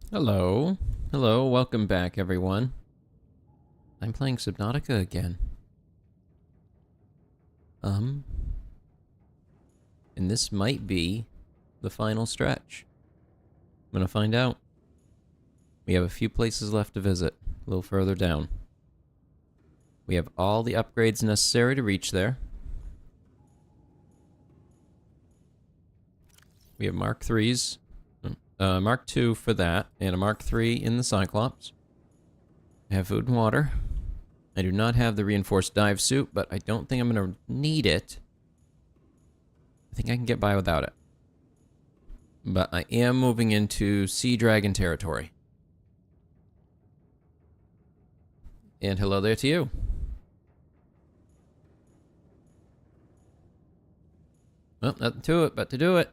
Hello. Hello, welcome back, everyone. I'm playing Subnautica again. And this might be the final stretch. I'm gonna find out. We have a few places left to visit, a little further down. We have all the upgrades necessary to reach there. We have Mark 3s, Mark 2 for that, and a Mark 3 in the Cyclops. I have food and water. I do not have the reinforced dive suit, but I don't think I'm going to need it. I think I can get by without it. But I am moving into Sea Dragon territory. And hello there to you. Well, nothing to it but to do it.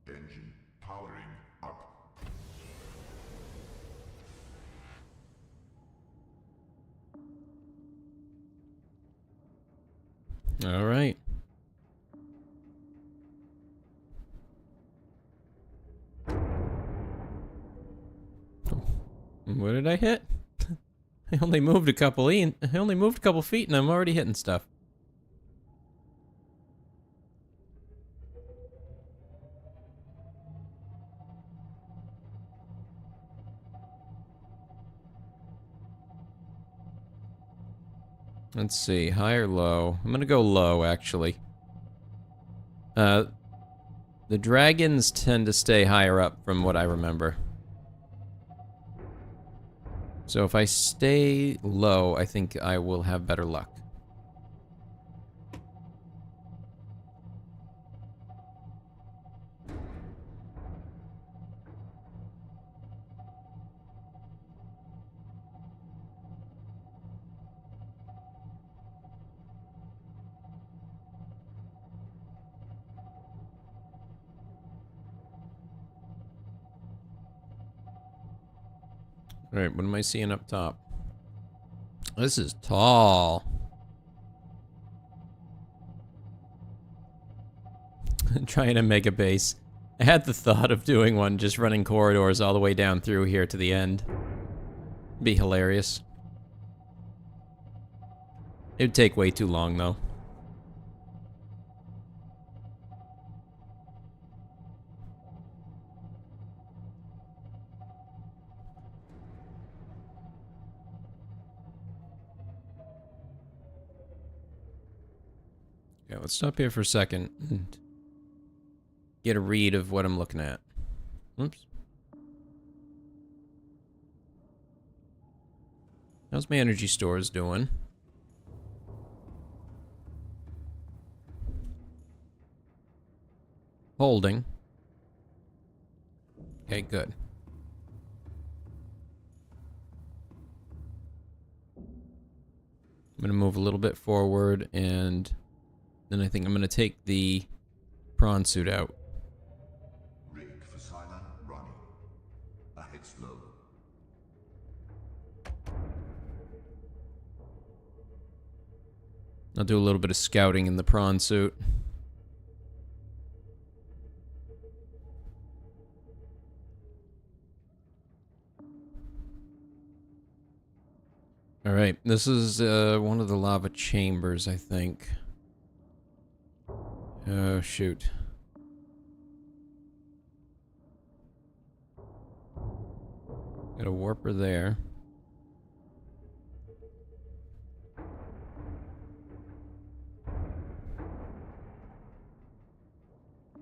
Engine powering up. All right. What did I hit? I only moved a couple feet and I'm already hitting stuff. Let's see, high or low? I'm gonna go low, actually. The dragons tend to stay higher up from what I remember. So if I stay low, I think I will have better luck. Alright, what am I seeing up top? This is tall. Trying to make a base. I had the thought of doing one, just running corridors all the way down through here to the end. Be hilarious. It would take way too long, though. Okay, let's stop here for a second and get a read of what I'm looking at. Oops. How's my energy stores doing? Holding. Okay, good. I'm gonna move a little bit forward, and then I think I'm gonna take the prawn suit out. Rig for silent running. Ahead slow. I'll do a little bit of scouting in the prawn suit. Alright, this is one of the lava chambers, I think. Oh, shoot. Got a warper there.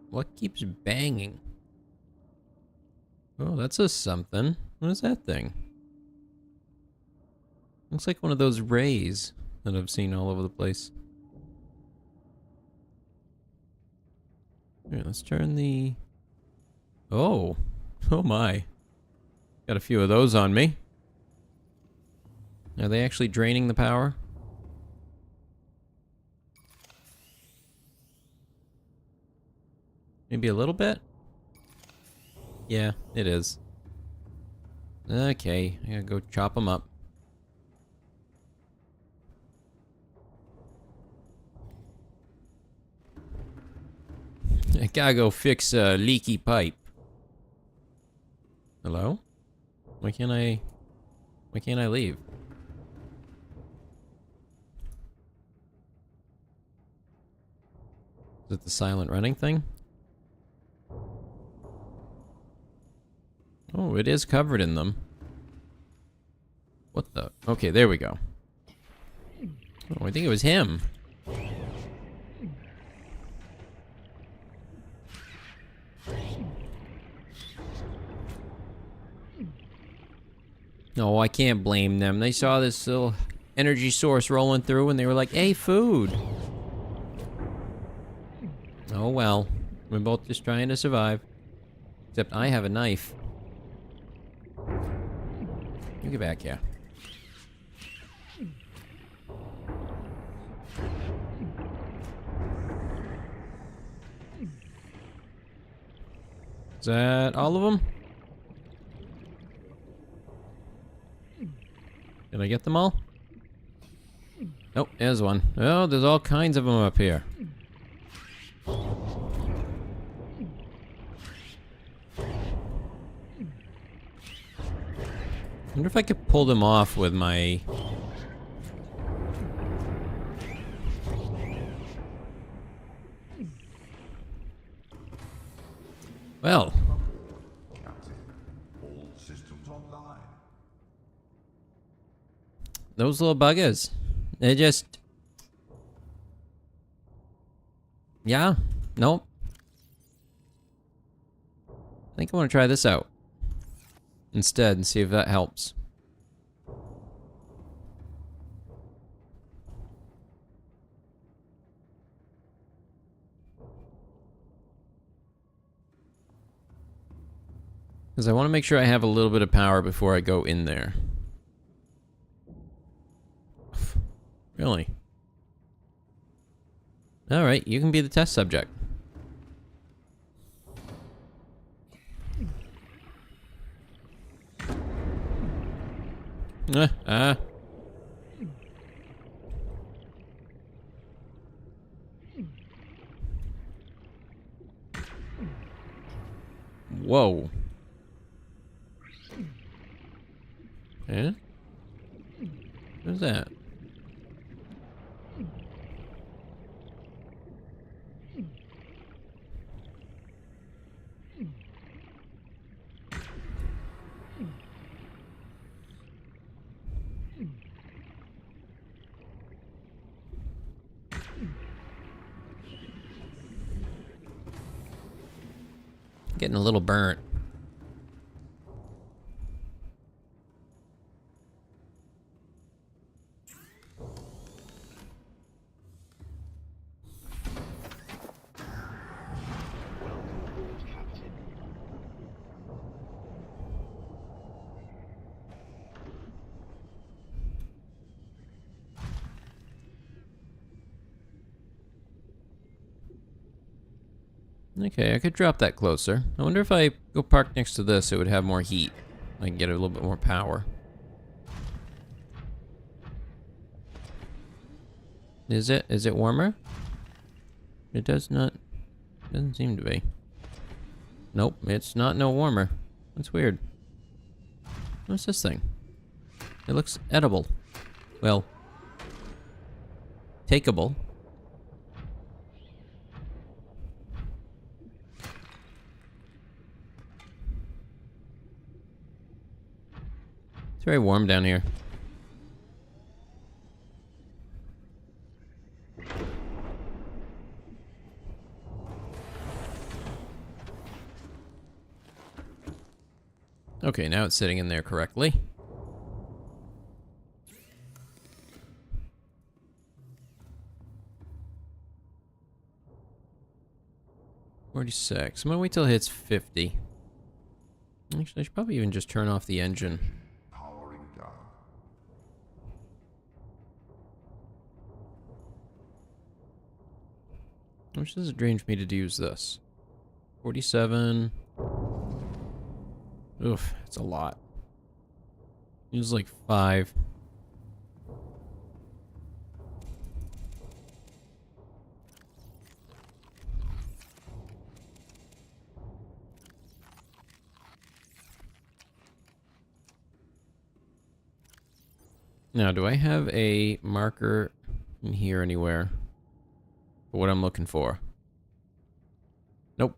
What keeps banging? Oh, that's a something. What is that thing? Looks like one of those rays that I've seen all over the place. Alright, let's turn the... Oh! Oh my. Got a few of those on me. Are they actually draining the power? Maybe a little bit? Yeah, it is. Okay, I gotta go chop them up. I gotta go fix a leaky pipe. Hello? Why can't I leave? Is it the silent running thing? Oh, it is covered in them. What the? Okay, there we go. Oh, I think it was him. No, I can't blame them. They saw this little energy source rolling through and they were like, hey, food. Oh well. We're both just trying to survive. Except I have a knife. You get back here. Is that all of them? Did I get them all? Nope, there's one. Oh, there's all kinds of them up here. I wonder if I could pull them off with my... Well. Captain, all systems online. Those little buggers. They just... Yeah. Nope. I think I want to try this out. Instead and see if that helps. Because I want to make sure I have a little bit of power before I go in there. Really? Alright, you can be the test subject. Whoa. Yeah? What's that? Getting a little burnt. Okay, I could drop that closer. I wonder if I go park next to this, it would have more heat. I can get a little bit more power. Is it? Is it warmer? It does not... Doesn't seem to be. Nope, it's not no warmer. That's weird. What's this thing? It looks edible. Well... takeable. It's very warm down here. Okay, now it's sitting in there correctly. $46. I'm gonna wait till it hits 50. Actually, I should probably even just turn off the engine. Powering down. How much does it drain for me to use this? 47. Oof, that's a lot. Use like 5. Now, do I have a marker in here anywhere for what I'm looking for? Nope.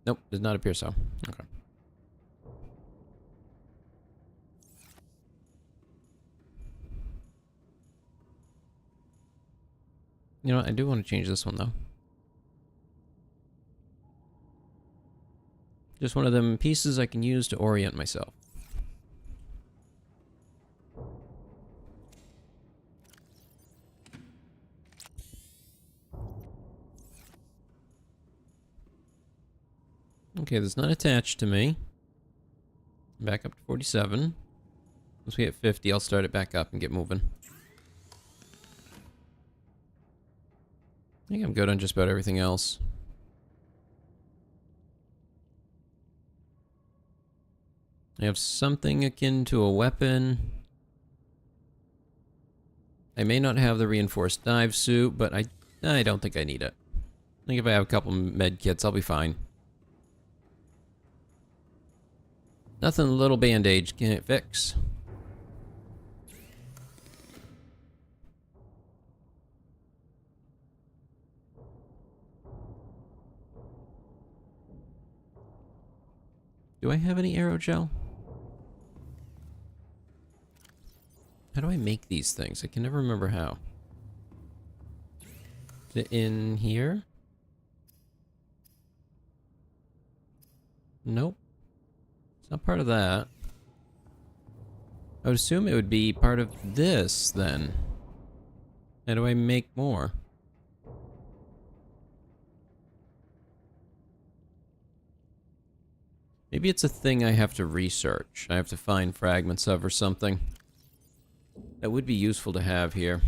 Nope, does not appear so. Okay. You know what? I do want to change this one, though. Just one of them pieces I can use to orient myself. Okay, that's not attached to me. Back up to 47. Once we hit 50, I'll start it back up and get moving. I think I'm good on just about everything else. I have something akin to a weapon. I may not have the reinforced dive suit, but I don't think I need it. I think if I have a couple med kits, I'll be fine. Nothing a little band-aid can't fix. Do I have any aerogel? How do I make these things? I can never remember how. Is it in here? Nope. It's not part of that. I would assume it would be part of this, then. How do I make more? Maybe it's a thing I have to research. I have to find fragments of or something. That would be useful to have here.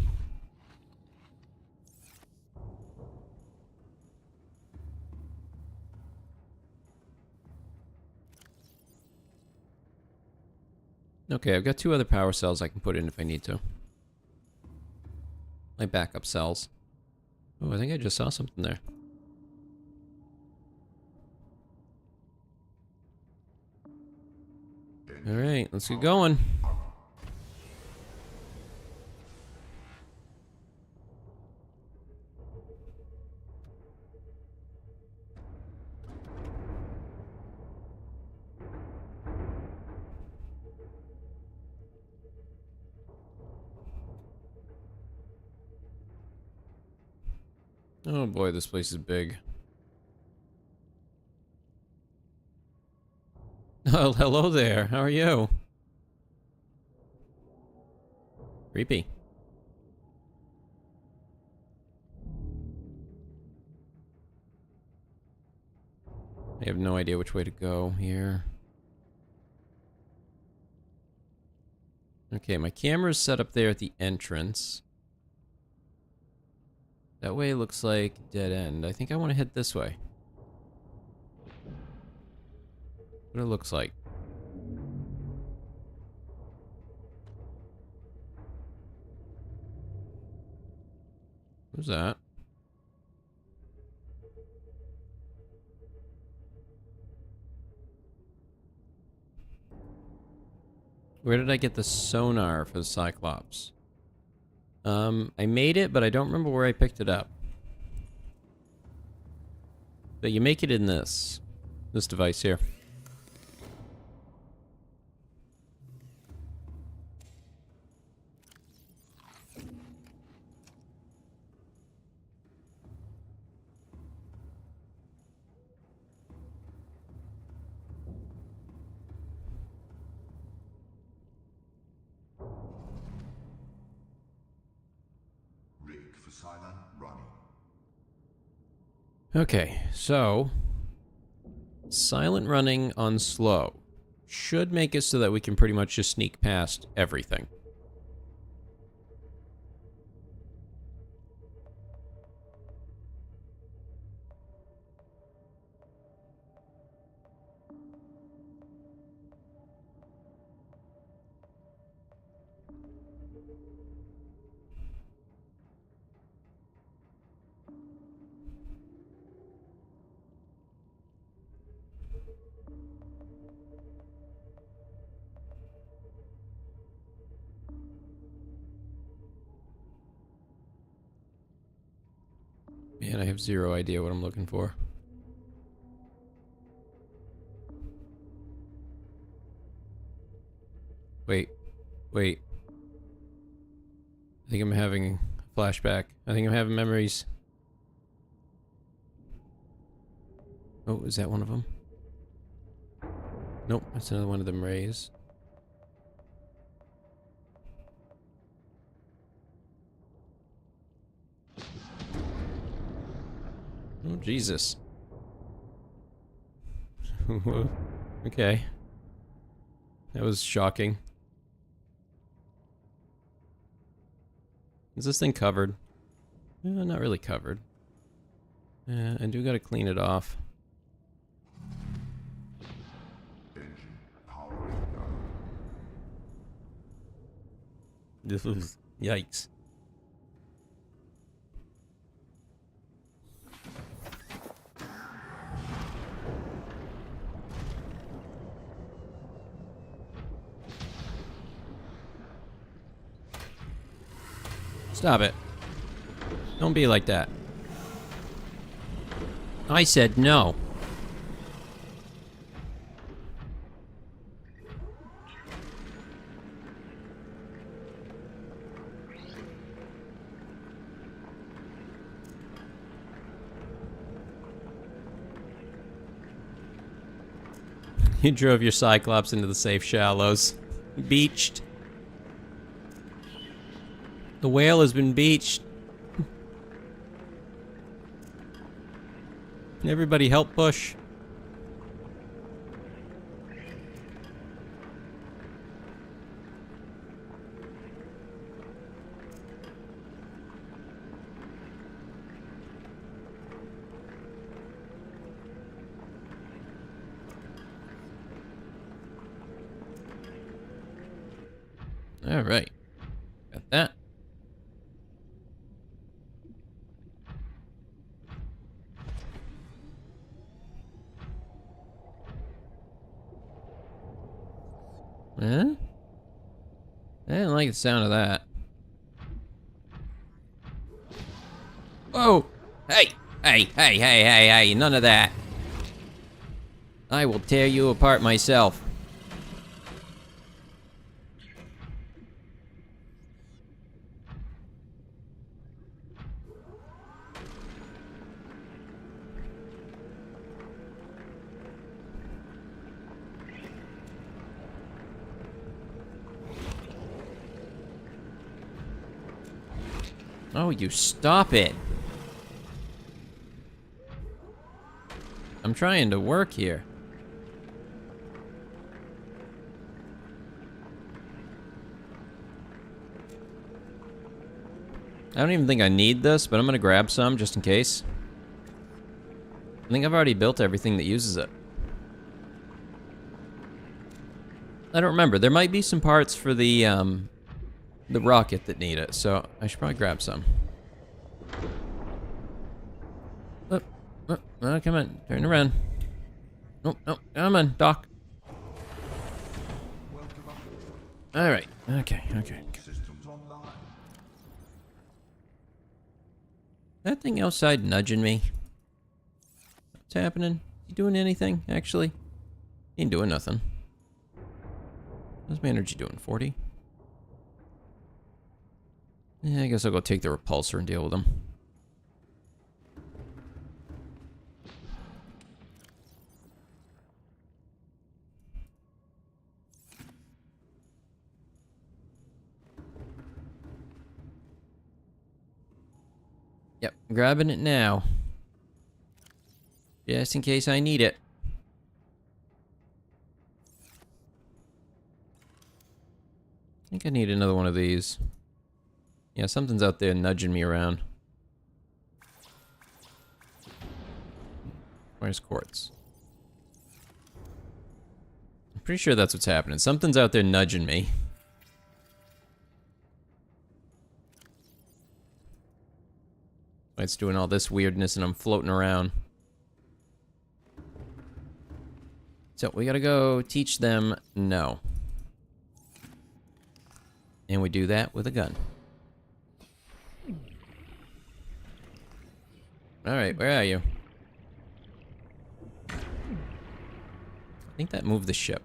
Okay, I've got 2 other power cells I can put in if I need to. My backup cells. Oh, I think I just saw something there. Alright, let's get going. Oh boy, this place is big. Oh, hello there. How are you? Creepy. I have no idea which way to go here. Okay, my camera's set up there at the entrance. That way looks like dead end. I think I want to head this way. What it looks like. Who's that? Where did I get the sonar for the Cyclops? I made it, but I don't remember where I picked it up. But you make it in this device here. Rig for silent running. Okay, so silent running on slow should make it so that we can pretty much just sneak past everything. and I have zero idea what I'm looking for. Wait. Wait. I think I'm having a flashback. I think I'm having memories. Oh, is that one of them? Nope, that's another one of them rays. Oh, Jesus. Okay. That was shocking. Is this thing covered? Not really covered. I do gotta clean it off. Engine powering down. This was... yikes. Stop it. Don't be like that. I said no. You drove your Cyclops into the safe shallows. Beached. The whale has been beached. Everybody help push. All right. Got that. Huh? I didn't like the sound of that. Whoa! Hey! Hey, hey, hey, hey, hey, none of that. I will tear you apart myself. Oh, you stop it. I'm trying to work here. I don't even think I need this, but I'm gonna grab some just in case. I think I've already built everything that uses it. I don't remember. There might be some parts for the rocket that need it, so I should probably grab some. Oh, come on, turn around. Oh, come on, Doc. All right, okay. Systems online. That thing outside nudging me. What's happening? You doing anything, actually? He ain't doing nothing. How's my energy doing? 40? Yeah, I guess I'll go take the repulsor and deal with him. Yep, grabbing it now. Just in case I need it. I think I need another one of these. Yeah, something's out there nudging me around. Where's quartz? I'm pretty sure that's what's happening. Something's out there nudging me. It's doing all this weirdness and I'm floating around. So we gotta go teach them no. And we do that with a gun. Alright, where are you? I think that moved the ship.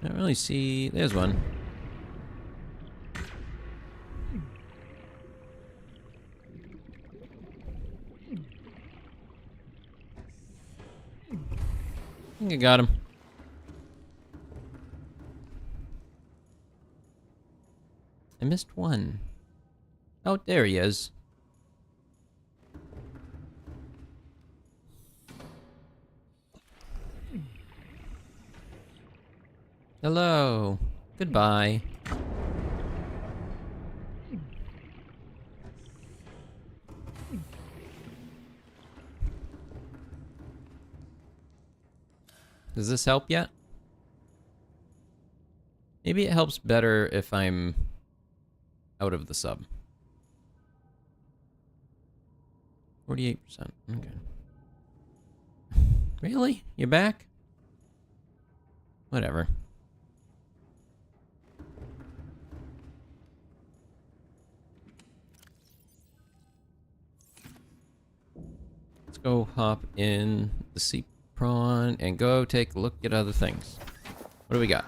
I don't really see... There's one. I think I got him. I missed one. Oh, there he is. Hello. Goodbye. Does this help yet? Maybe it helps better if I'm out of the sub. 48%. Okay. Really? You back? Whatever. Let's go hop in the sea prawn and go take a look at other things. What do we got?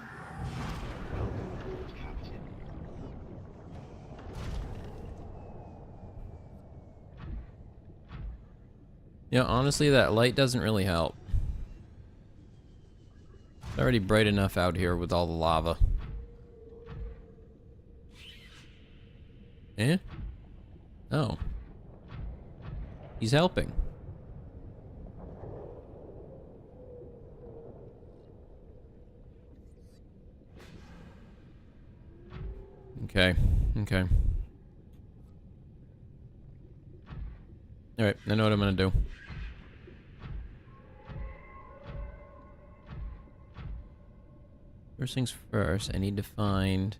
Yeah, honestly, that light doesn't really help. It's already bright enough out here with all the lava. Eh? Oh. He's helping. Okay, okay. Alright, I know what I'm gonna do. First things first, I need to find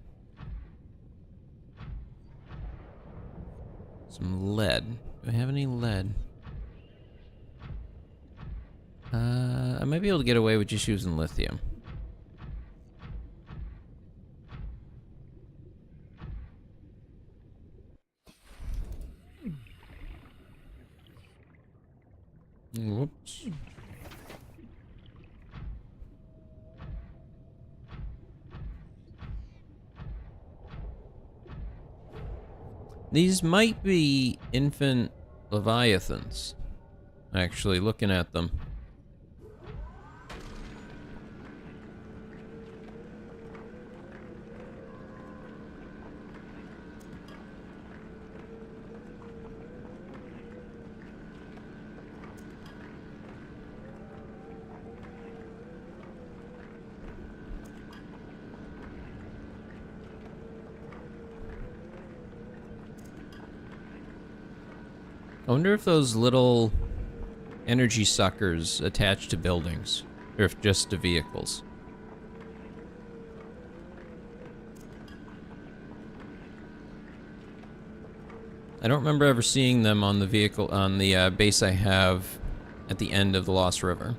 some lead. Do I have any lead? I might be able to get away with just using lithium. Whoops. These might be infant leviathans, actually, looking at them. I wonder if those little energy suckers attach to buildings, or if just to vehicles. I don't remember ever seeing them on the vehicle, on the base I have at the end of the Lost River.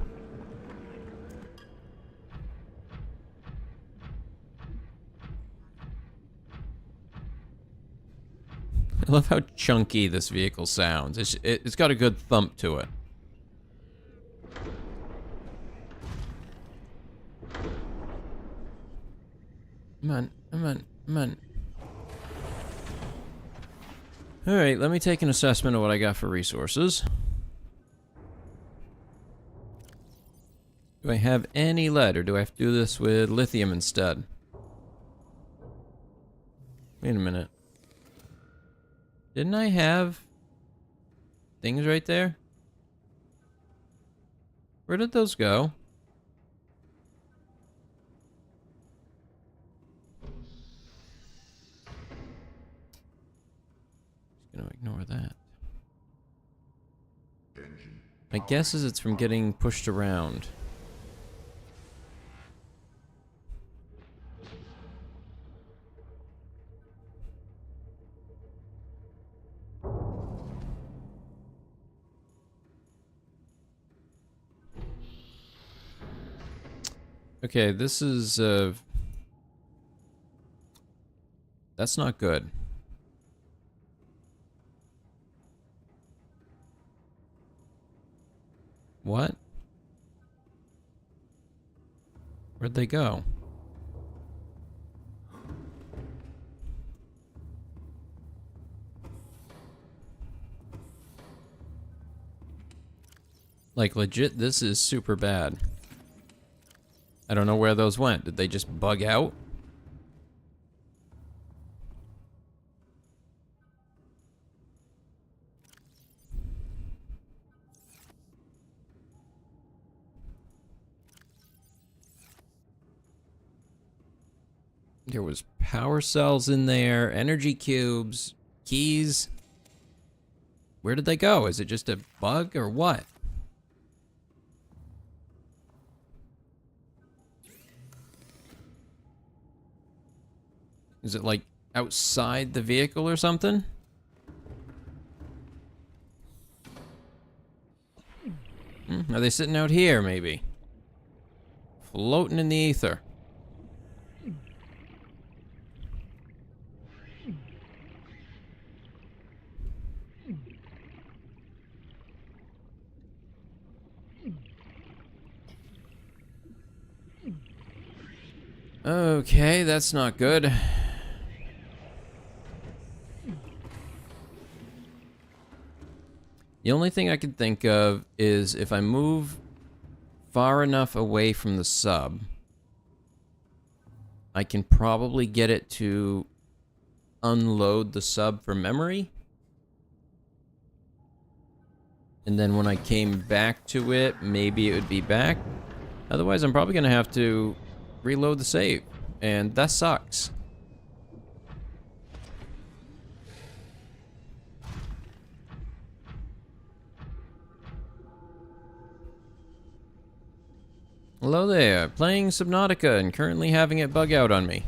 I love how chunky this vehicle sounds. It's got a good thump to it. Come on, come on, come on. Alright, let me take an assessment of what I got for resources. Do I have any lead, or do I have to do this with lithium instead? Wait a minute. Didn't I have things right there? Where did those go? Just gonna ignore that. My guess is it's from getting pushed around. Okay, this is, that's not good. What? Where'd they go? Like, legit, this is super bad. I don't know where those went. Did they just bug out? There was power cells in there, energy cubes, keys. Where did they go? Is it just a bug or what? Is it like outside the vehicle or something? Are they sitting out here maybe? Floating in the ether. Okay, that's not good. The only thing I can think of is if I move far enough away from the sub, I can probably get it to unload the sub for memory. And then when I came back to it, maybe it would be back. Otherwise, I'm probably going to have to reload the save. And that sucks. Hello there, playing Subnautica and currently having it bug out on me.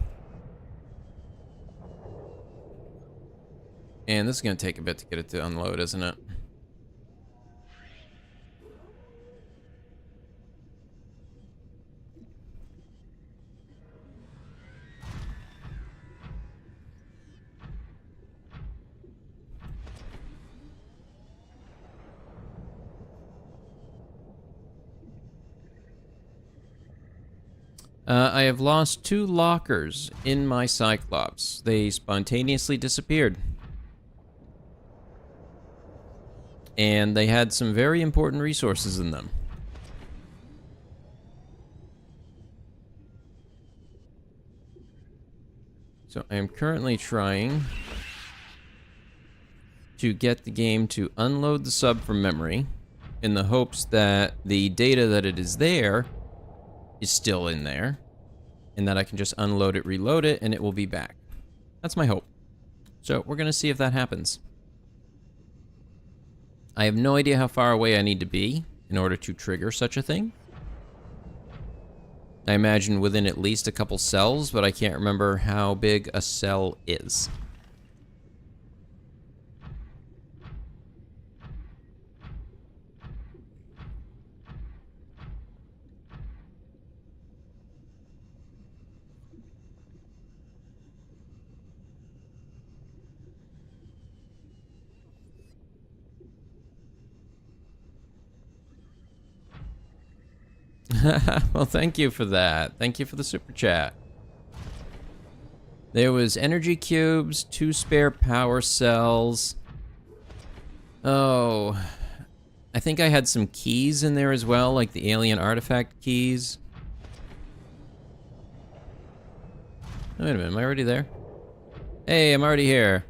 And this is going to take a bit to get it to unload, isn't it? I have lost 2 lockers in my Cyclops. They spontaneously disappeared. And they had some very important resources in them. So I am currently trying to get the game to unload the sub from memory in the hopes that the data that it is there is still in there, and that I can just unload it, reload it, and it will be back. That's my hope. So we're gonna see if that happens. I have no idea how far away I need to be in order to trigger such a thing. I imagine within at least a couple cells, but I can't remember how big a cell is. Well, thank you for that. Thank you for the super chat. There was energy cubes, 2 spare power cells. Oh, I think I had some keys in there as well, like the alien artifact keys. Oh, wait a minute, am I already there? Hey, I'm already here.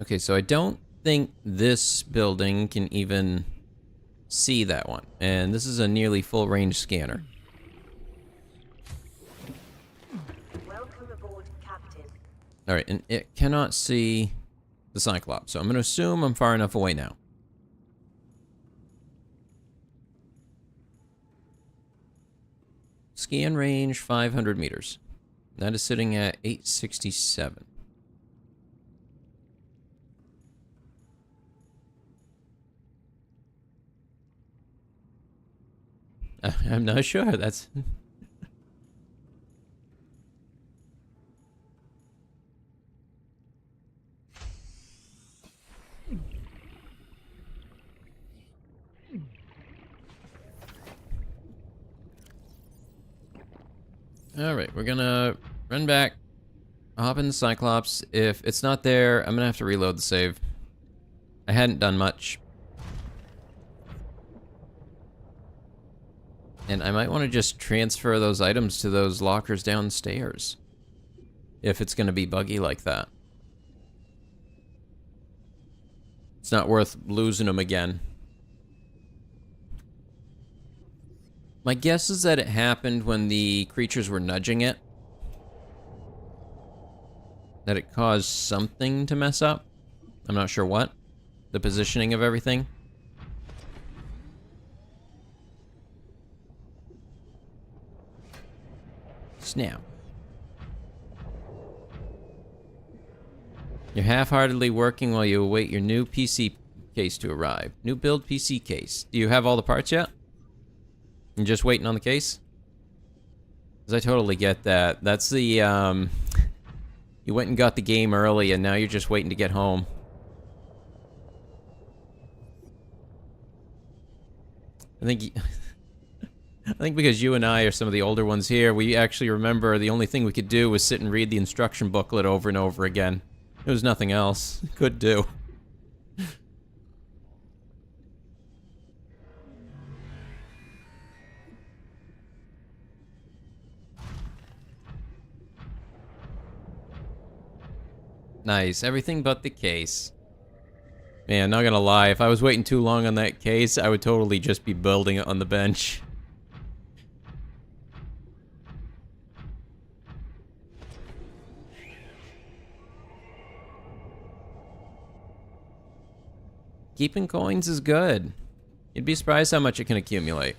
Okay, so I don't think this building can even see that one. And this is a nearly full range scanner. Welcome aboard, Captain. Alright, and it cannot see the Cyclops, so I'm going to assume I'm far enough away now. Scan range 500 meters. That is sitting at 867. . . . . . . . . . . . . . . . . . . . . . . . . . . . . . . . . . . . . . . . . . . . . . . . . . . . . . . . . . . I'm not sure. That's... Alright, we're gonna run back, hop in the Cyclops. If it's not there, I'm gonna have to reload the save. I hadn't done much. And I might want to just transfer those items to those lockers downstairs. If it's gonna be buggy like that. It's not worth losing them again. My guess is that it happened when the creatures were nudging it. That it caused something to mess up. I'm not sure what. The positioning of everything. Snap. You're half-heartedly working while you await your new PC case to arrive. New build PC case. Do you have all the parts yet? And just waiting on the case? Because I totally get that. That's the, you went and got the game early and now you're just waiting to get home. I think... I think because you and I are some of the older ones here, we actually remember the only thing we could do was sit and read the instruction booklet over and over again. There was nothing else could do. Nice, everything but the case. Man, not gonna lie, if I was waiting too long on that case, I would totally just be building it on the bench. Keeping coins is good. You'd be surprised how much it can accumulate.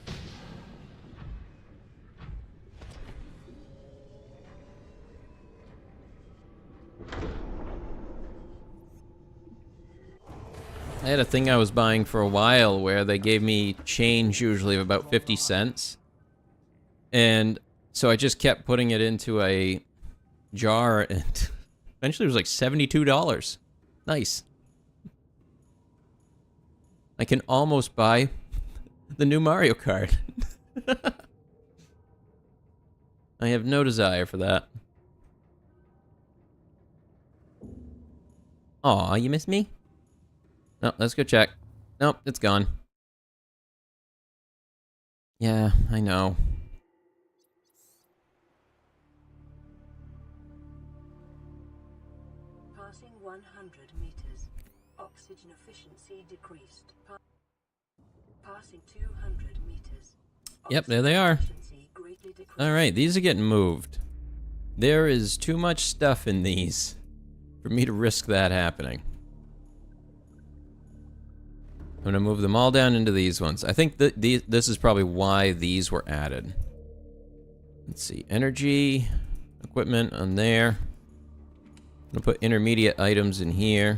I had a thing I was buying for a while where they gave me change usually of about 50 cents. And so I just kept putting it into a jar and eventually it was like $72. Nice. I can almost buy the new Mario Kart. I have no desire for that. Aw, you miss me? No, let's go check. Nope, it's gone. Yeah, I know. Passing 100 meters. Oxygen efficiency decreased. Passing 200 meters. Yep, there they are. Efficiency greatly decreased. Alright, these are getting moved. There is too much stuff in these for me to risk that happening. I'm gonna move them all down into these ones. I think that this is probably why these were added. Let's see, energy, equipment on there. I'm gonna put intermediate items in here.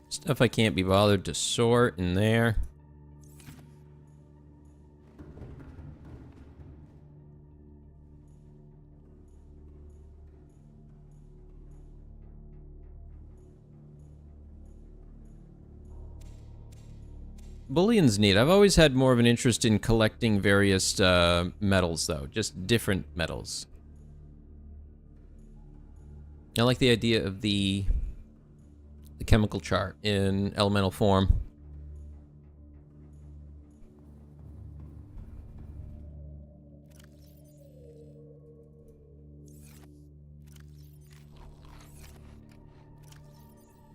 Stuff I can't be bothered to sort in there. Bullion's neat. I've always had more of an interest in collecting various metals, though. Just different metals. I like the idea of the chemical chart in elemental form.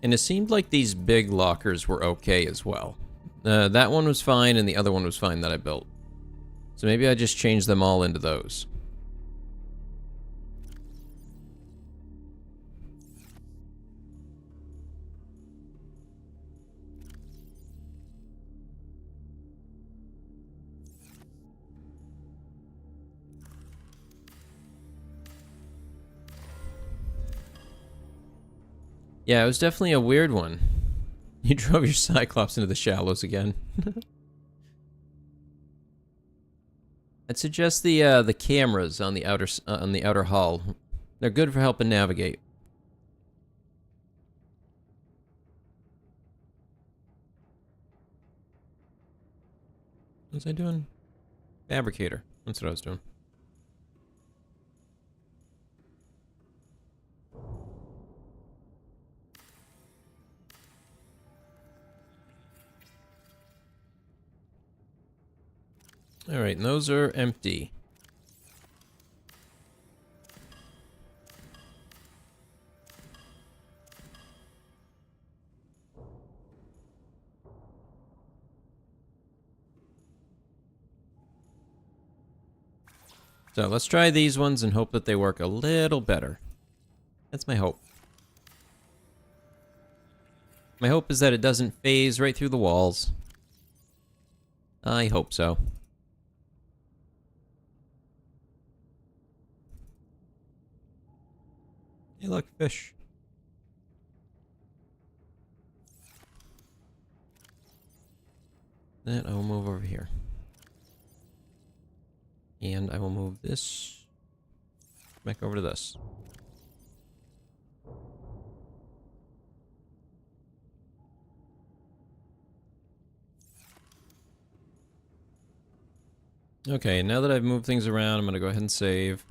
And it seemed like these big lockers were okay as well. That one was fine, and the other one was fine that I built. So maybe I just changed them all into those. Yeah, it was definitely a weird one. You drove your Cyclops into the shallows again. I'd suggest the cameras on the outer hull. They're good for helping navigate. What was I doing? Fabricator. That's what I was doing. Alright, and those are empty. So let's try these ones and hope that they work a little better. That's my hope. My hope is that it doesn't phase right through the walls. I hope so. Hey, look, fish. Then I will move over here. And I will move this back over to this. Okay, now that I've moved things around, I'm going to go ahead and save.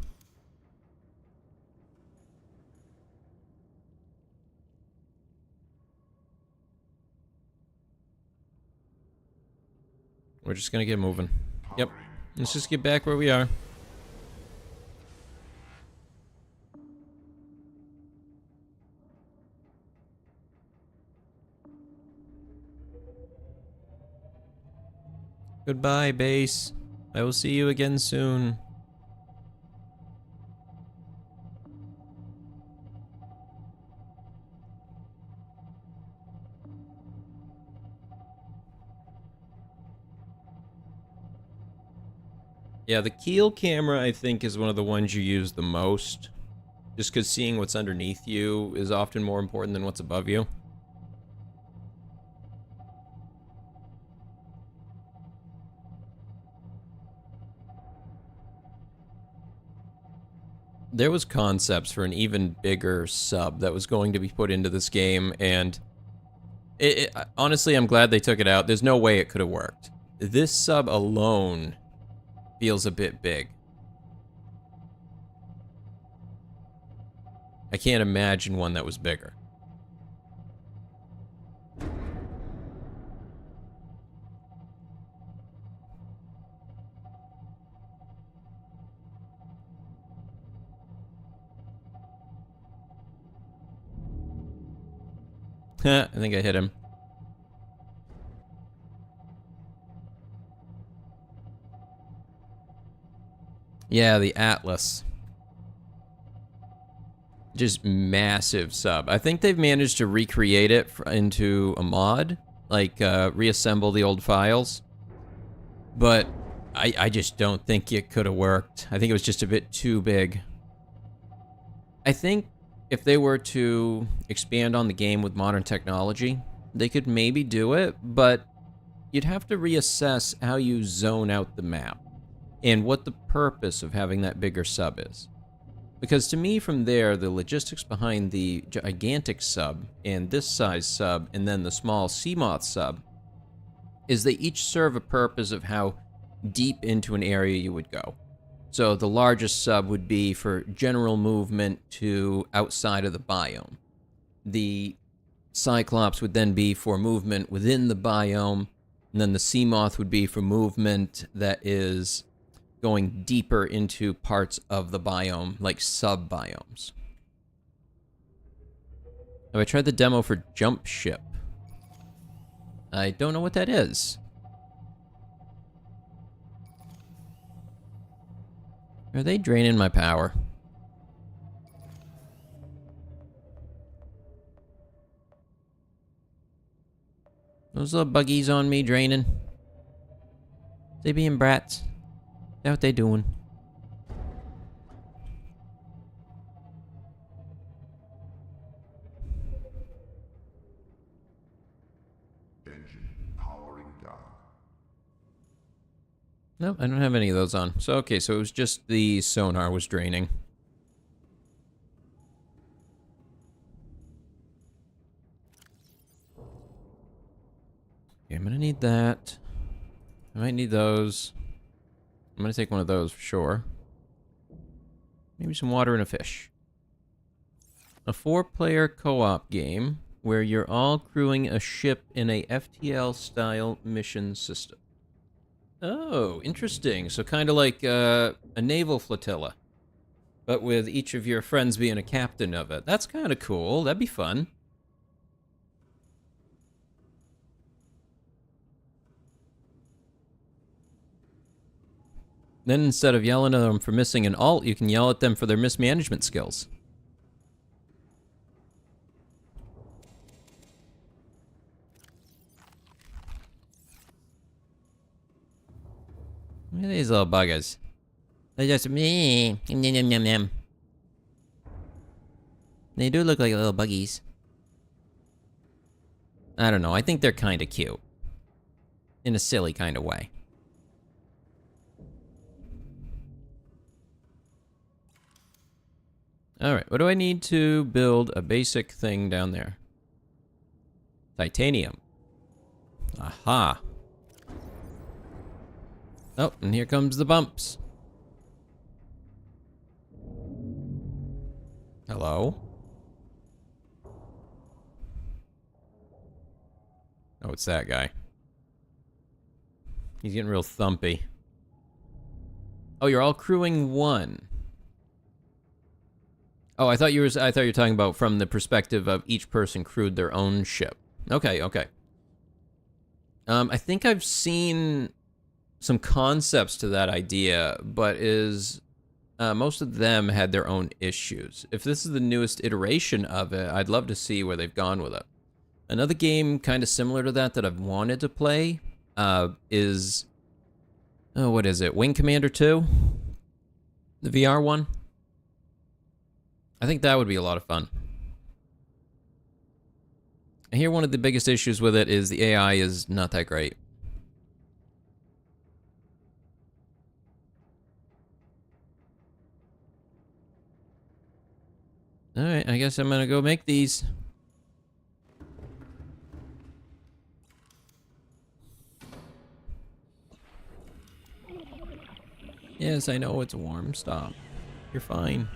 We're just going to get moving. Yep. Let's just get back where we are. Goodbye, base. I will see you again soon. Yeah, the keel camera, I think, is one of the ones you use the most. Just because seeing what's underneath you is often more important than what's above you. There was concepts for an even bigger sub that was going to be put into this game, and honestly, I'm glad they took it out. There's no way it could have worked. This sub alone feels a bit big. I can't imagine one that was bigger. I think I hit him. Yeah, the Atlas. Just massive sub. I think they've managed to recreate it into a mod, like reassemble the old files. But I just don't think it could have worked. I think it was just a bit too big. I think if they were to expand on the game with modern technology, they could maybe do it, but you'd have to reassess how you zone out the map and what the purpose of having that bigger sub is. Because to me, from there, the logistics behind the gigantic sub and this size sub and then the small Seamoth sub is they each serve a purpose of how deep into an area you would go. So the largest sub would be for general movement to outside of the biome. The Cyclops would then be for movement within the biome, and then the Seamoth would be for movement that is going deeper into parts of the biome, like sub-biomes. Have I tried the demo for Jump Ship? I don't know what that is. Are they draining my power? Those little buggies on me draining. They being brats. Is that what they doing? Nope, I don't have any of those on. So, okay, so it was just the sonar was draining. Okay, I'm gonna need that. I might need those. I'm gonna take one of those for sure. Maybe some water and a fish. A 4-player co-op game where you're all crewing a ship in a FTL-style mission system. Oh, interesting. So kind of like a naval flotilla, but with each of your friends being a captain of it. That's kind of cool. That'd be fun. Then instead of yelling at them for missing an alt, you can yell at them for their mismanagement skills. Look at these little buggers. They're just me. They do look like little buggies. I don't know. I think they're kind of cute. In a silly kind of way. Alright, what do I need to build a basic thing down there? Titanium. Aha. Oh, and here comes the bumps. Hello? Oh, it's that guy. He's getting real thumpy. Oh, you're all crewing one. Oh, I thought you were talking about from the perspective of each person crewed their own ship. Okay, okay. I think I've seen some concepts to that idea, but most of them had their own issues. If this is the newest iteration of it, I'd love to see where they've gone with it. Another game kind of similar to that I've wanted to play is... Oh, what is it? Wing Commander 2? The VR one? I think that would be a lot of fun. I hear one of the biggest issues with it is the AI is not that great. Alright, I guess I'm gonna go make these. Yes, I know it's warm. Stop. You're fine.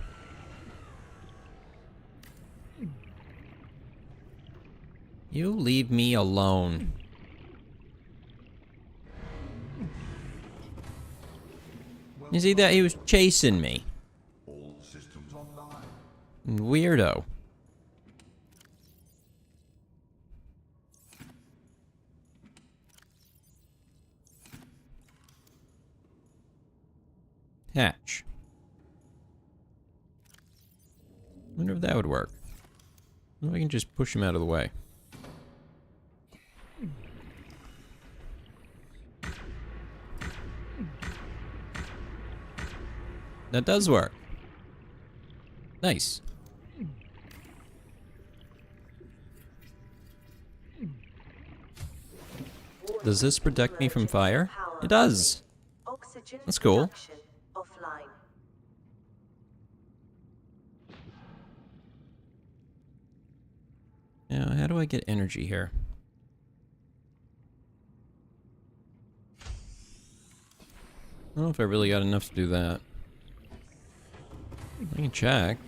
You leave me alone. You see that? He was chasing me. All systems online. Weirdo. Hatch. Wonder if that would work. Maybe I can just push him out of the way. That does work. Nice. Does this protect me from fire? It does. That's cool. Now, how do I get energy here? I don't know if I really got enough to do that. I can check.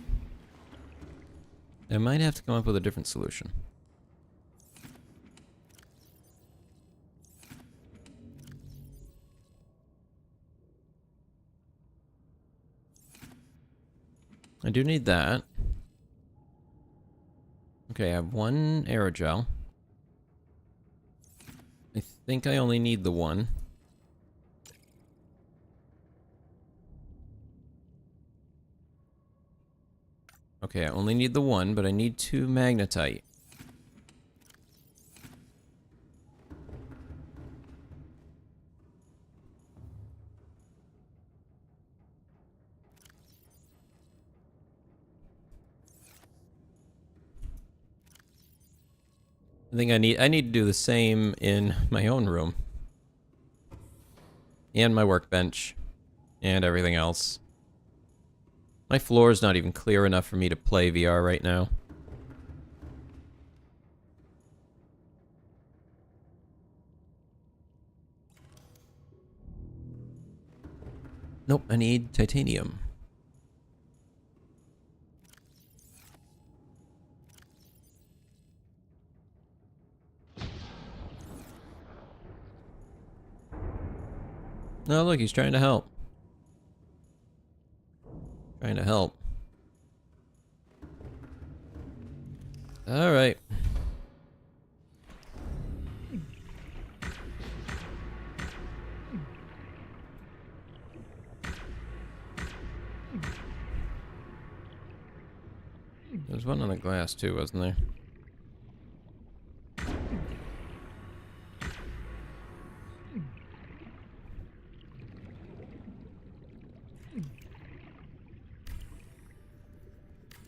I might have to come up with a different solution. I do need that. Okay, I have one aerogel. I think I only need the one. Okay, I only need the one, but I need 2 magnetite. I think I need to do the same in my own room. And my workbench. And everything else. My floor is not even clear enough for me to play VR right now. Nope, I need titanium. Oh, look, he's trying to help. Trying to help. Alright. There's one on the glass too, wasn't there?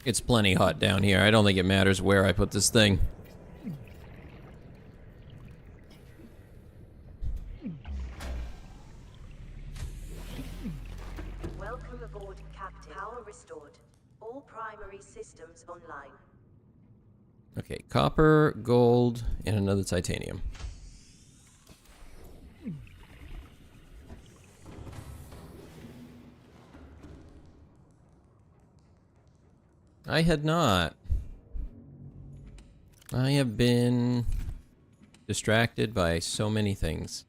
It's plenty hot down here. I don't think it matters where I put this thing. Welcome aboard, Captain. Power restored. All primary systems online. Okay, copper, gold, and another titanium. I had not. I have been distracted by so many things.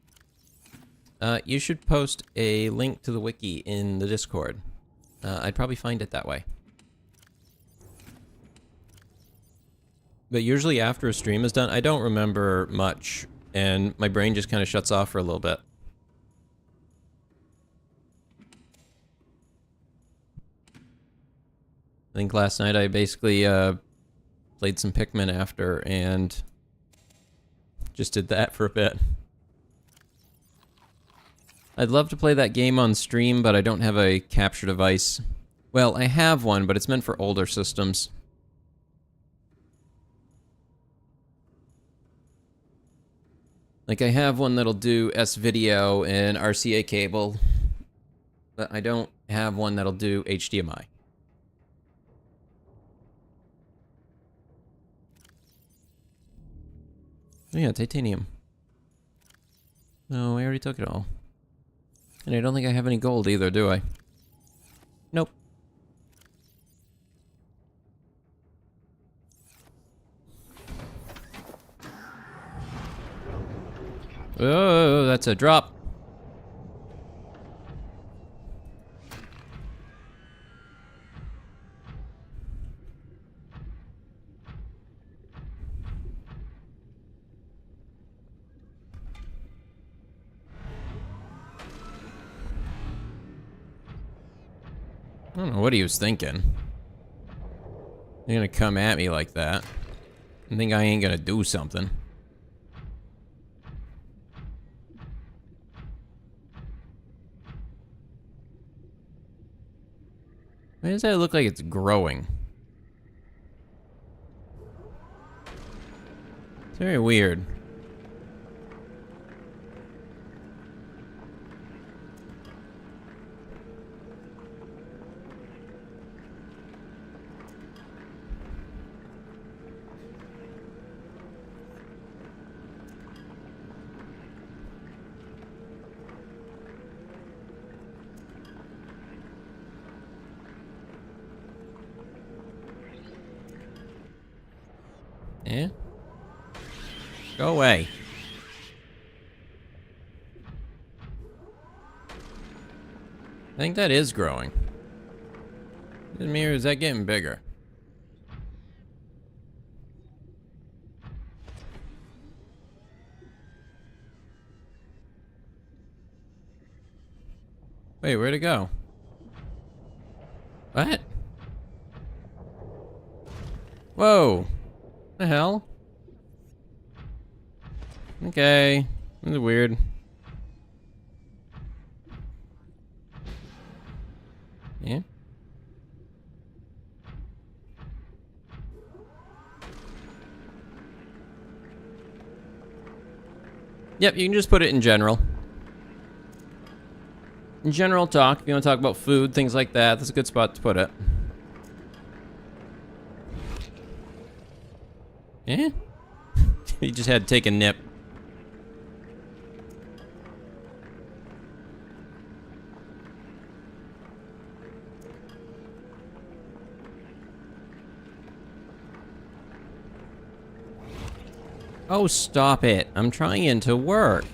You should post a link to the wiki in the Discord. I'd probably find it that way. But usually after a stream is done, I don't remember much, and my brain just kind of shuts off for a little bit. I think last night I basically played some Pikmin after and just did that for a bit. I'd love to play that game on stream, but I don't have a capture device. Well, I have one, but it's meant for older systems. Like, I have one that'll do S-video and RCA cable, but I don't have one that'll do HDMI. Oh yeah, titanium. No, I already took it all. And I don't think I have any gold either, do I? Nope. Oh, that's a drop. I don't know what he was thinking. You're gonna come at me like that. I think I ain't gonna do something. Why does that look like it's growing? It's very weird. Eh? Go away. I think that is growing. The mirror, is that getting bigger? Wait, where'd it go? What? Whoa. The hell? Okay. This is weird. Yeah. Yep, you can just put it in general. In general talk, if you want to talk about food, things like that, that's a good spot to put it. Eh? He just had to take a nip. Oh, stop it. I'm trying to work.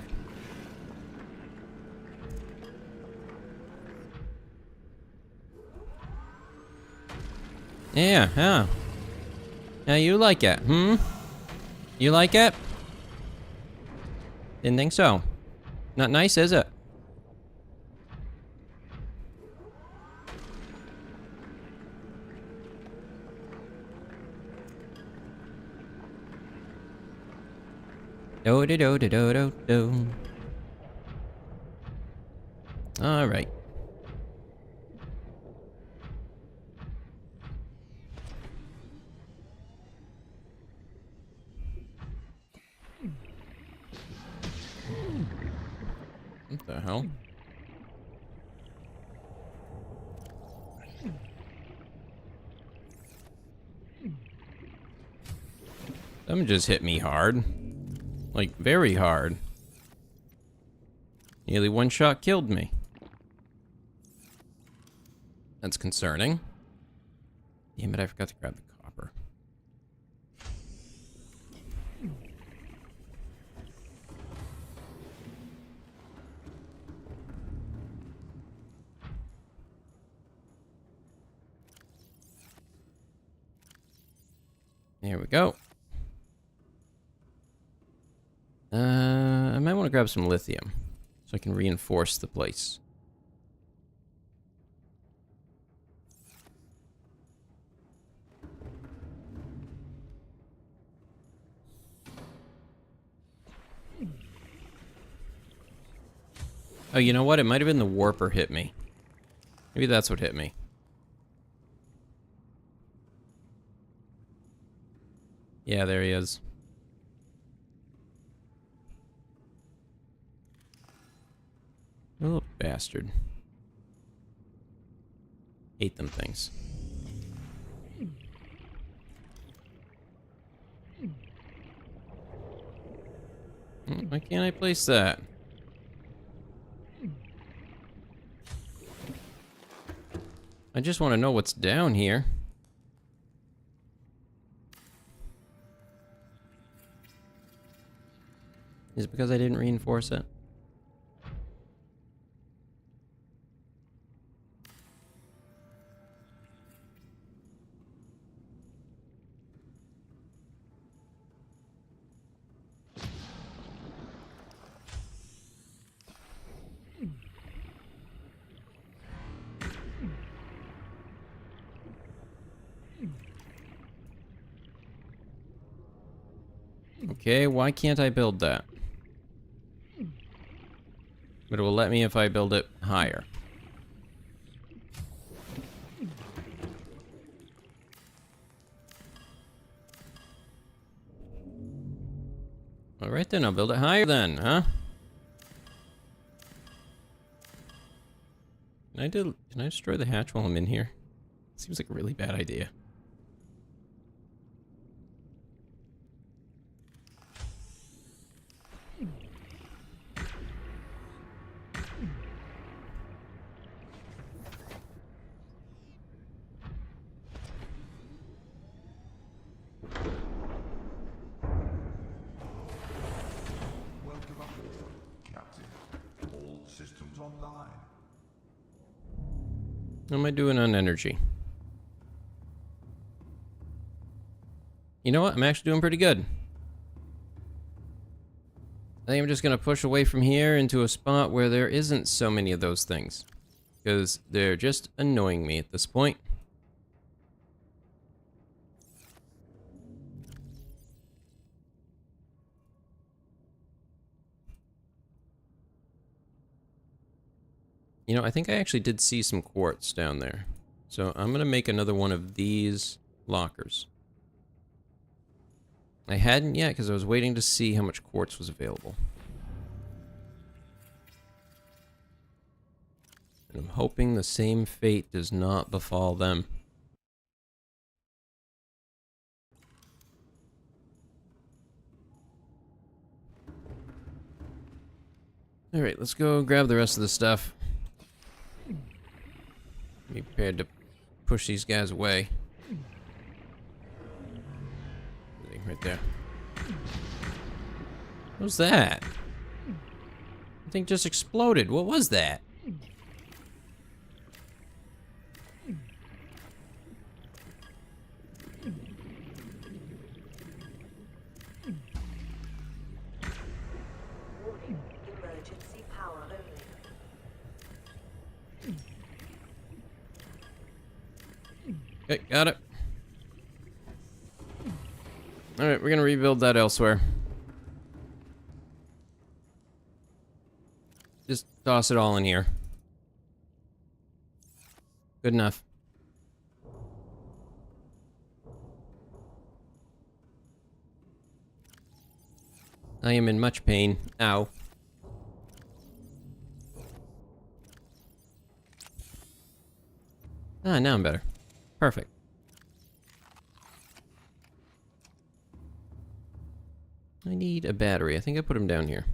Yeah, huh? Now you like it, hmm? You like it? Didn't think so. Not nice, is it? Do do do do do do do. All right. What the hell? Something just hit me hard. Like, very hard. Nearly one shot killed me. That's concerning. Damn it, I forgot to grab the copper. There we go. I might want to grab some lithium so I can reinforce the place. Oh, you know what? It might have been the warper hit me. Maybe that's what hit me. Yeah, there he is. Oh, bastard. Hate them things. Why can't I place that? I just want to know what's down here. Is it because I didn't reinforce it? Okay, why can't I build that? But it will let me if I build it higher. Alright then, I'll build it higher then, huh? Can I destroy the hatch while I'm in here? Seems like a really bad idea. Welcome aboard, Captain. All systems online. How am I doing on energy? You know what? I'm actually doing pretty good. I think I'm just going to push away from here into a spot where there isn't so many of those things. Because they're just annoying me at this point. You know, I think I actually did see some quartz down there. So I'm going to make another one of these lockers. I hadn't yet because I was waiting to see how much quartz was available. And I'm hoping the same fate does not befall them. Alright, let's go grab the rest of the stuff. Be prepared to push these guys away. Right there. What was that? The thing just exploded. What was that? Warning, emergency power only. Okay, got it. Alright, we're gonna rebuild that elsewhere. Just toss it all in here. Good enough. I am in much pain. Ow. Ah, now I'm better. Perfect. I need a battery. I think I put him down here.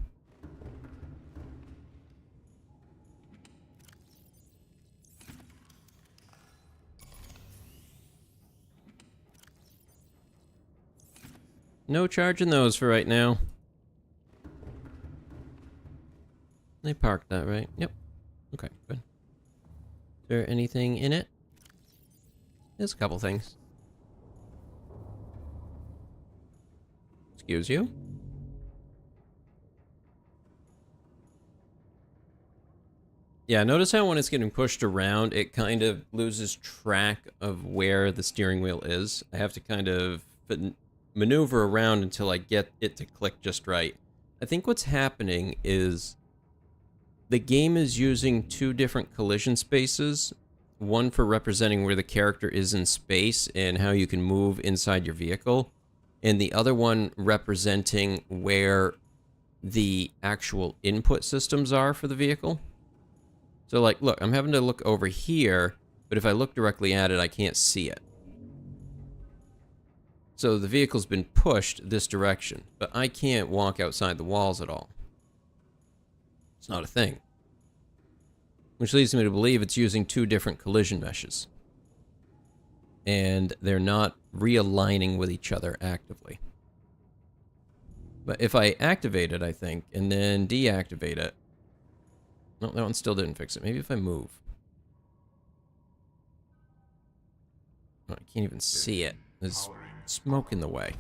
No charging those for right now. They parked that, right? Yep. Okay, good. Is there anything in it? There's a couple things. Excuse you? Yeah, notice how when it's getting pushed around, it kind of loses track of where the steering wheel is. I have to kind of maneuver around until I get it to click just right. I think what's happening is the game is using two different collision spaces. One for representing where the character is in space and how you can move inside your vehicle, and the other one representing where the actual input systems are for the vehicle. So, like, look, I'm having to look over here, but if I look directly at it, I can't see it. So the vehicle's been pushed this direction, but I can't walk outside the walls at all. It's not a thing. Which leads me to believe it's using two different collision meshes. And they're not realigning with each other actively. But if I activate it, I think, and then deactivate it... No, that one still didn't fix it. Maybe if I move. Oh, I can't even see it. There's smoke in the way.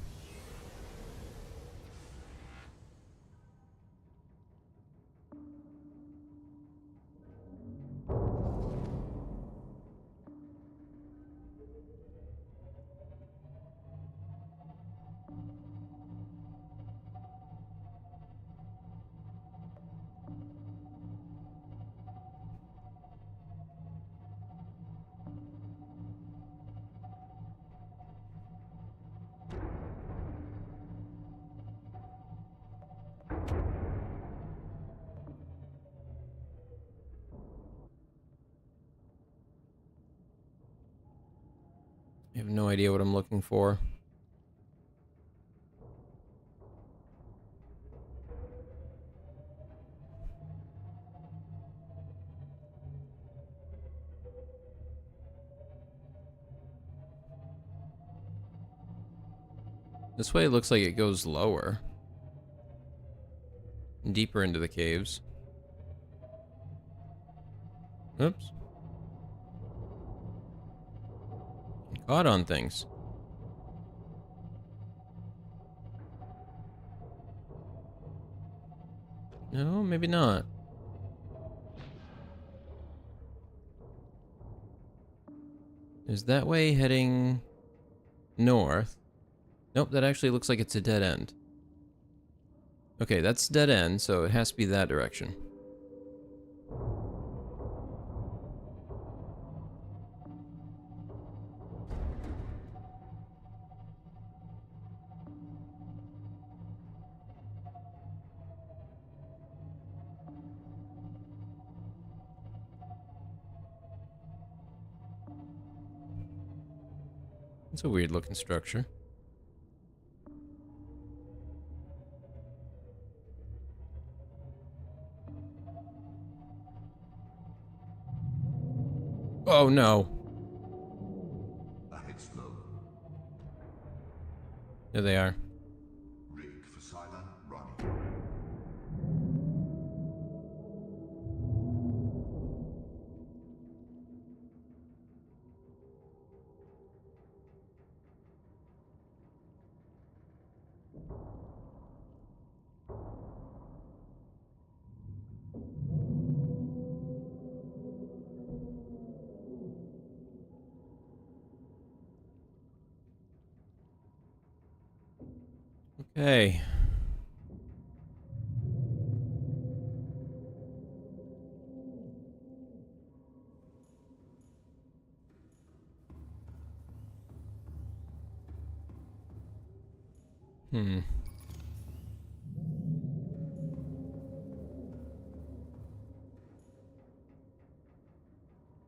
I have no idea what I'm looking for. This way it looks like it goes lower. Deeper into the caves. Oops. Caught on things. No, maybe not. Is that way heading north? Nope, that actually looks like it's a dead end. Okay, that's dead end, so it has to be that direction. It's a weird looking structure. Oh no. Ahead slow. There they are. Rig for silent running. Okay. Hmm.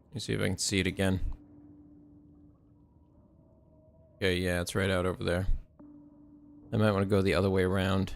Let me see if I can see it again. Okay, yeah, it's right out over there. I might want to go the other way around.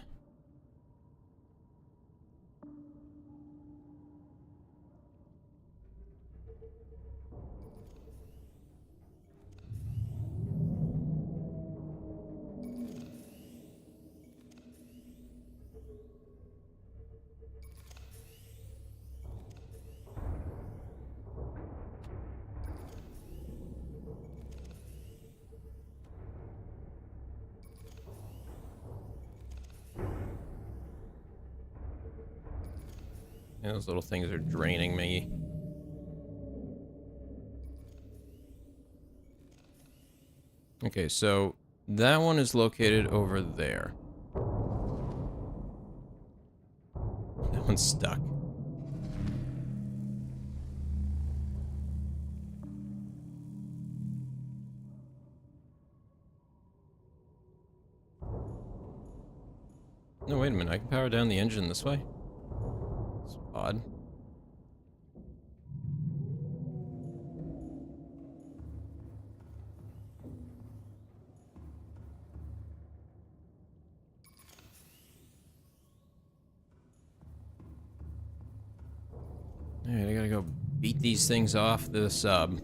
Yeah, those little things are draining me. Okay, so that one is located over there. That one's stuck. No, wait a minute. I can power down the engine this way? It's odd. Alright, I gotta go beat these things off the sub.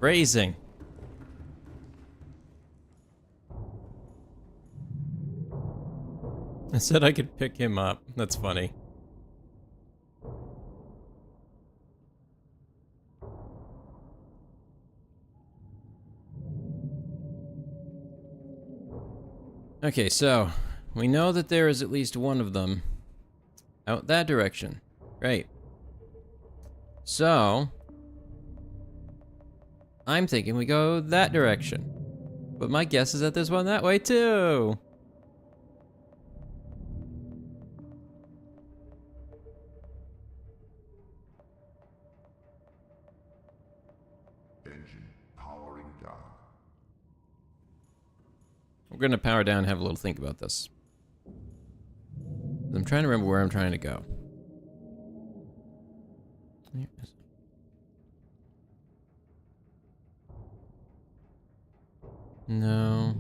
Raising. I said I could pick him up. That's funny. Okay, so we know that there is at least one of them out that direction. Great. So I'm thinking we go that direction. But my guess is that there's one that way too. Engine powering down. We're gonna power down and have a little think about this. I'm trying to remember where I'm trying to go. No.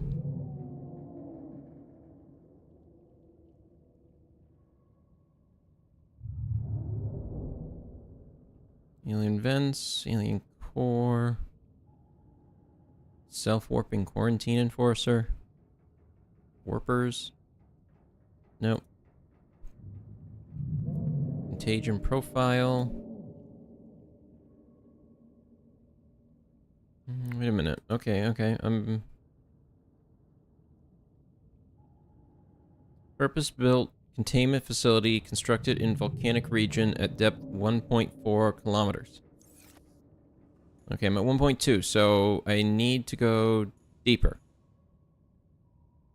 Alien vents, alien core. Self-warping quarantine enforcer. Warpers. Nope. Contagion profile. Wait a minute. Okay. Purpose-built containment facility constructed in volcanic region at depth 1.4 kilometers. Okay, I'm at 1.2, so I need to go deeper.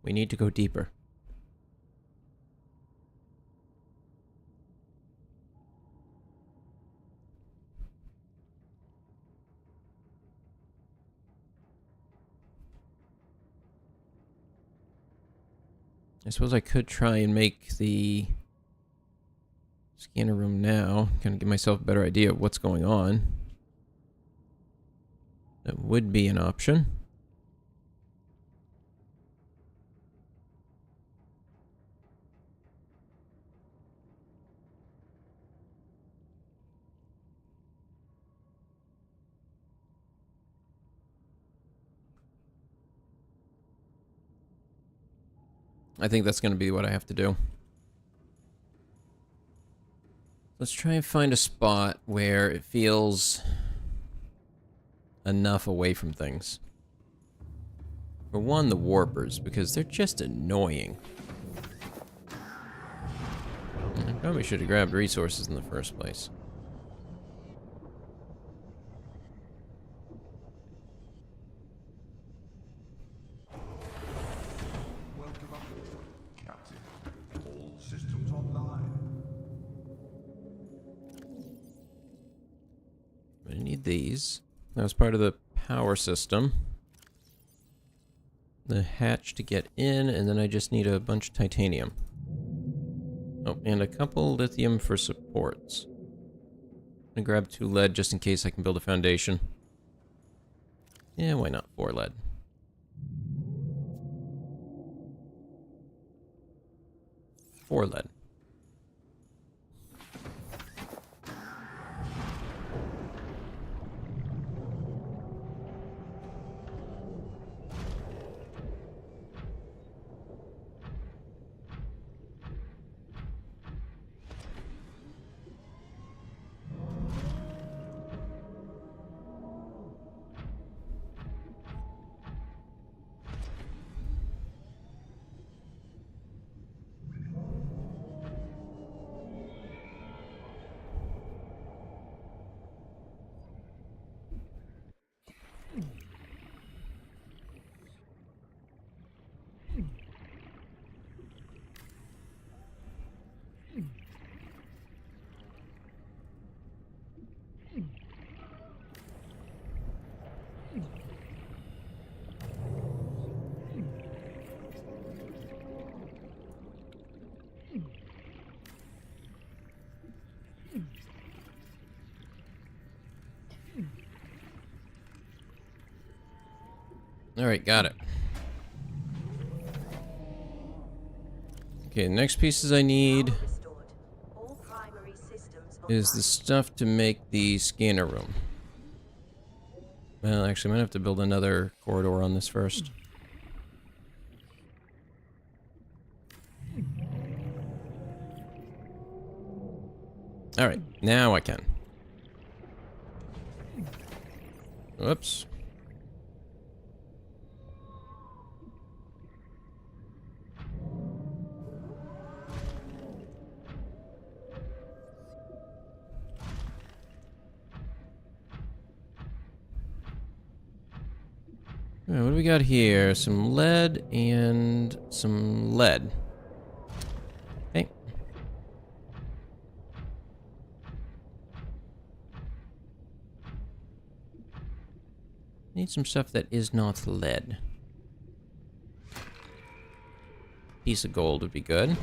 We need to go deeper. I suppose I could try and make the scanner room now, kind of give myself a better idea of what's going on. That would be an option. I think that's going to be what I have to do. Let's try and find a spot where it feels enough away from things. For one, the warpers, because they're just annoying. I probably should have grabbed resources in the first place. Welcome aboard, Captain. All systems online. I need these. That was part of the power system. The hatch to get in, and then I just need a bunch of titanium. Oh, and a couple lithium for supports. I'm gonna grab 2 lead just in case I can build a foundation. Yeah, why not 4 lead? Four lead. Alright, got it. Okay, next pieces I need is the stuff to make the scanner room. Well, actually, I'm gonna have to build another corridor on this first. Alright, now I can. Whoops. Alright, what do we got here? Some lead and some lead. Okay. Need some stuff that is not lead. Piece of gold would be good.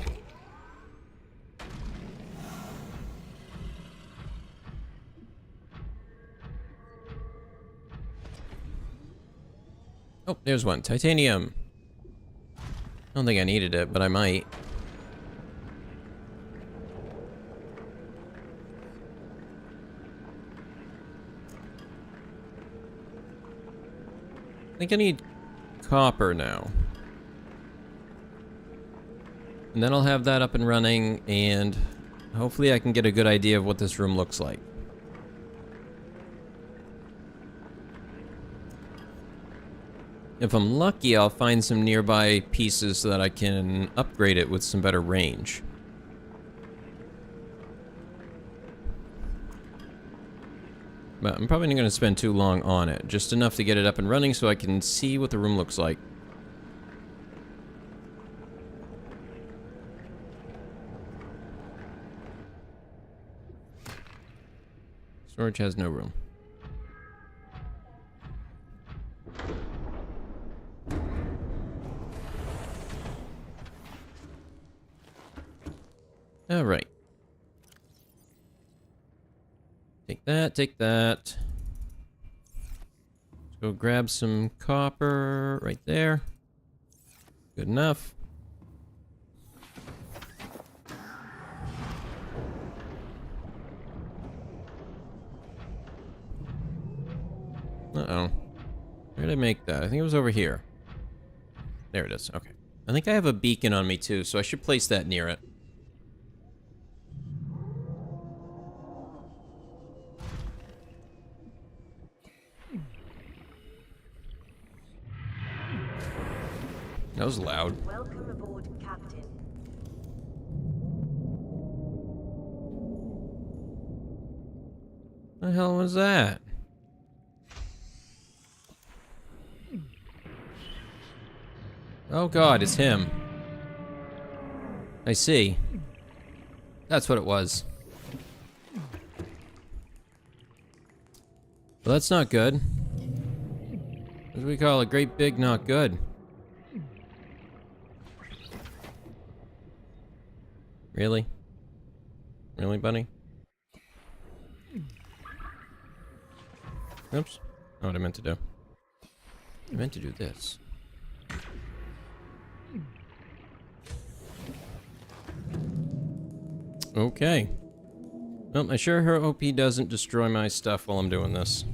Oh, there's one. Titanium. I don't think I needed it, but I might. I think I need copper now. And then I'll have that up and running, and hopefully I can get a good idea of what this room looks like. If I'm lucky, I'll find some nearby pieces so that I can upgrade it with some better range. But I'm probably not going to spend too long on it. Just enough to get it up and running so I can see what the room looks like. Storage has no room. Alright. Take that, take that. Let's go grab some copper right there. Good enough. Uh-oh. Where did I make that? I think it was over here. There it is. Okay. I think I have a beacon on me too, so I should place that near it. That was loud. Welcome aboard, Captain. What the hell was that? Oh god, it's him. I see. That's what it was. Well, that's not good. What do we call a great big not good? Really? Really, buddy? Oops. Not what I meant to do. I meant to do this. Okay. Well, I sure hope he doesn't destroy my stuff while I'm doing this.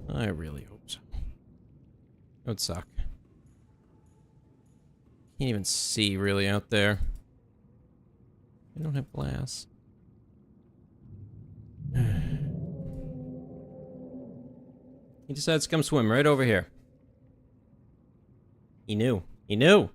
I really hope so. That would suck. Can't even see really out there. I don't have glass. He decides to come swim right over here. He knew. He knew!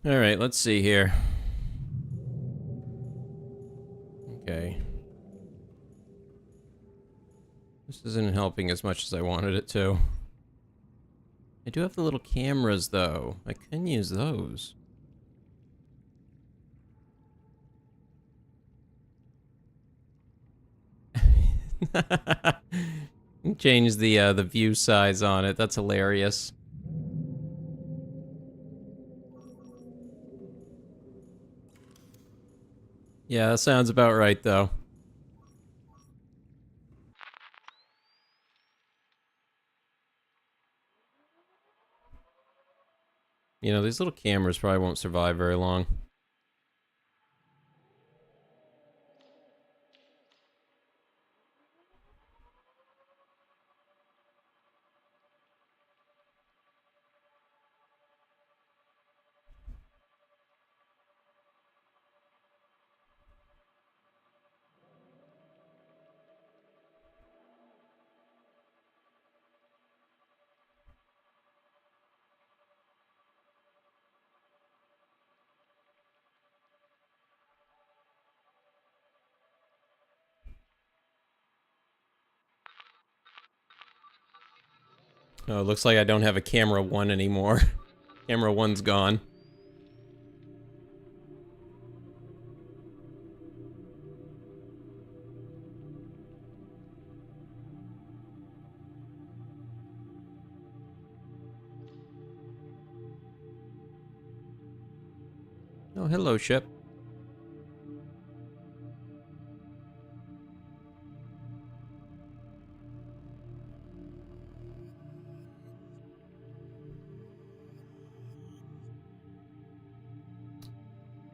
Alright, let's see here. Okay. This isn't helping as much as I wanted it to. I do have the little cameras, though. I can use those. Change the view size on it. That's hilarious. Yeah, that sounds about right, though. You know, these little cameras probably won't survive very long. Oh, it looks like I don't have a camera 1 anymore. Camera 1's gone. Oh, hello, ship.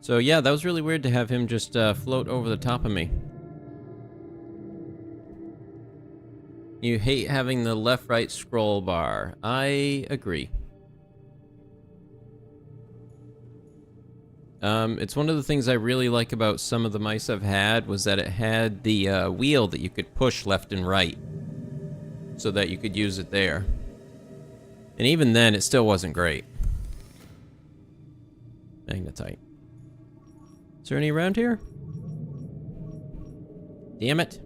So yeah, that was really weird to have him just float over the top of me. You hate having the left-right scroll bar. I agree. It's one of the things I really like about some of the mice I've had was that it had the wheel that you could push left and right so that you could use it there. And even then, it still wasn't great. Magnetite. Is there any around here? Damn it.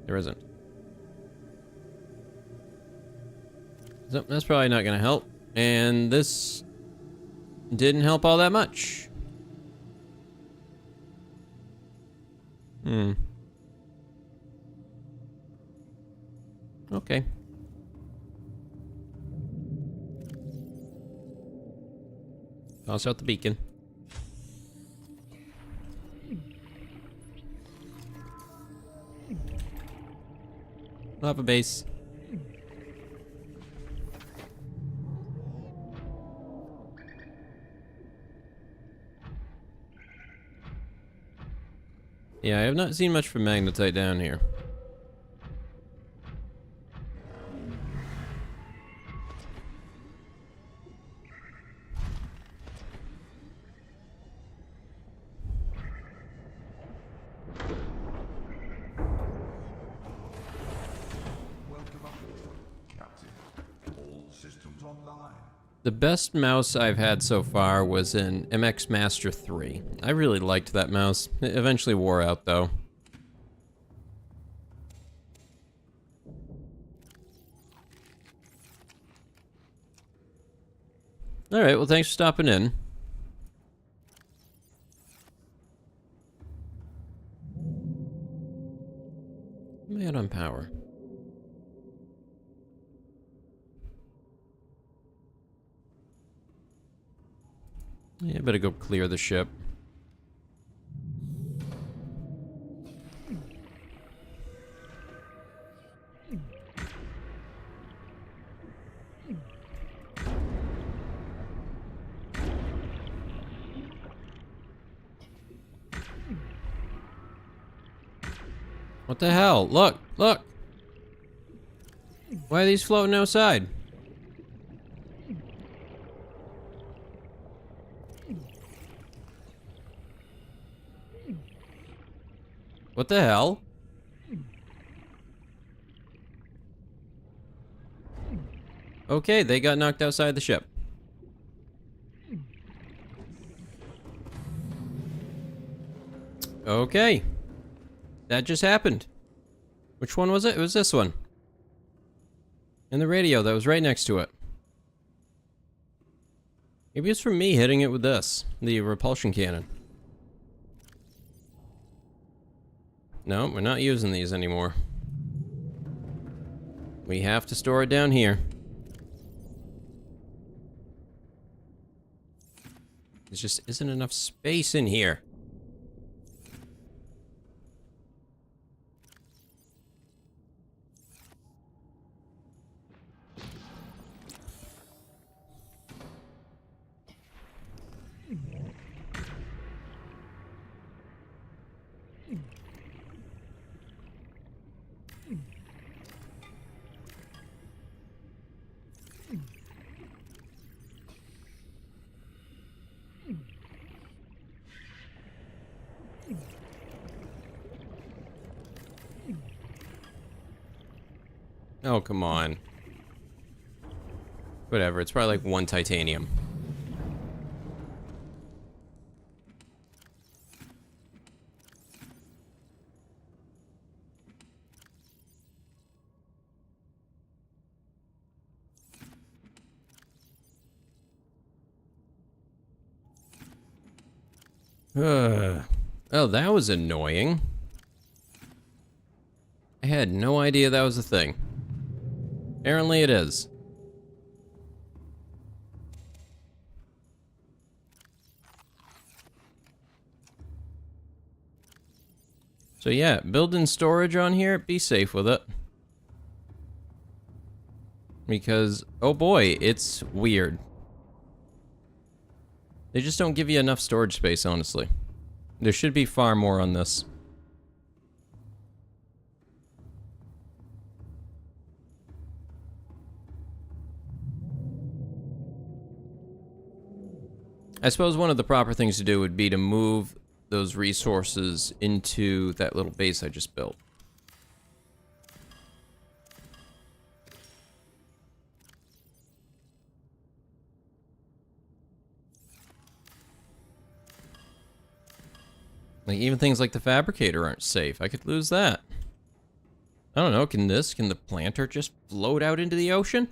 There isn't. So that's probably not going to help. And this didn't help all that much. Okay. Toss out the beacon. Lava base. Yeah, I have not seen much from magnetite down here. Welcome aboard, Captain. All systems online. The best mouse I've had so far was an MX Master 3. I really liked that mouse. It eventually wore out, though. Alright, well, thanks for stopping in. I'm out on power. Yeah, better go clear the ship. What the hell? Look! Look! Why are these floating outside? What the hell? Okay, they got knocked outside the ship. Okay. That just happened. Which one was it? It was this one. And the radio that was right next to it. Maybe it's from me hitting it with this, the repulsion cannon. No, we're not using these anymore. We have to store it down here. There just isn't enough space in here. Oh, come on. Whatever, it's probably like 1 titanium. Oh, that was annoying. I had no idea that was a thing. Apparently it is. So yeah, building storage on here, be safe with it. Because, oh boy, it's weird. They just don't give you enough storage space, honestly. There should be far more on this. I suppose one of the proper things to do would be to move those resources into that little base I just built. Like, even things like the fabricator aren't safe. I could lose that. I don't know, can the planter just float out into the ocean?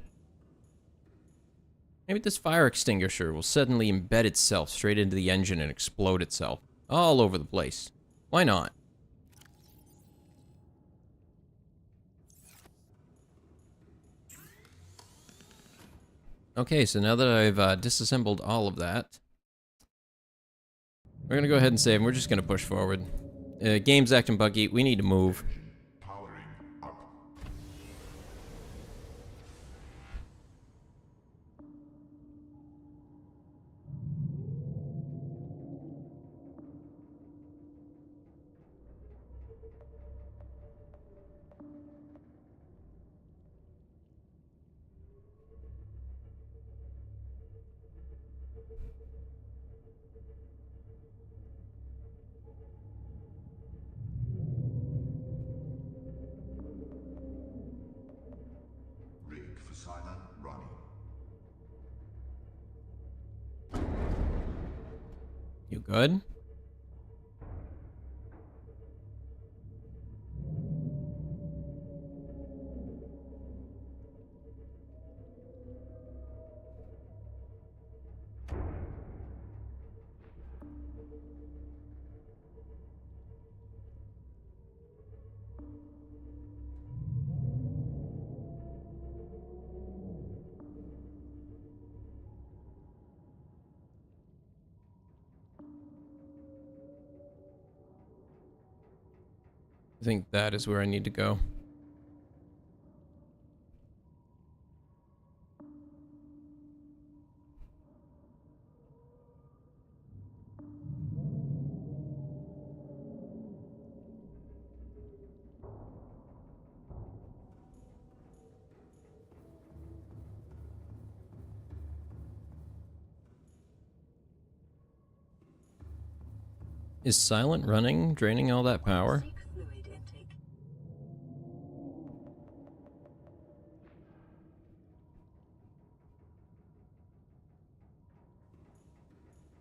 Maybe this fire extinguisher will suddenly embed itself straight into the engine and explode itself. All over the place. Why not? Okay, so now that I've disassembled all of that, we're gonna go ahead and save, and we're just gonna push forward. Game's acting buggy. We need to move. Powering up. Rig for silent running. You good? I think that is where I need to go. Is silent running draining all that power? Seek fluid intake.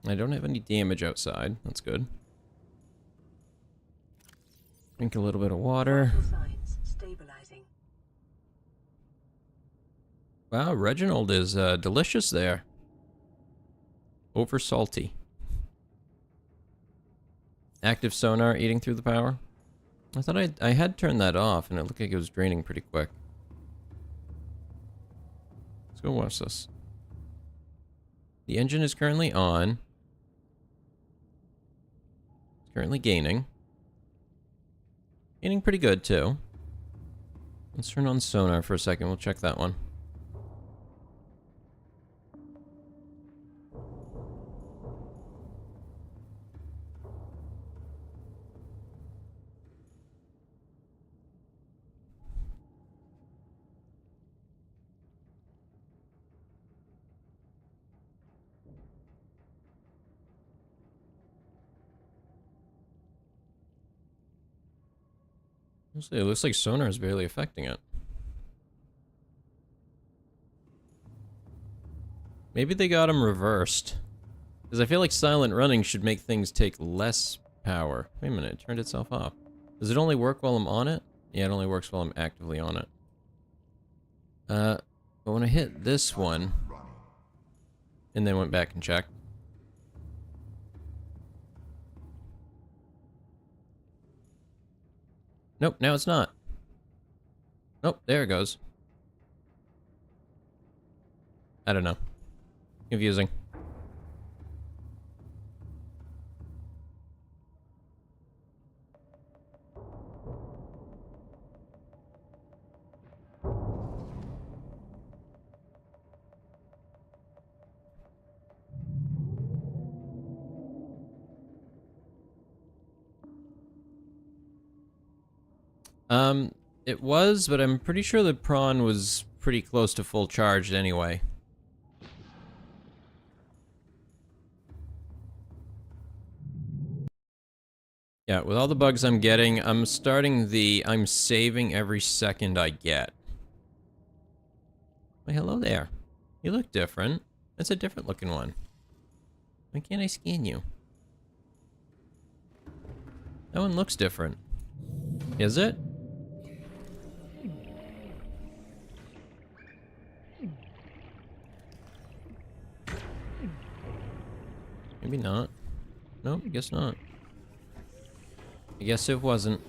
I don't have any damage outside. That's good. Drink a little bit of water. Vital signs stabilizing. Wow, Reginald is delicious there. Over salty. Active sonar eating through the power. I thought I had turned that off, and it looked like it was draining pretty quick. Let's go watch this. The engine is currently on. It's currently gaining. Gaining pretty good, too. Let's turn on sonar for a second. We'll check that one. Honestly, it looks like sonar is barely affecting it. Maybe they got them reversed. Because I feel like silent running should make things take less power. Wait a minute, it turned itself off. Does it only work while I'm on it? Yeah, it only works while I'm actively on it. But when I hit this one, and then went back and checked. Nope, now it's not. Nope, there it goes. I don't know. Confusing. It was, but I'm pretty sure the prawn was pretty close to full charged anyway. Yeah, with all the bugs I'm getting, I'm saving every second I get. Well, hello there. You look different. That's a different looking one. Why can't I scan you? That one looks different. Is it? Maybe not. No, I guess not. I guess it wasn't.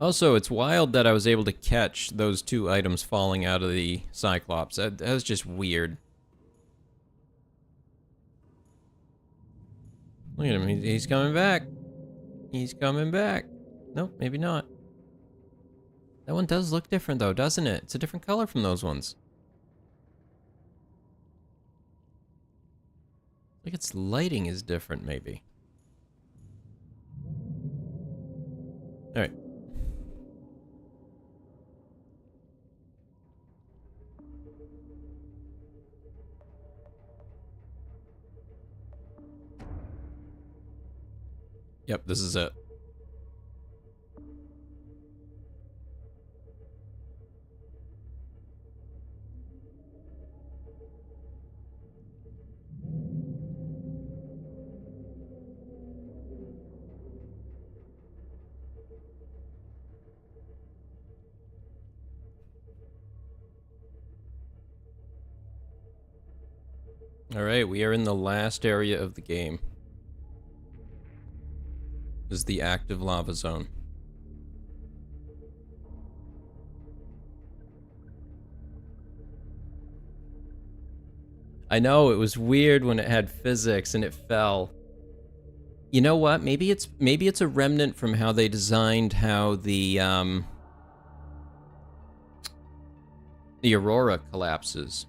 Also, it's wild that I was able to catch those 2 items falling out of the Cyclops. That was just weird. Look at him, he's coming back. He's coming back. Nope, maybe not. That one does look different though, doesn't it? It's a different color from those ones. Like its lighting is different, maybe. Alright. Yep, this is it. Alright, we are in the last area of the game. This is the active lava zone. I know, it was weird when it had physics and it fell. You know what? Maybe it's a remnant from how they designed how the Aurora collapses.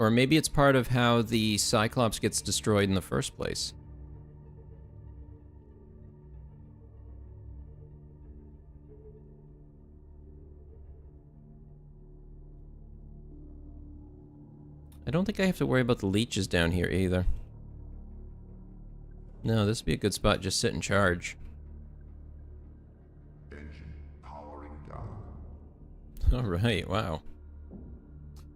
Or maybe it's part of how the Cyclops gets destroyed in the first place. I don't think I have to worry about the leeches down here either. No, this would be a good spot, just sit and charge. Engine powering down. Alright, wow.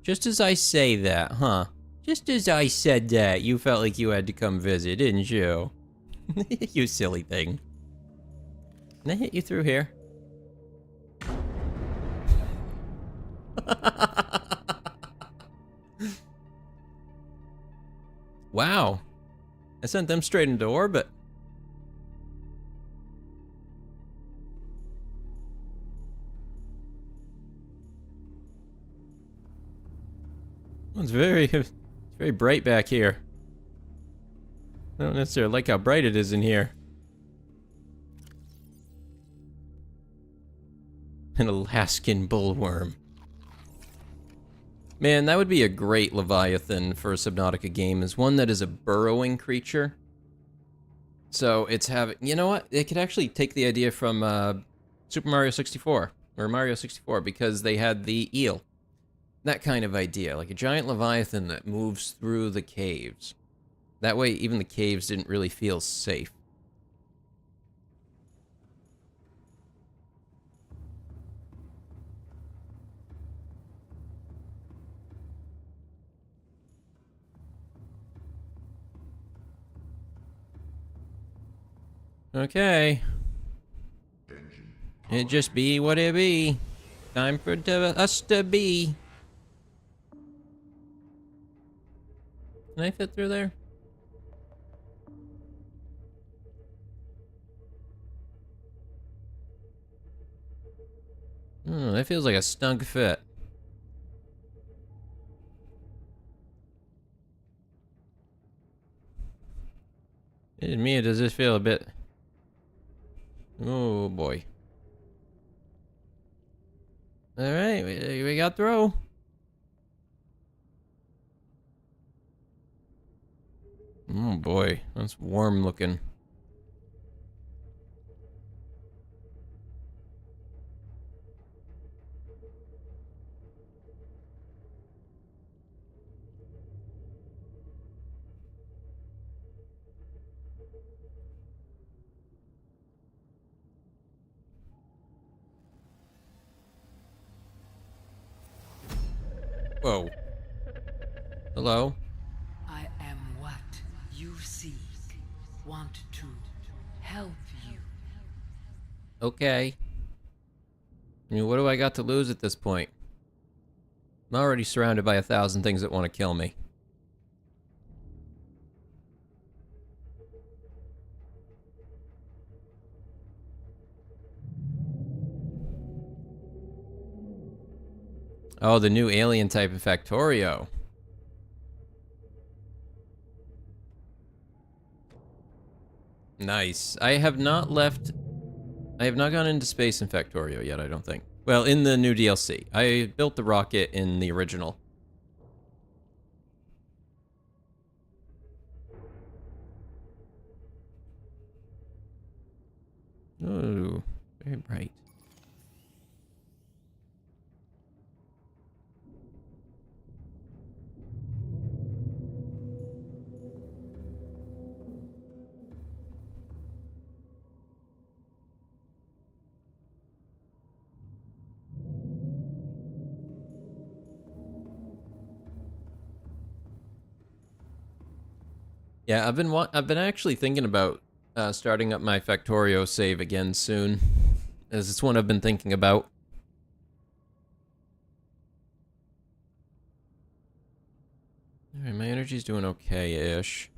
Just as I say that, huh? Just as I said that, you felt like you had to come visit, didn't you? You silly thing. Can I hit you through here? Wow. I sent them straight into orbit. It's very bright back here. I don't necessarily like how bright it is in here. An Alaskan bullworm. Man, that would be a great Leviathan for a Subnautica game, is one that is a burrowing creature. So it's having, you know what? It could actually take the idea from Super Mario 64, or Mario 64, because they had the eel. That kind of idea, like a giant Leviathan that moves through the caves. That way, even the caves didn't really feel safe. Okay. Engine It just be what it be. Time for us to be. Can I fit through there? That feels like a snug fit. Me, does this feel a bit... Oh boy. Alright, we got through. Oh boy, that's warm looking. Whoa. Hello? I am what you seek. Want to help you. Okay. I mean, what do I got to lose at this point? I'm already surrounded by 1,000 things that want to kill me. Oh, the new alien type of Factorio. Nice. I have not gone into space in Factorio yet, I don't think. Well, in the new DLC. I built the rocket in the original. Ooh, very bright. Yeah, I've been actually thinking about starting up my Factorio save again soon, as it's one I've been thinking about. All right, my energy's doing okay-ish.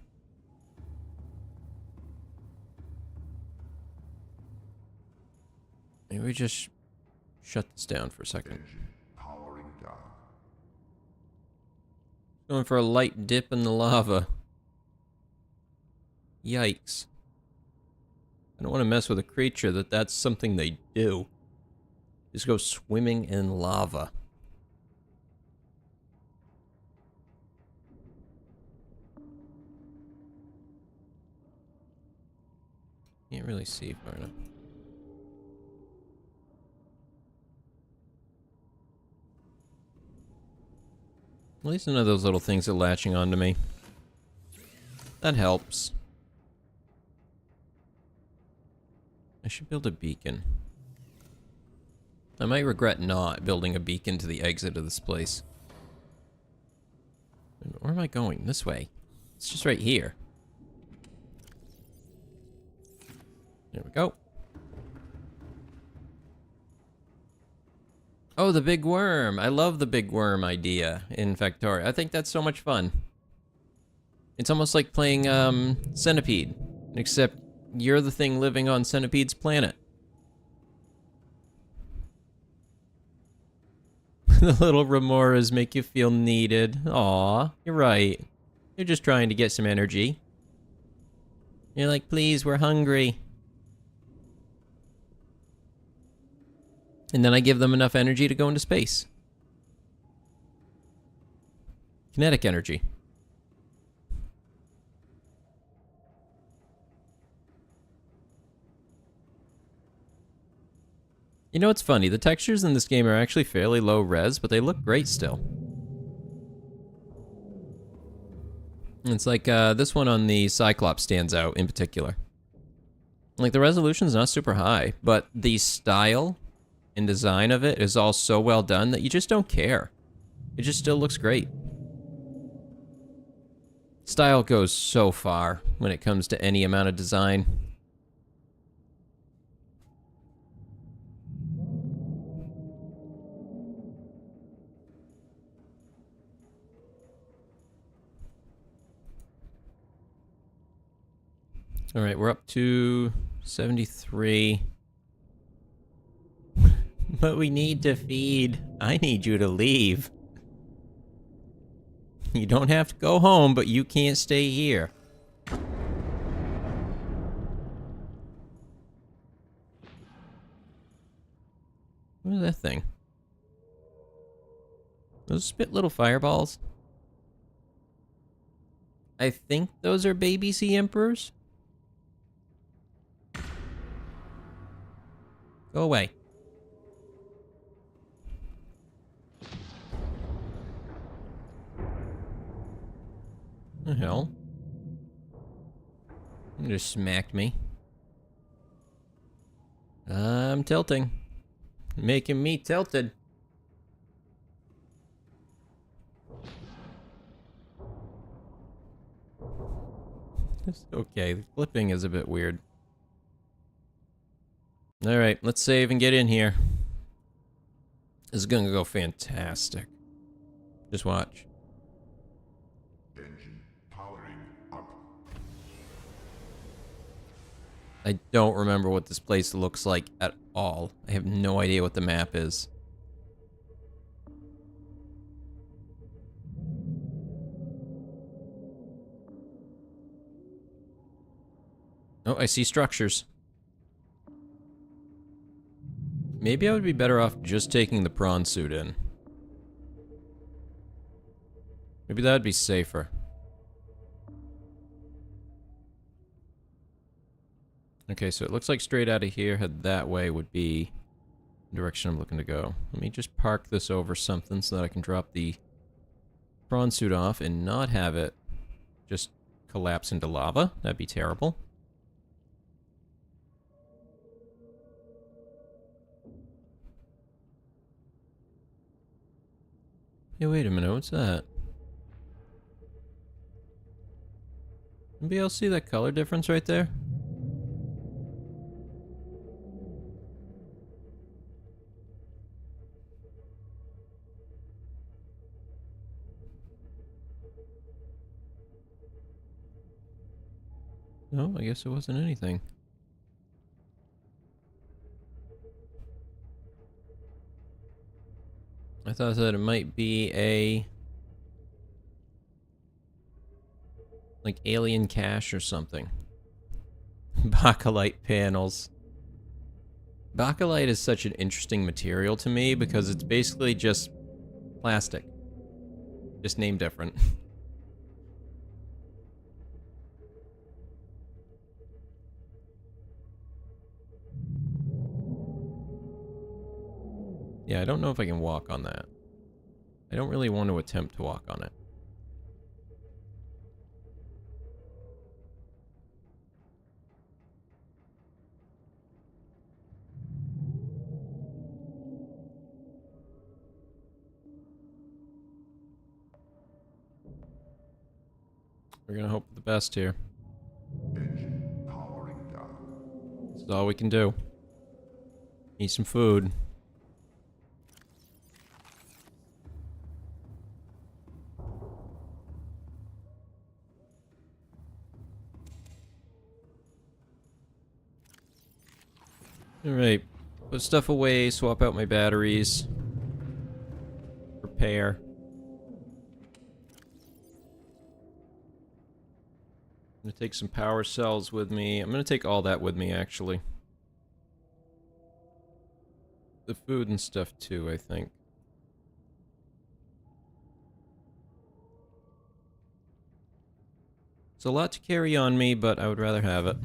Maybe we just shut this down for a second. Engine powering down. Going for a light dip in the lava. Yikes. I don't want to mess with a creature that's something they do. Just go swimming in lava. Can't really see far enough. At least none of those little things are latching onto me. That helps. I should build a beacon. I might regret not building a beacon to the exit of this place. Where am I going? This way. It's just right here. There we go. Oh, the big worm. I love the big worm idea in Factorio. I think that's so much fun. It's almost like playing Centipede, except you're the thing living on Centipede's planet. The little remoras make you feel needed. Aw, you're right. You're just trying to get some energy. You're like, please, we're hungry. And then I give them enough energy to go into space. Kinetic energy. You know what's funny? The textures in this game are actually fairly low res, but they look great still. It's like this one on the Cyclops stands out in particular. Like the resolution's not super high, but the style and design of it is all so well done that you just don't care. It just still looks great. Style goes so far when it comes to any amount of design. All right, we're up to 73. But we need to feed. I need you to leave. You don't have to go home, but you can't stay here. What is that thing? Those spit little fireballs? I think those are baby sea emperors. Go away. The hell? You just smacked me. I'm tilting. Making me tilted. Okay, the flipping is a bit weird. Alright, let's save and get in here. This is gonna go fantastic. Just watch. Engine powering up. I don't remember what this place looks like at all. I have no idea what the map is. Oh, I see structures. Maybe I would be better off just taking the prawn suit in. Maybe that would be safer. Okay, so it looks like straight out of here, head that way would be the direction I'm looking to go. Let me just park this over something so that I can drop the prawn suit off and not have it just collapse into lava. That'd be terrible. Hey, wait a minute, what's that? Anybody else see that color difference right there? No, I guess it wasn't anything. I thought that it might be a... like alien cache or something. Bakelite panels. Bakelite is such an interesting material to me because it's basically just plastic. Just named different. Yeah, I don't know if I can walk on that. I don't really want to attempt to walk on it. We're gonna hope for the best here. Engine powering down. This is all we can do. Need some food. Alright, put stuff away, swap out my batteries. Prepare. I'm gonna take some power cells with me. I'm gonna take all that with me, actually. The food and stuff too, I think. It's a lot to carry on me, but I would rather have it.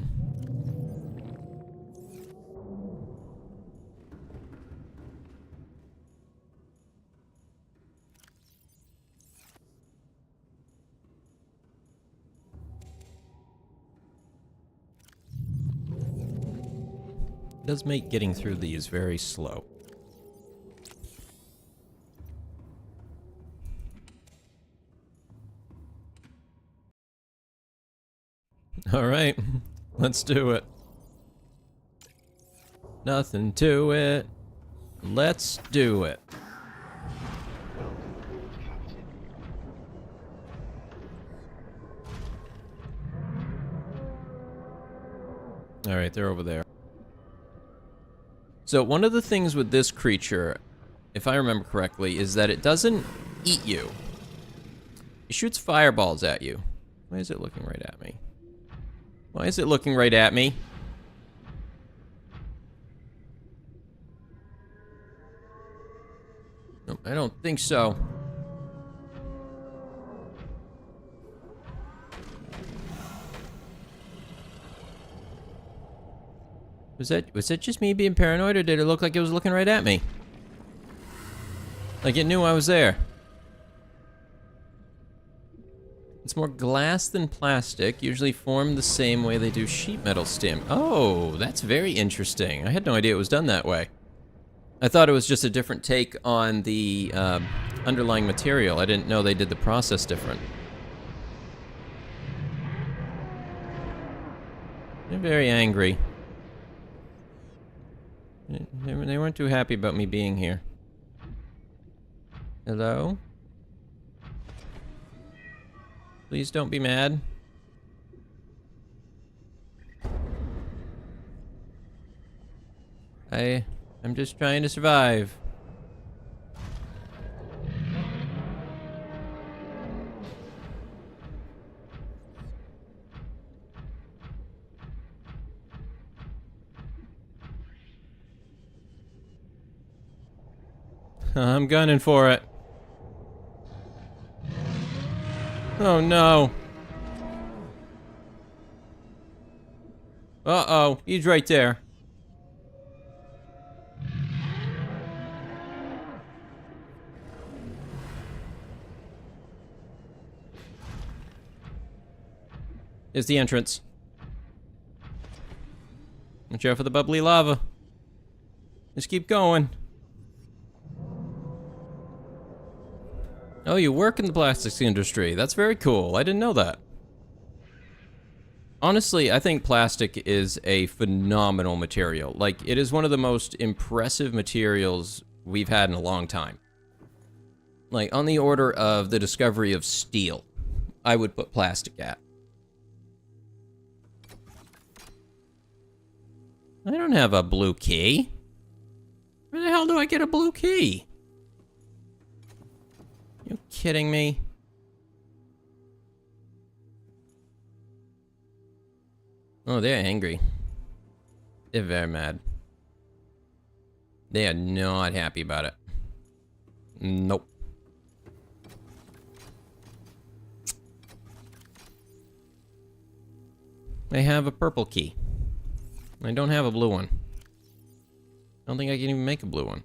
It does make getting through these very slow. Alright, let's do it. Nothing to it. Let's do it. Alright, they're over there. So one of the things with this creature, if I remember correctly, is that it doesn't eat you. It shoots fireballs at you. Why is it looking right at me? Why is it looking right at me? No, I don't think so. Was that just me being paranoid, or did it look like it was looking right at me? Like it knew I was there. It's more glass than plastic, usually formed the same way they do sheet metal stim. Oh, that's very interesting. I had no idea it was done that way. I thought it was just a different take on the underlying material. I didn't know they did the process different. They're very angry. They weren't too happy about me being here. Hello? Please don't be mad. I'm just trying to survive. I'm gunning for it. Oh no. Uh-oh, he's right there. Is the entrance. Watch out for the bubbly lava. Just keep going. Oh, you work in the plastics industry. That's very cool. I didn't know that. Honestly, I think plastic is a phenomenal material. Like, it is one of the most impressive materials we've had in a long time. Like, on the order of the discovery of steel, I would put plastic at. I don't have a blue key. Where the hell do I get a blue key? You kidding me? Oh, they're angry. They're very mad. They are not happy about it. Nope. I have a purple key. I don't have a blue one. I don't think I can even make a blue one.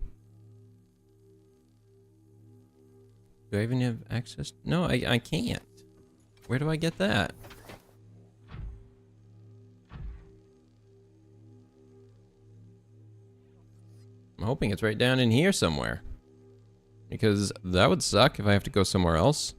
Do I even have access? No, I can't. Where do I get that? I'm hoping it's right down in here somewhere. Because that would suck if I have to go somewhere else.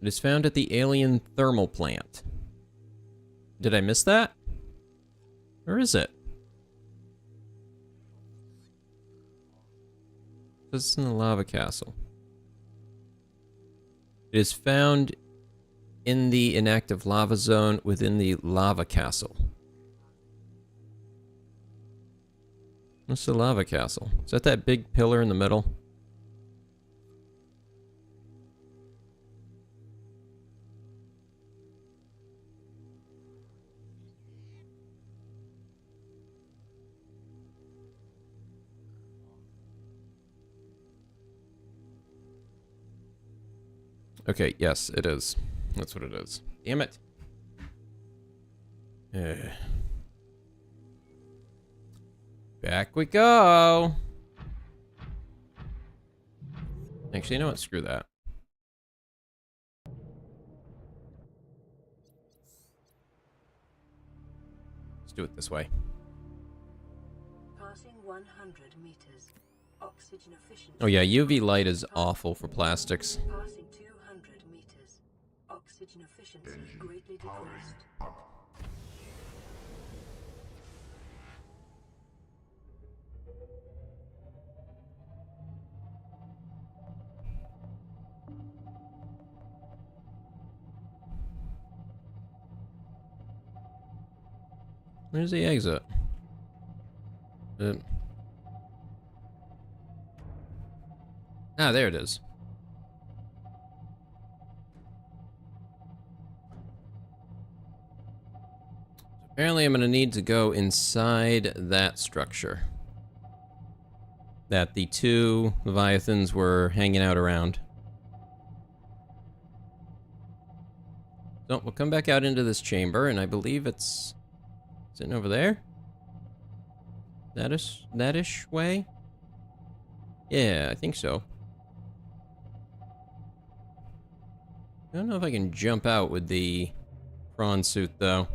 It is found at the alien thermal plant. Did I miss that? Where is it? This is in the lava castle. It is found in the inactive lava zone within the lava castle. What's the lava castle? Is that big pillar in the middle? Okay, yes, it is. That's what it is. Damn it. Back we go. Actually, you know what? Screw that. Let's do it this way. Passing 100 meters. Oxygen efficiency. Oh yeah, UV light is awful for plastics. Passing 200 meters. Oxygen efficiency greatly decreased. Where's the exit? Ah, there it is. Apparently I'm going to need to go inside that structure that the two Leviathans were hanging out around. So we'll come back out into this chamber, and I believe it's sitting over there. That-ish way? Yeah, I think so. I don't know if I can jump out with the prawn suit, though.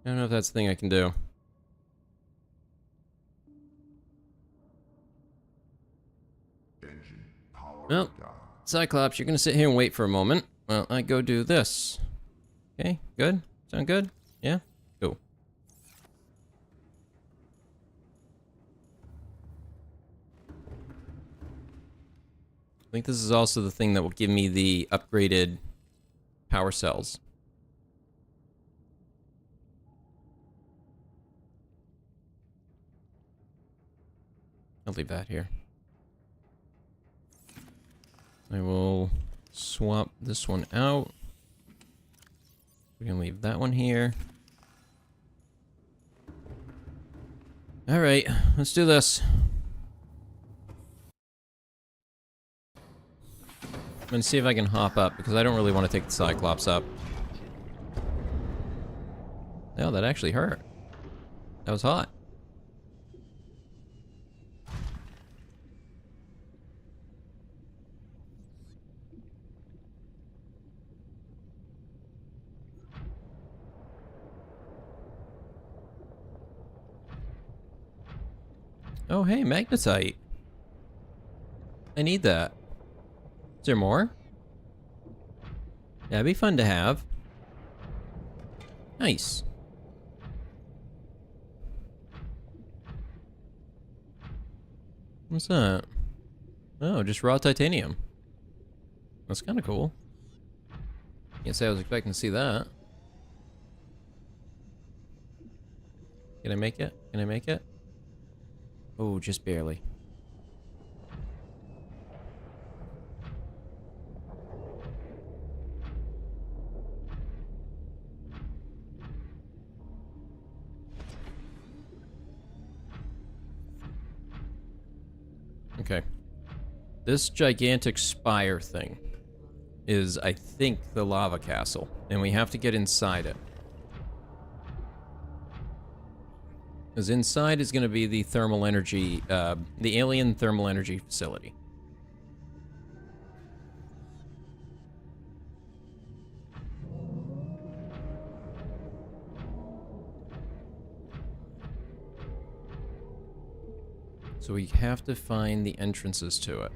I don't know if that's the thing I can do. Engine powering Well, down. Cyclops, you're gonna sit here and wait for a moment while I go do this. Okay, good? Sound good? Yeah? Cool. I think this is also the thing that will give me the upgraded power cells. I'll leave that here. I will swap this one out. We can leave that one here. Alright, let's do this. I'm gonna see if I can hop up, because I don't really want to take the Cyclops up. No, that actually hurt. That was hot. Oh, hey, magnetite. I need that. Is there more? That'd be fun to have. Nice. What's that? Oh, just raw titanium. That's kind of cool. Can't say I was expecting to see that. Can I make it? Can I make it? Oh, just barely. Okay. This gigantic spire thing is, I think, the lava castle, and we have to get inside it. Because inside is going to be the thermal energy, the alien thermal energy facility. So we have to find the entrances to it.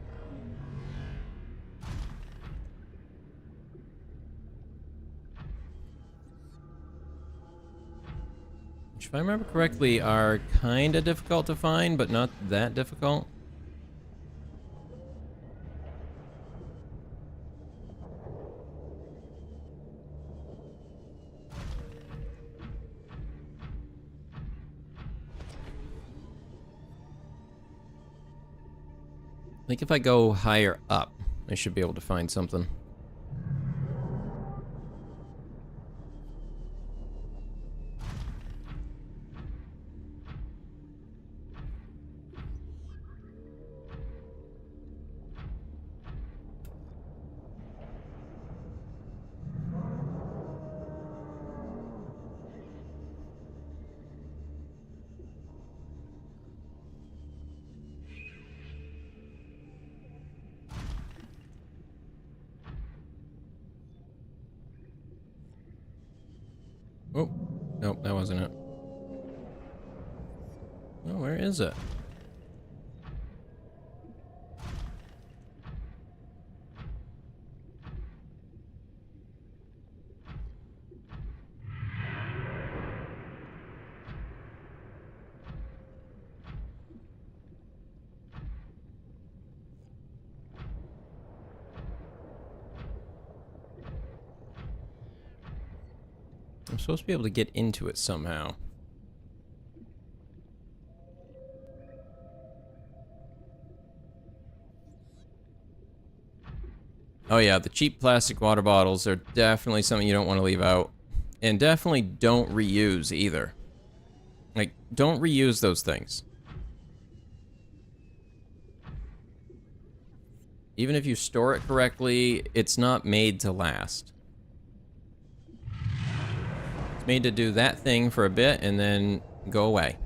Which, if I remember correctly, are kind of difficult to find, but not that difficult. I think if I go higher up, I should be able to find something. Oh, nope, that wasn't it. Oh, where is it? I'm supposed to be able to get into it somehow. Oh yeah, the cheap plastic water bottles are definitely something you don't want to leave out. And definitely don't reuse either. Like, don't reuse those things. Even if you store it correctly, it's not made to last. It's made to do that thing for a bit and then go away.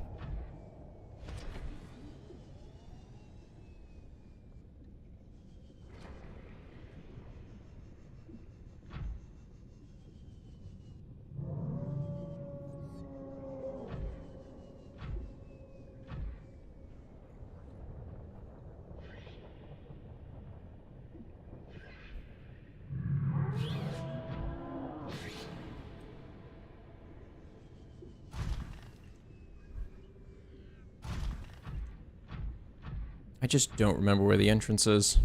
I just don't remember where the entrance is.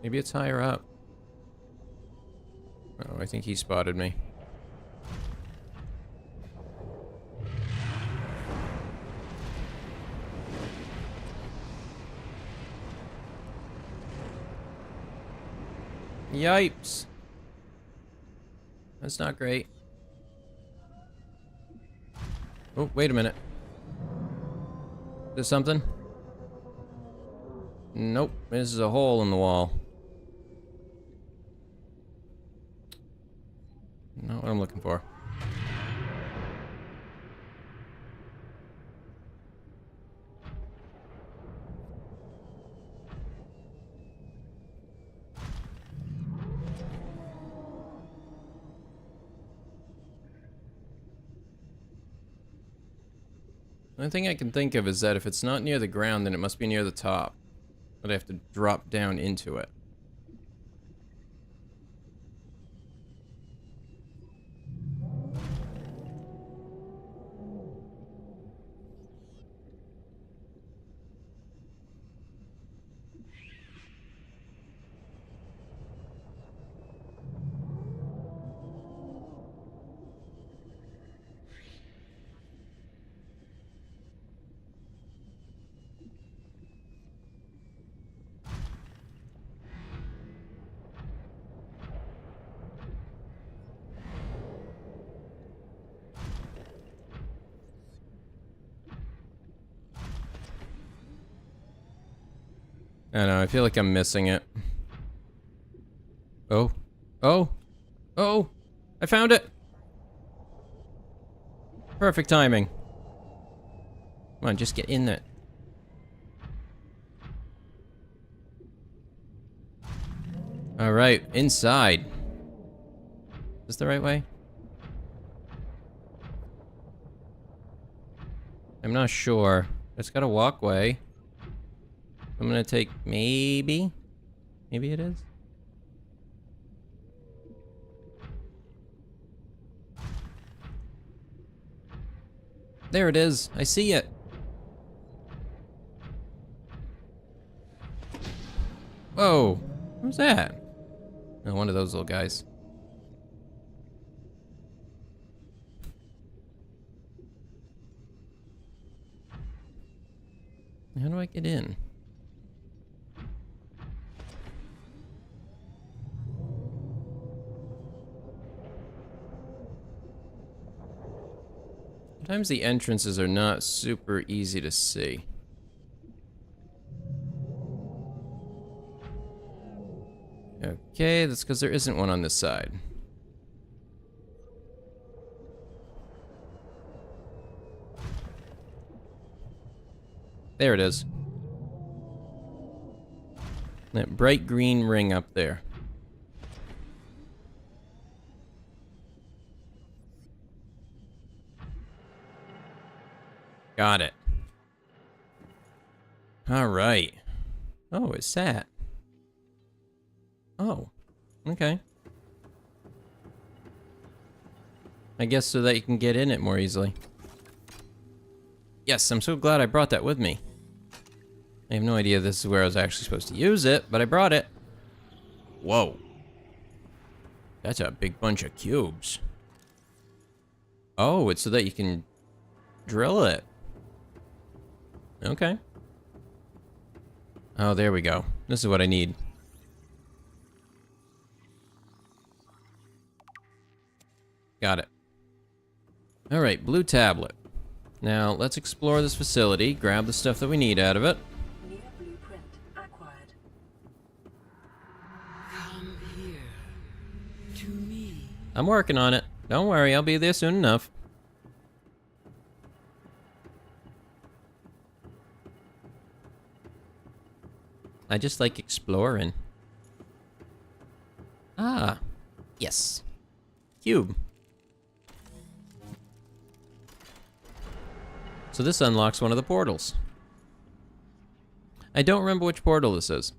Maybe it's higher up. Oh, I think he spotted me. Yipes. That's not great. Oh, wait a minute. Is there something? Nope, this is a hole in the wall. Not what I'm looking for. The only thing I can think of is that if it's not near the ground, then it must be near the top. But I have to drop down into it. I know, I feel like I'm missing it. Oh. Oh. Oh! I found it! Perfect timing. Come on, just get in there. Alright, inside. Is this the right way? I'm not sure. It's got a walkway. I'm gonna take maybe it is. There it is. I see it. Whoa. What was that? Oh, one of those little guys. How do I get in? Sometimes the entrances are not super easy to see. Okay, that's because there isn't one on this side. There it is. That bright green ring up there. Got it. All right. Oh, it's that. Oh, okay. I guess so that you can get in it more easily. Yes, I'm so glad I brought that with me. I have no idea this is where I was actually supposed to use it, but I brought it. Whoa. That's a big bunch of cubes. Oh, it's so that you can drill it. Okay. Oh, there we go. This is what I need. Got it. All right, blue tablet. Now, let's explore this facility, grab the stuff that we need out of it. Near blueprint acquired. Come here. To me. I'm working on it. Don't worry, I'll be there soon enough. I just like exploring. Ah, yes. Cube. So this unlocks one of the portals. I don't remember which portal this is.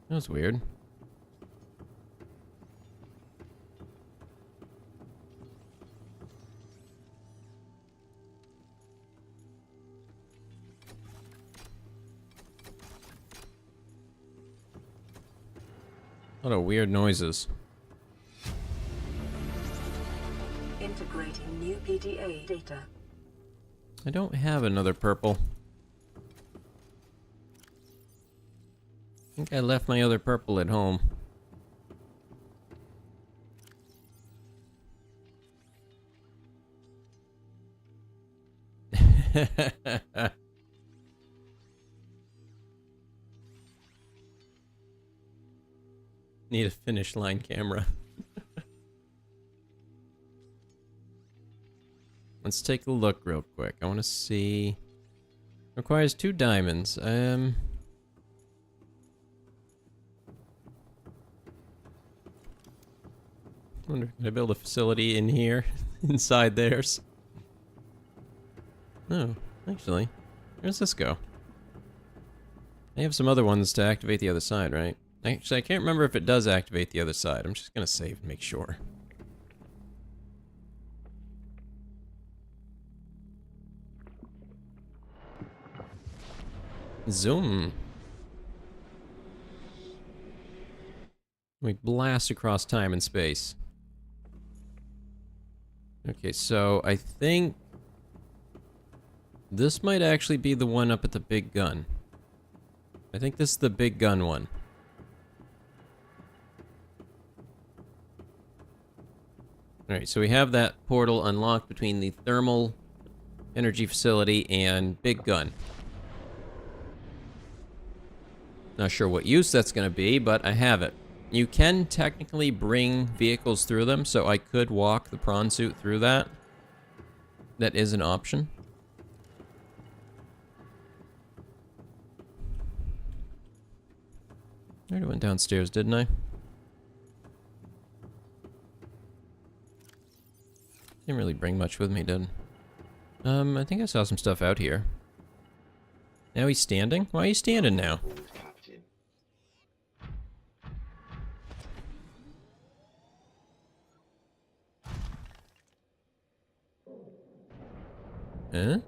That was weird. A lot of weird noises. Integrating new PDA data. I don't have another purple. I think I left my other purple at home. Need a finish line camera. Let's take a look real quick. I want to see. Requires 2 diamonds. Wonder, can I build a facility in here, inside theirs? Oh, actually, where's this go? I have some other ones to activate the other side, right? Actually, I can't remember if it does activate the other side. I'm just gonna save and make sure. Zoom. We blast across time and space. Okay, so I think this might actually be the one up at the big gun. I think this is the big gun one. Alright, so we have that portal unlocked between the thermal energy facility and big gun. Not sure what use that's going to be, but I have it. You can technically bring vehicles through them, so I could walk the prawn suit through that. That is an option. I already went downstairs, didn't I? Didn't really bring much with me, did I? I think I saw some stuff out here. Now he's standing? Why are you standing now? Huh?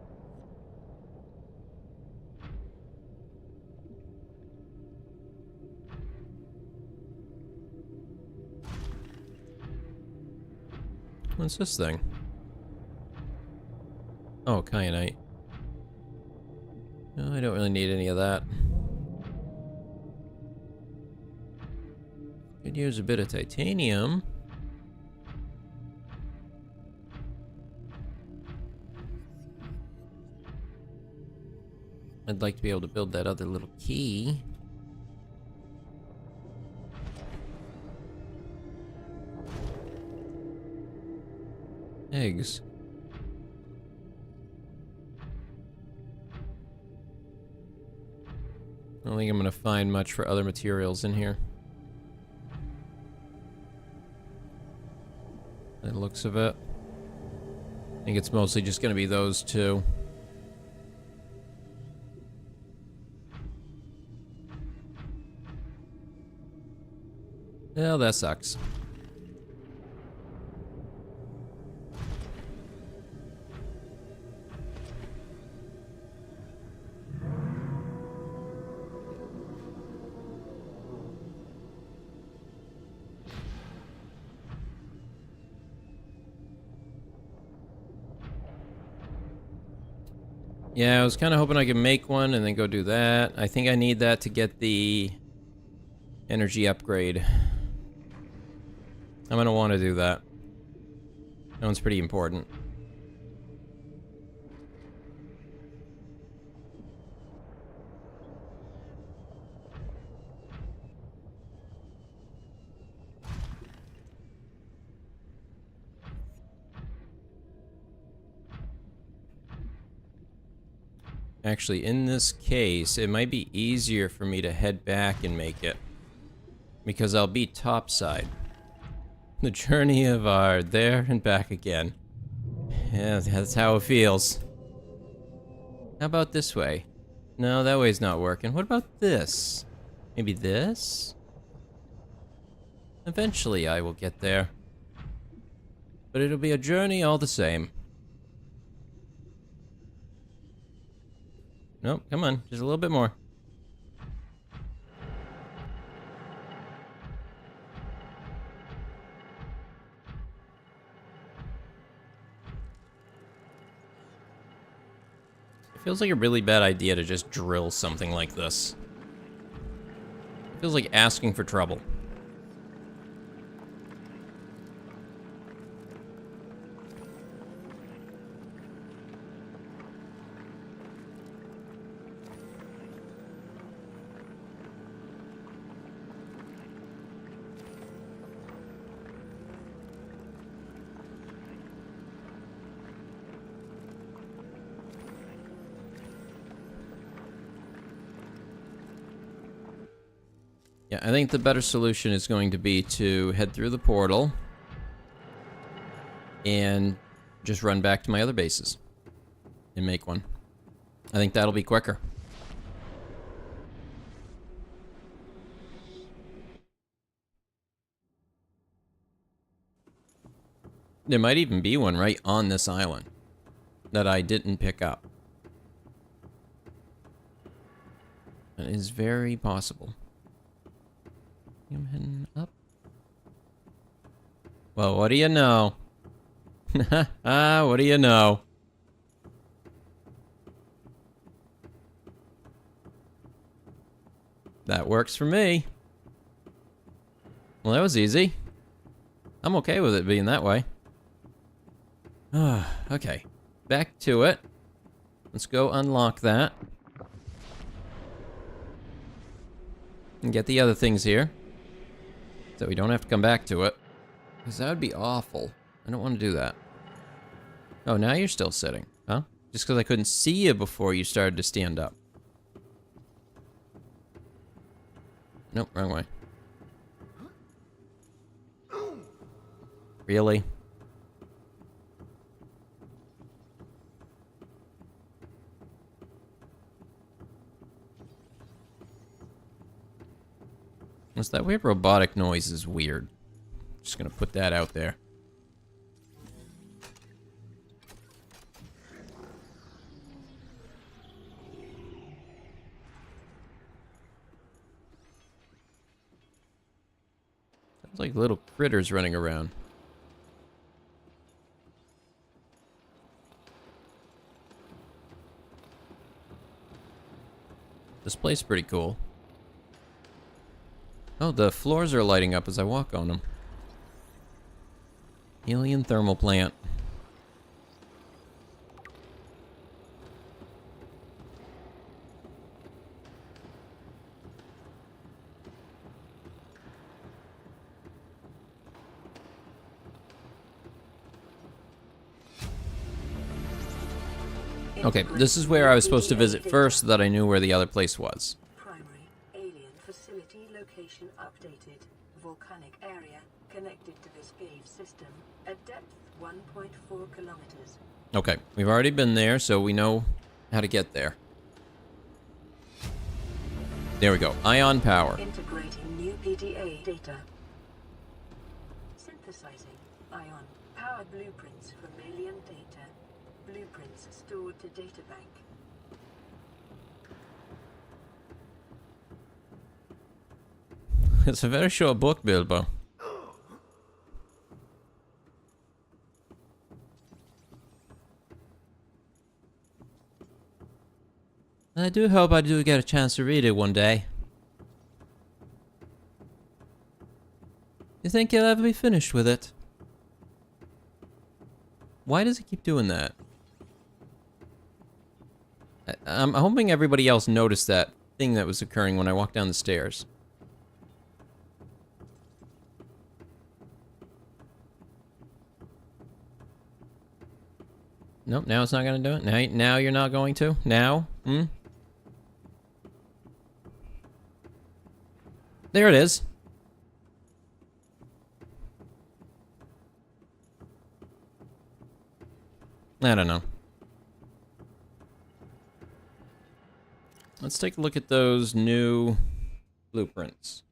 What's this thing? Oh, kyanite. No, I don't really need any of that. Could use a bit of titanium. I'd like to be able to build that other little key. Eggs. I don't think I'm gonna find much for other materials in here. By the looks of it. I think it's mostly just gonna be those two. Well, that sucks. Yeah, I was kind of hoping I could make one and then go do that. I think I need that to get the energy upgrade. I'm gonna want to do that. That one's pretty important. Actually, in this case, it might be easier for me to head back and make it. Because I'll be topside. The journey of our there and back again. Yeah, that's how it feels. How about this way? No, that way's not working. What about this? Maybe this? Eventually I will get there. But it'll be a journey all the same. Nope, come on, just a little bit more. It feels like a really bad idea to just drill something like this. It feels like asking for trouble. Yeah, I think the better solution is going to be to head through the portal and just run back to my other bases and make one. I think that'll be quicker. There might even be one right on this island that I didn't pick up. That is very possible. I'm heading up. Well, what do you know? What do you know? That works for me. Well, that was easy. I'm okay with it being that way. Okay. Back to it. Let's go unlock that. And get the other things here. So we don't have to come back to it. Because that would be awful. I don't want to do that. Oh, now you're still sitting, huh? Just because I couldn't see you before you started to stand up. Nope, wrong way. Really? What's that weird robotic noise is weird. Just gonna put that out there. Sounds like little critters running around. This place is pretty cool. Oh, the floors are lighting up as I walk on them. Alien thermal plant. Okay, this is where I was supposed to visit first so that I knew where the other place was. Primary alien facility location updated. Volcanic area connected to this cave system at depth 1.4 kilometers. Okay, we've already been there, so we know how to get there. There we go. Ion power. Integrating new PDA data. Synthesizing ion power blueprints from alien data. Blueprints stored to databank. It's a very short book, Bilbo. I do hope I do get a chance to read it one day. You think you'll ever be finished with it? Why does it keep doing that? I'm hoping everybody else noticed that thing that was occurring when I walked down the stairs. Nope, now it's not going to do it. Now you're not going to? Now? There it is. I don't know. Let's take a look at those new blueprints.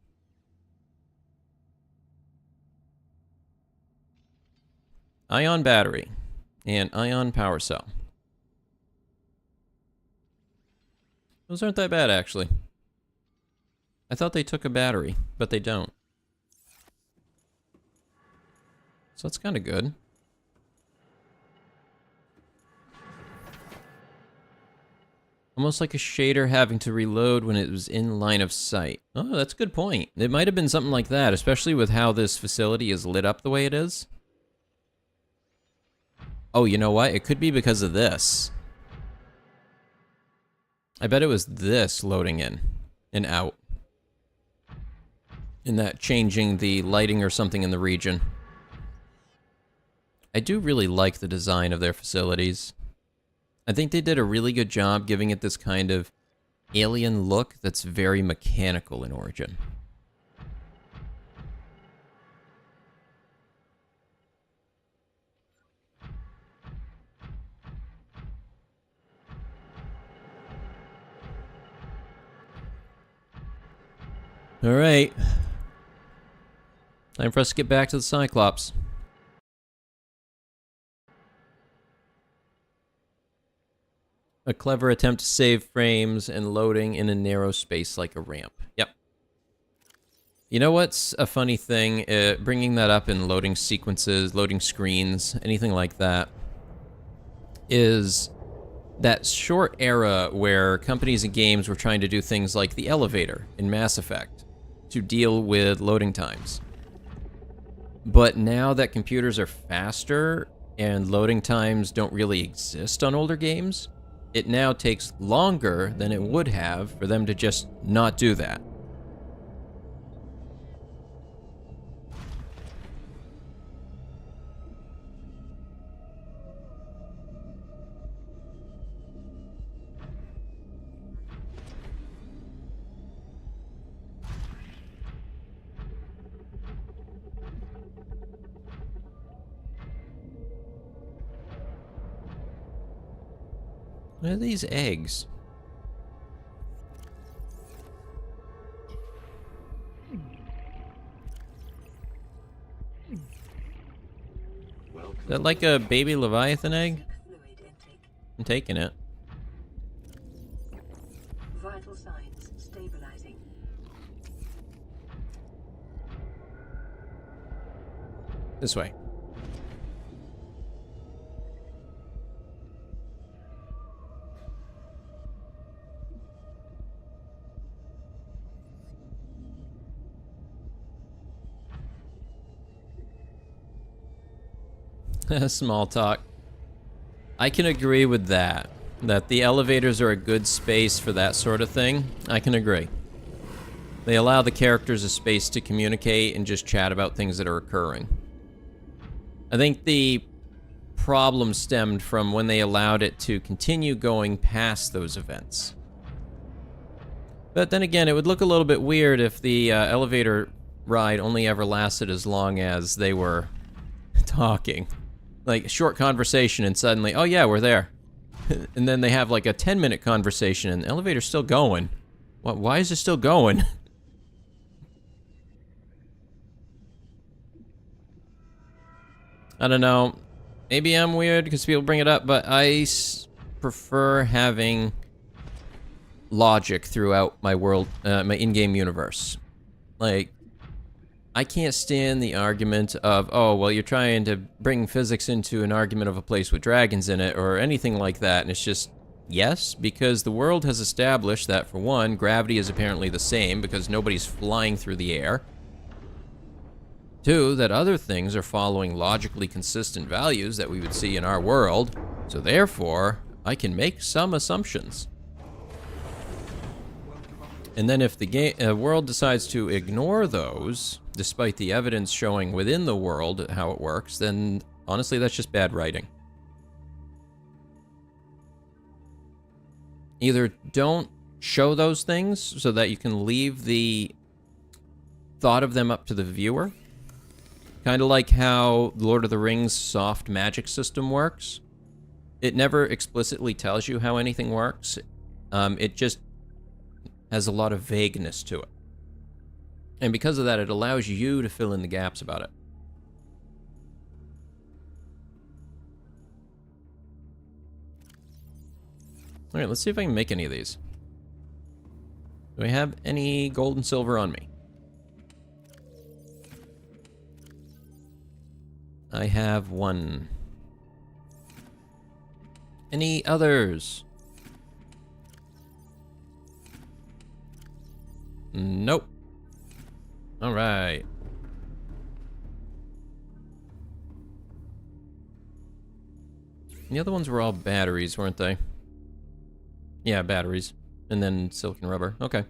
Ion battery and ion power cell. Those aren't that bad, actually. I thought they took a battery, but they don't. So that's kind of good. Almost like a shader having to reload when it was in line of sight. Oh, that's a good point. It might have been something like that, especially with how this facility is lit up the way it is. Oh, you know what? It could be because of this. I bet it was this loading in and out. And that changing the lighting or something in the region. I do really like the design of their facilities. I think they did a really good job giving it this kind of alien look that's very mechanical in origin. All right. Time for us to get back to the Cyclops. A clever attempt to save frames and loading in a narrow space like a ramp. Yep. You know what's a funny thing? Bringing that up in loading sequences, loading screens, anything like that, is that short era where companies and games were trying to do things like the elevator in Mass Effect to deal with loading times. But now that computers are faster and loading times don't really exist on older games, it now takes longer than it would have for them to just not do that. What are these eggs? Is that like a baby Leviathan egg? Fluid intake. I'm taking it. Vital signs stabilizing. This way. Small talk. I can agree with that. That the elevators are a good space for that sort of thing. I can agree. They allow the characters a space to communicate and just chat about things that are occurring. I think the problem stemmed from when they allowed it to continue going past those events. But then again, it would look a little bit weird if the elevator ride only ever lasted as long as they were talking. Like a short conversation and suddenly, oh yeah, we're there. And then they have like a 10-minute conversation and the elevator's still going. What, why is it still going? I don't know. Maybe I'm weird because people bring it up, but I prefer having logic throughout my world, my in-game universe. Like, I can't stand the argument of, oh, well, you're trying to bring physics into an argument of a place with dragons in it, or anything like that, and it's just, yes, because the world has established that, for one, gravity is apparently the same, because nobody's flying through the air. Two, that other things are following logically consistent values that we would see in our world, so therefore, I can make some assumptions. And then if the world decides to ignore those, despite the evidence showing within the world how it works, then honestly, that's just bad writing. Either don't show those things so that you can leave the thought of them up to the viewer. Kind of like how Lord of the Rings soft magic system works. It never explicitly tells you how anything works. It just has a lot of vagueness to it. And because of that, it allows you to fill in the gaps about it. Alright, let's see if I can make any of these. Do I have any gold and silver on me? I have one. Any others? Nope. Alright. The other ones were all batteries, weren't they? Yeah, batteries. And then silicon rubber. Okay.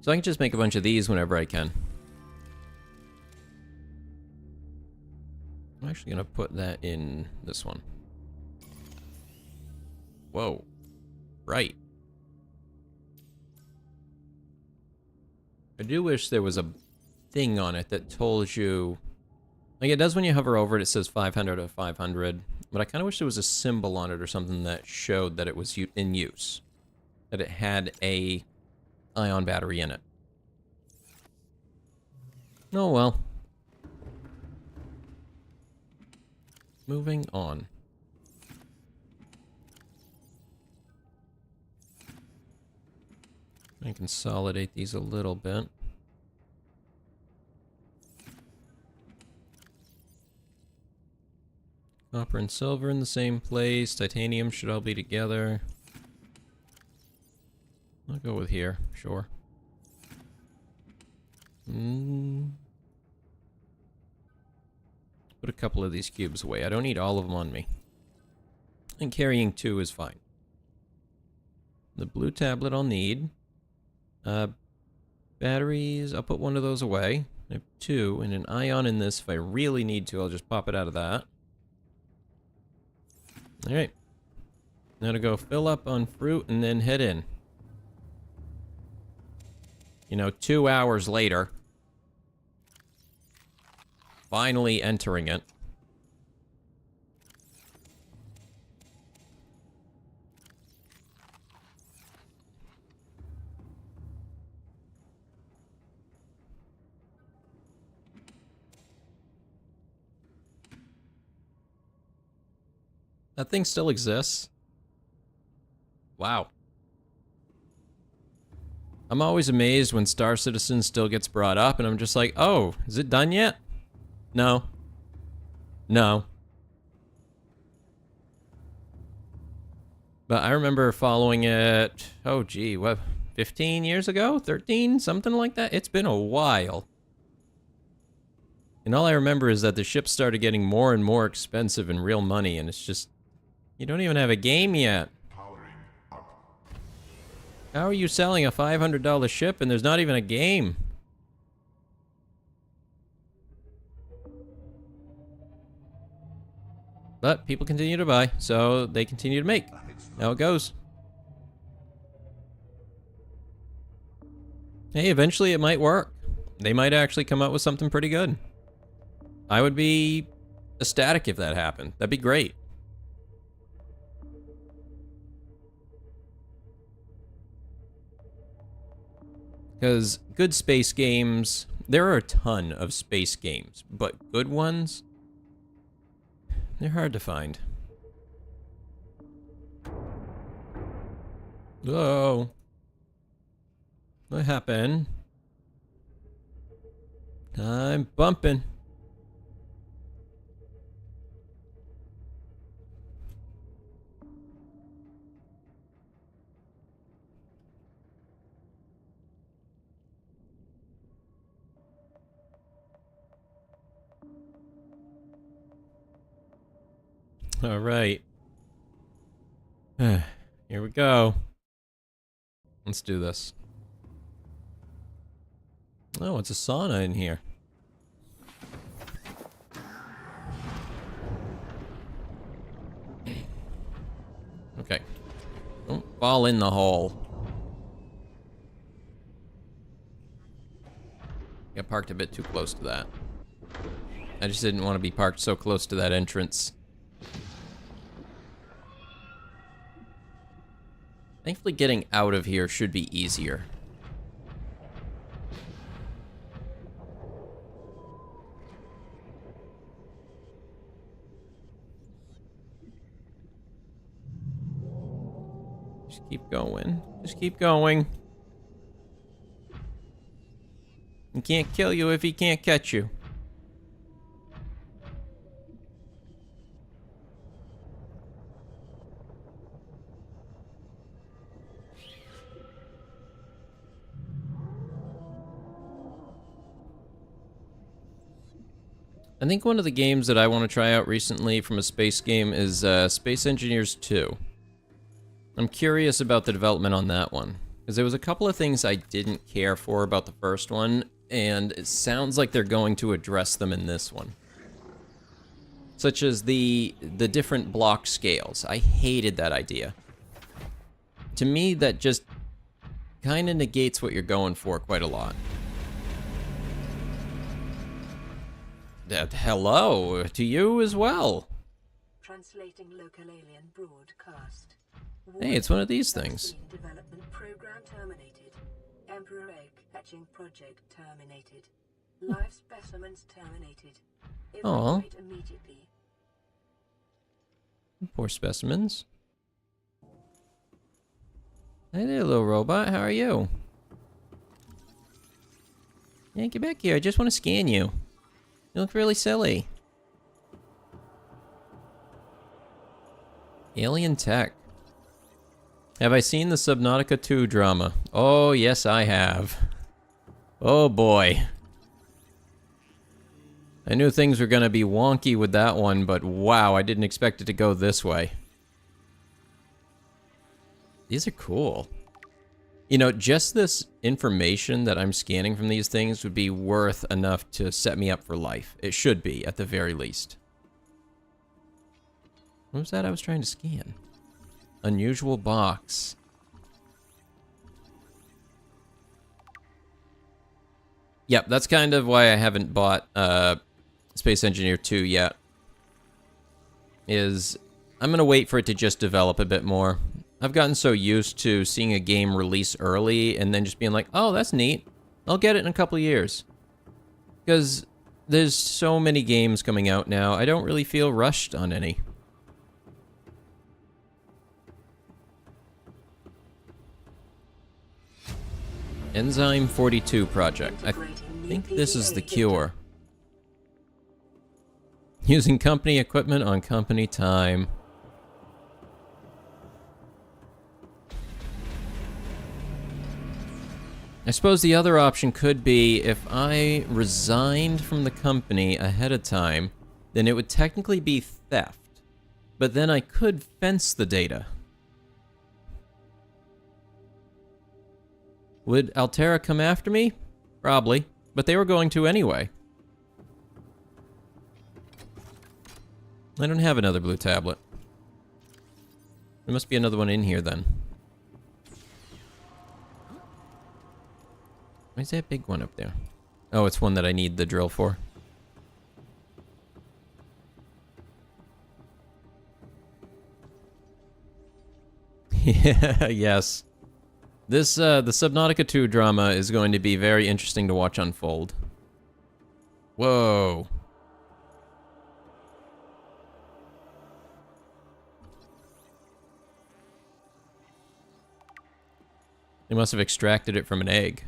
So I can just make a bunch of these whenever I can. I'm actually going to put that in this one. Whoa. Right. I do wish there was a thing on it that told you... Like, it does when you hover over it, it says 500 of 500. But I kind of wish there was a symbol on it or something that showed that it was in use. That it had a ion battery in it. Oh well. Moving on. I consolidate these a little bit. Copper and silver in the same place. Titanium should all be together. I'll go with here, sure. Put a couple of these cubes away. I don't need all of them on me. And carrying 2 is fine. The blue tablet I'll need. Batteries, I'll put one of those away. I have 2, and an ion in this. If I really need to, I'll just pop it out of that. Alright. Now to go fill up on fruit and then head in. You know, 2 hours later. Finally entering it. That thing still exists? Wow. I'm always amazed when Star Citizen still gets brought up, and I'm just like, oh, is it done yet? No. No. But I remember following it, oh gee, what, 15 years ago? 13? Something like that? It's been a while. And all I remember is that the ships started getting more and more expensive in real money, and it's just, you don't even have a game yet. Powering up. How are you selling a $500 ship and there's not even a game? But people continue to buy, so they continue to make. How it goes. Hey, eventually it might work. They might actually come up with something pretty good. I would be ecstatic if that happened. That'd be great. Because good space games, there are a ton of space games, but good ones, they're hard to find. Oh. What happened? I'm bumping. All right. Here we go. Let's do this. Oh, it's a sauna in here. Okay. Don't fall in the hole. Got parked a bit too close to that. I just didn't want to be parked so close to that entrance. Thankfully, getting out of here should be easier. Just keep going. Just keep going. He can't kill you if he can't catch you. I think one of the games that I want to try out recently from a space game is Space Engineers 2. I'm curious about the development on that one, because there was a couple of things I didn't care for about the first one, and it sounds like they're going to address them in this one. Such as the different block scales. I hated that idea. To me, that just kind of negates what you're going for quite a lot. Hello to you as well. Translating local alien broadcast. Hey, it's one of these things. Vaccine development program terminated. Emperor egg hatching project terminated. Live specimens terminated. Aw. Evacuate immediately. Poor specimens. Hey there, little robot. How are you? Yeah, get back here. I just want to scan you. You look really silly. Alien tech. Have I seen the Subnautica 2 drama? Oh, yes, I have. Oh, boy. I knew things were going to be wonky with that one, but wow, I didn't expect it to go this way. These are cool. You know, just this information that I'm scanning from these things would be worth enough to set me up for life. It should be, at the very least. What was that I was trying to scan? Unusual box. Yep, that's kind of why I haven't bought Space Engineer 2 yet. I'm going to wait for it to just develop a bit more. I've gotten so used to seeing a game release early and then just being like, oh, that's neat. I'll get it in a couple of years. Because there's so many games coming out now, I don't really feel rushed on any. Enzyme 42 project. I think this is the cure. Using company equipment on company time. I suppose the other option could be if I resigned from the company ahead of time, then it would technically be theft. But then I could fence the data. Would Altera come after me? Probably, but they were going to anyway. I don't have another blue tablet. There must be another one in here then. Why's that big one up there? Oh, it's one that I need the drill for. Yeah, yes. This, the Subnautica 2 drama is going to be very interesting to watch unfold. Whoa. They must have extracted it from an egg.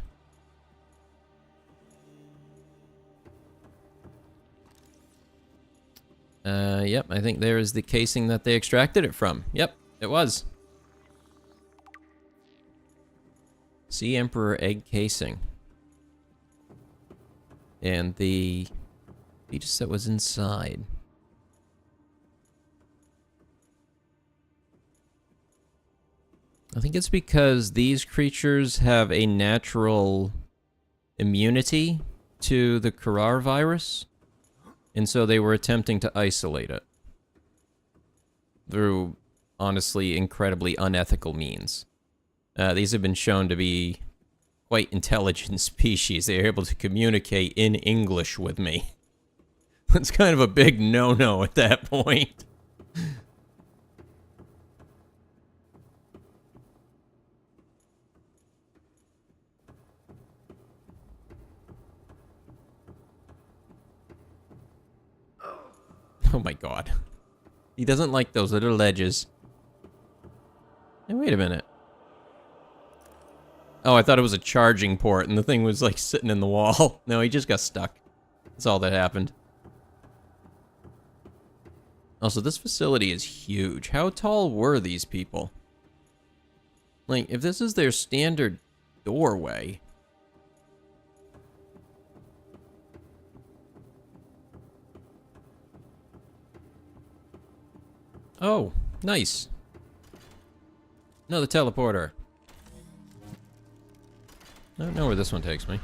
Yep, I think there is the casing that they extracted it from. Yep, it was. Sea Emperor egg casing. And the fetus that was inside. I think it's because these creatures have a natural immunity to the Karar virus. And so they were attempting to isolate it through, honestly, incredibly unethical means. These have been shown to be quite intelligent species. They are able to communicate in English with me. That's kind of a big no-no at that point. Oh my god. He doesn't like those little ledges. Hey, wait a minute. Oh, I thought it was a charging port and the thing was like sitting in the wall. No, he just got stuck. That's all that happened. Also, this facility is huge. How tall were these people? Like, if this is their standard doorway... Oh, nice. Another teleporter. I don't know where this one takes me.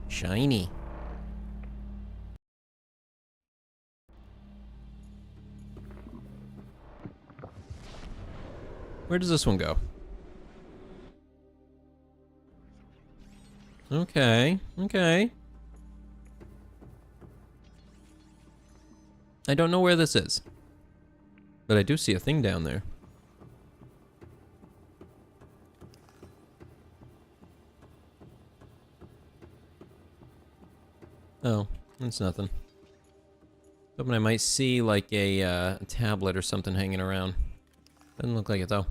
Shiny. Where does this one go? Okay, okay. I don't know where this is. But I do see a thing down there. Oh, that's nothing. Hoping I might see like a tablet or something hanging around. Doesn't look like it though.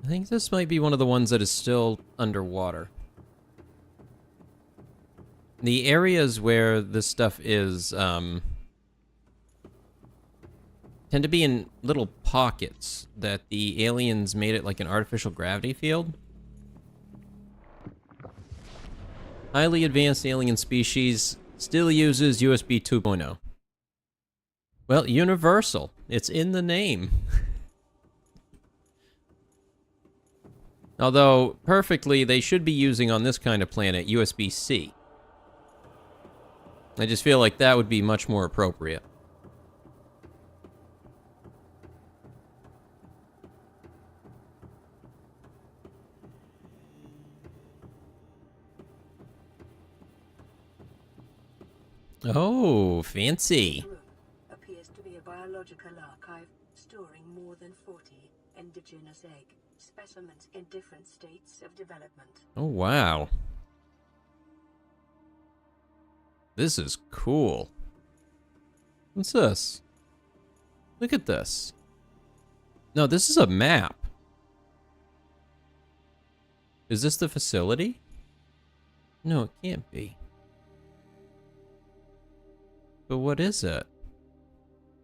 I think this might be one of the ones that is still underwater. The areas where this stuff is, tend to be in little pockets that the aliens made it like an artificial gravity field. Highly advanced alien species still uses USB 2.0. Well, universal. It's in the name. Although, perfectly, they should be using on this kind of planet USB-C. I just feel like that would be much more appropriate. Oh, fancy. Room appears to be a biological archive storing more than 40 indigenous egg specimens in different states of development. Oh, wow. This is cool. What's this? Look at this. No, this is a map. Is this the facility? No, it can't be. But what is it?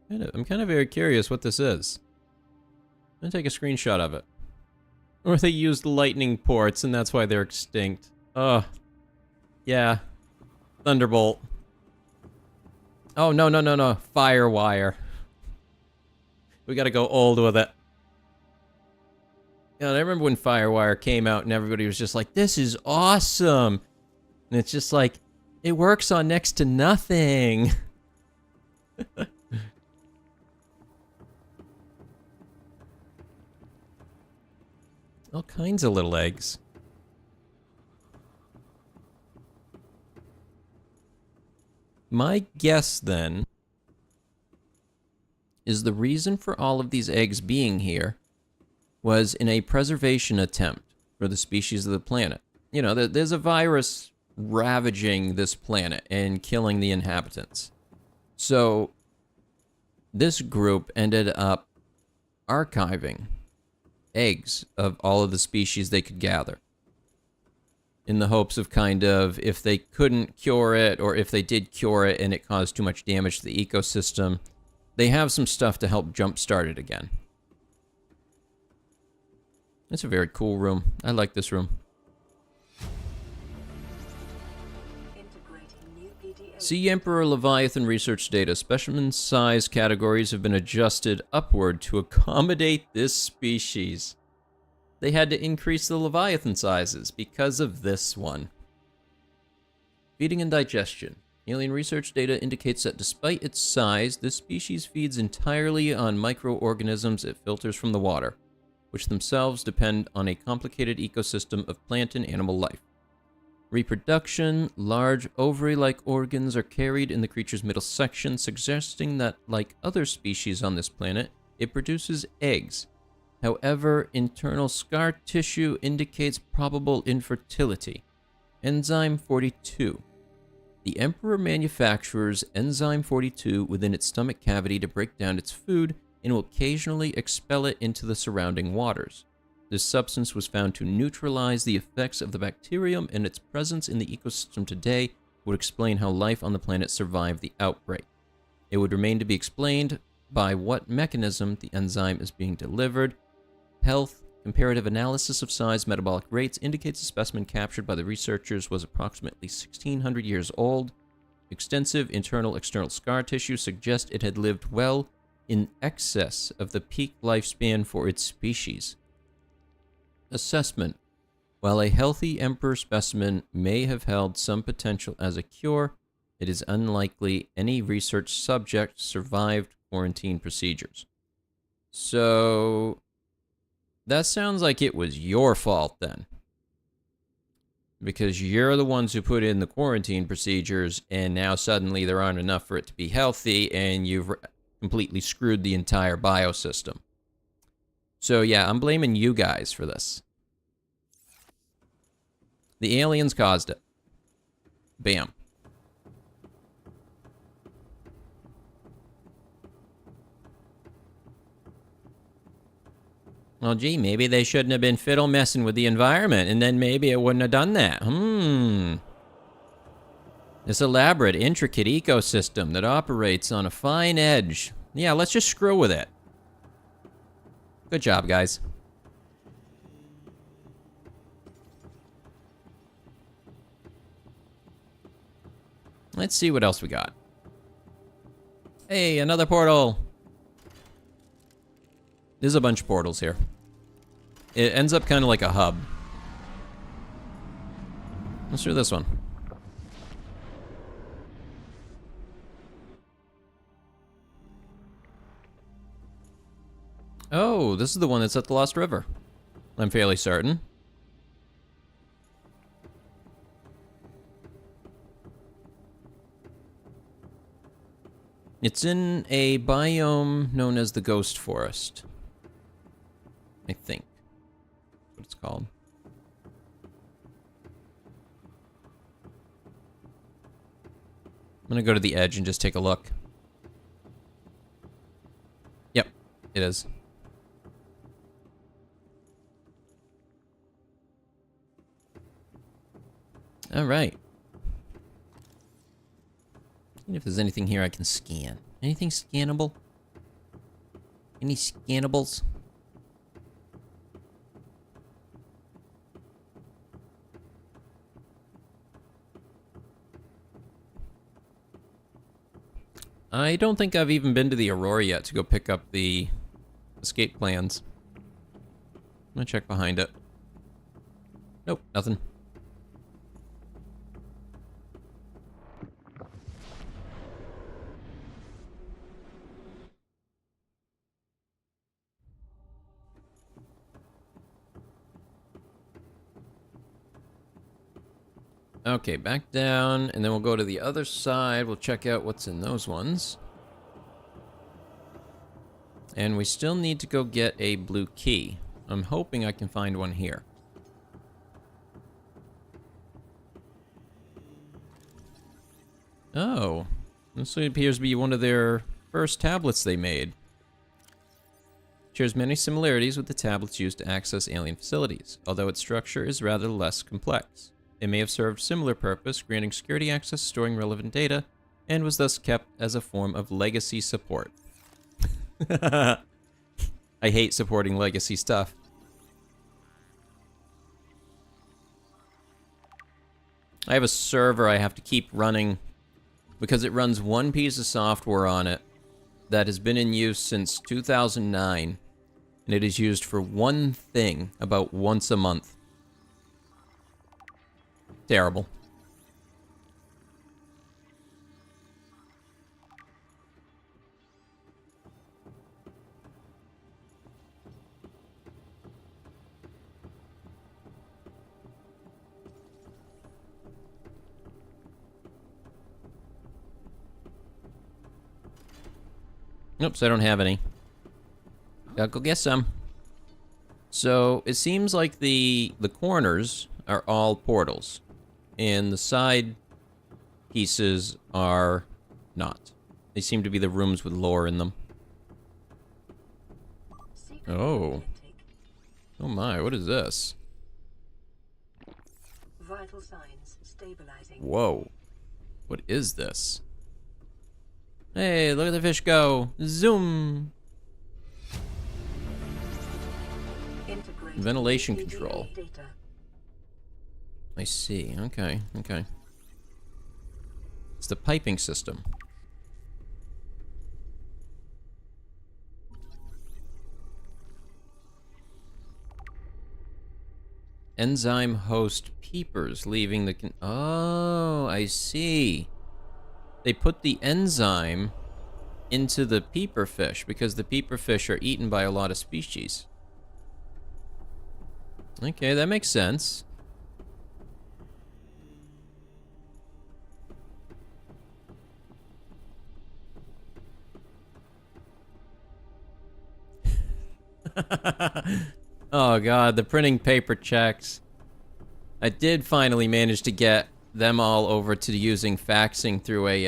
I'm kind of very curious what this is. I'm gonna take a screenshot of it. Or they used lightning ports and that's why they're extinct. Oh. Yeah. Thunderbolt. Oh, no, no, no, no. Firewire. We gotta go old with it. Yeah, I remember when Firewire came out and everybody was just like, this is awesome! And it's just like, it works on next to nothing. All kinds of little eggs. My guess, then, is the reason for all of these eggs being here was in a preservation attempt for the species of the planet. You know, there's a virus ravaging this planet and killing the inhabitants. So, this group ended up archiving eggs of all of the species they could gather, in the hopes of kind of, if they couldn't cure it, or if they did cure it and it caused too much damage to the ecosystem, they have some stuff to help jumpstart it again. It's a very cool room. I like this room. See Emperor Leviathan research data. Specimen size categories have been adjusted upward to accommodate this species. They had to increase the Leviathan sizes because of this one. Feeding and digestion. Alien research data indicates that despite its size, this species feeds entirely on microorganisms it filters from the water, which themselves depend on a complicated ecosystem of plant and animal life. Reproduction, large ovary-like organs are carried in the creature's middle section, suggesting that, like other species on this planet, it produces eggs. However, internal scar tissue indicates probable infertility. Enzyme 42. The Emperor manufactures enzyme 42 within its stomach cavity to break down its food and will occasionally expel it into the surrounding waters. This substance was found to neutralize the effects of the bacterium, and its presence in the ecosystem today would explain how life on the planet survived the outbreak. It would remain to be explained by what mechanism the enzyme is being delivered. Health comparative analysis of size metabolic rates indicates the specimen captured by the researchers was approximately 1,600 years old. Extensive internal-external scar tissue suggests it had lived well in excess of the peak lifespan for its species. Assessment. While a healthy emperor specimen may have held some potential as a cure, it is unlikely any research subject survived quarantine procedures. So, that sounds like it was your fault then. Because you're the ones who put in the quarantine procedures, and now suddenly there aren't enough for it to be healthy, and you've completely screwed the entire biosystem. So yeah, I'm blaming you guys for this. The aliens caused it. Bam. Well, gee, maybe they shouldn't have been fiddle messing with the environment, and then maybe it wouldn't have done that. This elaborate, intricate ecosystem that operates on a fine edge. Yeah, let's just screw with it. Good job, guys. Let's see what else we got. Hey, another portal. There's a bunch of portals here. It ends up kind of like a hub. Let's do this one. Oh, this is the one that's at the Lost River. I'm fairly certain. It's in a biome known as the Ghost Forest. I think. That's what it's called. I'm gonna go to the edge and just take a look. Yep, it is. Alright. If there's anything here I can scan. Anything scannable? Any scannables? I don't think I've even been to the Aurora yet to go pick up the escape plans. I'm gonna check behind it. Nope, nothing. Okay, back down, and then we'll go to the other side. We'll check out what's in those ones. And we still need to go get a blue key. I'm hoping I can find one here. Oh, this appears to be one of their first tablets they made. Shares many similarities with the tablets used to access alien facilities, although its structure is rather less complex. It may have served similar purpose, granting security access, storing relevant data, and was thus kept as a form of legacy support. I hate supporting legacy stuff. I have a server I have to keep running because it runs one piece of software on it that has been in use since 2009, and it is used for one thing about once a month. Terrible. Oops, I don't have any. Gotta go get some. So, it seems like the corners are all portals. And the side pieces are not. They seem to be the rooms with lore in them. Secret Oh. authentic. Oh my, what is this? Vital signs stabilizing. Whoa. What is this? Hey, look at the fish go. Zoom. Integrated Ventilation PDA control. Data. I see. Okay, okay. It's the piping system. Enzyme host peepers leaving the oh, I see. They put the enzyme into the peeper fish because the peeper fish are eaten by a lot of species. Okay, that makes sense. Oh god, the printing paper checks. I did finally manage to get them all over to using faxing through a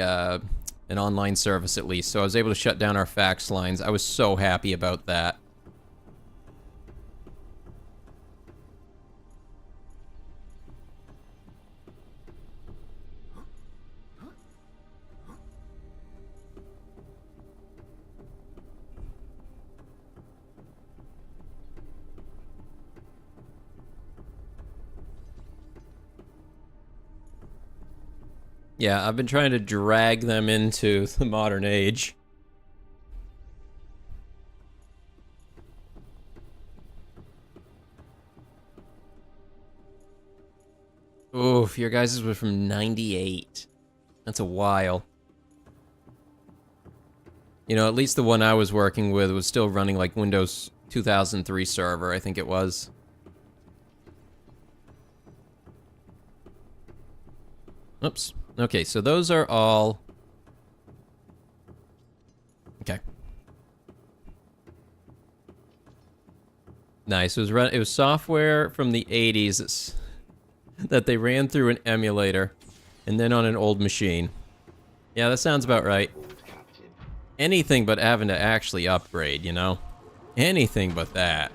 an online service at least, so I was able to shut down our fax lines. I was so happy about that. Yeah, I've been trying to drag them into the modern age. Oof, your guys' were from 98. That's a while. You know, at least the one I was working with was still running like Windows 2003 server, I think it was. Oops. Okay, so those are all... Okay. Nice. It was software from the 80s that they ran through an emulator and then on an old machine. Yeah, that sounds about right. Anything but having to actually upgrade, you know? Anything but that.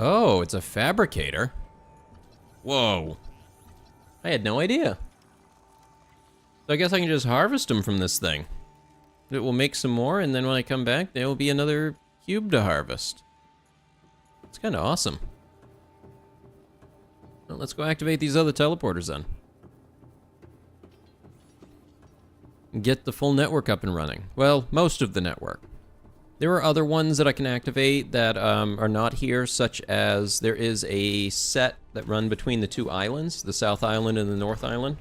Oh, it's a fabricator. Whoa. I had no idea. So I guess I can just harvest them from this thing. It will make some more, and then when I come back, there will be another cube to harvest. It's kind of awesome. Well, let's go activate these other teleporters then. Get the full network up and running. Well, most of the network. There are other ones that I can activate that are not here, such as there is a set that run between the two islands, the South Island and the North Island.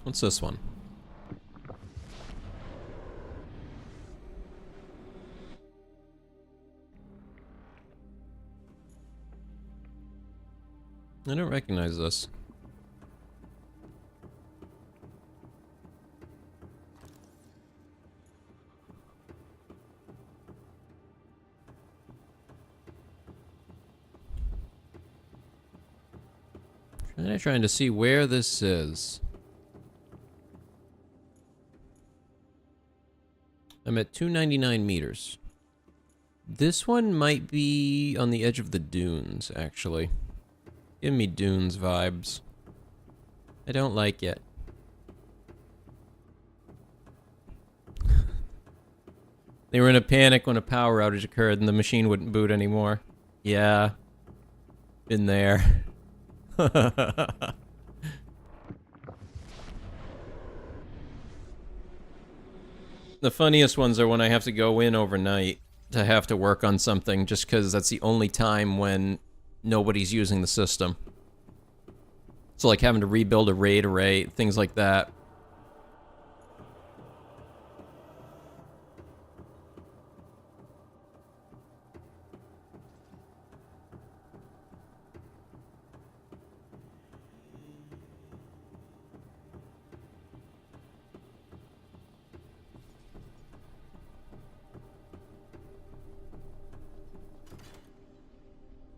What's this one? I don't recognize this. I'm trying to see where this is. I'm at 299 meters. This one might be on the edge of the dunes, actually. Give me dunes vibes. I don't like it. They were in a panic when a power outage occurred and the machine wouldn't boot anymore. Yeah. Been there. The funniest ones are when I have to go in overnight to have to work on something just because that's the only time when nobody's using the system. So like having to rebuild a RAID array, things like that.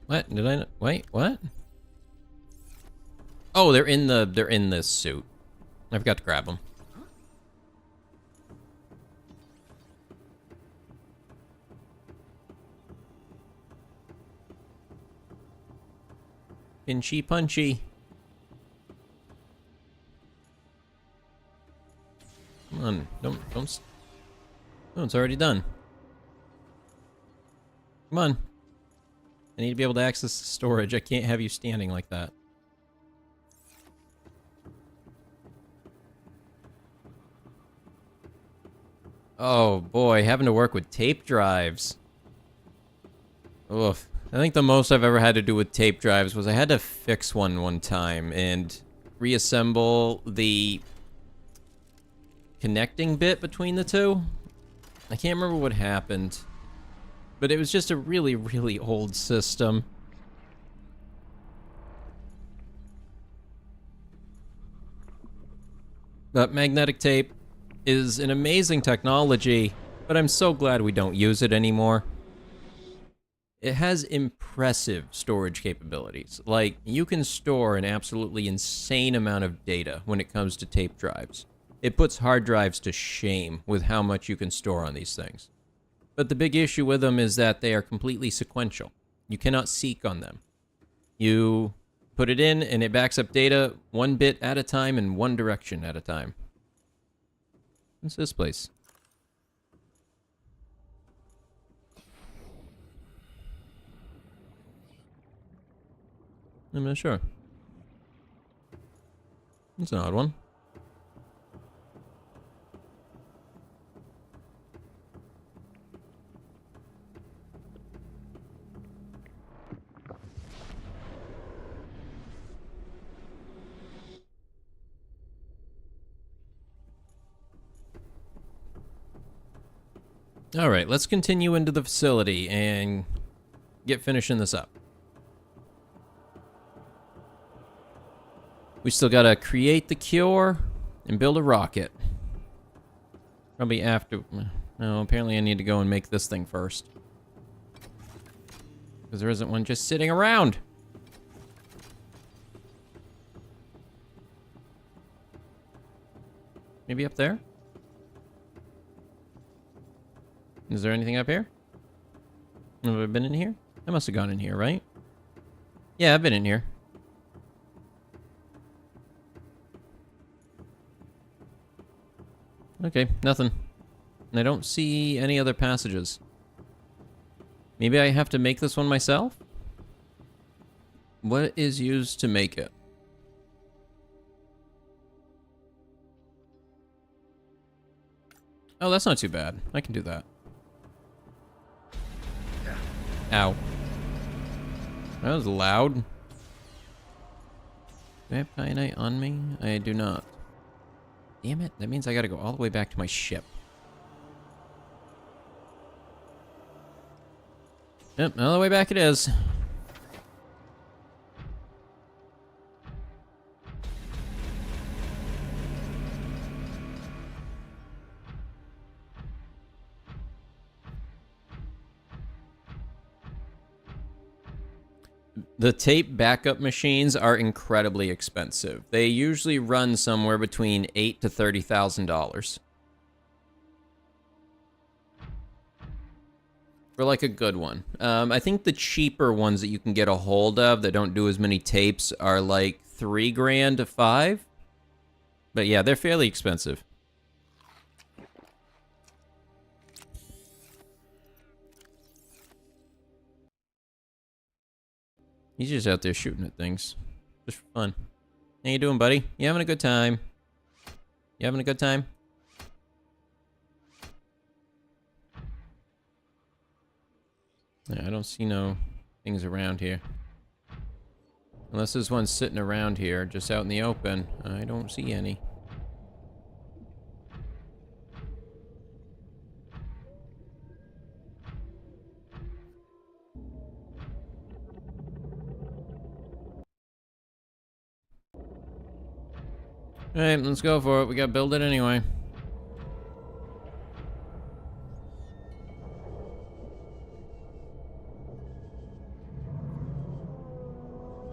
What? Did I... Wait, what? Oh, they're in this suit. I forgot to grab them. Pinchy punchy. Come on, don't. Oh, it's already done. Come on. I need to be able to access the storage. I can't have you standing like that. Oh boy, having to work with tape drives. Oof. I think the most I've ever had to do with tape drives was I had to fix one time and reassemble the connecting bit between the two. I can't remember what happened, but it was just a really old system. But magnetic tape is an amazing technology, but I'm so glad we don't use it anymore. It has impressive storage capabilities. Like, you can store an absolutely insane amount of data when it comes to tape drives. It puts hard drives to shame with how much you can store on these things. But the big issue with them is that they are completely sequential. You cannot seek on them. You put it in and it backs up data one bit at a time in one direction at a time. What's this place? I'm not sure. It's an odd one. All right, let's continue into the facility and get finishing this up. We still gotta create the cure and build a rocket. Probably after... No, apparently I need to go and make this thing first. Because there isn't one just sitting around. Maybe up there? Is there anything up here? Have I been in here? I must have gone in here, right? Yeah, I've been in here. Okay, nothing. And I don't see any other passages. Maybe I have to make this one myself? What is used to make it? Oh, that's not too bad. I can do that. Ow. That was loud. Do I have kyanite on me? I do not. Damn it, that means I gotta go all the way back to my ship. Yep, all the way back it is. The tape backup machines are incredibly expensive. They usually run somewhere between $8,000 to $30,000. For like a good one. I think the cheaper ones that you can get a hold of that don't do as many tapes are like $3,000 to $5,000. But yeah, they're fairly expensive. He's just out there shooting at things. Just for fun. How you doing, buddy? You having a good time? You having a good time? Yeah, I don't see no things around here. Unless there's one sitting around here, just out in the open. I don't see any. Alright, let's go for it. We gotta build it anyway.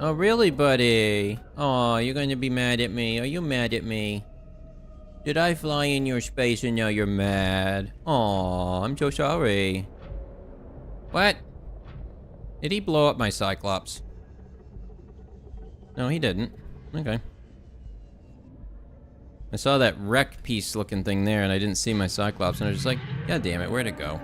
Oh, really, buddy? Oh, you're going to be mad at me. Are you mad at me? Did I fly in your space and now you're mad? Oh, I'm so sorry. What? Did he blow up my Cyclops? No, he didn't. Okay. I saw that wreck piece looking thing there and I didn't see my Cyclops and I was just like, God damn it, where'd it go?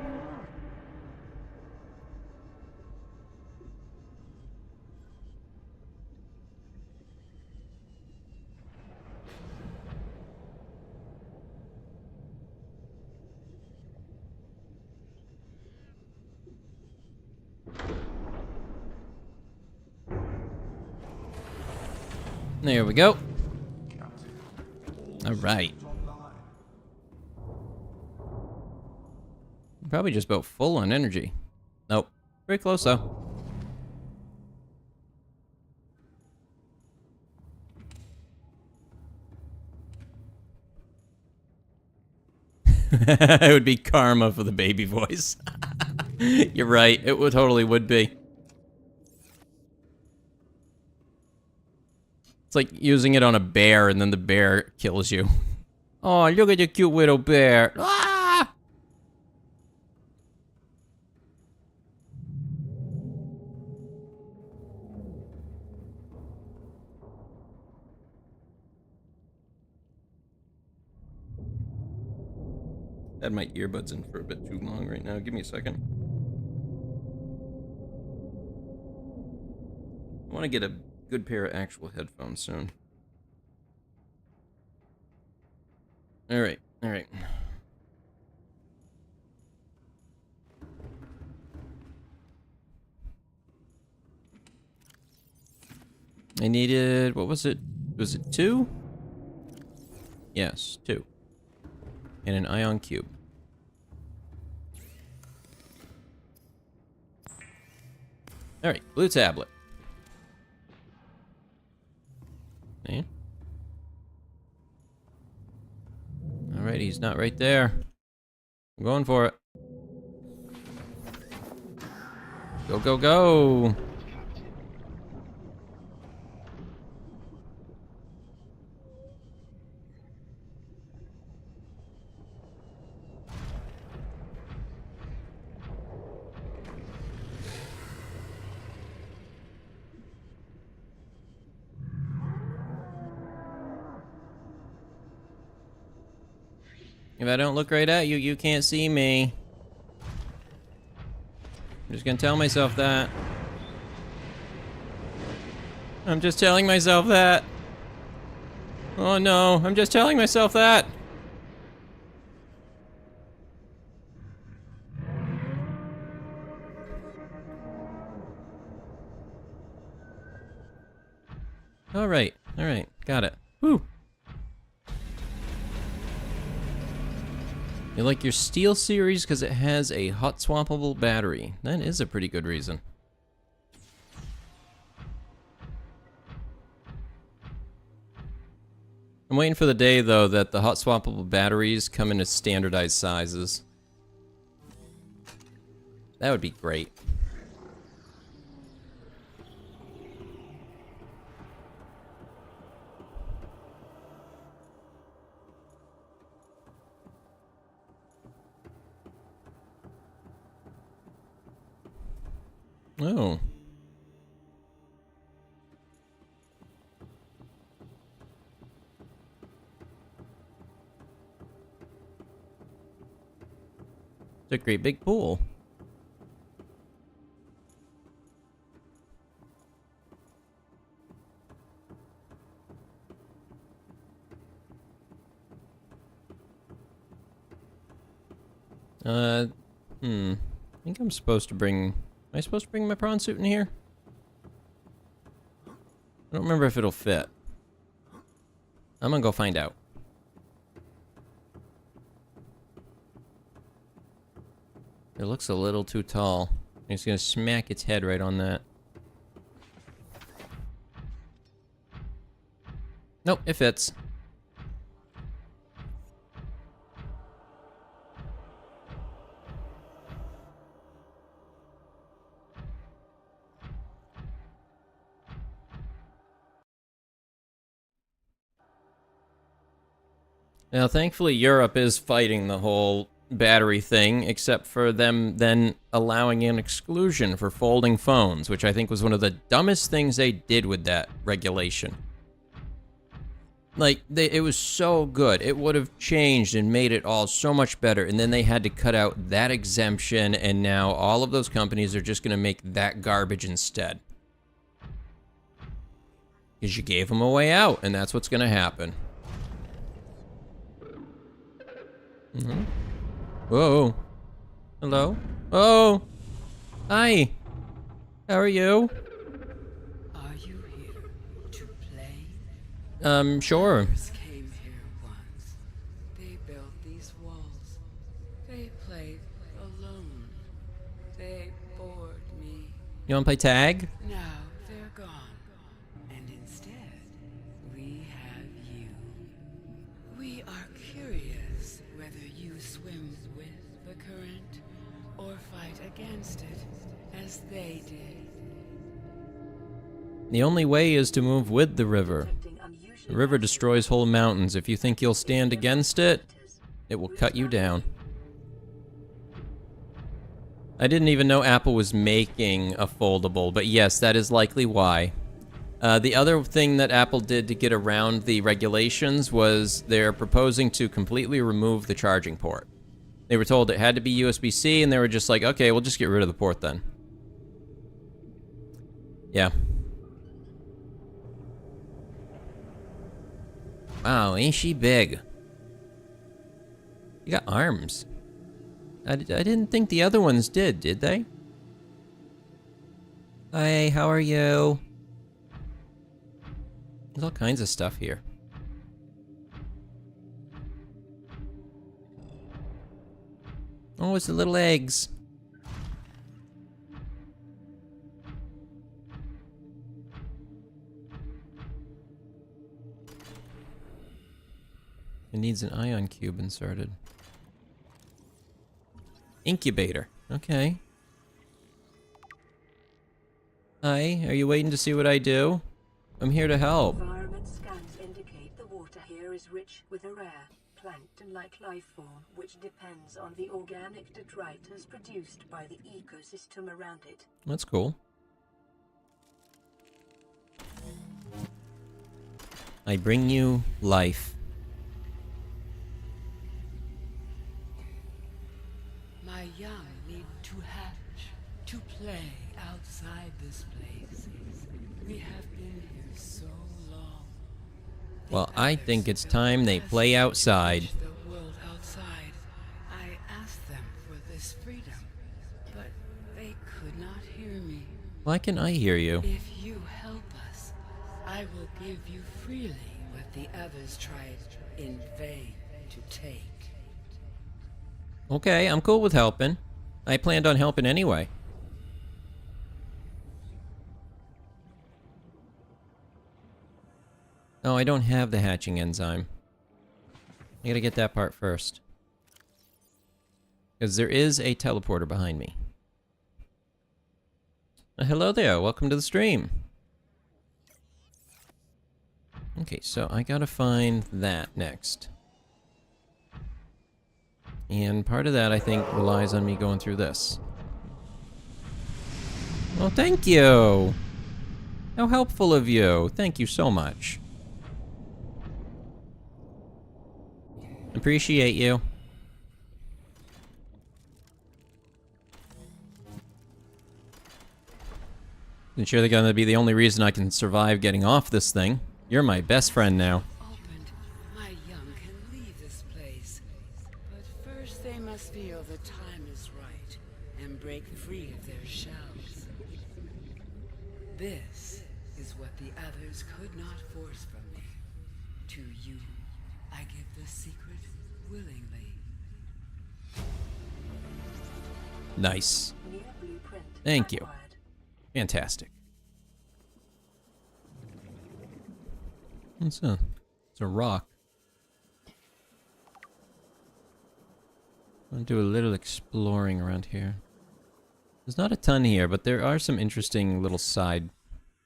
There we go. All right. Probably just about full on energy. Nope. Very close though. It would be karma for the baby voice. You're right. It would totally would be. It's like using it on a bear and then the bear kills you. Oh, look at the cute little bear. Ah! Had my earbuds in for a bit too long right now. Give me a second. I want to get a good pair of actual headphones soon. All right, all right. I needed, what was it? Was it 2? Yes, 2. And an ion cube. All right, blue tablet. See? All right, he's not right there. I'm going for it. Go, go, go. If I don't look right at you, you can't see me. I'm just gonna tell myself that. I'm just telling myself that. Oh no, I'm just telling myself that. All right, got it. Whew. You like your Steel series because it has a hot swappable battery. That is a pretty good reason. I'm waiting for the day, though, that the hot swappable batteries come in standardized sizes. That would be great. Oh. It's a great big pool. I think I'm supposed to bring... Am I supposed to bring my prawn suit in here? I don't remember if it'll fit. I'm gonna go find out. It looks a little too tall. I'm just gonna smack its head right on that. Nope, it fits. Now, thankfully, Europe is fighting the whole battery thing, except for them then allowing an exclusion for folding phones, which I think was one of the dumbest things they did with that regulation. Like, it was so good. It would have changed and made it all so much better, and then they had to cut out that exemption, and now all of those companies are just going to make that garbage instead. Because you gave them a way out, and that's what's going to happen. Mm-hmm. Whoa. Hello? Oh! Hi! How are you? Are you here to play? Sure. Others came here once. They built these walls. They played alone. They bored me. You wanna play tag? Now they're gone. And instead, we have you. We are curious whether you swim with the current or fight against it, as they did. The only way is to move with the river. Detecting unusual The river destroys whole mountains. If you think you'll stand against it, it will cut you down. I didn't even know Apple was making a foldable, but yes, that is likely why. The other thing that Apple did to get around the regulations was they're proposing to completely remove the charging port. They were told it had to be USB-C, and they were just like, okay, we'll just get rid of the port then. Yeah. Wow, ain't she big? You got arms. I didn't think the other ones did they? Hi, how are you? There's all kinds of stuff here. Oh, it's the little eggs. It needs an ion cube inserted. Incubator. Okay. Hi, are you waiting to see what I do? I'm here to help. Environment scans indicate the water here is rich with a rare, plankton-like life form which depends on the organic detritus produced by the ecosystem around it. That's cool. I bring you life. My young need to hatch, to play outside this place. We have been here so long. The Well, I others think it's built time they nests play to outside. reach the world outside. I asked them for this freedom, but they could not hear me. Why can I hear you? If you help us, I will give you freely what the others tried in vain to take. Okay, I'm cool with helping. I planned on helping anyway. Oh, I don't have the hatching enzyme. I gotta get that part first. Because there is a teleporter behind me. Hello there, welcome to the stream. Okay, so I gotta find that next. And part of that, I think, relies on me going through this. Well, thank you! How helpful of you. Thank you so much. Appreciate you. And you're gonna be the only reason I can survive getting off this thing. You're my best friend now. Opened, my young can leave this place. But first they must feel the time is right and break free of their shells. This is what the others could not force from me. To you, I give the secret willingly. Nice. New blueprint Thank you. acquired. Fantastic. It's a rock. I'm gonna do a little exploring around here. There's not a ton here, but there are some interesting little side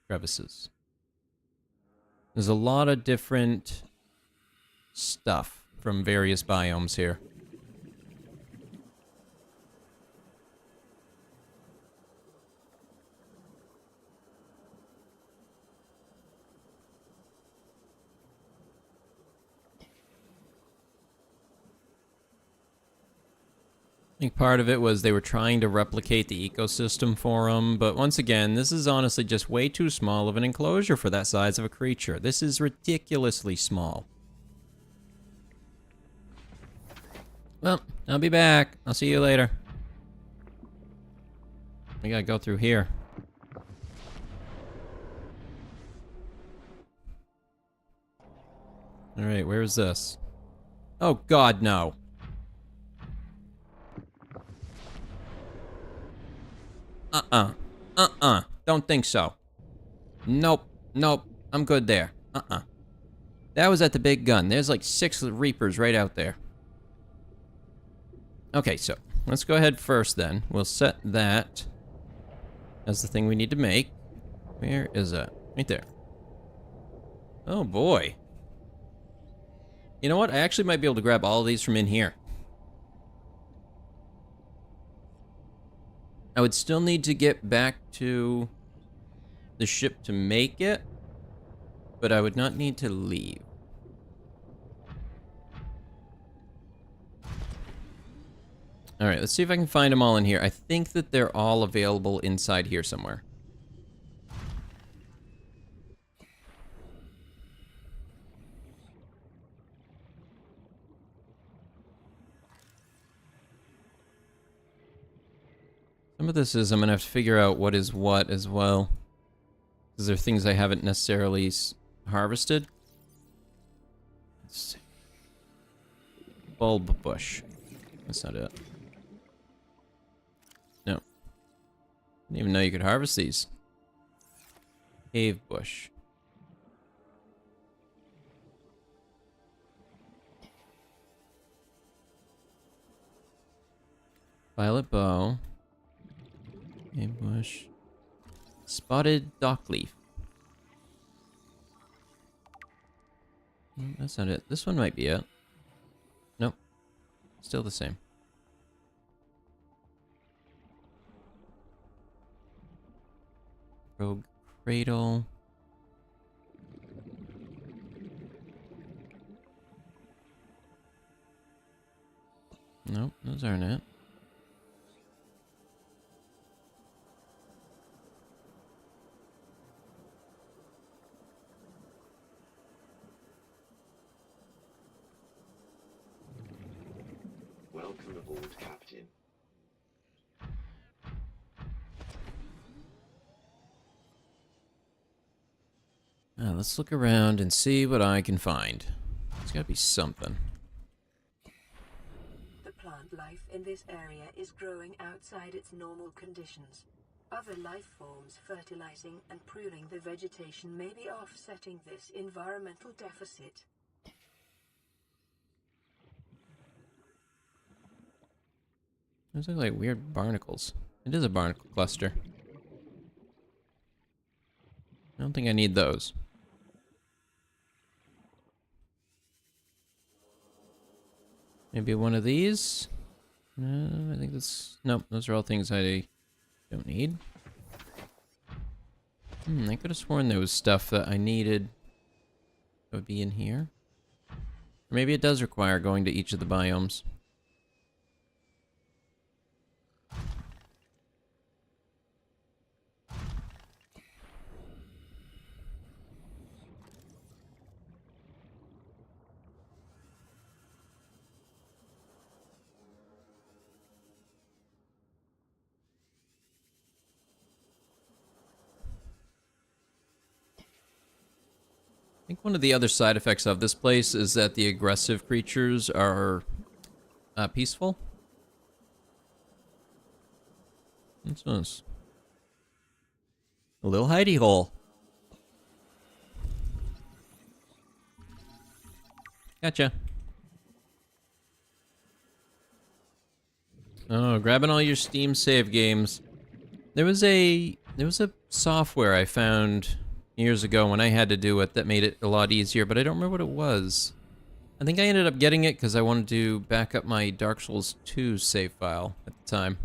crevices. There's a lot of different stuff from various biomes here. I think part of it was they were trying to replicate the ecosystem for them, but once again, this is honestly just way too small of an enclosure for that size of a creature. This is ridiculously small. Well, I'll be back. I'll see you later. We gotta go through here. Alright, where is this? Oh god, no. Don't think so. Nope. Nope. I'm good there. That was at the big gun. There's like 6 Reapers right out there. Okay, so let's go ahead first then. We'll set that as the thing we need to make. Where is that? Right there. Oh boy. You know what? I actually might be able to grab all of these from in here. I would still need to get back to the ship to make it, but I would not need to leave. Alright, let's see if I can find them all in here. I think that they're all available inside here somewhere. Some of this is I'm going to have to figure out what is what as well. Because there are things I haven't necessarily harvested. Let's see. Bulb bush. That's not it. No. Didn't even know you could harvest these. Cave bush. Violet bow. Cave bush. Spotted dockleaf. That's not it. This one might be it. Nope. Still the same. Rogue cradle. Nope, those aren't it. Welcome aboard, Captain. Now, let's look around and see what I can find. There's gotta be something. The plant life in this area is growing outside its normal conditions. Other life forms fertilizing and pruning the vegetation may be offsetting this environmental deficit. Those look like weird barnacles. It is a barnacle cluster. I don't think I need those. Maybe one of these? No, I think that's... Nope, those are all things I don't need. I could have sworn there was stuff that I needed that would be in here. Or maybe it does require going to each of the biomes. I think one of the other side effects of this place is that the aggressive creatures are peaceful. What's this? A little hidey hole. Gotcha. Oh, grabbing all your Steam save games. There was a software I found years ago when I had to do it that made it a lot easier, but I don't remember what it was. I think I ended up getting it because I wanted to back up my Dark Souls 2 save file at the time.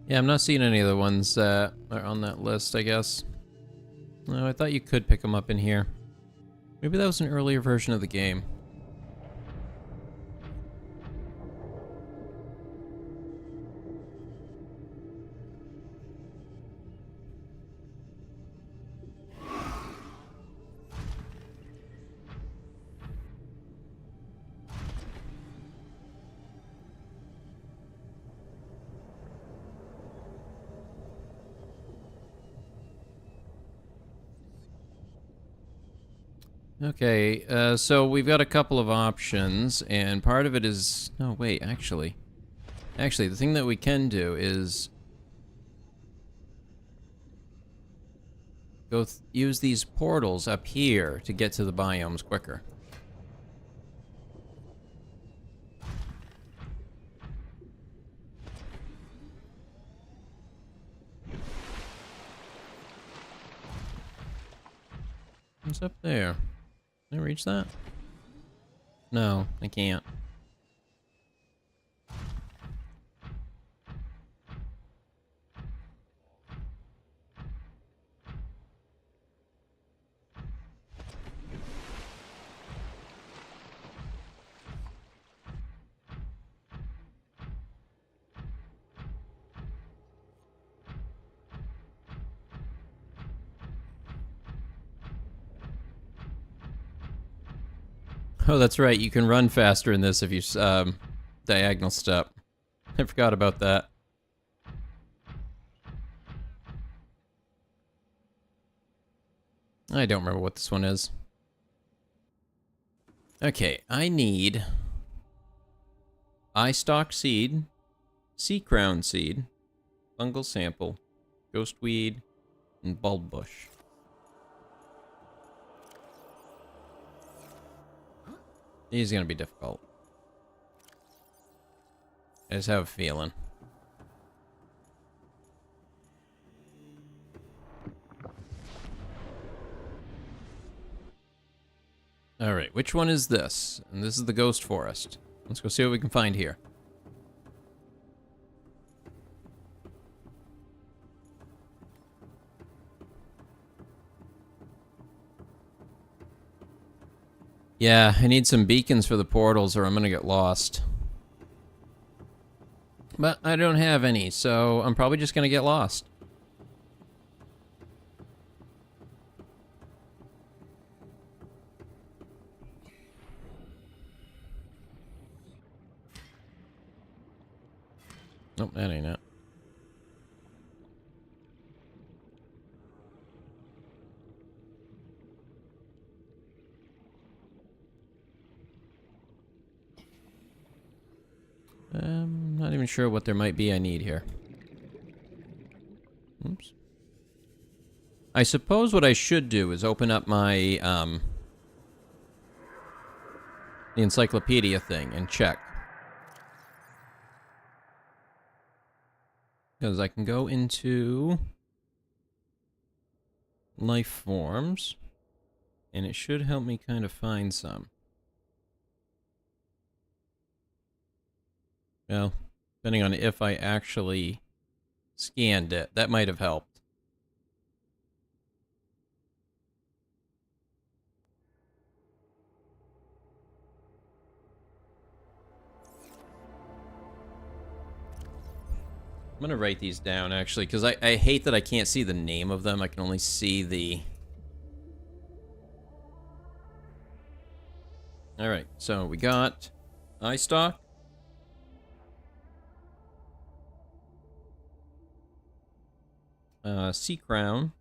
Yeah, I'm not seeing any of the ones that are on that list, I guess. No, I thought you could pick them up in here. Maybe that was an earlier version of the game. Okay, so we've got a couple of options, and part of it is... No, wait, actually. Actually, the thing that we can do is... use these portals up here to get to the biomes quicker. What's up there? Can I reach that? No, I can't. Oh, that's right. You can run faster in this if you diagonal step. I forgot about that. I don't remember what this one is. Okay, I need eye stalk seed, sea crown seed, fungal sample, ghost weed, and bulb bush. These are gonna be difficult. I just have a feeling. Alright, which one is this? And this is the ghost forest. Let's go see what we can find here. Yeah, I need some beacons for the portals or I'm gonna get lost. But I don't have any, so I'm probably just gonna get lost. Nope, that ain't it. I'm not even sure what there might be I need here. Oops. I suppose what I should do is open up my, the encyclopedia thing and check. Because I can go into life forms, and it should help me kind of find some. Well, depending on if I actually scanned it, that might have helped. I'm gonna write these down, actually, because I hate that I can't see the name of them. I can only see the... Alright, so we got eye stalk. Sea crown.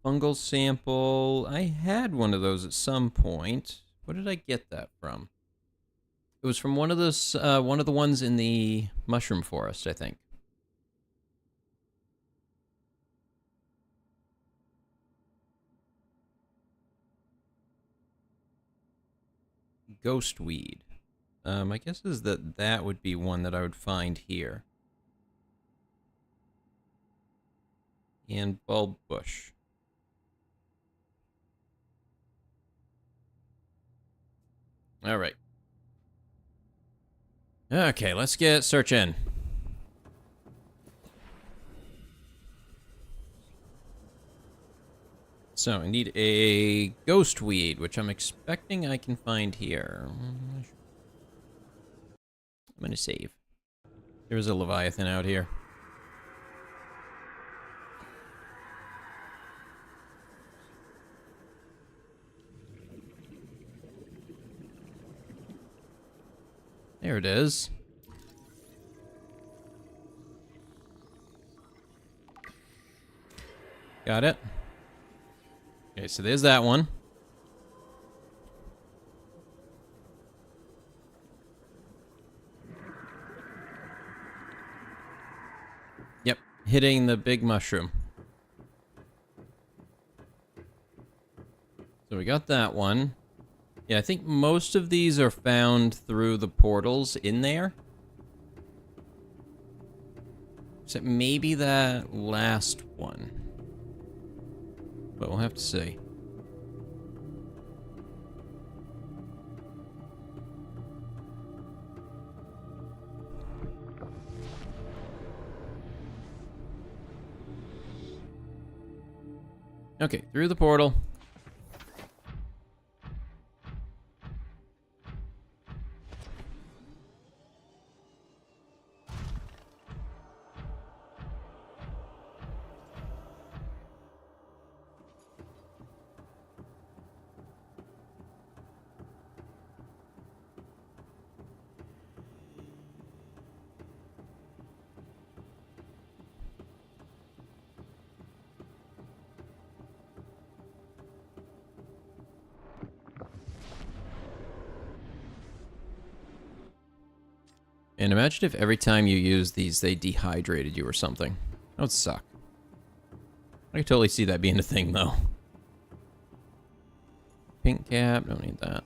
Fungal sample. I had one of those at some point. Where did I get that from? It was from one of those, one of the ones in the mushroom forest, I think. Ghost weed. My guess is that that would be one that I would find here. And bulb bush. All right. Okay, let's get searching. So I need a ghost weed, which I'm expecting I can find here. I'm gonna save. There's a Leviathan out here. There it is. Got it. Okay, so there's that one. Yep, hitting the big mushroom. So we got that one. Yeah, I think most of these are found through the portals in there. Except maybe that last one. But we'll have to see. Okay, through the portal. And imagine if every time you use these, they dehydrated you or something. That would suck. I could totally see that being a thing, though. Pink cap, don't need that.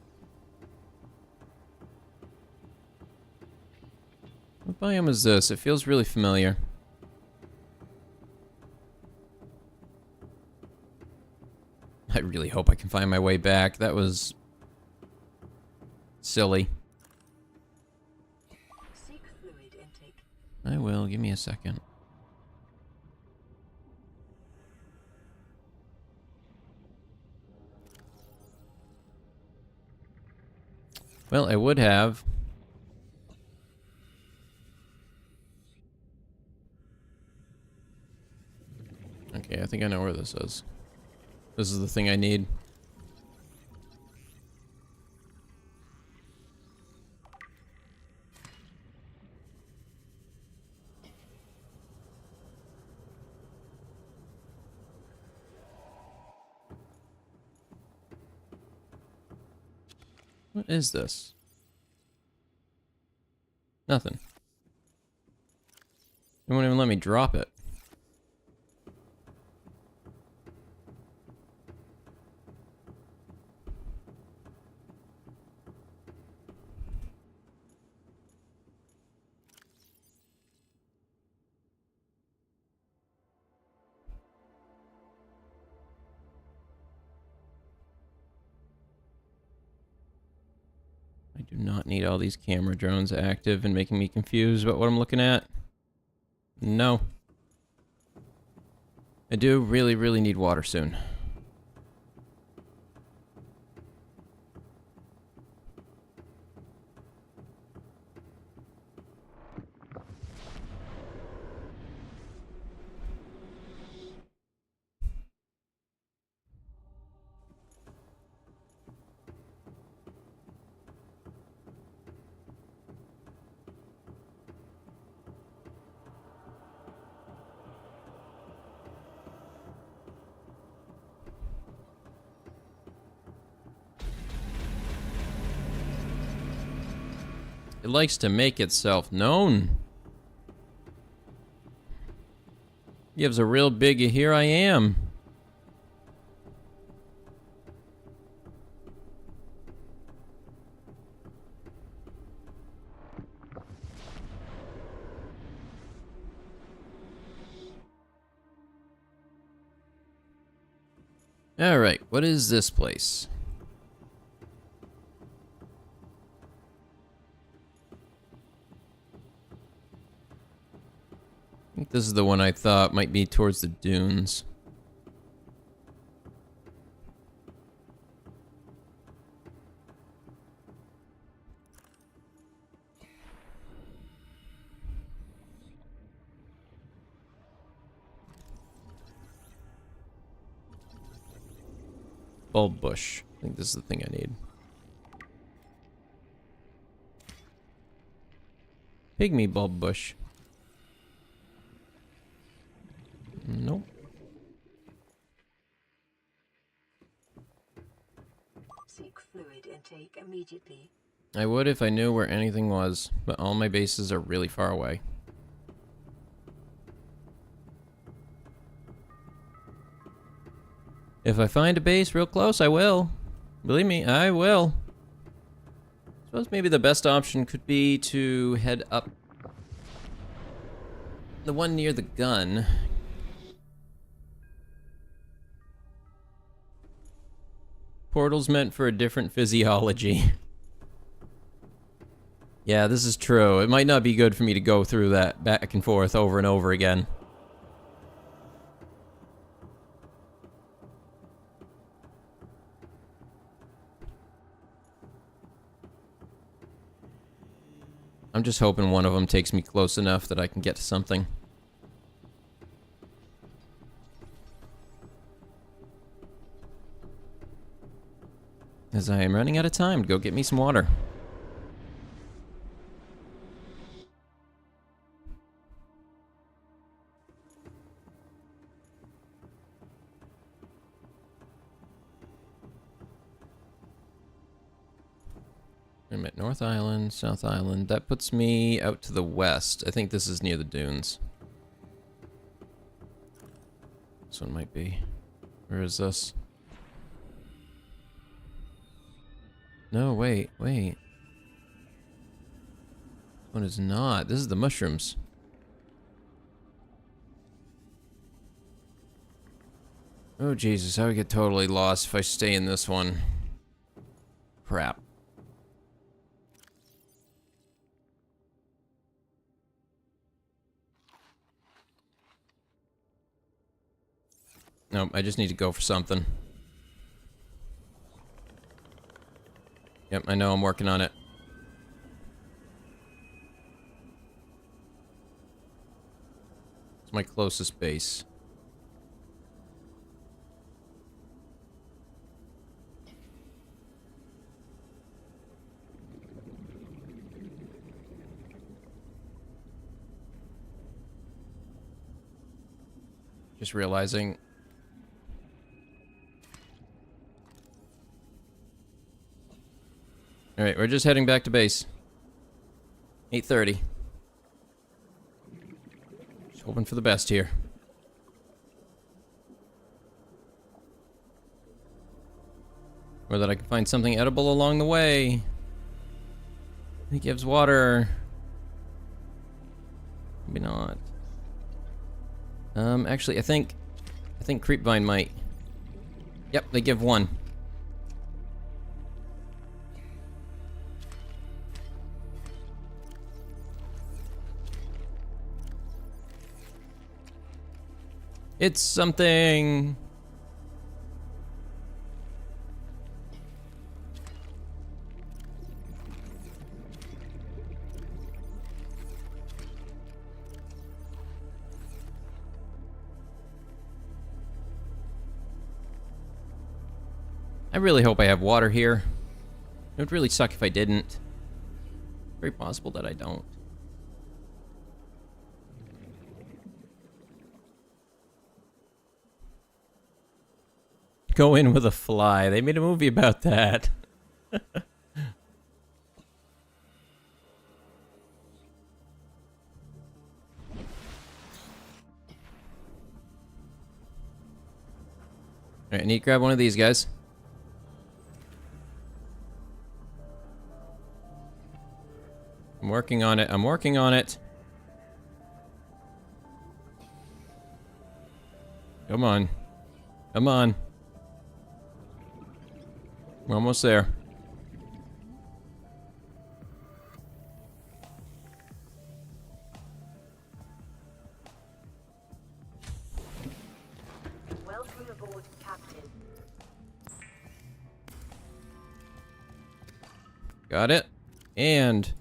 What biome is this? It feels really familiar. I really hope I can find my way back. That was silly. Seek fluid intake. I will. Give me a second. Well, I would have. Okay, I think I know where this is. This is the thing I need. What is this? Nothing. It won't even let me drop it. I do not need all these camera drones active and making me confused about what I'm looking at. No. I do really, really need water soon. It likes to make itself known. Gives a real big here I am. Alright, what is this place? I think this is the one I thought might be towards the dunes. Bulb bush. I think this is the thing I need. Pygmy bulb bush. Nope. Seek fluid intake immediately. I would if I knew where anything was, but all my bases are really far away. If I find a base real close, I will. Believe me, I will. I suppose maybe the best option could be to head up the one near the gun. Portal's meant for a different physiology. Yeah, this is true. It might not be good for me to go through that back and forth over and over again. I'm just hoping one of them takes me close enough that I can get to something. As I am running out of time to go get me some water. I'm at North Island, South Island. That puts me out to the west. I think this is near the dunes. This one might be. Where is this? No, wait. This one is not. This is the mushrooms. Oh, Jesus. I would get totally lost if I stay in this one. Crap. Nope, I just need to go for something. Yep, I know I'm working on it. It's my closest base. Just realizing. Alright, we're just heading back to base. 8:30. Just hoping for the best here. Or that I can find something edible along the way. It gives water. Maybe not. Actually, I think Creepvine might. Yep, they give one. It's something. I really hope I have water here. It would really suck if I didn't. Very possible that I don't. Go in with a fly. They made a movie about that. Alright, I need to grab one of these guys. I'm working on it. I'm working on it. Come on. Come on. We're almost there. Welcome aboard, Captain. Got it. And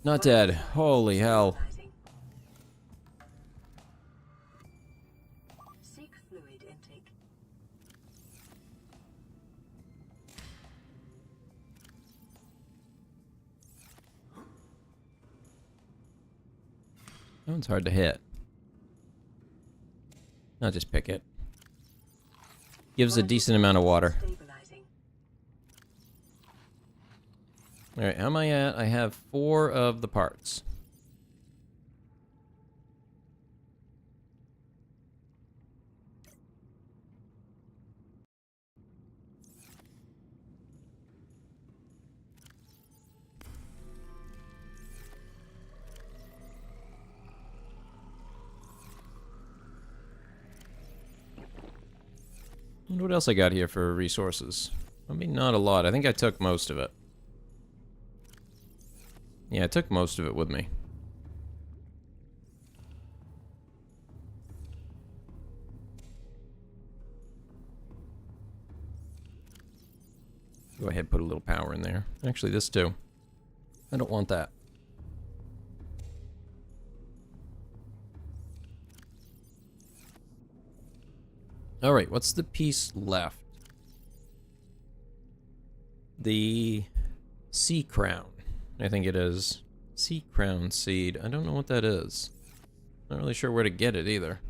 not dead. Holy hell. Seek fluid intake. That one's hard to hit. I'll just pick it. Gives a decent amount of water. Stabilizing. Alright, how am I at? I have 4 of the parts. Wonder what else I got here for resources. I mean, not a lot. I think I took most of it. Yeah, I took most of it with me. Go ahead and put a little power in there. Actually, this too. I don't want that. Alright, what's the piece left? The sea crown. I think it is. Sea crown seed. I don't know what that is. Not really sure where to get it either.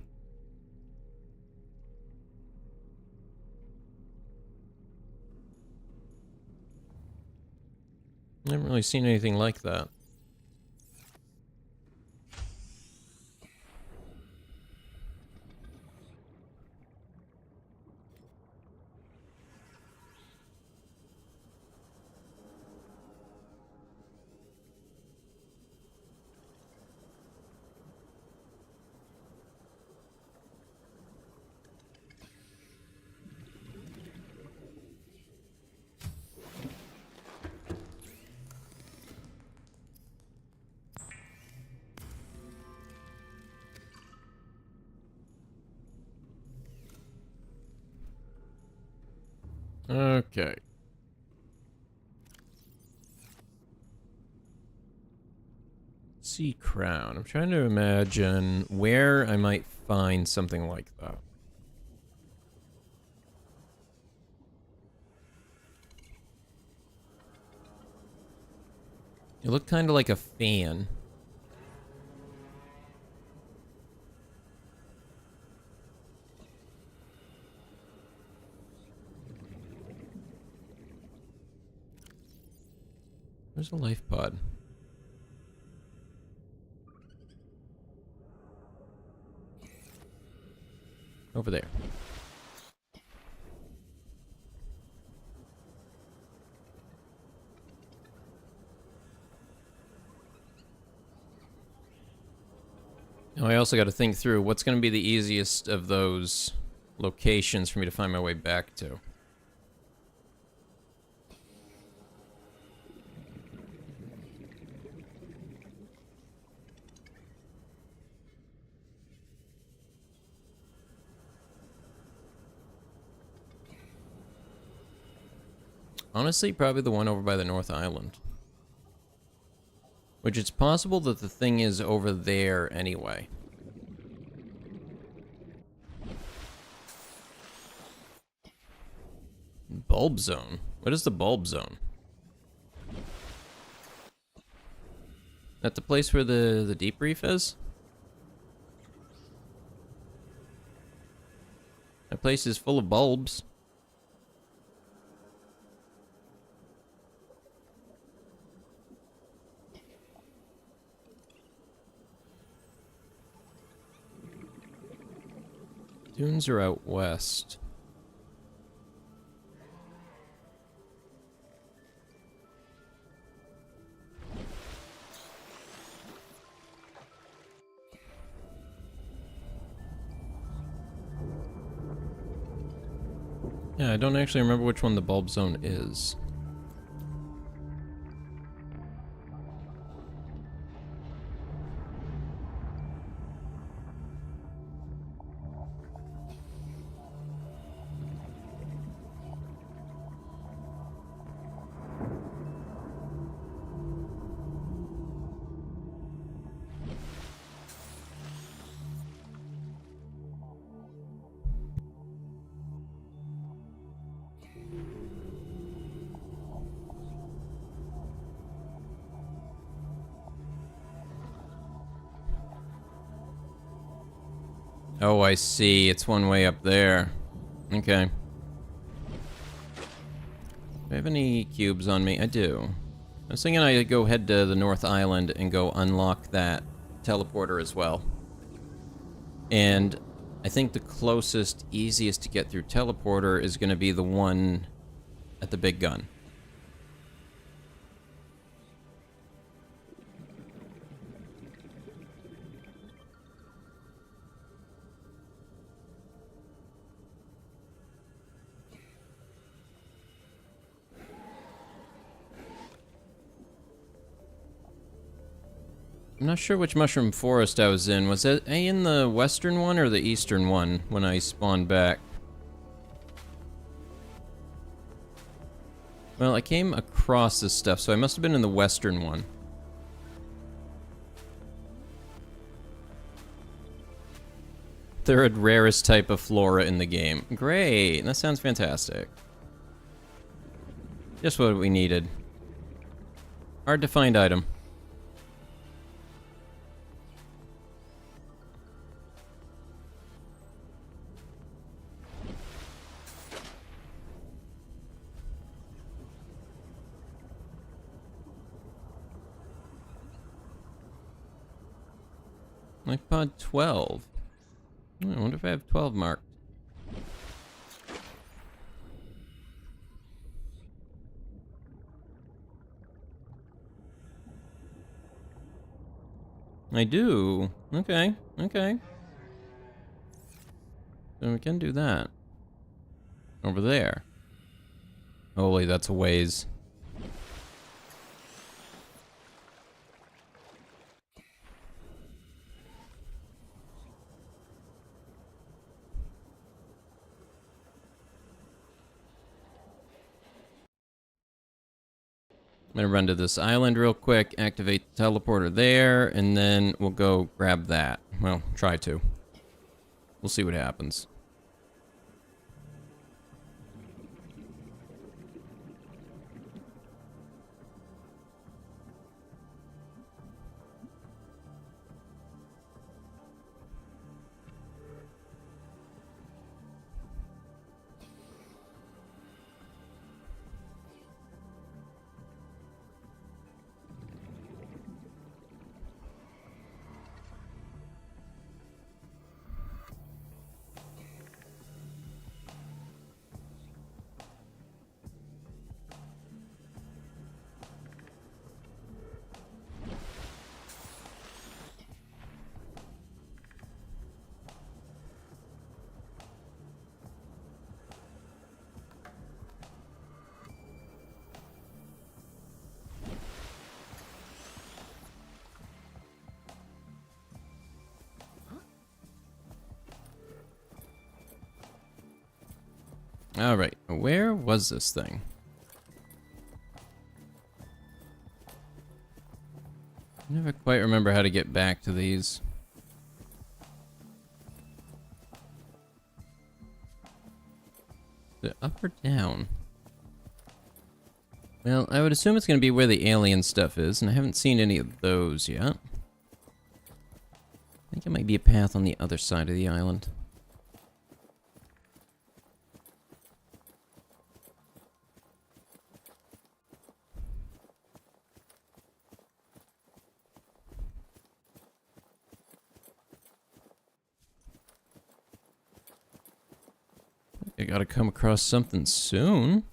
I haven't really seen anything like that. Okay. Sea crown. I'm trying to imagine where I might find something like that. It looked kind of like a fan. There's a life pod. Over there. Now I also got to think through what's going to be the easiest of those locations for me to find my way back to. Honestly, probably the one over by the North Island. Which it's possible that the thing is over there anyway. Bulb zone? What is the bulb zone? That the place where the deep reef is? That place is full of bulbs. Dunes are out west. Yeah, I don't actually remember which one the bulb zone is. Oh, I see. It's one way up there. Okay. Do I have any cubes on me? I do. I was thinking I'd go head to the North Island and go unlock that teleporter as well. And I think the closest, easiest to get through teleporter is going to be the one at the big gun. I'm not sure which mushroom forest I was in. Was it in the western one or the eastern one when I spawned back? Well, I came across this stuff, so I must have been in the western one. Third rarest type of flora in the game. Great, that sounds fantastic. Just what we needed. Hard to find item. Like pod 12. I wonder if I have 12 marked. I do. Okay, okay. So we can do that. Over there. Holy, that's a ways. I'm gonna run to this island real quick, activate the teleporter there, and then we'll go grab that. Well, try to. We'll see what happens. Alright, where was this thing? I never quite remember how to get back to these. Is it up or down? Well, I would assume it's going to be where the alien stuff is, and I haven't seen any of those yet. I think it might be a path on the other side of the island. I gotta come across something soon.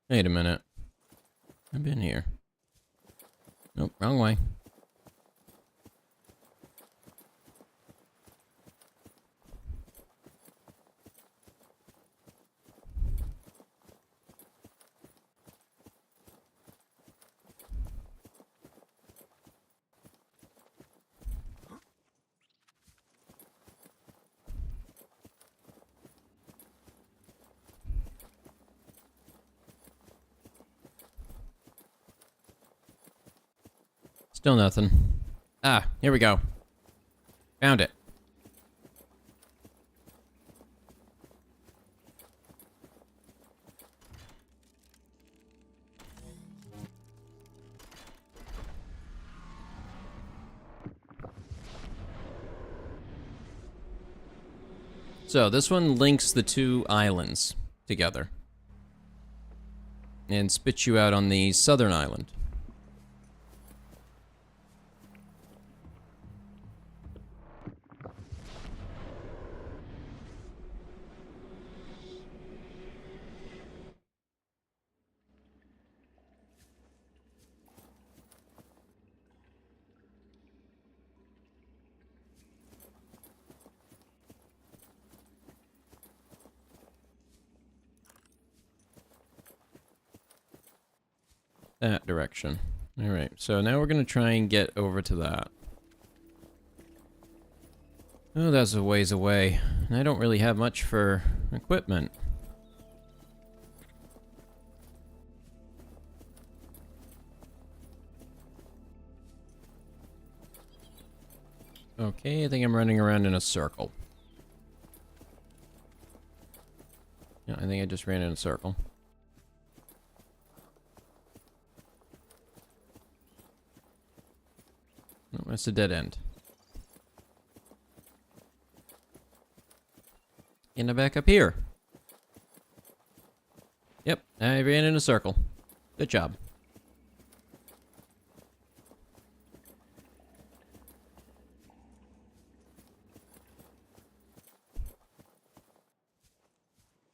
Wait a minute. I've been here. Nope, wrong way. Still nothing. Ah, here we go. Found it. So this one links the two islands together and spits you out on the southern island. That direction. Alright, so now we're gonna try and get over to that. Oh, that's a ways away. And I don't really have much for equipment. Okay, I think I'm running around in a circle. Yeah, I think I just ran in a circle. No, that's a dead end. And I'm back up here. Yep, I ran in a circle. Good job.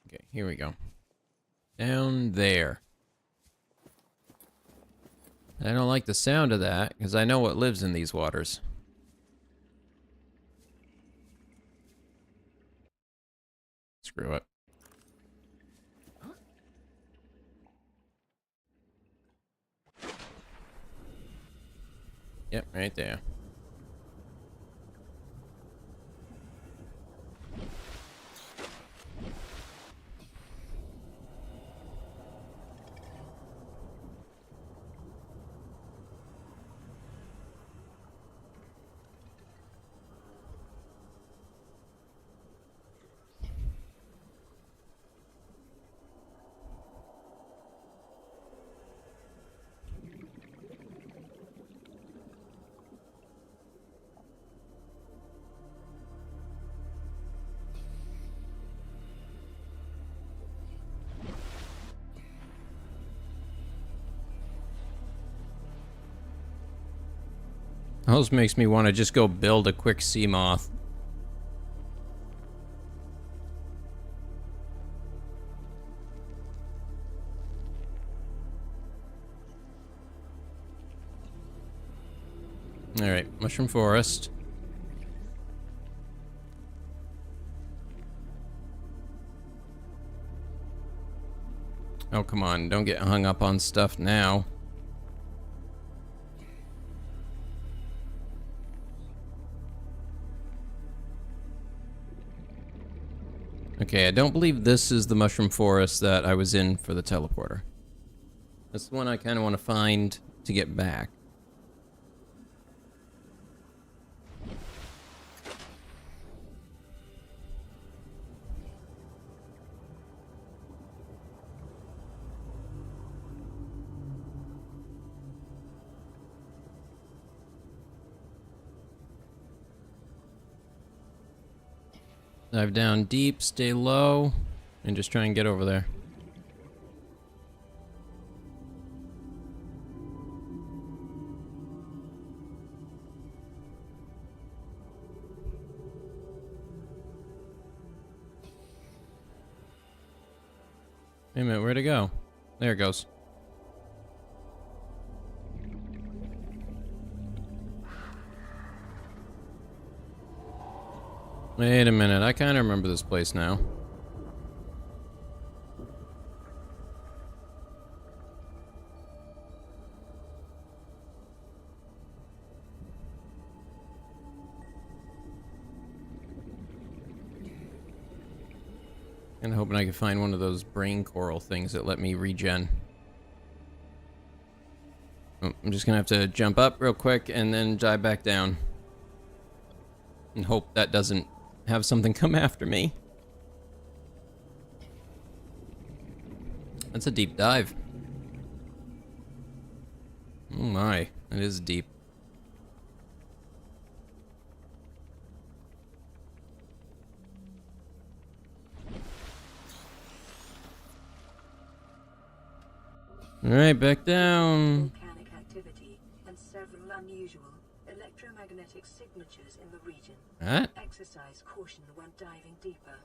Okay, here we go. Down there. I don't like the sound of that, because I know what lives in these waters. Screw it. Yep, right there. Almost makes me want to just go build a quick sea moth. Alright, mushroom forest. Oh, come on, don't get hung up on stuff now. Okay, I don't believe this is the mushroom forest that I was in for the teleporter. That's the one I kind of want to find to get back. Dive down deep, stay low, and just try and get over there. Wait a minute, where'd it go? There it goes. Wait a minute, I kind of remember this place now. And hoping I can find one of those brain coral things that let me regen. Oh, I'm just gonna have to jump up real quick and then dive back down. And hope that doesn't have something come after me. That's a deep dive. Oh my, that is deep. Alright, back down. Volcanic activity and several unusual electromagnetic signatures in the region. What? Exercise caution when diving deeper.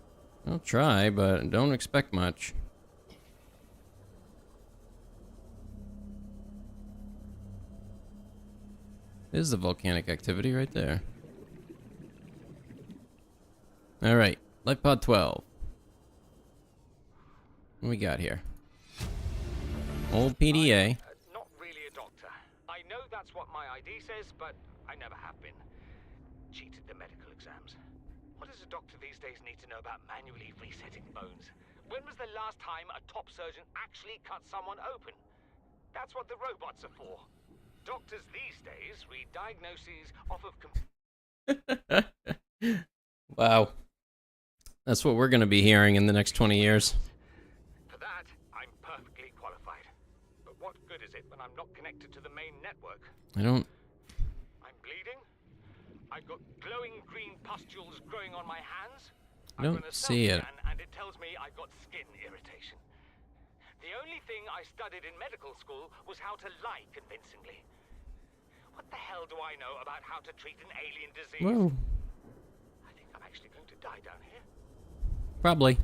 I'll try, but don't expect much. This is the volcanic activity right there. Alright, Life Pod 12. What we got here? Old PDA. Not really a doctor. I know that's what my ID says, but I never have been. Cheated the medical exams. What does a doctor these days need to know about manually resetting bones? When was the last time a top surgeon actually cut someone open? That's what the robots are for. Doctors these days read diagnoses off of Wow. That's what we're going to be hearing in the next 20 years. For that, I'm perfectly qualified. But what good is it when I'm not connected to the main network? I don't... I'm bleeding. I've got glowing green pustules growing on my hands. I don't I've run a see it. self-scan and it tells me I've got skin irritation. The only thing I studied in medical school was how to lie convincingly. What the hell do I know about how to treat an alien disease? Whoa. I think I'm actually going to die down here. Probably.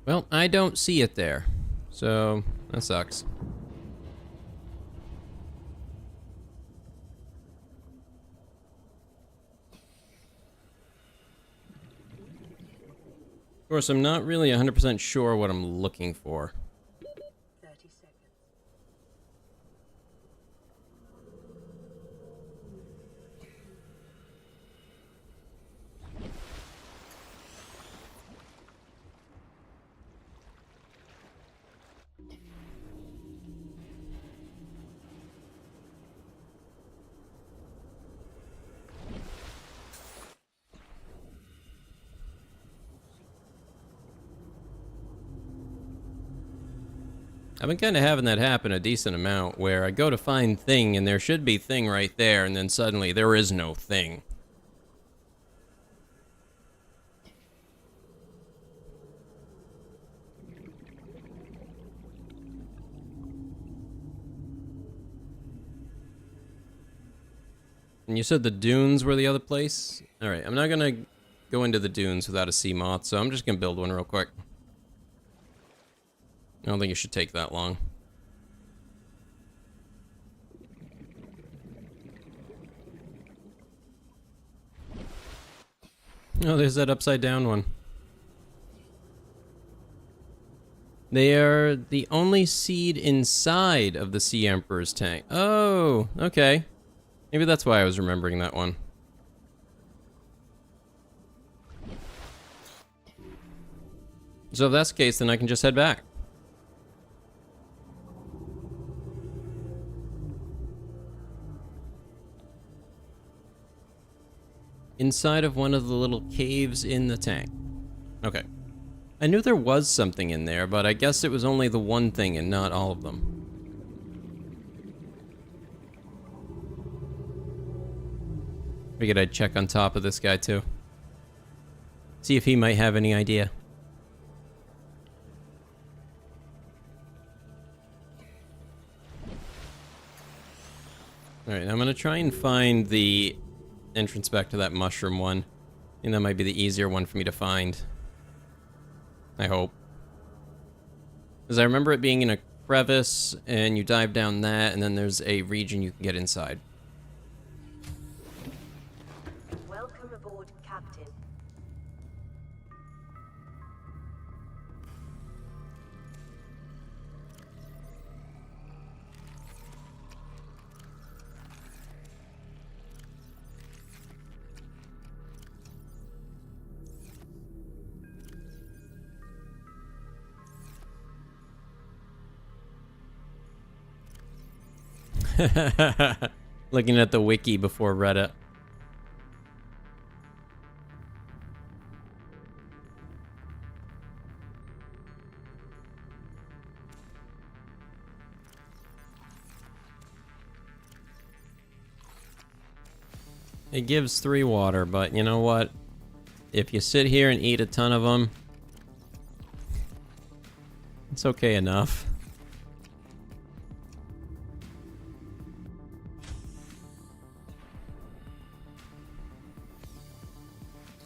Well, I don't see it there. So, that sucks. Of course, I'm not really 100% sure what I'm looking for. 30 seconds. I've been kind of having that happen a decent amount, where I go to find thing, and there should be thing right there, and then suddenly there is no thing. And you said the dunes were the other place? Alright, I'm not gonna go into the dunes without a sea moth, so I'm just gonna build one real quick. I don't think it should take that long. Oh, there's that upside down one. They are the only seed inside of the Sea Emperor's tank. Oh, okay. Maybe that's why I was remembering that one. So if that's the case, then I can just head back. Inside of one of the little caves in the tank. Okay. I knew there was something in there, but I guess it was only the one thing and not all of them. Figured I'd check on top of this guy too. See if he might have any idea. Alright, I'm gonna try and find the entrance back to that mushroom one. I think that might be the easier one for me to find. I hope. Because I remember it being in a crevice, and you dive down that, and then there's a region you can get inside. Welcome aboard, Captain. Looking at the wiki before Reddit. It gives 3 water, but you know what? If you sit here and eat a ton of them, it's okay enough.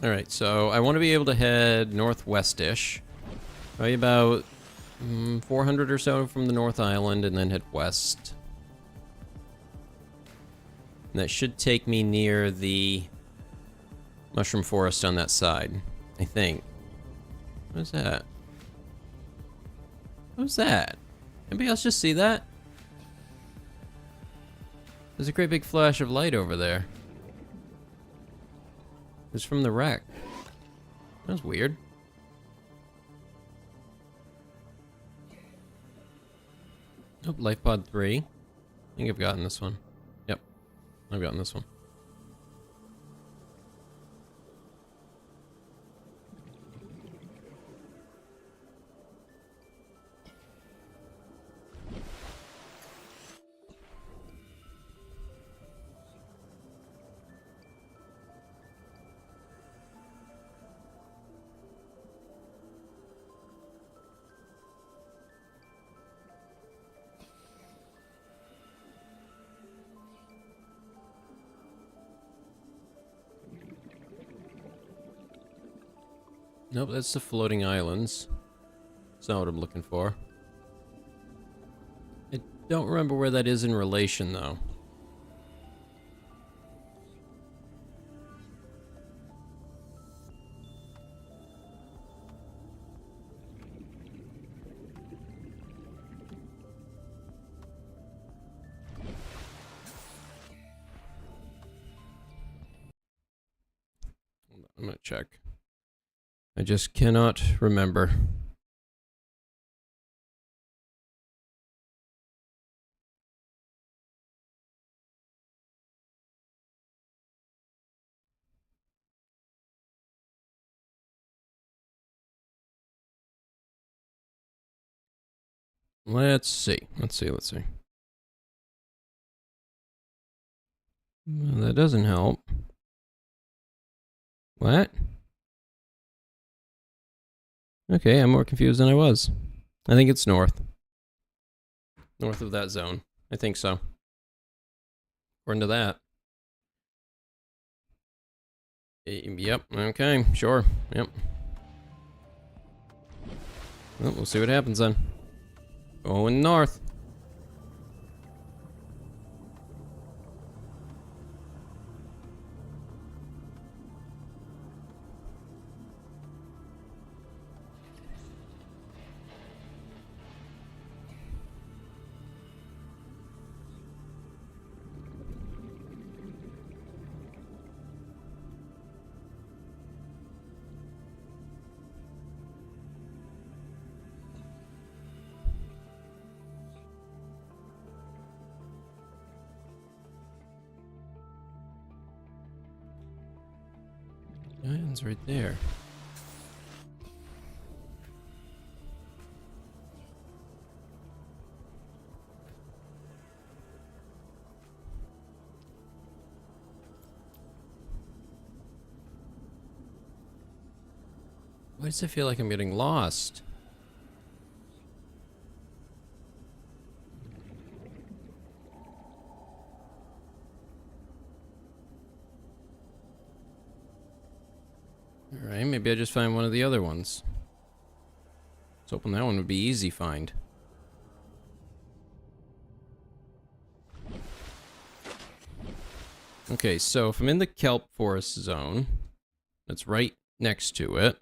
Alright, so I want to be able to head northwest-ish. Probably about 400 or so from the North Island, and then head west. And that should take me near the mushroom forest on that side, I think. What's that? What's that? Anybody else just see that? There's a great big flash of light over there. It's from the wreck. That was weird. Oh, life pod 3. I think I've gotten this one. Yep, I've gotten this one. Nope, that's the floating islands. That's not what I'm looking for. I don't remember where that is in relation, though. Hold on, I'm gonna check. I just cannot remember. Let's see. Let's see. Well, that doesn't help. What? Okay, I'm more confused than I was. I think it's north. North of that zone. I think so. According to that. Yep, okay, sure. Yep. Well, we'll see what happens then. Going north. The island's right there. Why does it feel like I'm getting lost? Alright, maybe I just find one of the other ones. I was hoping that one would be easy find. Okay, so if I'm in the kelp forest zone, that's right next to it.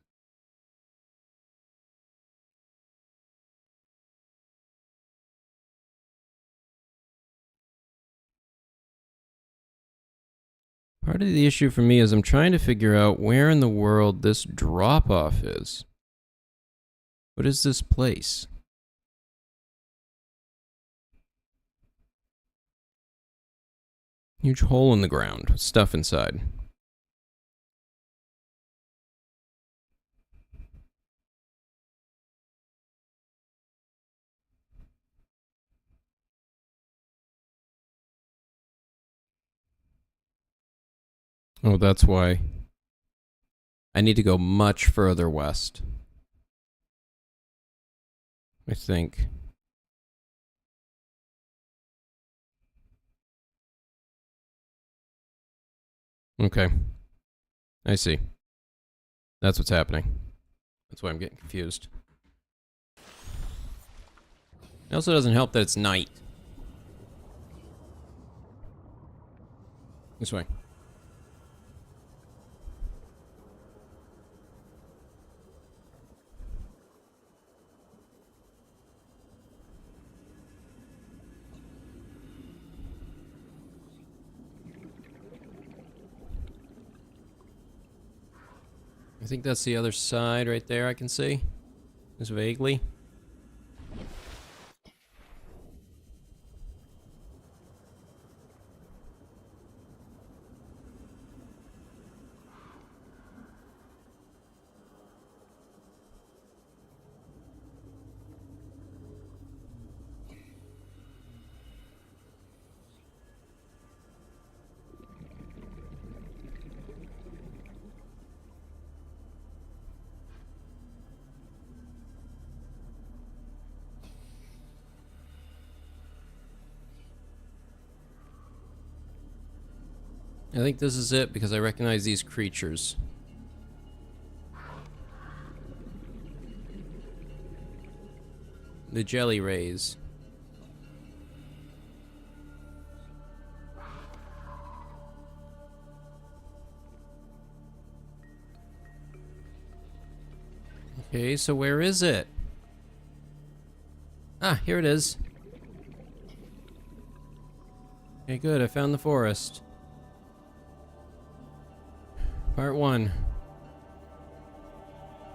Part of the issue for me is I'm trying to figure out where in the world this drop-off is. What is this place? Huge hole in the ground with stuff inside. Oh, that's why. I need to go much further west. I think. Okay. I see. That's what's happening. That's why I'm getting confused. It also doesn't help that it's night. This way. I think that's the other side right there I can see. Just vaguely. I think this is it because I recognize these creatures. The jelly rays. Okay, so where is it? Ah, here it is. Okay, good. I found the forest. Part 1.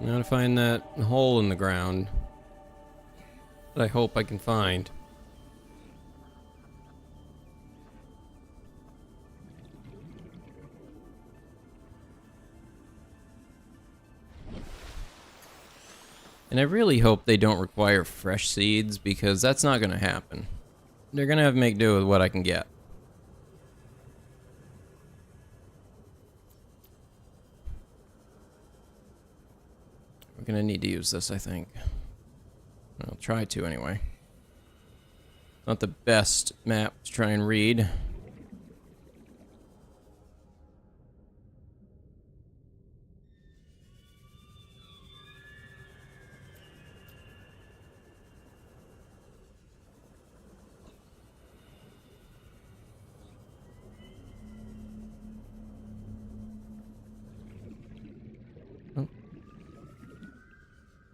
Now to find that hole in the ground that I hope I can find. And I really hope they don't require fresh seeds because that's not going to happen. They're going to have to make do with what I can get. We're gonna need to use this, I think. I'll try to anyway. Not the best map to try and read.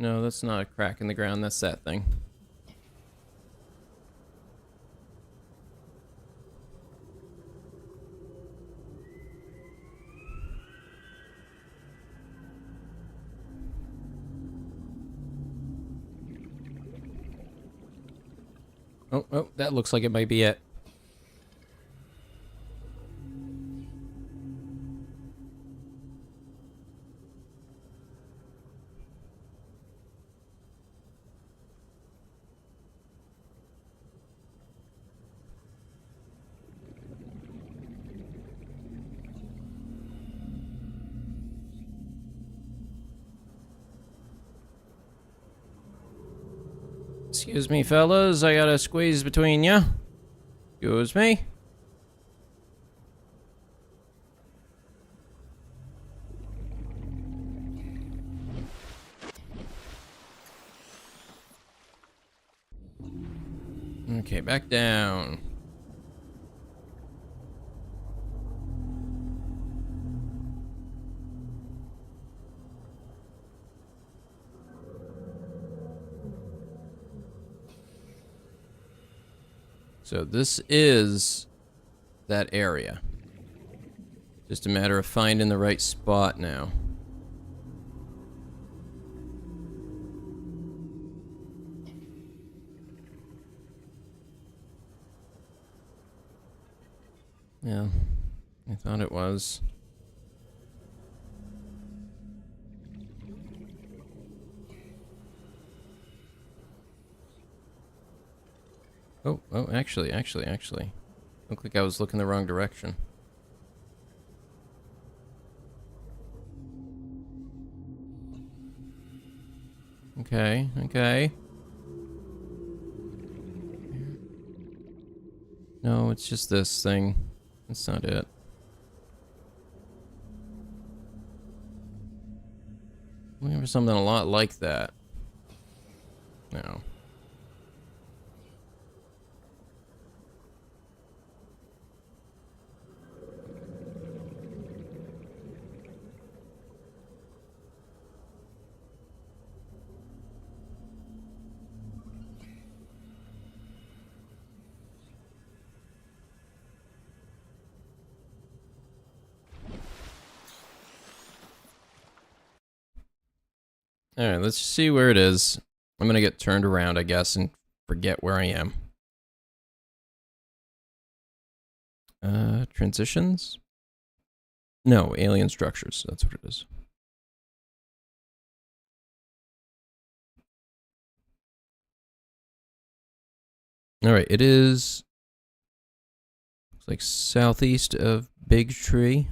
No, that's not a crack in the ground, that's that thing. Oh, that looks like it might be it. Excuse me, fellas. I gotta squeeze between ya. Excuse me. Okay, back down. So this is that area. Just a matter of finding the right spot now. Yeah, I thought it was. Oh, actually. Looked like I was looking the wrong direction. Okay. No, it's just this thing. That's not it. Looking for something a lot like that. No. Alright, let's see where it is. I'm gonna get turned around, I guess, and forget where I am. Transitions? No, alien structures. That's what it is. Alright, it is... looks like southeast of Big Tree.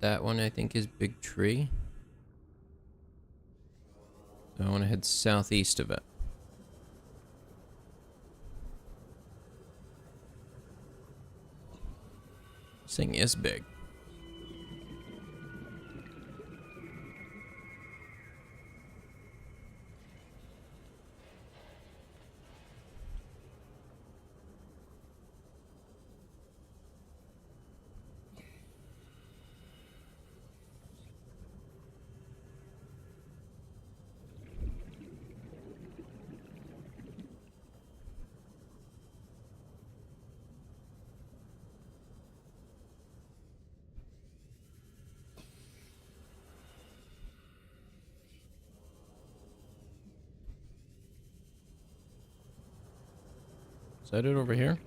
That one I think is Big Tree. So I want to head southeast of it. This thing is big. Is that it over here?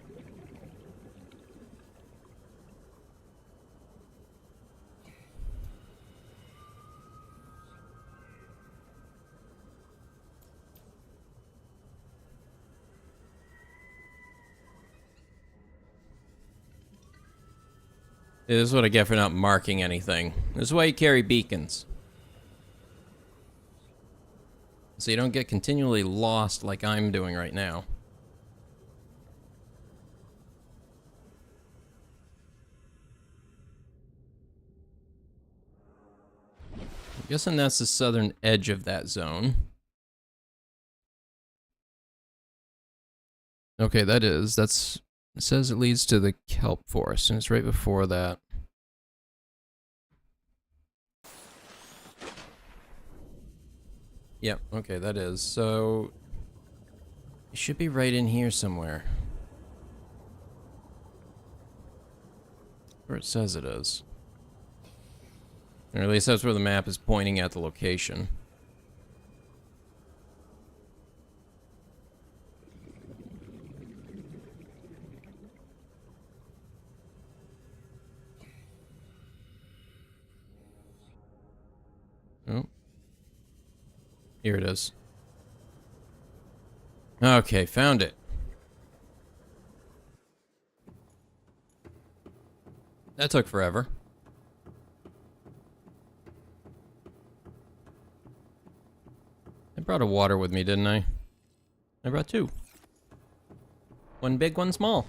This is what I get for not marking anything. This is why you carry beacons. So you don't get continually lost like I'm doing right now. I'm guessing that's the southern edge of that zone. Okay, that is. That's... it says it leads to the kelp forest, and it's right before that. Yep, okay, that is. So... it should be right in here somewhere. Where it says it is. Or at least that's where the map is pointing at the location. Oh. Here it is. Okay, found it. That took forever. I brought a water with me, didn't I? I brought two. One big, one small.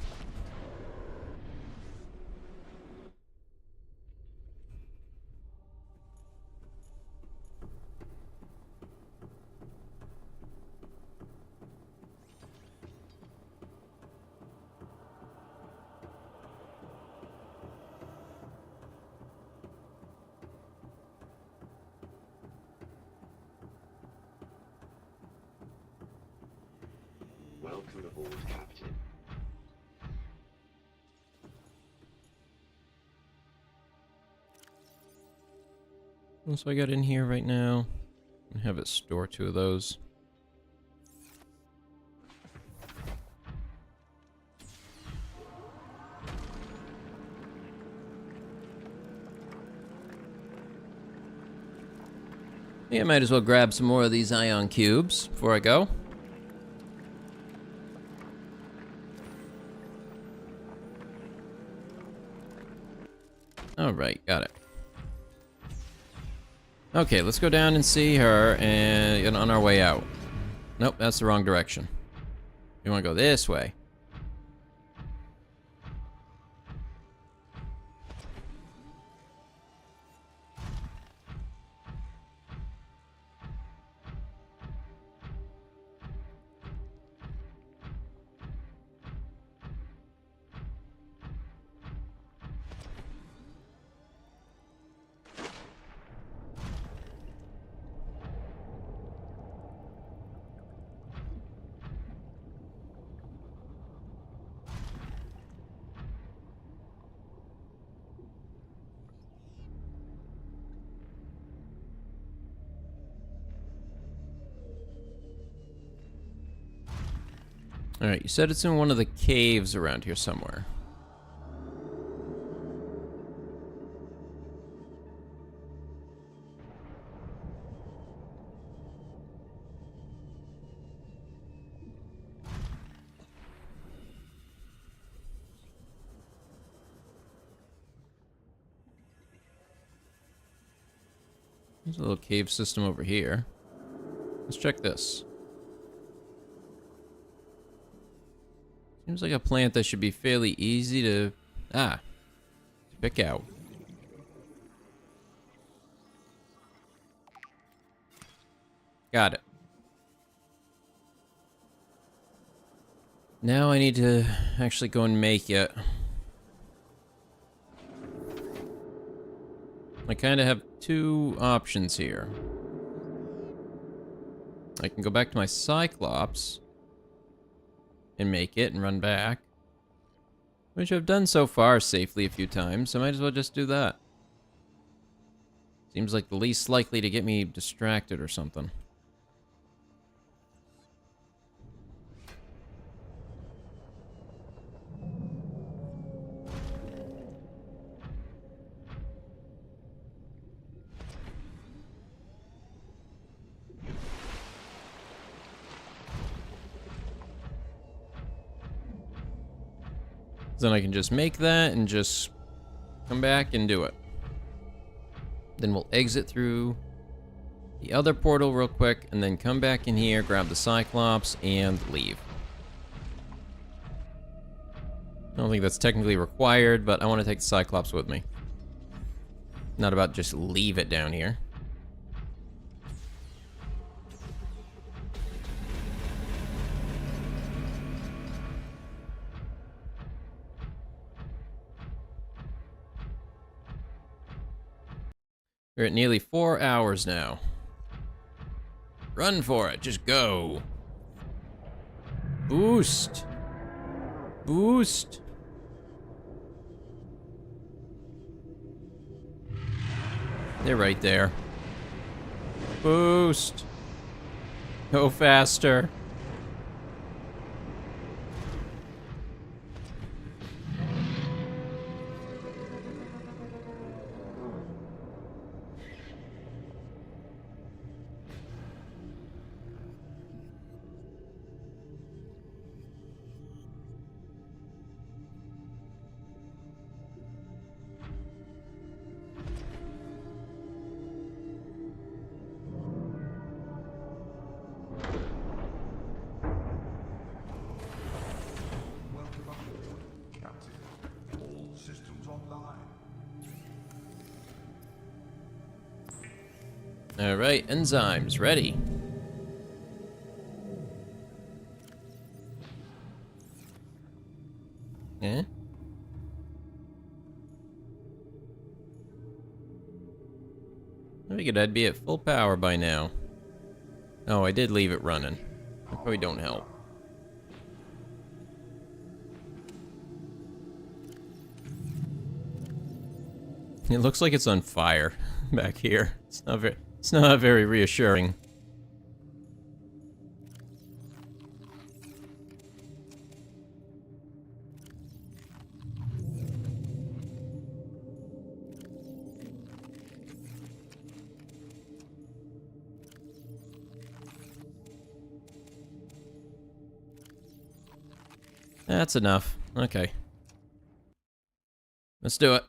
Welcome aboard, Captain. What else I got in here right now? Have it store 2 of those. Yeah, I might as well grab some more of these ion cubes before I go. Alright, got it. Okay, let's go down and see her and on our way out. Nope, that's the wrong direction. We want to go this way. Alright, you said it's in one of the caves around here somewhere. There's a little cave system over here. Let's check this. Seems like a plant that should be fairly easy to pick out. Got it. Now I need to actually go and make it. I kind of have 2 options here. I can go back to my Cyclops and make it and run back, which I've done so far safely a few times, so I might as well just do that. Seems like the least likely to get me distracted or something. Then I can just make that and just come back and do it. Then we'll exit through the other portal real quick and then come back in here, grab the Cyclops, and leave. I don't think that's technically required, but I want to take the Cyclops with me. Not about just leave it down here. We're at nearly 4 hours now. Run for it, just go. Boost. Boost. They're right there. Boost. Go faster. Alright, enzymes ready. Eh? I figured I'd be at full power by now. Oh, I did leave it running. That probably don't help. It looks like it's on fire back here. It's not very reassuring. That's enough. Okay. Let's do it.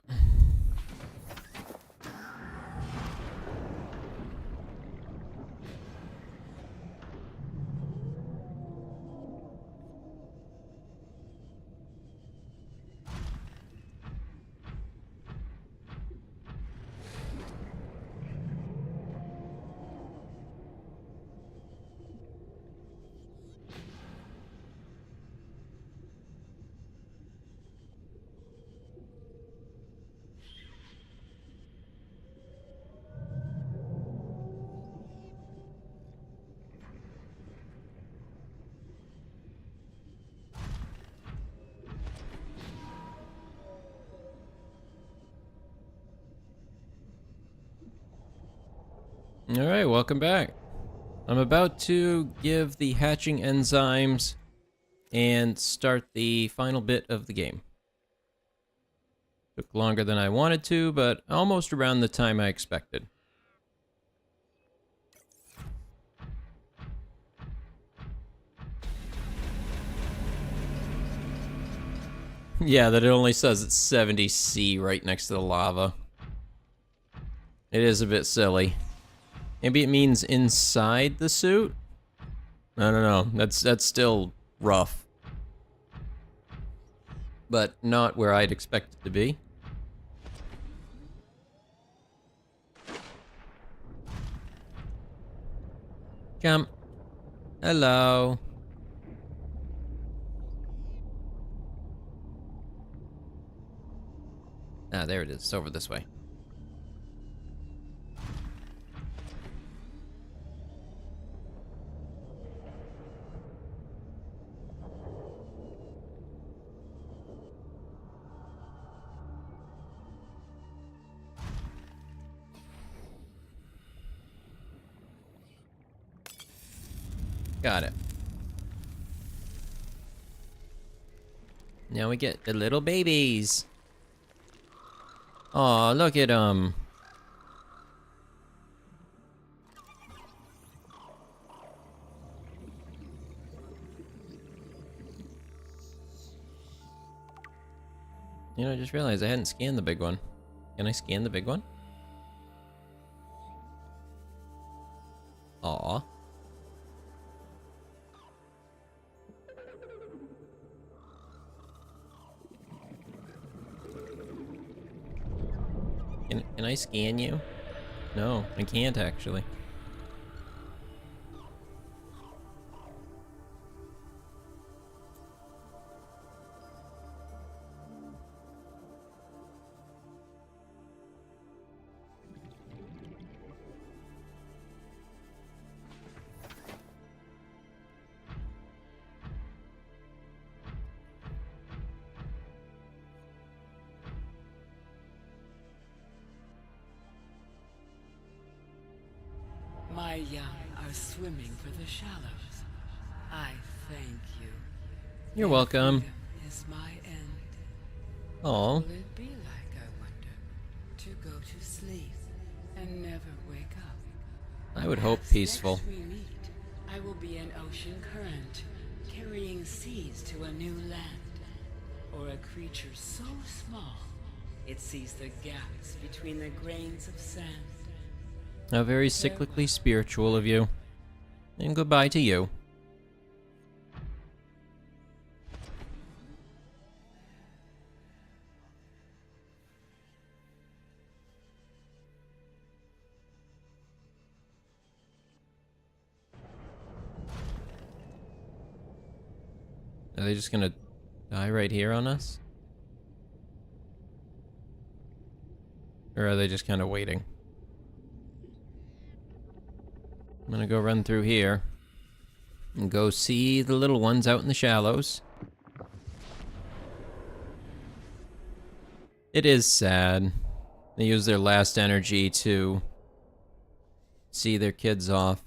Alright, welcome back. I'm about to give the hatching enzymes and start the final bit of the game. Took longer than I wanted to, but almost around the time I expected. Yeah, that it only says it's 70C right next to the lava. It is a bit silly. Maybe it means inside the suit? I don't know. That's still rough. But not where I'd expect it to be. Come. Hello. Ah, there it is. It's over this way. Got it. Now we get the little babies. Aw, look at them. You know, I just realized I hadn't scanned the big one. Can I scan the big one? Aw. Can I scan you? No, I can't actually. My young are swimming for the shallows. I thank you. You're Their welcome. freedom is my end. Aw. What will it be like, I wonder, to go to sleep and never wake up? I would hope Perhaps peaceful. Next we meet, I will be an ocean current, carrying seas to a new land, or a creature so small it sees the gaps between the grains of sand. How very cyclically spiritual of you. And goodbye to you. Are they just gonna die right here on us? Or are they just kind of waiting? I'm gonna go run through here and go see the little ones out in the shallows. It is sad. They use their last energy to see their kids off,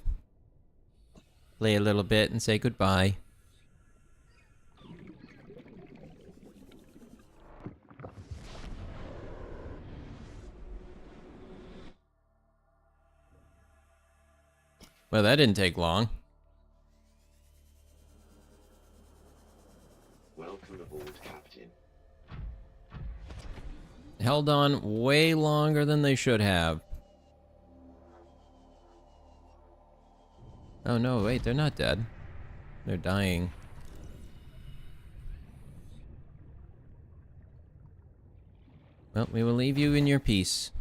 play a little bit, and say goodbye. Well, that didn't take long. Welcome Captain. Held on way longer than they should have. Oh no, wait, they're not dead. They're dying. Well, we will leave you in your peace.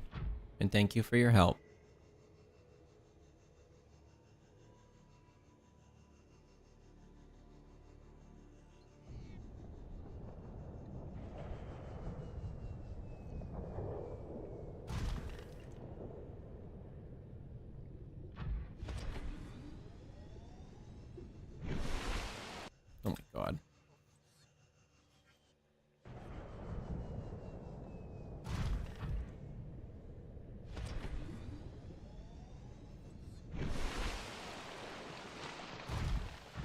And thank you for your help. Oh my god.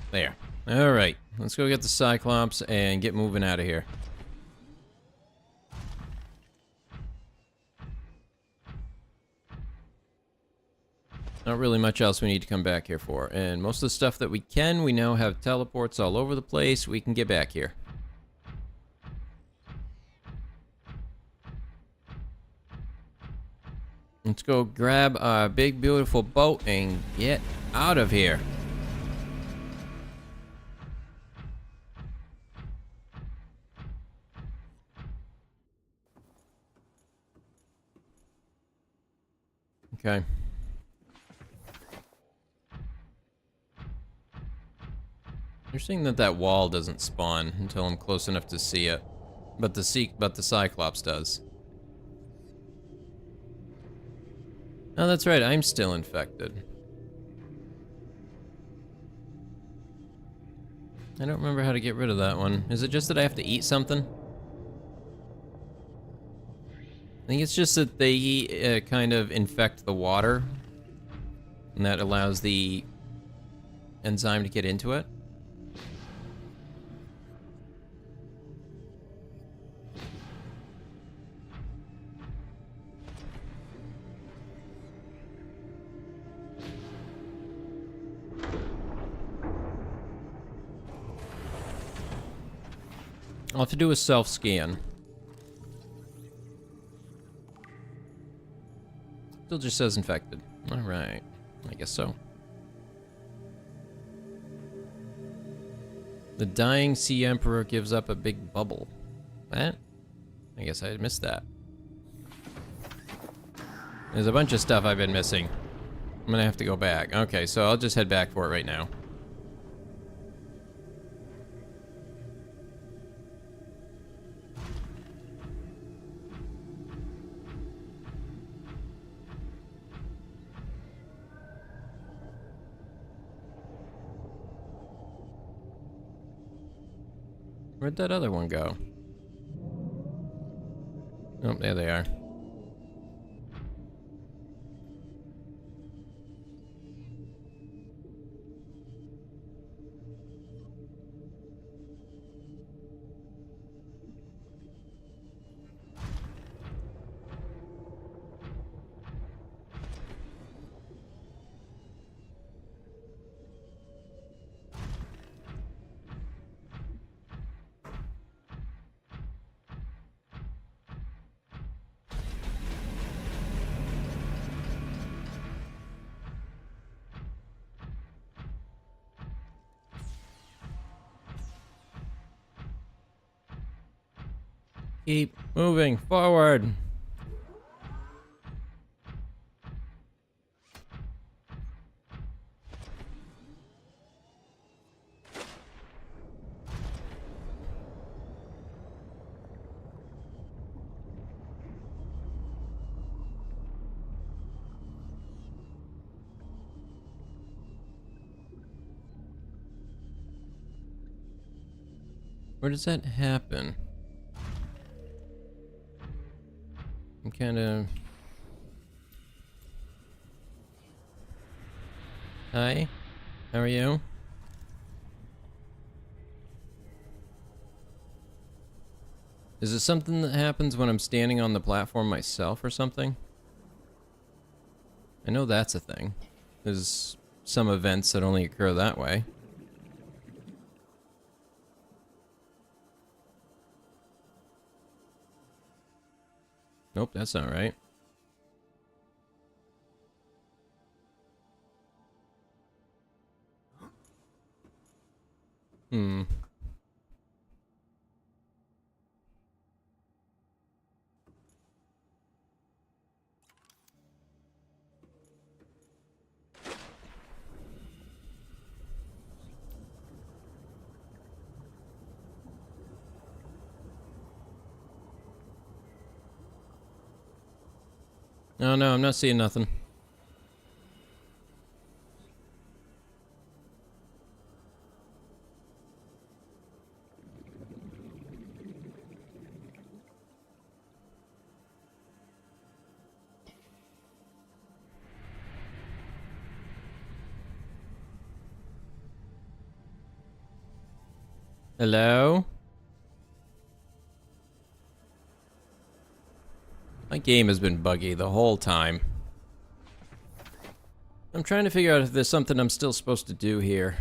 There. Alright, let's go get the Cyclops and get moving out of here. Not really much else we need to come back here for. And most of the stuff that we can, we now have teleports all over the place. We can get back here. Let's go grab a big, beautiful boat and get out of here. Okay. Interesting that that wall doesn't spawn until I'm close enough to see it, but the Cyclops does. Oh, that's right. I'm still infected. I don't remember how to get rid of that one. Is it just that I have to eat something? I think it's just that they kind of infect the water, and that allows the enzyme to get into it. I'll have to do a self-scan. Still just says infected. Alright. I guess so. The dying Sea Emperor gives up a big bubble. What? I guess I missed that. There's a bunch of stuff I've been missing. I'm gonna have to go back. Okay, so I'll just head back for it right now. Where'd that other one go? Oh, there they are. Keep moving forward. Where does that happen? I'm kind of... Hi, how are you? Is it something that happens when I'm standing on the platform myself or something? I know that's a thing. There's some events that only occur that way. Nope, that's not right. Hmm. Oh no, I'm not seeing nothing. Hello? My game has been buggy the whole time. I'm trying to figure out if there's something I'm still supposed to do here.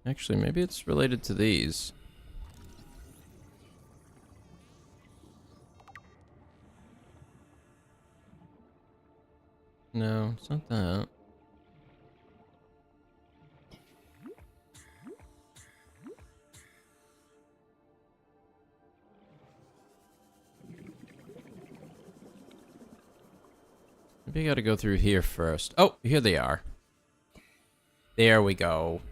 Actually, maybe it's related to these. No, it's not that. Maybe I gotta go through here first. Oh, here they are. There we go.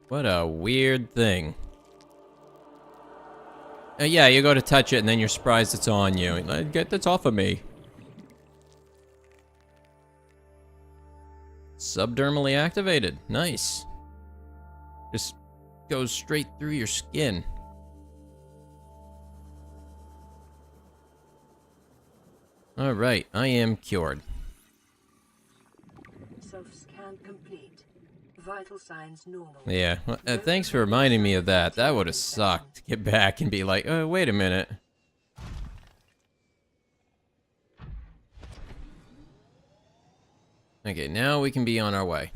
What a weird thing. Yeah, you go to touch it and then you're surprised it's on you. Like, get this off of me. Subdermally activated. Nice. Just goes straight through your skin. Alright, I am cured. Self-scan complete. Vital signs normal. Yeah, well, thanks for reminding me of that. That would have sucked to get back and be like, oh, wait a minute. Okay, now we can be on our way.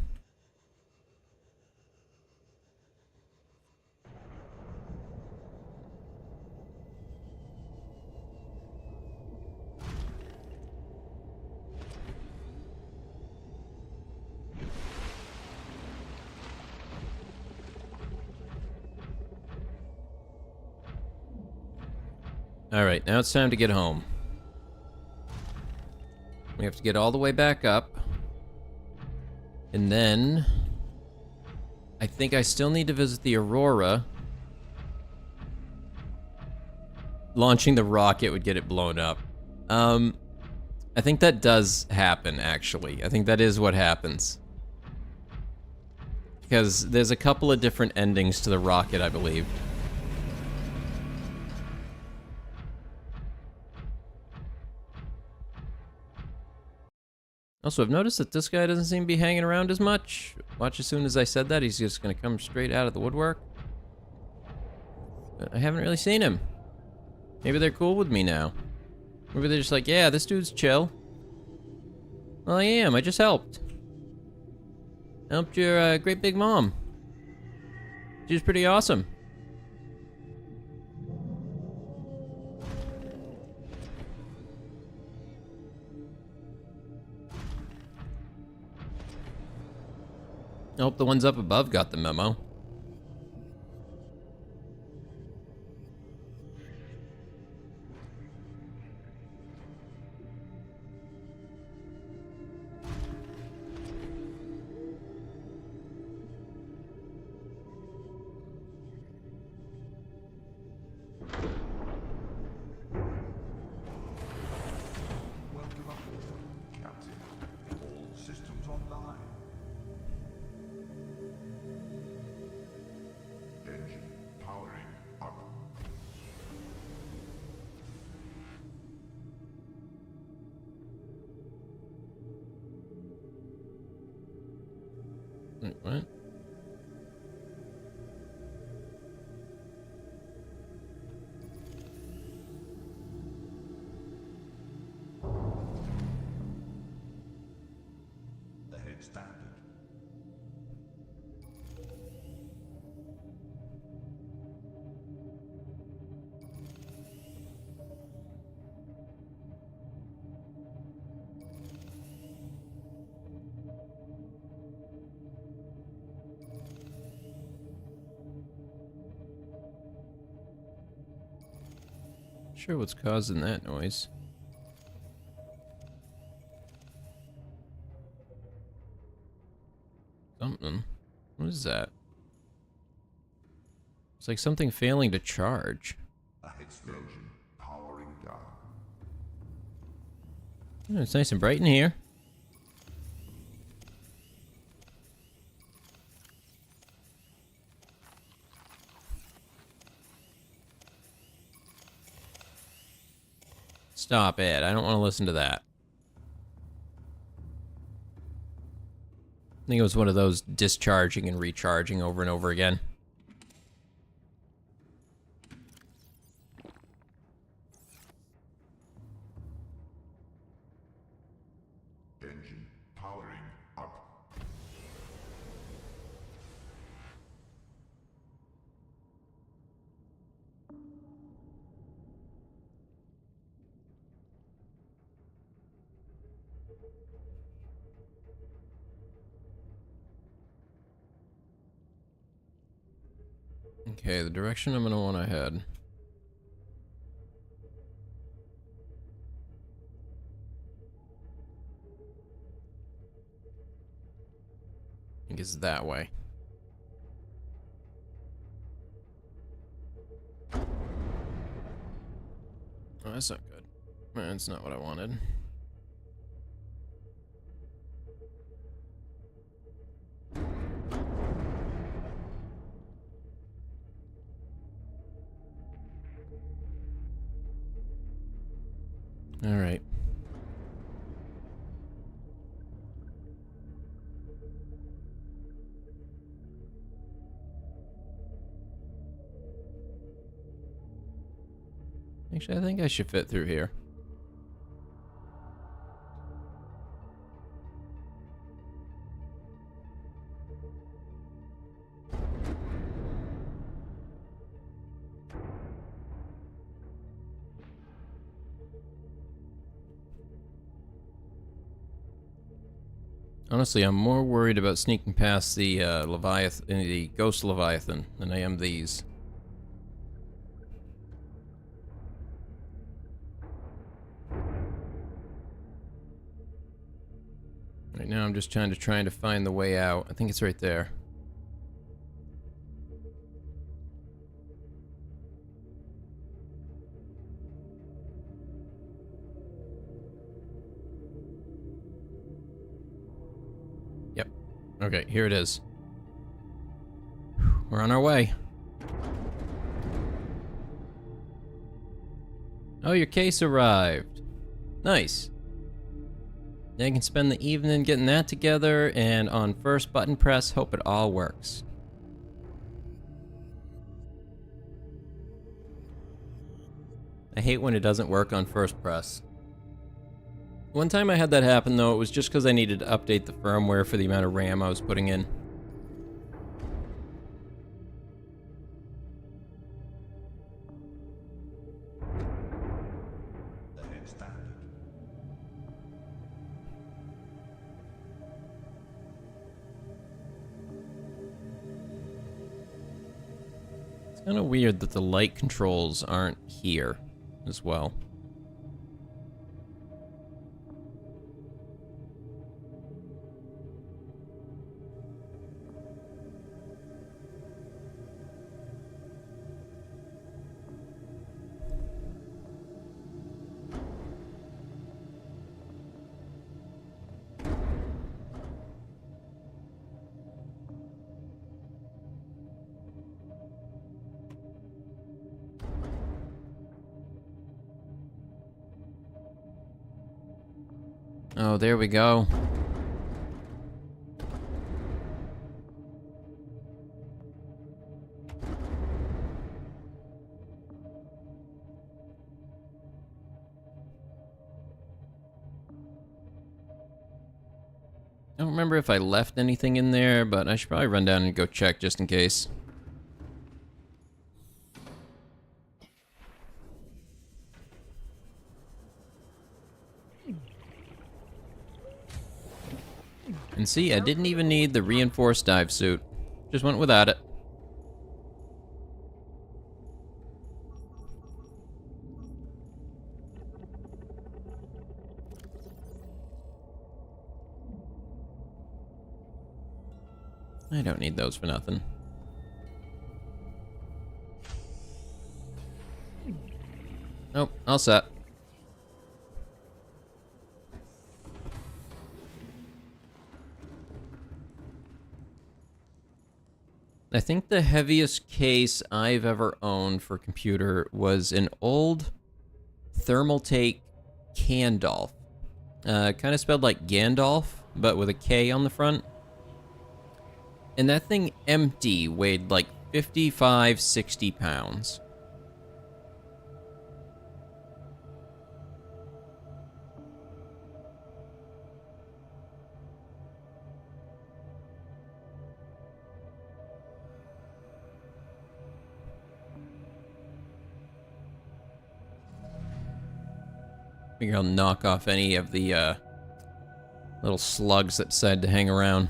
Alright, now it's time to get home. We have to get all the way back up. And then... I think I still need to visit the Aurora. Launching the rocket would get it blown up. I think that does happen, actually. I think that is what happens. Because there's a couple of different endings to the rocket, I believe. Also, I've noticed that this guy doesn't seem to be hanging around as much. Watch, as soon as I said that, he's just gonna come straight out of the woodwork. But I haven't really seen him. Maybe they're cool with me now. Maybe they're just like, yeah, this dude's chill. Well, I am. I just helped. Helped your great big mom. She was pretty awesome. I hope the ones up above got the memo. Welcome aboard, Captain. All systems online. Engine powering up. Wait, what? The head standard. sure what's causing that noise. Something. What is that? It's like something failing to charge. Explosion powering down. Oh, it's nice and bright in here. Stop it. I don't want to listen to that. I think it was one of those discharging and recharging over and over again. Engine powering up. Okay, the direction I'm gonna want to head. I think it's that way. Oh, that's not good. That's not what I wanted. All right. Actually, I think I should fit through here. Honestly, I'm more worried about sneaking past the Leviathan, the Ghost Leviathan, than I am these. Right now, I'm just trying to find the way out. I think it's right there. Yep. Okay, here it is. We're on our way. Oh, your case arrived. Nice. Now I can spend the evening getting that together, and on first button press, hope it all works. I hate when it doesn't work on first press. One time I had that happen though, it was just because I needed to update the firmware for the amount of RAM I was putting in. The head standard. It's kind of weird that the light controls aren't here as well. Oh, there we go. I don't remember if I left anything in there, but I should probably run down and go check just in case. And see, I didn't even need the reinforced dive suit. Just went without it. I don't need those for nothing. Nope, all set. I think the heaviest case I've ever owned for computer was an old Thermaltake Candolph. Kind of spelled like Gandalf, but with a K on the front. And that thing empty weighed like 55, 60 pounds. Figure I'll knock off any of the little slugs that decide to hang around.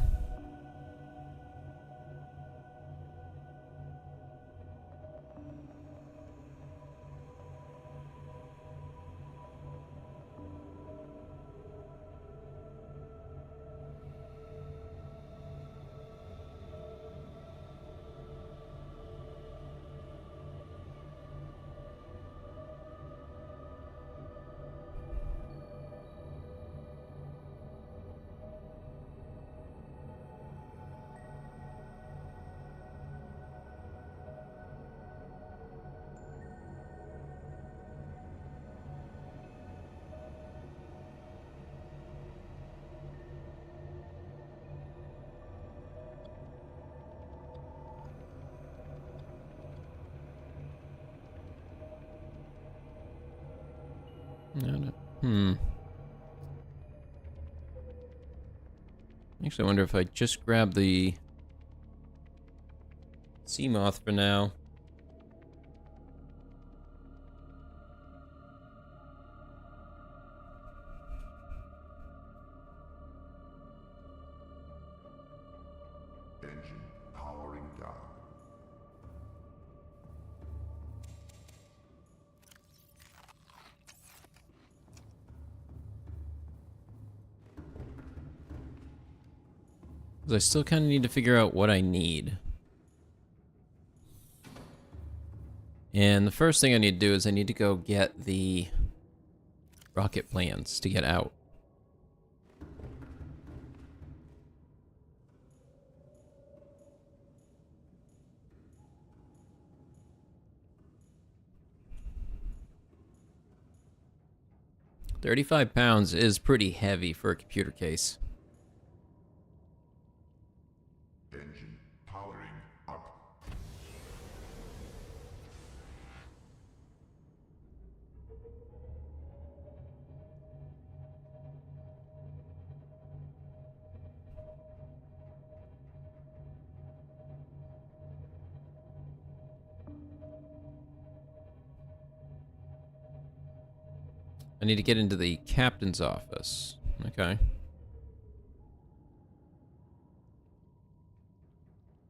Actually, I wonder if I just grab the sea moth for now. Engine powering down. Because I still kind of need to figure out what I need. And the first thing I need to do is I need to go get the rocket plans to get out. £35 is pretty heavy for a computer case. Engine powering up. I need to get into the captain's office. Okay.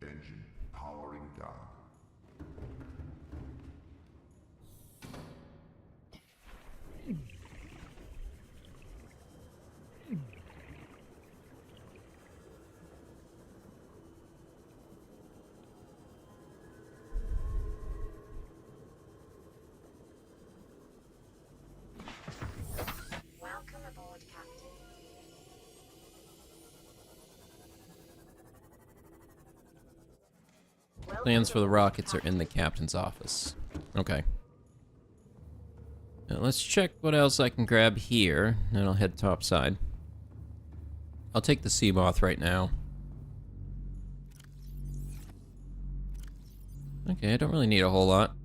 Engine powering down. Welcome aboard, Captain. Plans for the rockets are in the captain's office. Okay. Now let's check what else I can grab here, and I'll head topside. I'll take the sea moth right now. Okay, I don't really need a whole lot.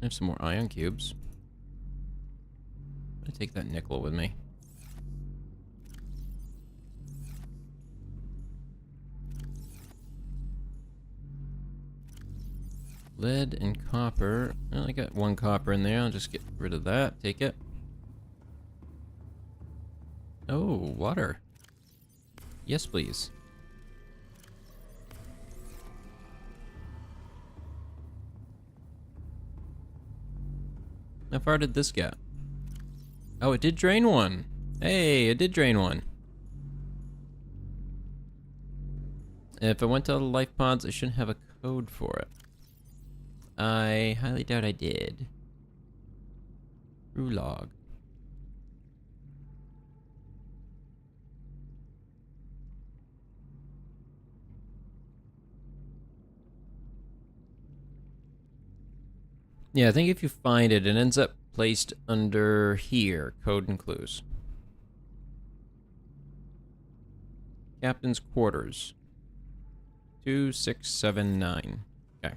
I have some more ion cubes. I'm gonna take that nickel with me. Lead and copper. Well, I got one copper in there. I'll just get rid of that. Take it. Oh, water. Yes, please. How far did this get? Oh, it did drain one. Hey, it did drain one. If I went to all the life pods, I shouldn't have a code for it. I highly doubt I did. True log. Yeah, I think if you find it, it ends up placed under here, code and clues. Captain's quarters. 2679. Okay.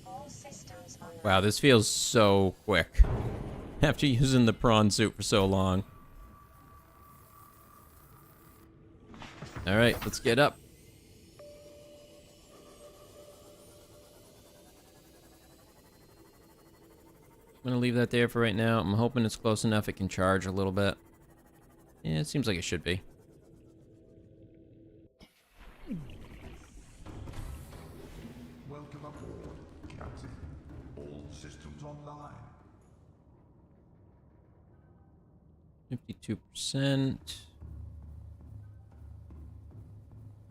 All systems online. Wow, this feels so quick. After using the prawn suit for so long. Alright, let's get up. I'm gonna leave that there for right now. I'm hoping it's close enough it can charge a little bit. Yeah, it seems like it should be. Welcome aboard, Captain. All systems online. 52%.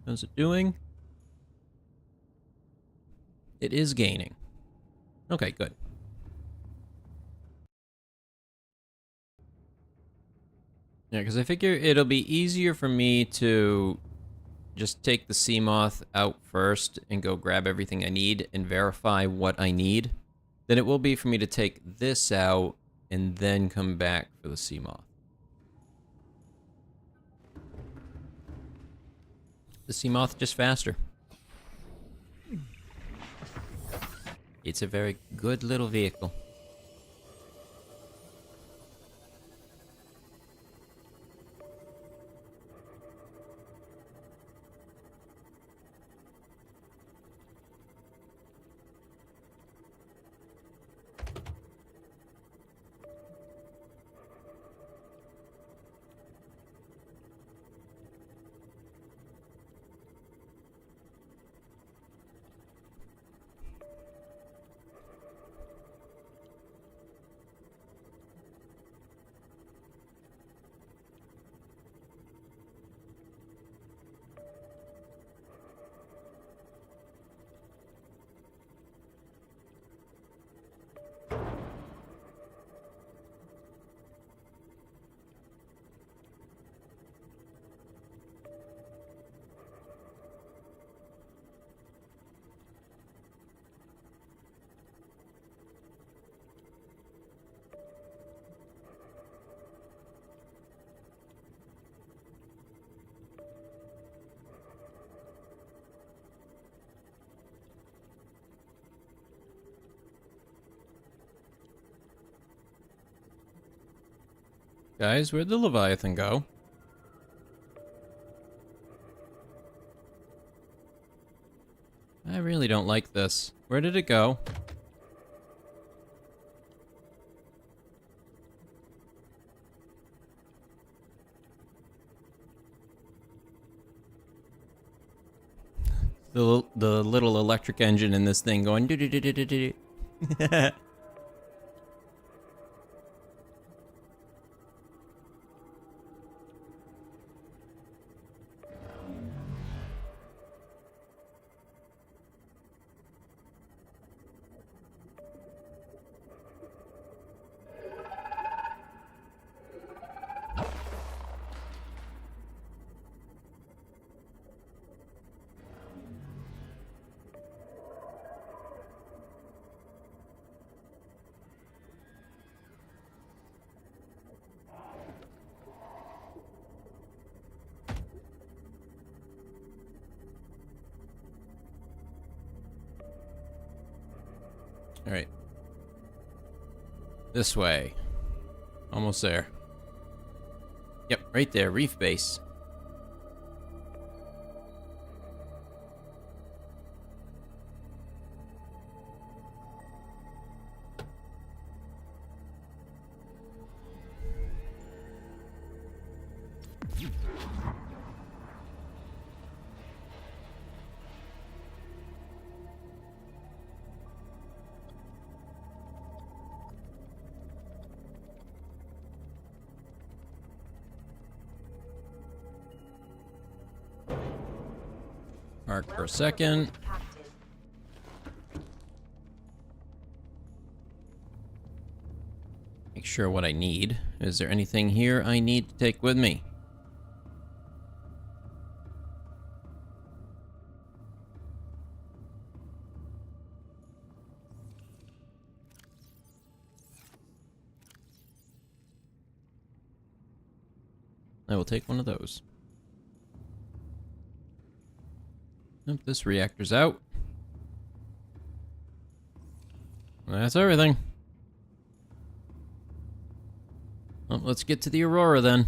How's it doing? It is gaining. Okay, good. Yeah, because I figure it'll be easier for me to just take the Seamoth out first and go grab everything I need and verify what I need than it will be for me to take this out and then come back for the Seamoth. The Seamoth just faster. It's a very good little vehicle. Guys, where'd the Leviathan go? I really don't like this. Where did it go? The little electric engine in this thing going do do do do do do. All right. This way. Almost there. Yep, right there, reef base. Mark for a Welcome second. aboard, Captain. Make sure what I need. Is there anything here I need to take with me? I will take one of those. Nope, this reactor's out. That's everything. Well, let's get to the Aurora then.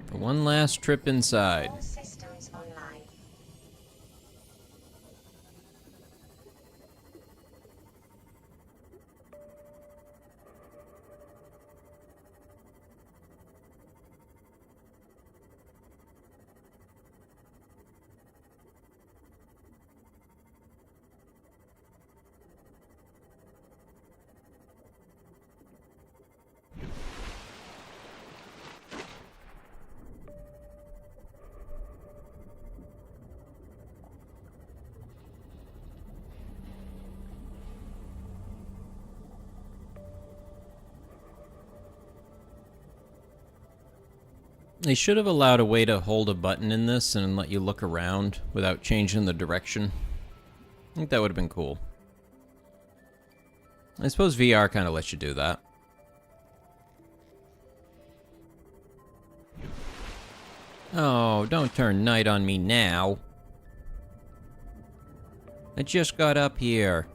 For one last trip inside. All systems online. They should have allowed a way to hold a button in this and let you look around without changing the direction. I think that would have been cool. I suppose VR kind of lets you do that. Oh, don't turn night on me now. I just got up here.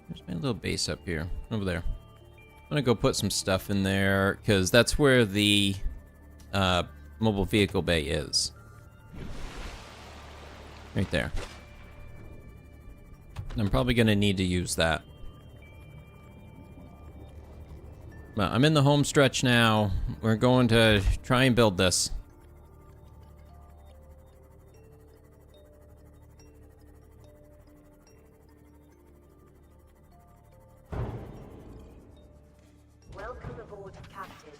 There's my little base up here, over there. I'm gonna go put some stuff in there, because that's where the mobile vehicle bay is. Right there. I'm probably gonna need to use that. But I'm in the home stretch now. We're going to try and build this. Welcome aboard, Captain.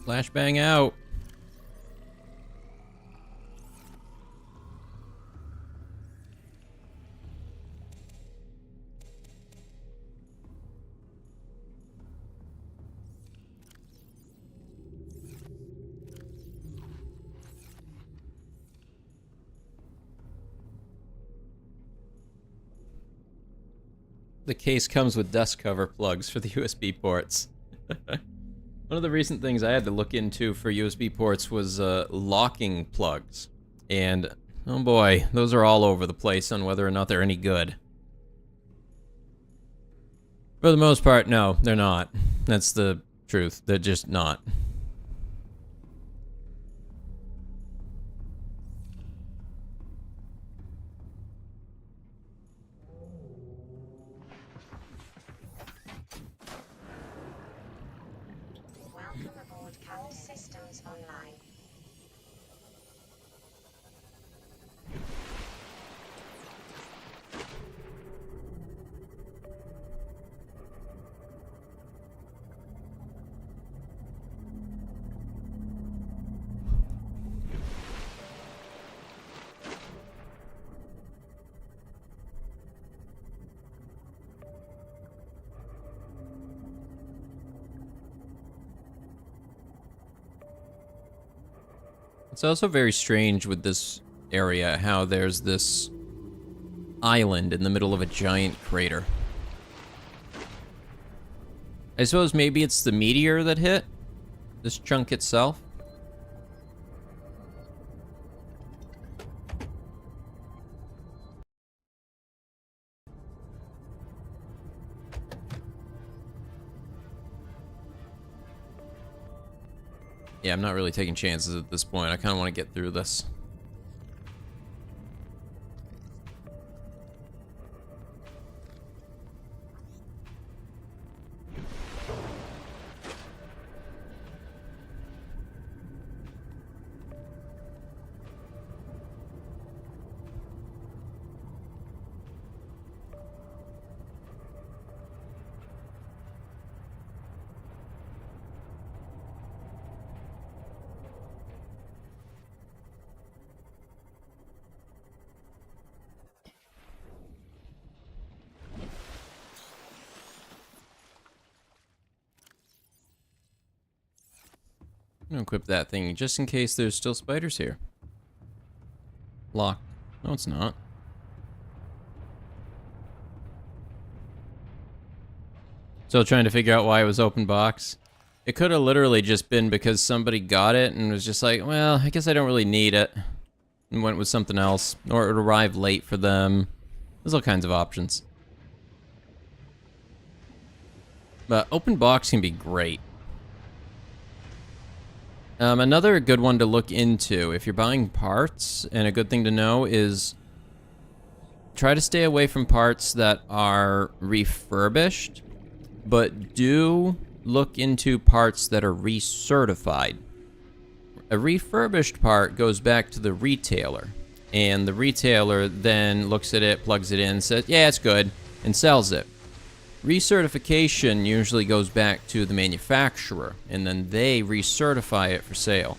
Flashbang out. The case comes with dust cover plugs for the USB ports. One of the recent things I had to look into for USB ports was locking plugs. And, oh boy, those are all over the place on whether or not they're any good. For the most part, no, they're not. That's the truth. They're just not. Welcome aboard, Captain. Systems online. It's also very strange with this area how there's this island in the middle of a giant crater. I suppose maybe it's the meteor that hit this chunk itself. Yeah, I'm not really taking chances at this point. I kind of want to get through this. I'm gonna equip that thing just in case there's still spiders here. Lock. No, it's not. Still trying to figure out why it was open box. It could have literally just been because somebody got it and was just like, well, I guess I don't really need it. And went with something else. Or it arrived late for them. There's all kinds of options. But open box can be great. Another good one to look into if you're buying parts, and a good thing to know is try to stay away from parts that are refurbished, but do look into parts that are recertified. A refurbished part goes back to the retailer, and the retailer then looks at it, plugs it in, says, yeah, it's good, and sells it. Recertification usually goes back to the manufacturer, and then they recertify it for sale.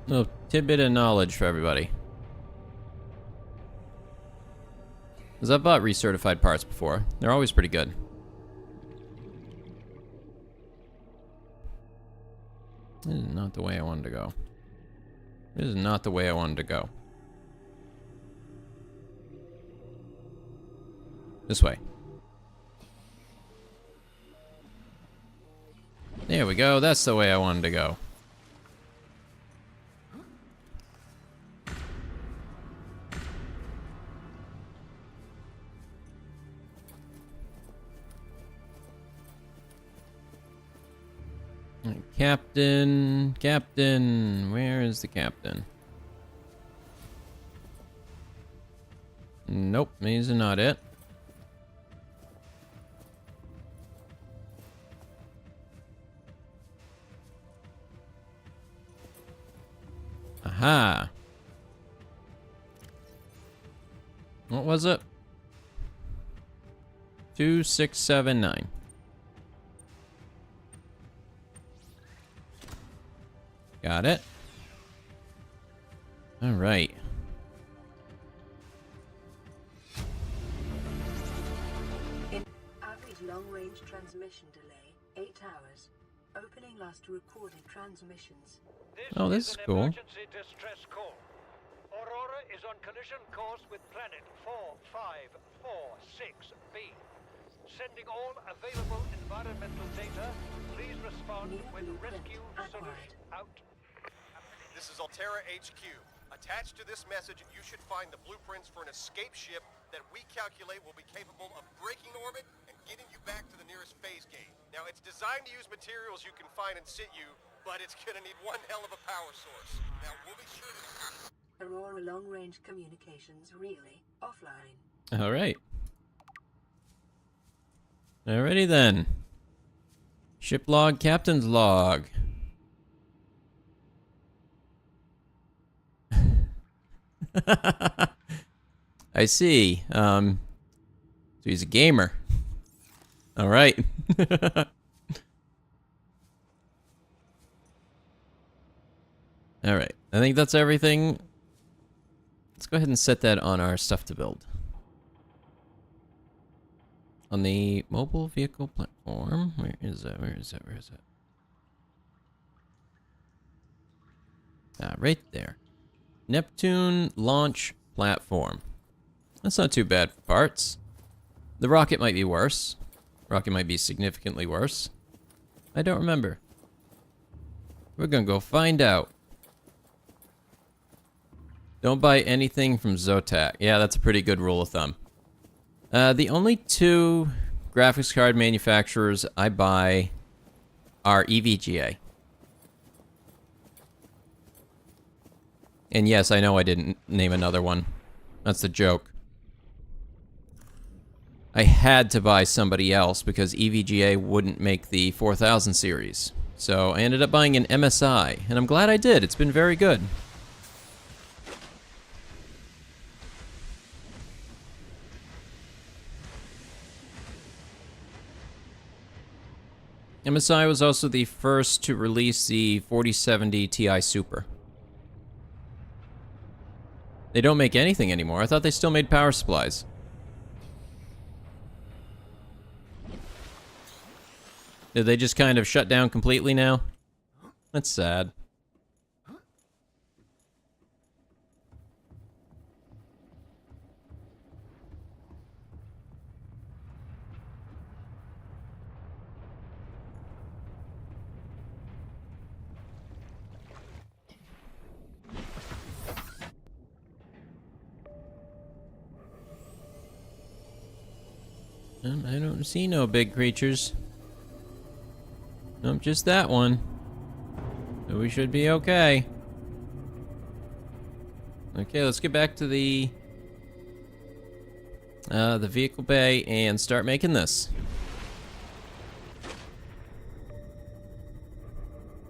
A tidbit of knowledge for everybody. Because I've bought recertified parts before. They're always pretty good. This is not the way I wanted to go. This is not the way I wanted to go. This way. There we go. That's the way I wanted to go. Captain, where is the captain? Nope, these are not it. Aha. What was it? 2679. Got it. All right. In average long-range transmission delay, 8 hours. Opening last recorded transmissions. Oh, this is cool. Emergency distress call. Aurora is on collision course with planet 4546b. Sending all available environmental data. Please respond when rescue solution out. This is Altera HQ. Attached to this message, you should find the blueprints for an escape ship that we calculate will be capable of breaking orbit and getting you back to the nearest phase gate. Now, it's designed to use materials you can find in situ, but it's gonna need one hell of a power source. Now, we'll be sure to... Aurora long-range communications really offline. All right. Alrighty then. Ship log, captain's log. I see. So he's a gamer. All right. All right. I think that's everything. Let's go ahead and set that on our stuff to build. On the mobile vehicle platform. Where is that? Where is that? Where is that? Ah, right there. Neptune launch platform. That's not too bad for parts. The rocket might be worse. Rocket might be significantly worse. I don't remember. We're gonna go find out. Don't buy anything from Zotac. Yeah, that's a pretty good rule of thumb. The only two graphics card manufacturers I buy are EVGA. And yes, I know I didn't name another one. That's the joke. I had to buy somebody else because EVGA wouldn't make the 4000 series. So I ended up buying an MSI, and I'm glad I did. It's been very good. MSI was also the first to release the 4070 Ti Super. They don't make anything anymore. I thought they still made power supplies. Did they just kind of shut down completely now? That's sad. I don't see no big creatures. Nope, just that one. So we should be okay. Okay, let's get back to the vehicle bay and start making this.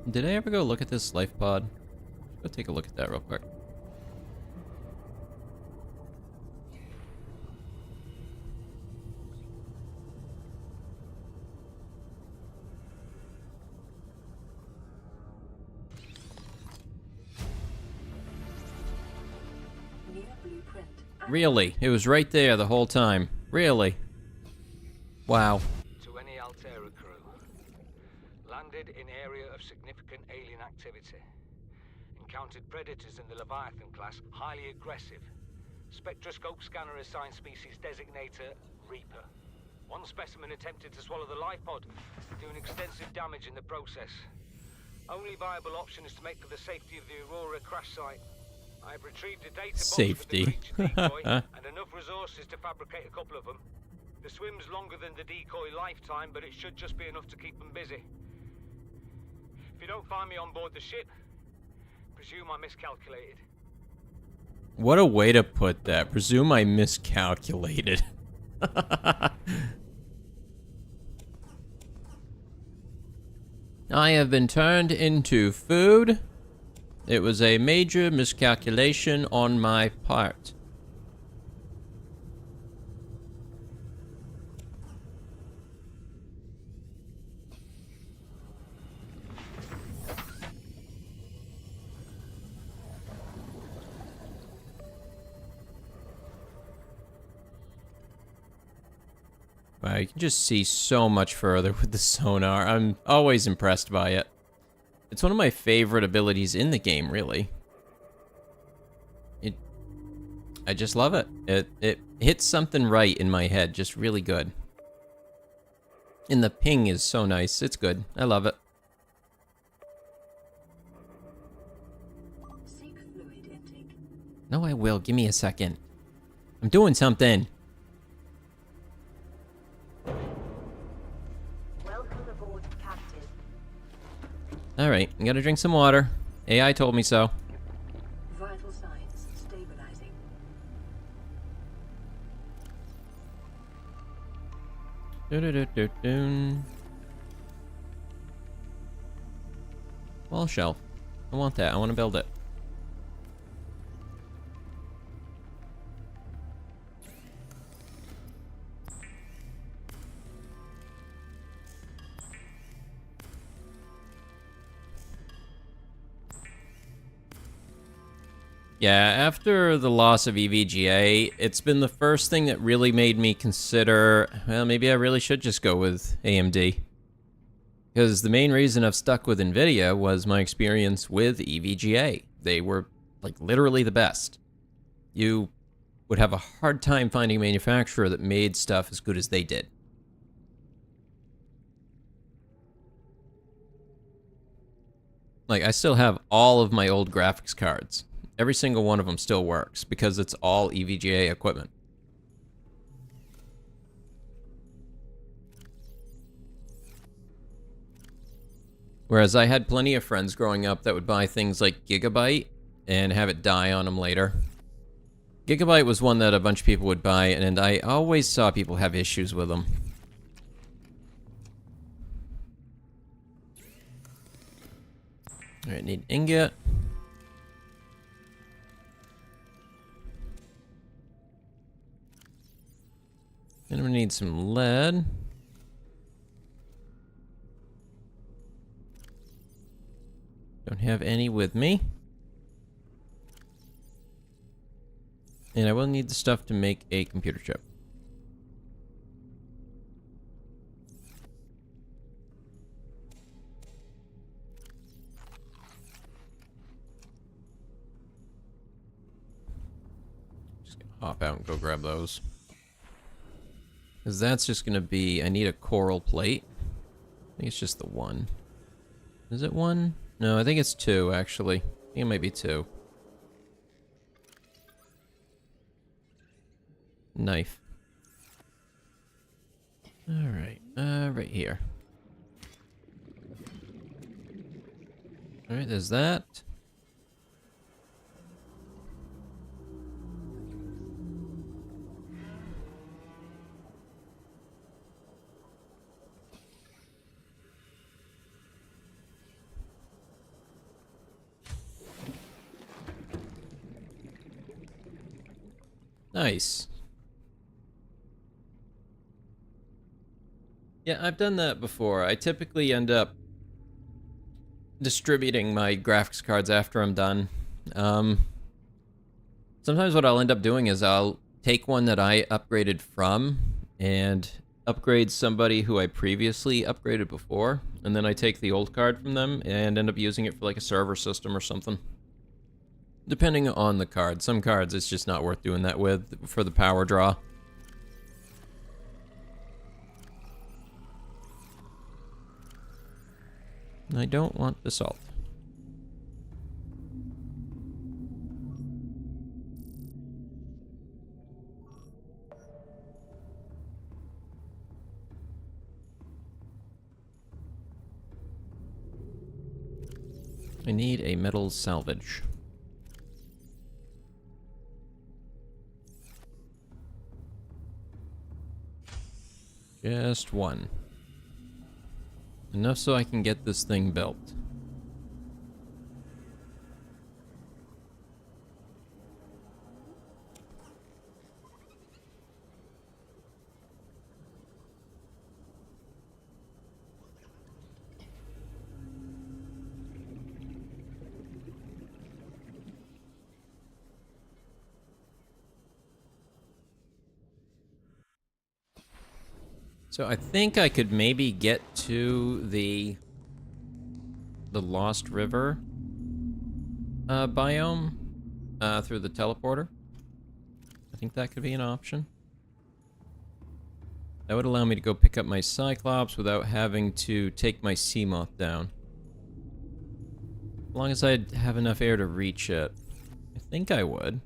Did I ever go look at this life pod? Go take a look at that real quick. Really? It was right there the whole time. Really? Wow. To any Altera crew. Landed in area of significant alien activity. Encountered predators in the Leviathan class, highly aggressive. Spectroscope scanner assigned species designator Reaper. One specimen attempted to swallow the life pod, doing extensive damage in the process. Only viable option is to make for the safety of the Aurora crash site. I have retrieved a data box Safety. with the breach decoy and enough resources to fabricate a couple of them. The swim's longer than the decoy lifetime, but it should just be enough to keep them busy. If you don't find me on board the ship, presume I miscalculated. What a way to put that. Presume I miscalculated. I have been turned into food. It was a major miscalculation on my part. Wow, you can just see so much further with the sonar. I'm always impressed by it. It's one of my favorite abilities in the game, really. I just love it. It hits something right in my head, just really good. And the ping is so nice. It's good. I love it. Seek fluid intake. No, I will. Give me a second. I'm doing something. Welcome aboard, Captain. Alright, I gotta drink some water. AI told me so. Vital signs stabilizing. Wall shelf. I want that. I want to build it. Yeah, after the loss of EVGA, it's been the first thing that really made me consider, well, maybe I really should just go with AMD. Because the main reason I've stuck with NVIDIA was my experience with EVGA. They were, like, literally the best. You would have a hard time finding a manufacturer that made stuff as good as they did. Like, I still have all of my old graphics cards. Every single one of them still works because it's all EVGA equipment. Whereas I had plenty of friends growing up that would buy things like Gigabyte and have it die on them later. Gigabyte was one that a bunch of people would buy, and I always saw people have issues with them. Alright, need ingot. Then we need some lead. Don't have any with me. And I will need the stuff to make a computer chip. Just gonna hop out and go grab those. Because that's just gonna be, I need a coral plate. I think it's just the one. Is it one? No, I think it's two, actually. I think it might be two. Knife. Alright, right here. Alright, there's that. Nice. Yeah, I've done that before. I typically end up distributing my graphics cards after I'm done. Sometimes what I'll end up doing is I'll take one that I upgraded from and upgrade somebody who I previously upgraded before, and then I take the old card from them and end up using it for like a server system or something. Depending on the card. Some cards it's just not worth doing that with for the power draw. I don't want the salt. I need a metal salvage. Just one. Enough so I can get this thing built. So I think I could maybe get to the Lost River biome through the teleporter. I think that could be an option. That would allow me to go pick up my Cyclops without having to take my Seamoth down. As long as I have enough air to reach it. I think I would.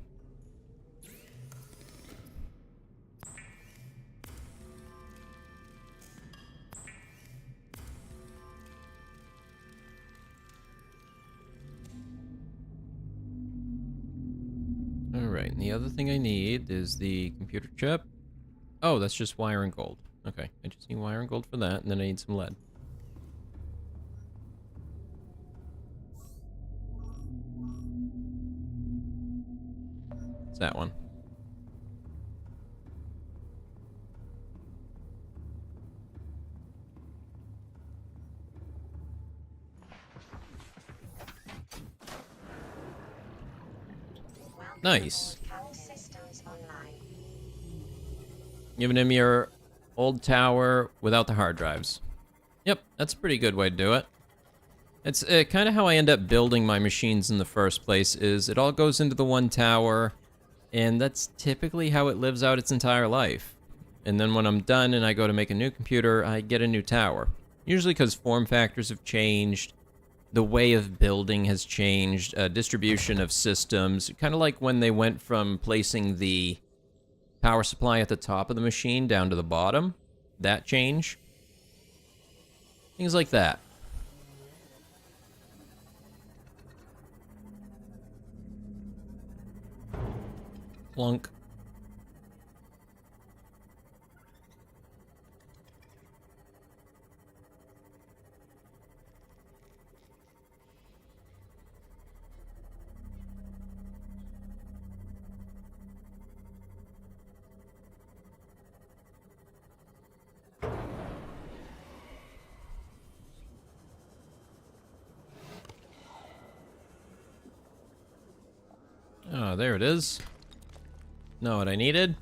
Alright, and the other thing I need is the computer chip. Oh, that's just wire and gold. Okay, I just need wire and gold for that, and then I need some lead. It's that one. Nice. Giving him your old tower without the hard drives. Yep, that's a pretty good way to do it. It's kind of how I end up building my machines in the first place, is it all goes into the one tower, and that's typically how it lives out its entire life. And then when I'm done and I go to make a new computer, I get a new tower. Usually because form factors have changed, the way of building has changed, distribution of systems, kind of like when they went from placing the power supply at the top of the machine down to the bottom. That change. Things like that. Plunk. Oh, there it is. Know what I needed?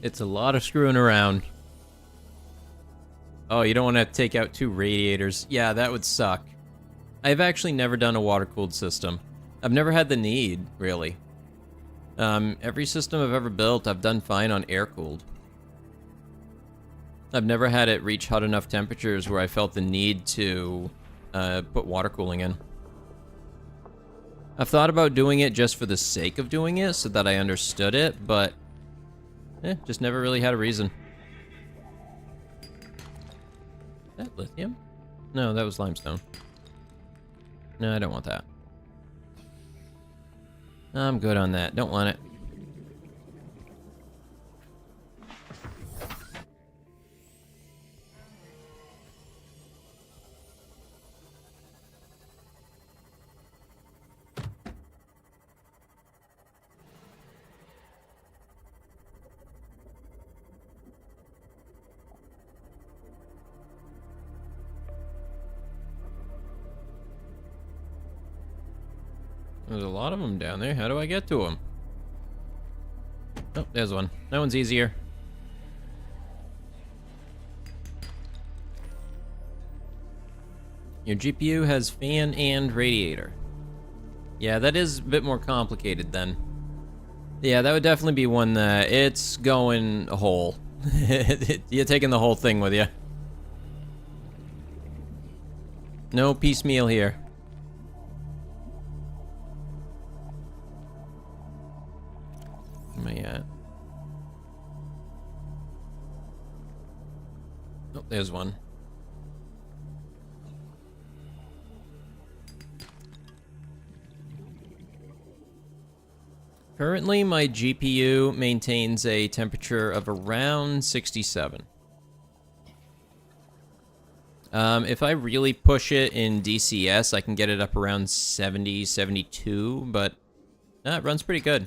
It's a lot of screwing around. Oh, you don't want to take out 2 radiators. Yeah, that would suck. I've actually never done a water-cooled system. I've never had the need, really. Every system I've ever built, I've done fine on air-cooled. I've never had it reach hot enough temperatures where I felt the need to put water cooling in. I've thought about doing it just for the sake of doing it, so that I understood it, but just never really had a reason. Is that lithium? No, that was limestone. No, I don't want that. I'm good on that. Don't want it. There's a lot of them down there. How do I get to them? Oh, there's one. That one's easier. Your GPU has fan and radiator. Yeah, that is a bit more complicated then. Yeah, that would definitely be one that it's going whole. You're taking the whole thing with you. No piecemeal here. Where am I at? Oh, there's one. Currently, my GPU maintains a temperature of around 67. If I really push it in DCS, I can get it up around 70, 72, but it runs pretty good.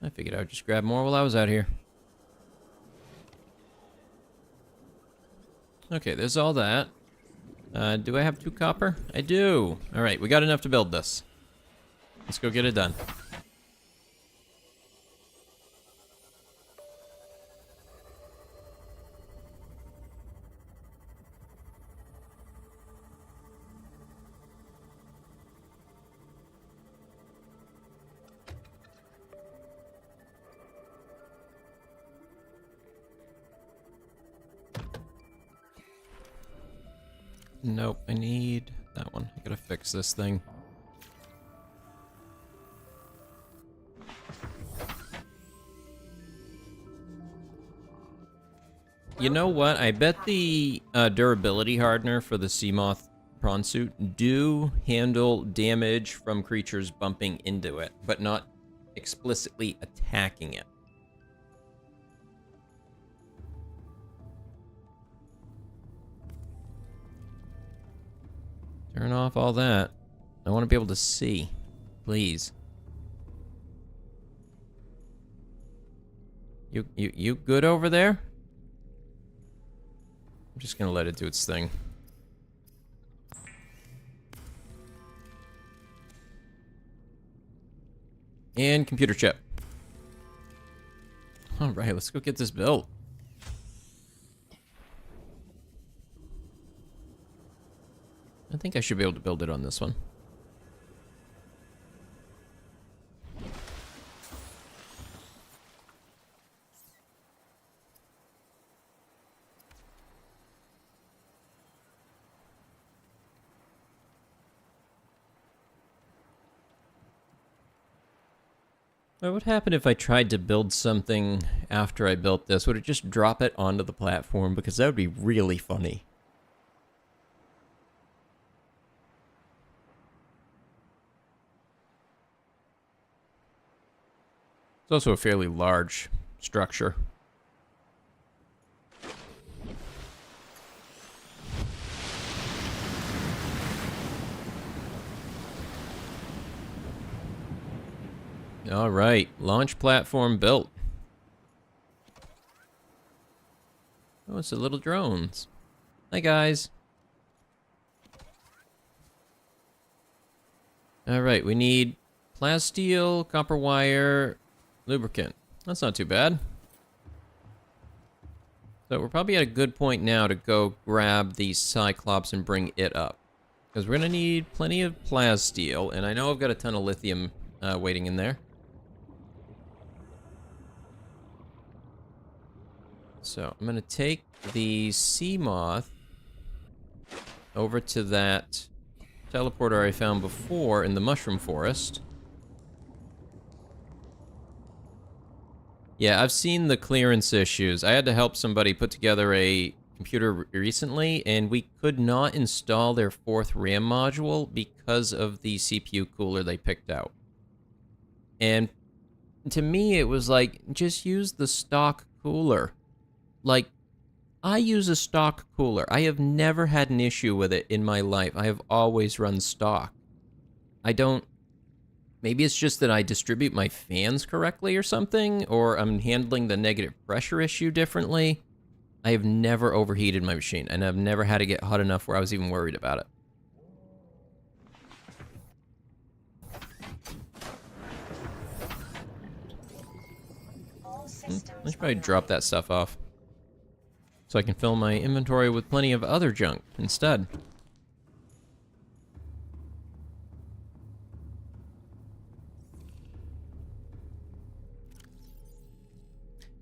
I figured I would just grab more while I was out here. Okay, there's all that. Do I have 2 copper? I do. Alright, we got enough to build this. Let's go get it done. Nope, I need that one. I gotta fix this thing. You know what? I bet the durability hardener for the Seamoth prawn suit do handle damage from creatures bumping into it, but not explicitly attacking it. Turn off all that. I want to be able to see. Please. You good over there? I'm just gonna let it do its thing. And computer chip. Alright, let's go get this built. I think I should be able to build it on this one. What would happen if I tried to build something after I built this? Would it just drop it onto the platform? Because that would be really funny. It's also a fairly large structure. All right, launch platform built. Oh, it's the little drones. Hi, guys. All right, we need plasteel, copper wire, lubricant. That's not too bad. So we're probably at a good point now to go grab the Cyclops and bring it up. Because we're going to need plenty of plasteel, and I know I've got a ton of lithium waiting in there. So I'm going to take the sea moth over to that teleporter I found before in the mushroom forest. Yeah, I've seen the clearance issues. I had to help somebody put together a computer recently, and we could not install their 4th RAM module because of the CPU cooler they picked out. And to me, it was like, just use the stock cooler. Like, I use a stock cooler. I have never had an issue with it in my life. I have always run stock. I don't... Maybe it's just that I distribute my fans correctly or something, or I'm handling the negative pressure issue differently. I have never overheated my machine, and I've never had it get hot enough where I was even worried about it. I should probably drop that stuff off, so I can fill my inventory with plenty of other junk instead.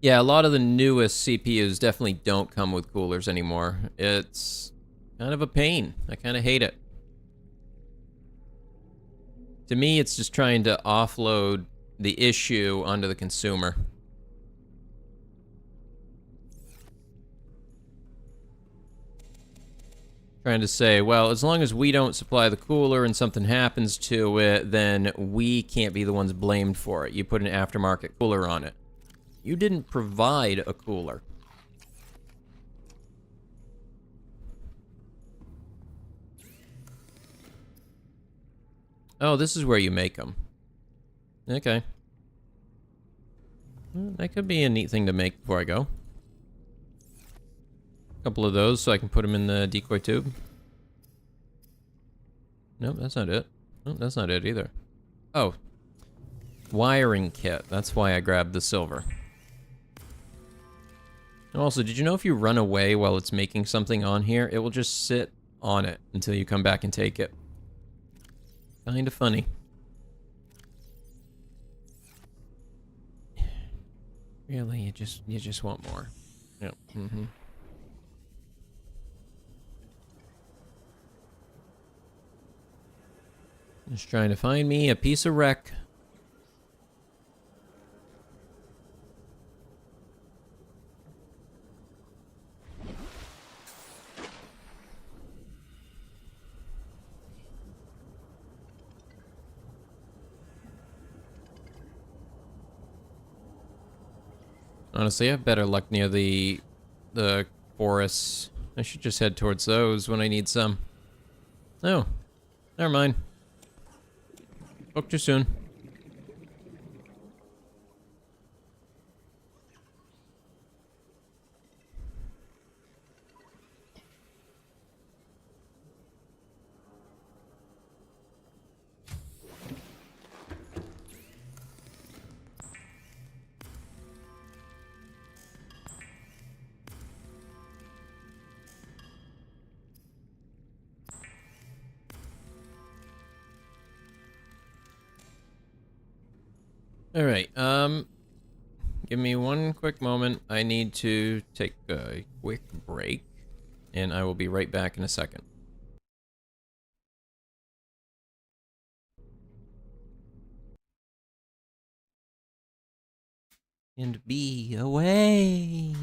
Yeah, a lot of the newest CPUs definitely don't come with coolers anymore. It's kind of a pain. I kind of hate it. To me, it's just trying to offload the issue onto the consumer. Trying to say, well, as long as we don't supply the cooler and something happens to it, then we can't be the ones blamed for it. You put an aftermarket cooler on it. You didn't provide a cooler. Oh, this is where you make them. Okay. Well, that could be a neat thing to make before I go. A couple of those so I can put them in the decoy tube. Nope, that's not it. Nope, that's not it either. Oh. Wiring kit. That's why I grabbed the silver. And also, did you know if you run away while it's making something on here, it will just sit on it until you come back and take it? Kind of funny. Really, you just want more. Yep. Mm-hmm. Just trying to find me a piece of wreck. Honestly, I have better luck near the forests. I should just head towards those when I need some. Oh, Never mind. Spoke too soon. All right. Give me one quick moment. I need to take a quick break, and I will be right back in a second. And be away.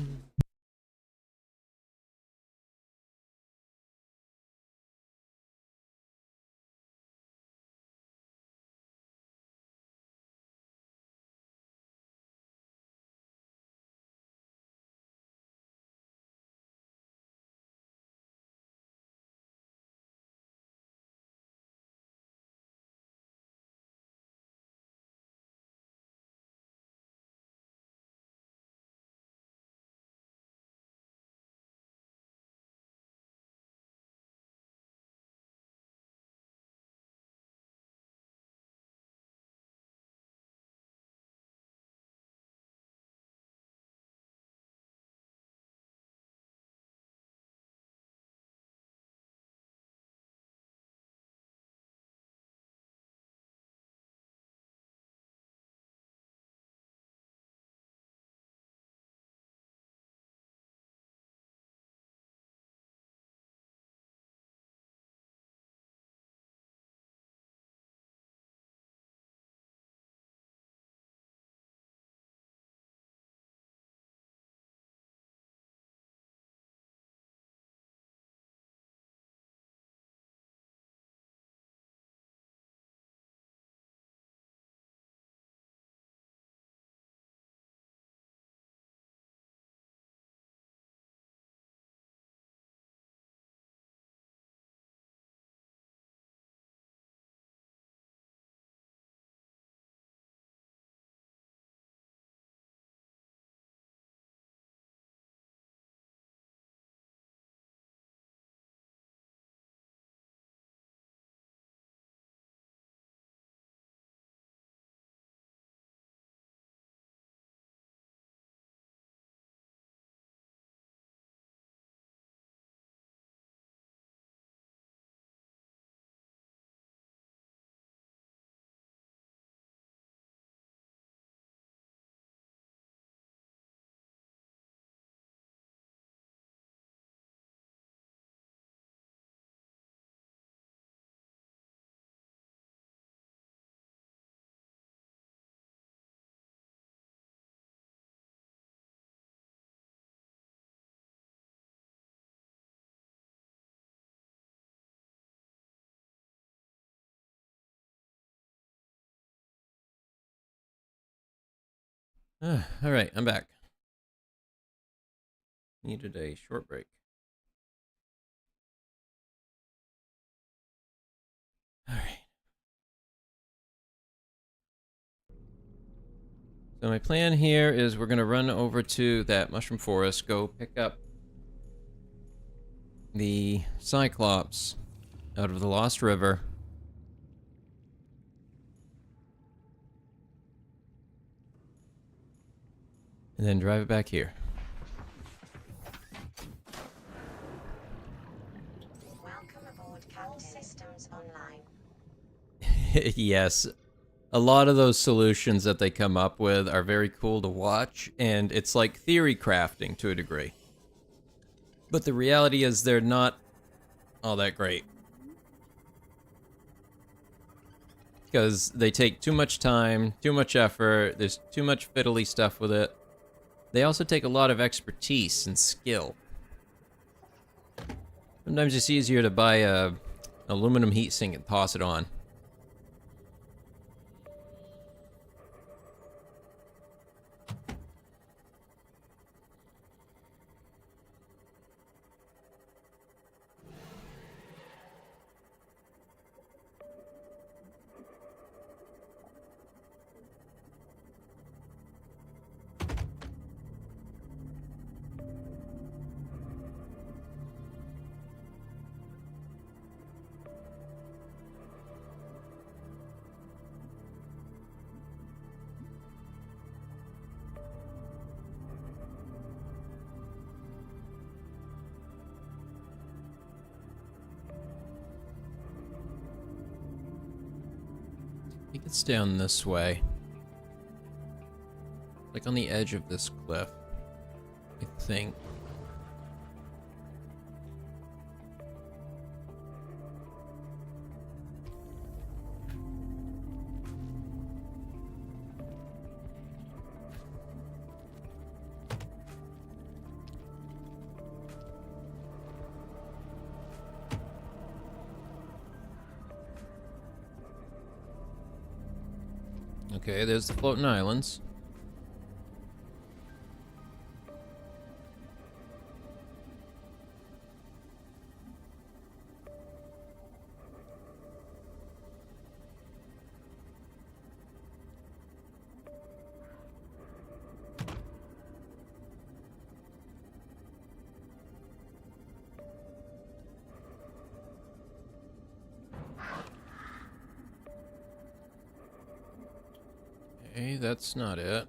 All right, I'm back. Needed a short break. All right. So my plan here is we're going to run over to that mushroom forest, go pick up the Cyclops out of the Lost River. And then drive it back here. Welcome aboard, All systems online. Yes. A lot of those solutions that they come up with are very cool to watch, and it's like theory crafting to a degree. But the reality is they're not all that great. Because they take too much time, too much effort, there's too much fiddly stuff with it. They also take a lot of expertise and skill. Sometimes it's easier to buy a aluminum heatsink and toss it on. think it's down this way. Like on the edge of this cliff. I think. Okay, there's the floating islands. Okay, that's not it.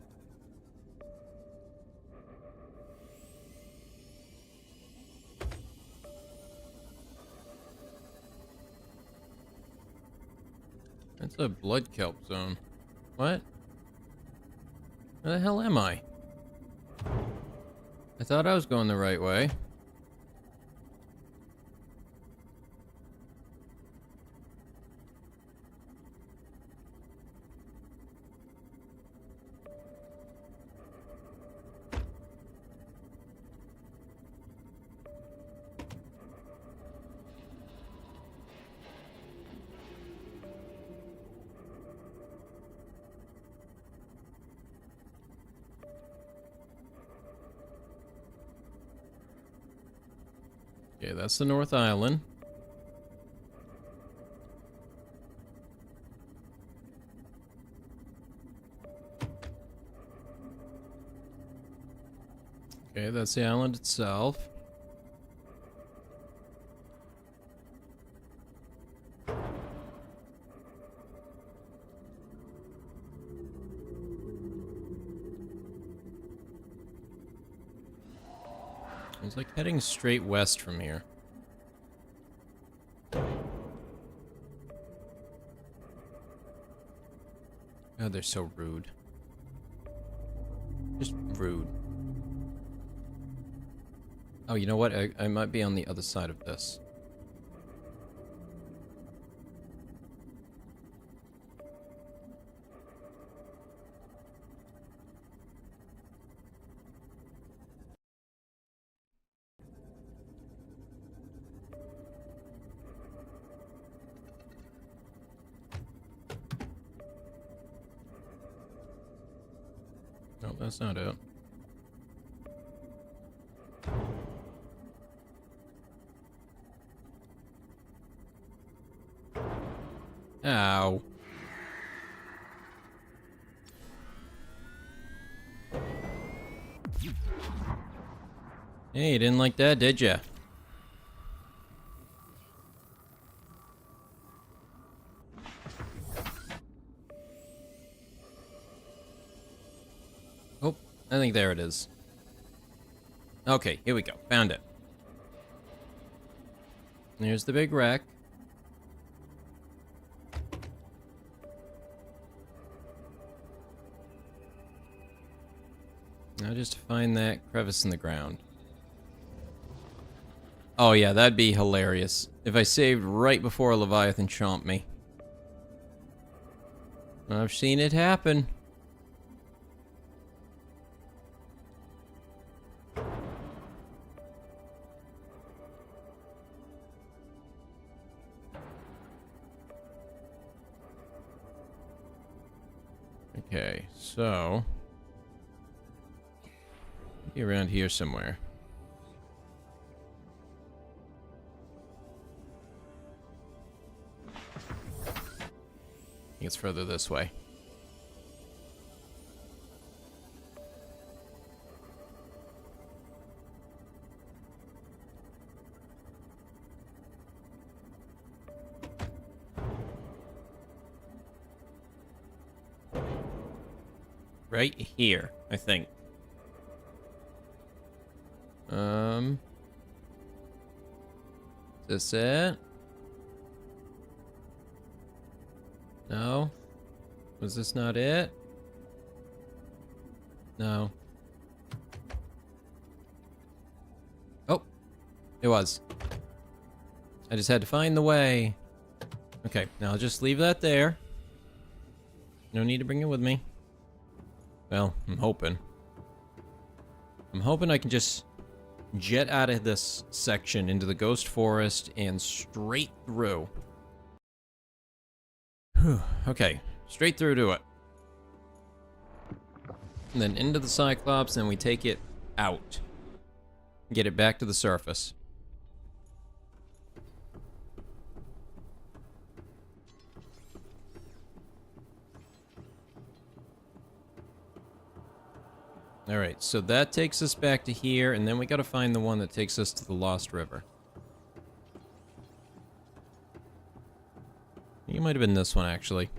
That's a blood kelp zone. What? Where the hell am I? I thought I was going the right way. Okay, that's the North Island. Okay, that's the island itself. It's like heading straight west from here. God, they're so rude. Just rude. Oh, you know what? I might be on the other side of this. No, that's not it. Ow. Hey, you didn't like that, did ya? Oh, I think there it is. Okay, here we go. Found it. There's the big wreck. Now just find that crevice in the ground. Oh yeah, that'd be hilarious. If I saved right before a Leviathan chomped me. I've seen it happen. Okay, so... be around here somewhere. I think it's further this way. Right here, I think. Is this it? No? Was this not it? No. Oh, it was. I just had to find the way. Okay, now I'll just leave that there. No need to bring it with me. Well, I'm hoping. I'm hoping I can just jet out of this section into the Ghost Forest and straight through. Whew, okay, straight through to it. And then into the Cyclops, and we take it out. Get it back to the surface. Alright, so that takes us back to here, and then we gotta find the one that takes us to the Lost River. I think it might have been this one, actually.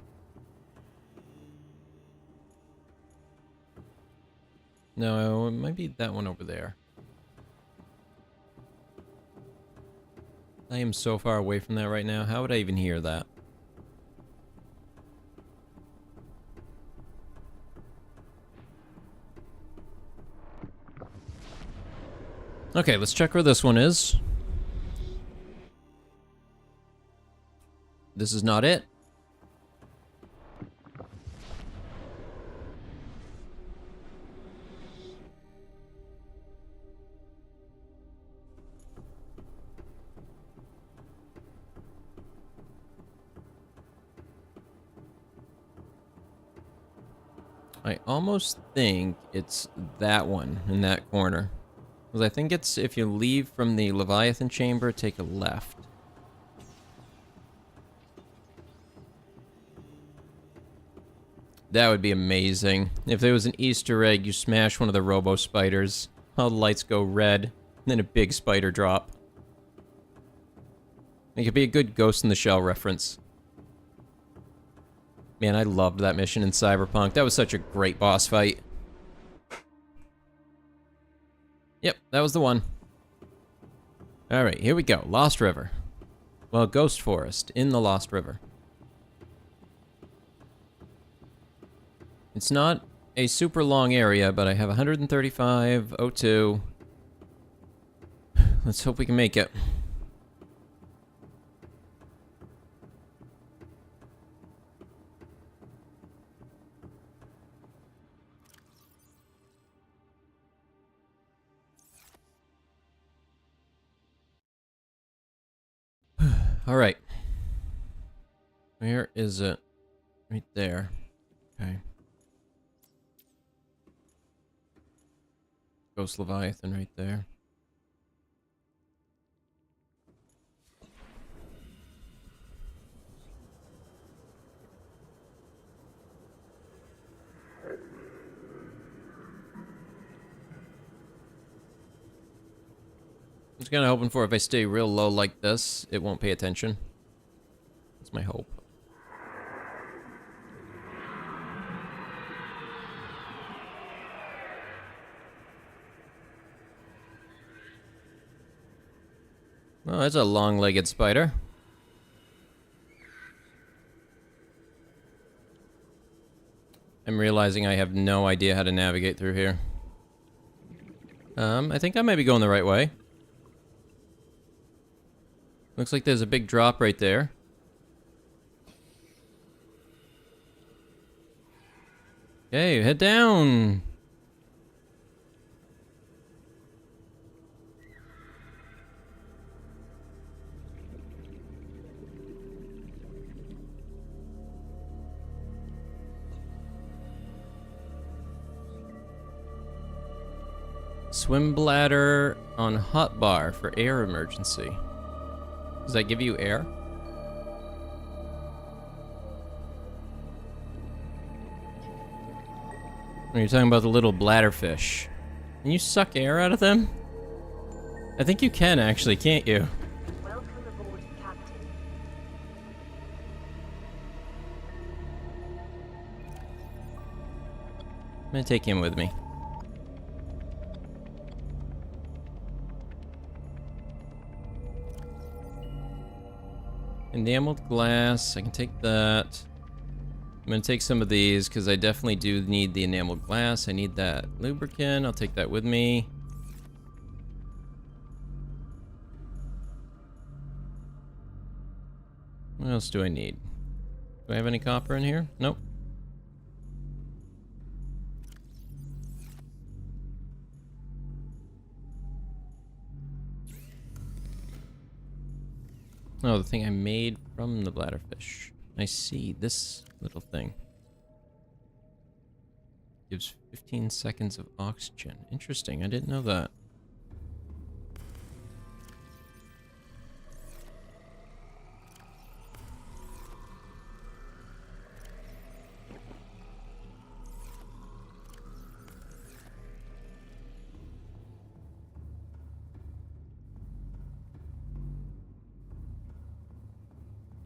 No, it might be that one over there. I am so far away from that right now. How would I even hear that? Okay, let's check where this one is. This is not it. I almost think it's that one in that corner. Because I think it's if you leave from the Leviathan chamber, take a left. That would be amazing. If there was an Easter egg, you smash one of the robo spiders, all the lights go red, and then a big spider drop. It could be a good Ghost in the Shell reference. Man, I loved that mission in Cyberpunk. That was such a great boss fight. Yep, that was the one. Alright, here we go. Lost River. Well, Ghost Forest in the Lost River. It's not a super long area, but I have 135.02. Let's hope we can make it. All right. Where is it? Right there. Okay. Ghost Leviathan right there. I'm just kind of hoping for if I stay real low like this, it won't pay attention. That's my hope. Oh, that's a long-legged spider. I'm realizing I have no idea how to navigate through here. I think I might be going the right way. Looks like there's a big drop right there. Okay, head down. Swim bladder on hotbar for air emergency. Does that give you air? Or you're talking about the little bladderfish. Can you suck air out of them? I think you can actually, can't you? Welcome aboard, Captain. I'm gonna take him with me. Enameled glass, I can take that. I'm gonna take some of these because I definitely do need the enameled glass. I need that lubricant. I'll take that with me. What else do I need? Do I have any copper in here? Nope. Oh, the thing I made from the bladderfish. I see this little thing. Gives 15 seconds of oxygen. Interesting, I didn't know that.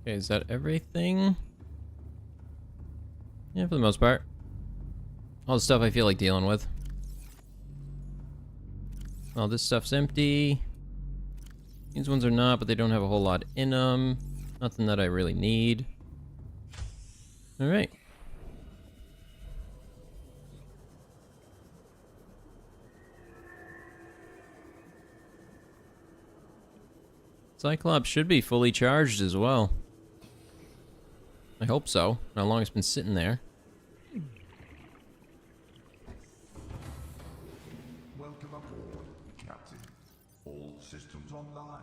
Okay, is that everything? Yeah, for the most part. All the stuff I feel like dealing with. Well, this stuff's empty. These ones are not, but they don't have a whole lot in them. Nothing that I really need. Alright. Cyclops should be fully charged as well. I hope so. How long it's been sitting there. Welcome aboard, Captain. All systems online.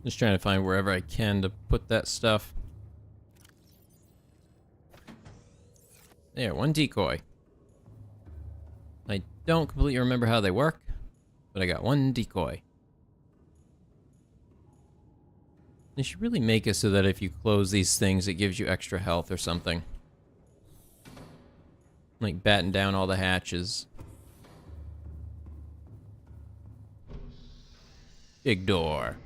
Just trying to find wherever I can to put that stuff. There, one decoy. I don't completely remember how they work, but I got one decoy. They should really make it so that if you close these things, it gives you extra health or something. Like batten down all the hatches. Big door.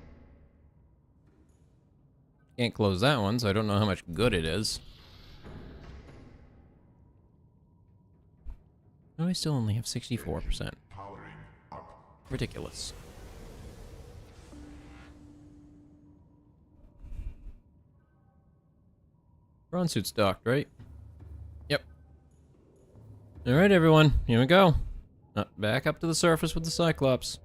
Can't close that one, so I don't know how much good it is. Oh, I still only have 64%. Powering up. Ridiculous. Prawn suit's docked, right? Yep. Alright, everyone. Here we go. Back up to the surface with the Cyclops.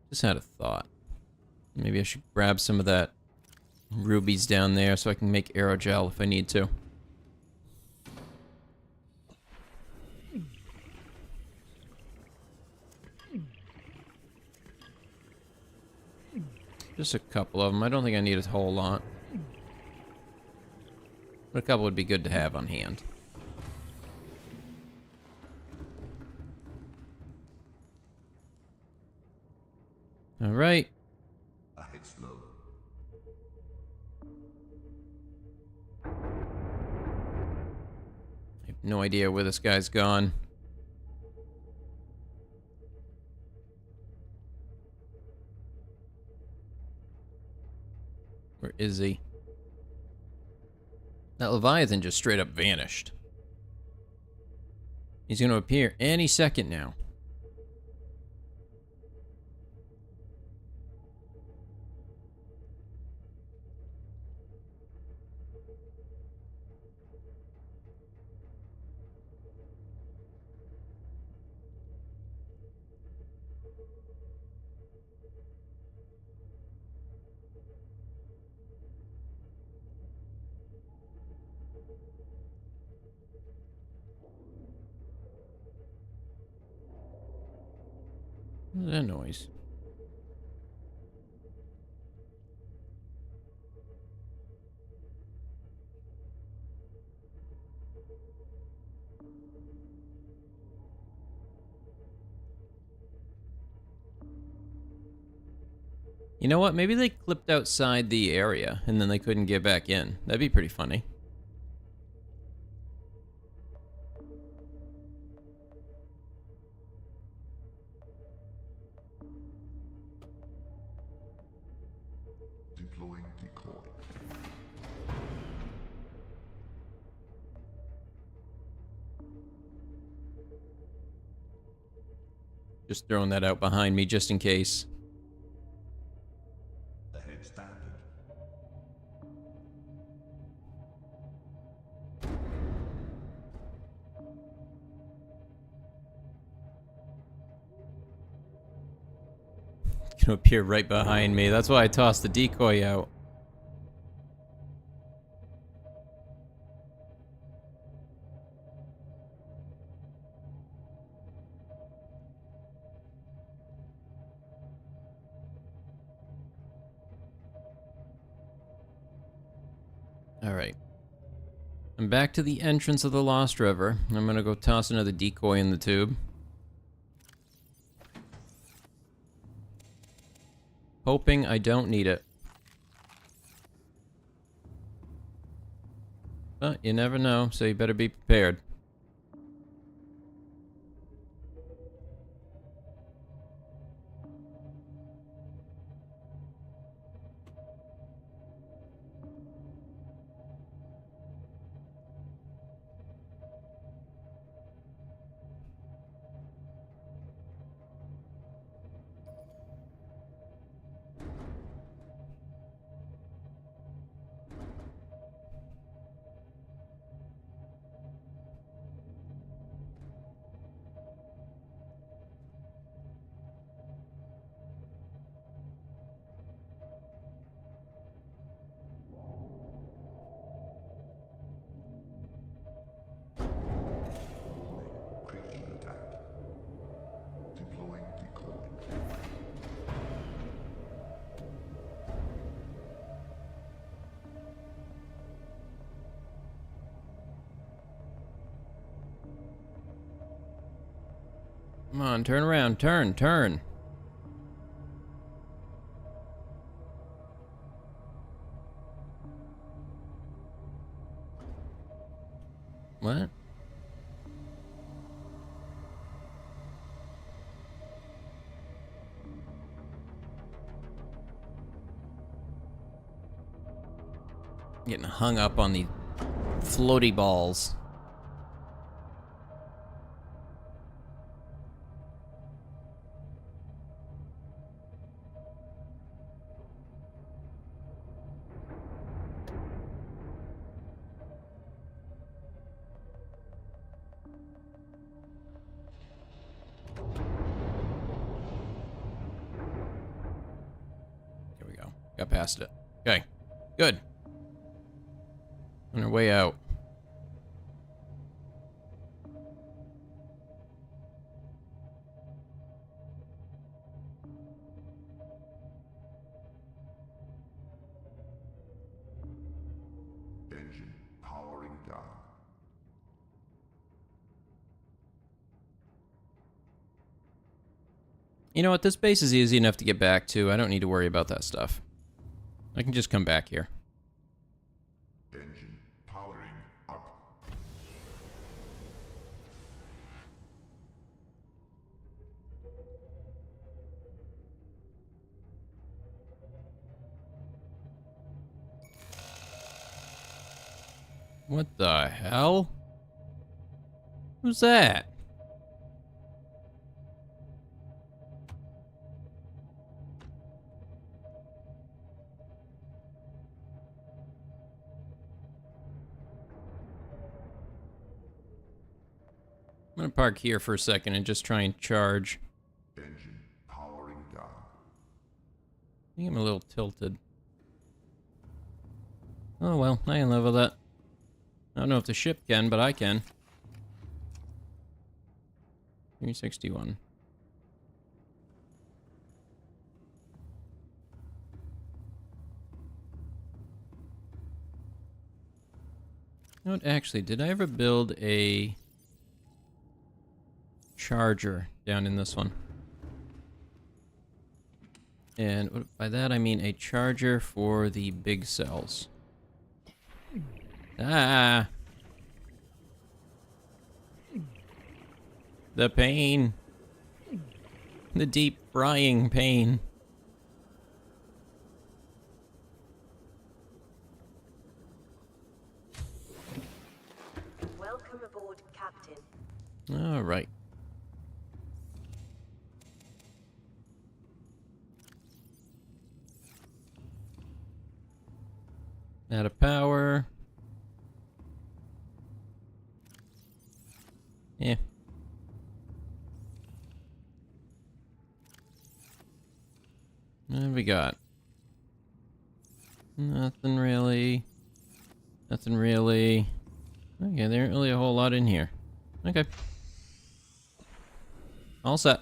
Just had a thought. Maybe I should grab some of that rubies down there so I can make aerogel if I need to. Just a couple of them. I don't think I need a whole lot. But a couple would be good to have on hand. All right. Ahead slow. I have no idea where this guy's gone. Where is he? That Leviathan just straight up vanished. He's going to appear any second now. What is that noise? You know what? Maybe they clipped outside the area and then they couldn't get back in. That'd be pretty funny. Deploying decoy. Just throwing that out behind me just in case. Ahead standard. Gonna appear right behind me. That's why I tossed the decoy out. Alright. I'm back to the entrance of the Lost River. I'm gonna go toss another decoy in the tube. Hoping I don't need it. But you never know, so you better be prepared. Critical attack. Deploying decoy. Come on, turn around, turn. What? Getting hung up on the floaty balls. There we go. Got past it. Okay. Good. On our way out. Engine powering down. You know what? This base is easy enough to get back to. I don't need to worry about that stuff. I can just come back here. Engine powering up. What the hell? Who's that? I'm gonna park here for a second and just try and charge. Engine powering down. I think I'm a little tilted. Oh well, I can live with that. I don't know if the ship can, but I can. 361. You know what, actually, did I ever build a charger down in this one? And by that I mean a charger for the big cells. Ah! The pain. The deep frying pain. Welcome aboard, Captain. All right. Out of power. Yeah. What have we got? Nothing really. Nothing really. Okay, there ain't really a whole lot in here. Okay. All set.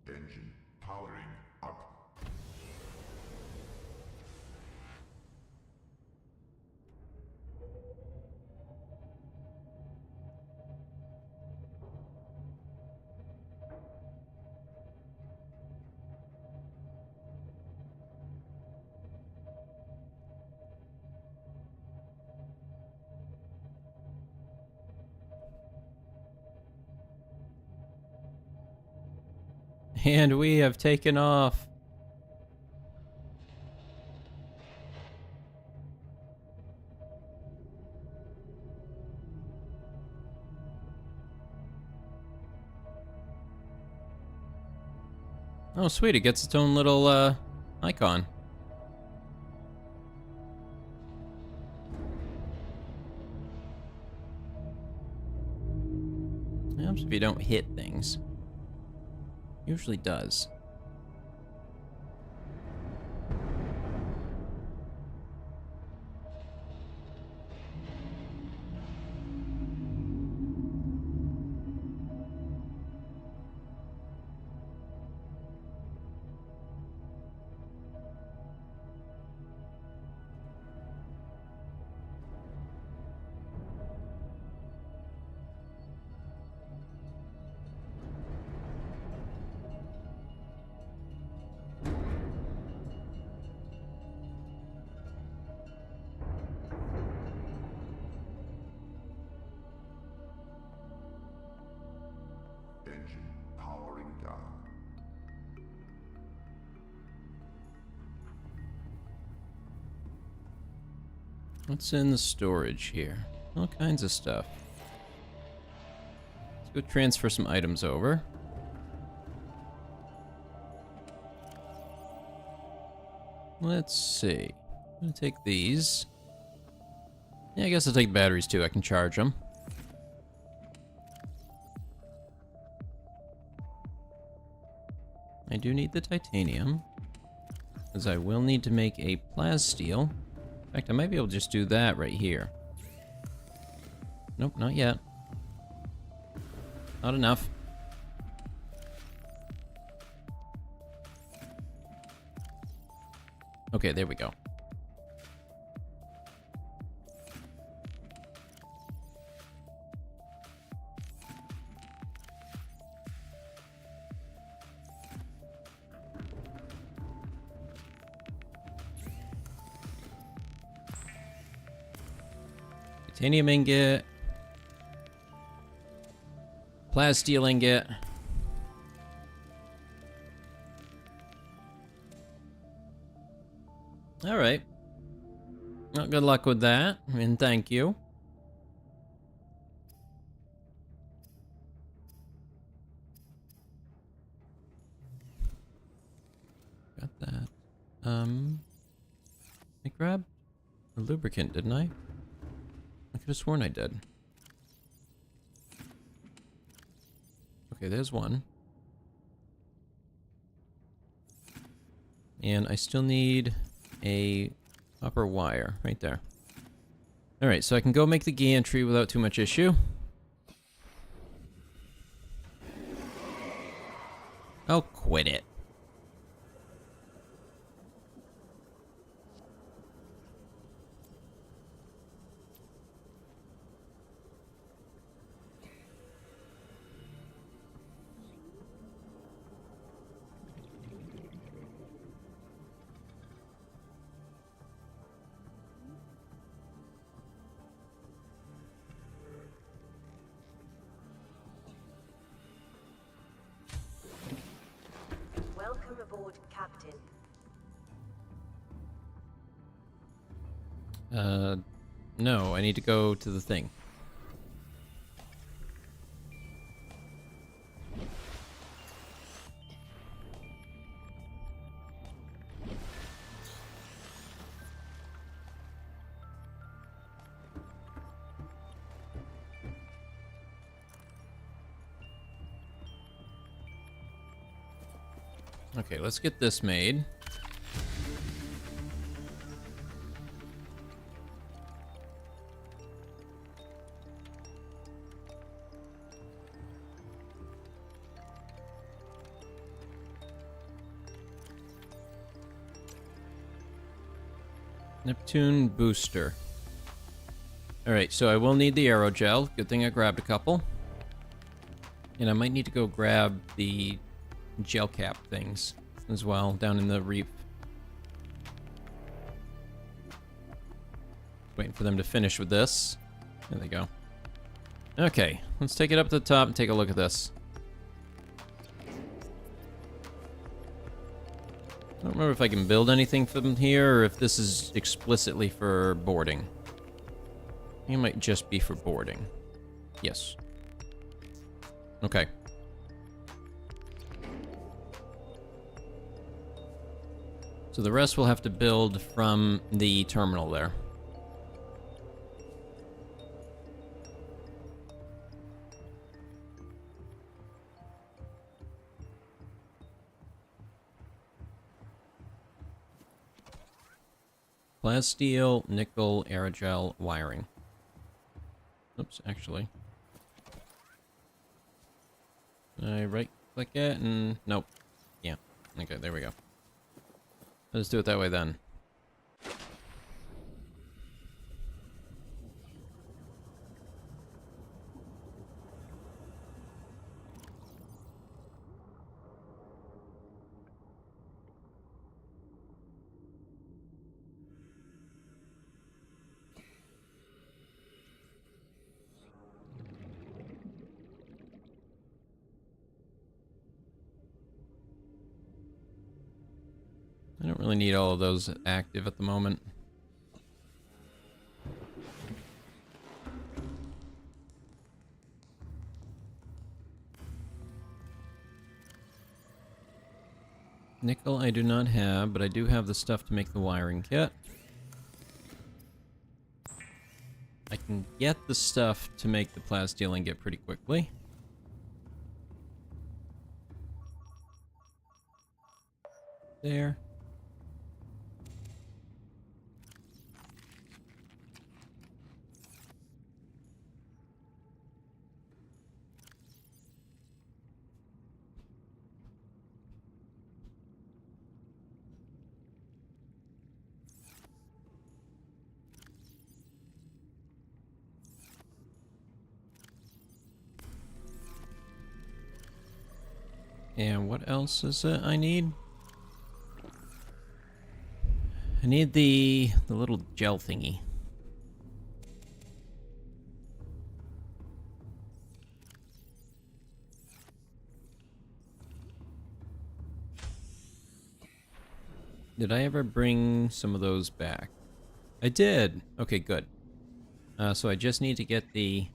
Engine powering up. And we have taken off. Oh, sweet. It gets its own little, icon. Helps if you don't hit things. Usually does. Engine powering down. What's in the storage here? All kinds of stuff. Let's go transfer some items over. Let's see. I'm gonna take these. Yeah, I guess I'll take batteries too. I can charge them. I do need the titanium, as I will need to make a plasteel. In fact, I might be able to just do that right here. Nope, not yet. Not enough. Okay, there we go. Titanium ingot. Plasteel ingot. Alright. Well, good luck with that, and thank you. Got that. I grabbed a lubricant, didn't I? I could have sworn I did. Okay, there's one. And I still need a copper wire right there. Alright, so I can go make the gantry without too much issue. Oh, quit it. Welcome aboard, Captain. No, I need to go to the thing. Okay, let's get this made. Neptune booster. Alright, so I will need the aerogel. Good thing I grabbed a couple. And I might need to go grab the gel cap things as well down in the reef. Waiting for them to finish with this. There they go. Okay, let's take it up to the top and take a look at this. I don't remember if I can build anything from here or if this is explicitly for boarding. I think it might just be for boarding. Yes. Okay. So the rest we'll have to build from the terminal there. Plasteel, nickel, aerogel, wiring. Oops, actually. I right-click it and... Nope. Yeah. Okay, there we go. Let's do it that way then. I don't really need all of those active at the moment. Nickel I do not have, but I do have the stuff to make the wiring kit. I can get the stuff to make the plasteel ingot pretty quickly. There. And what else is it I need? I need the little gel thingy. Did I ever bring some of those back? I did! Okay, good. So I just need to get the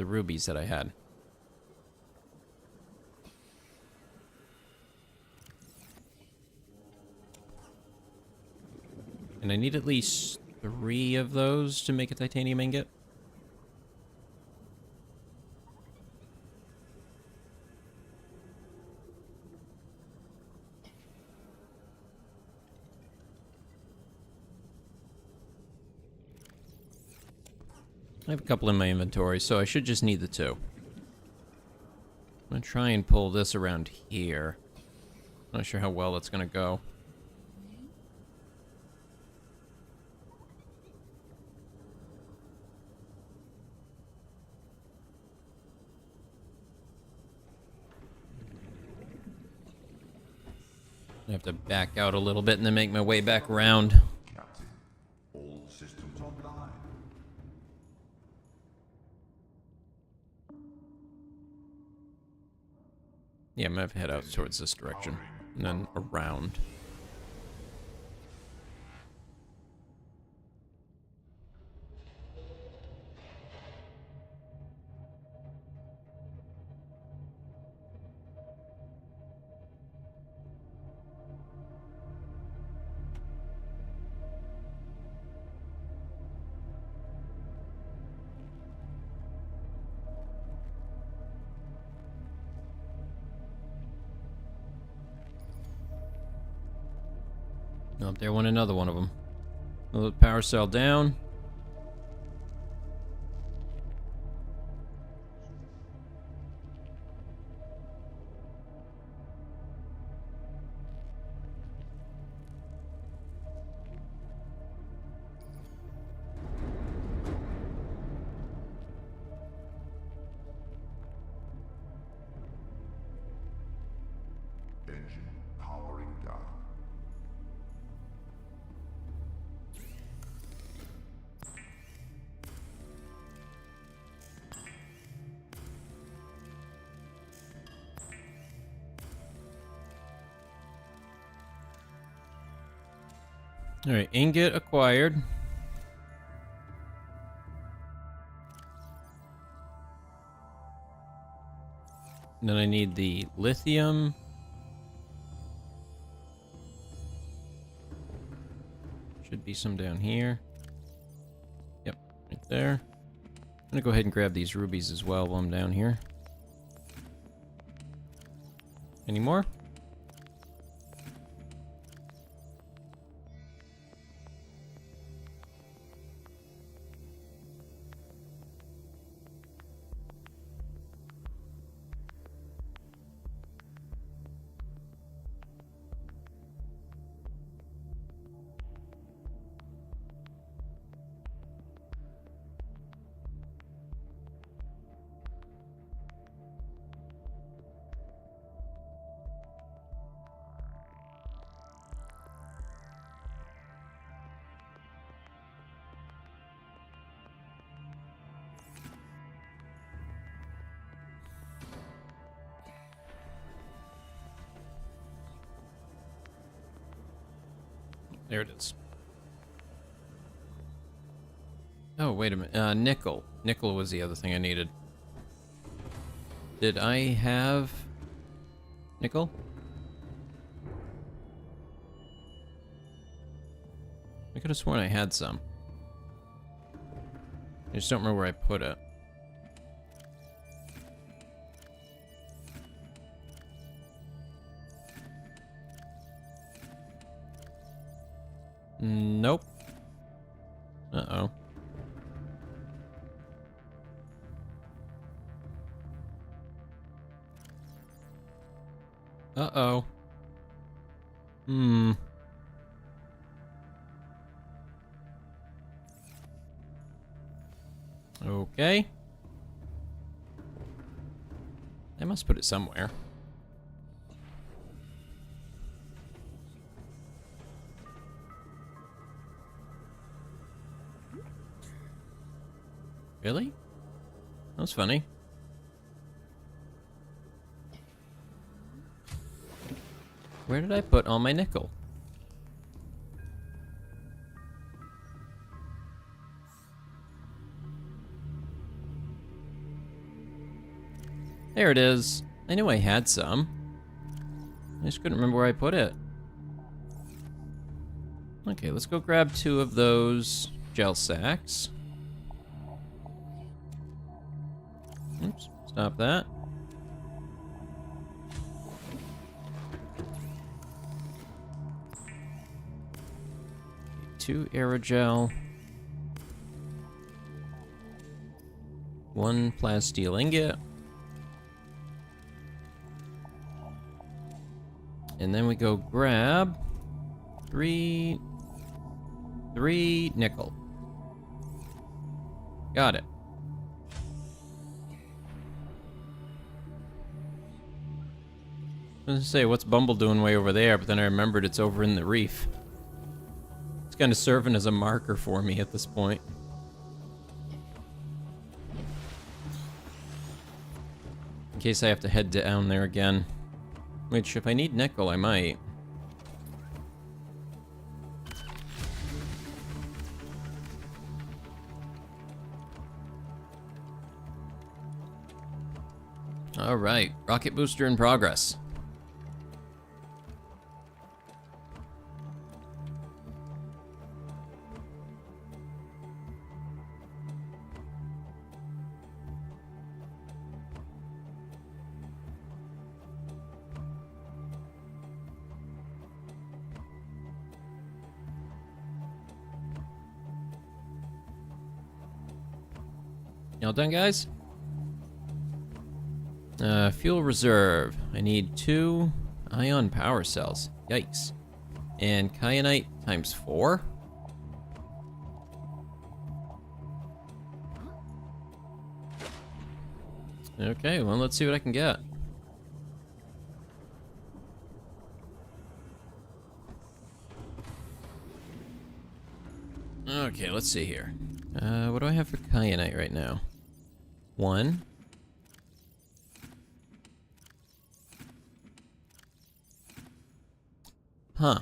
rubies that I had. And I need at least 3 of those to make a titanium ingot. I have a couple in my inventory, so I should just need the 2. I'm gonna try and pull this around here. Not sure how well that's gonna go. I have to back out a little bit and then make my way back around. Captain, all systems online. Yeah, I'm gonna have to head out towards this direction and then around. Nope, there went another one of them. Another power cell down. Engine powering down. Alright, ingot acquired. And then I need the lithium. Should be some down here. Yep, right there. I'm gonna go ahead and grab these rubies as well while I'm down here. Any more? There it is. Oh, wait a minute. Nickel. Nickel was the other thing I needed. Did I have nickel? I could have sworn I had some. I just don't remember where I put it. Nope. Uh-oh. Uh-oh. Okay. I must put it somewhere. Really? That was funny. Where did I put all my nickel? There it is. I knew I had some. I just couldn't remember where I put it. Okay, let's go grab 2 of those gel sacks. Oops, stop that. Two aerogel. 1 plasteel ingot. And then we go grab 3 nickel. Got it. I was gonna say, what's Bumble doing way over there? But then I remembered it's over in the reef. It's kind of serving as a marker for me at this point. In case I have to head down there again. Which, if I need nickel, I might. Alright, rocket booster in progress. Y'all done, guys? Fuel reserve. I need 2 ion power cells. Yikes. And kyanite times 4? Okay, well, let's see what I can get. Okay, let's see here. What do I have for kyanite right now? 1. Huh.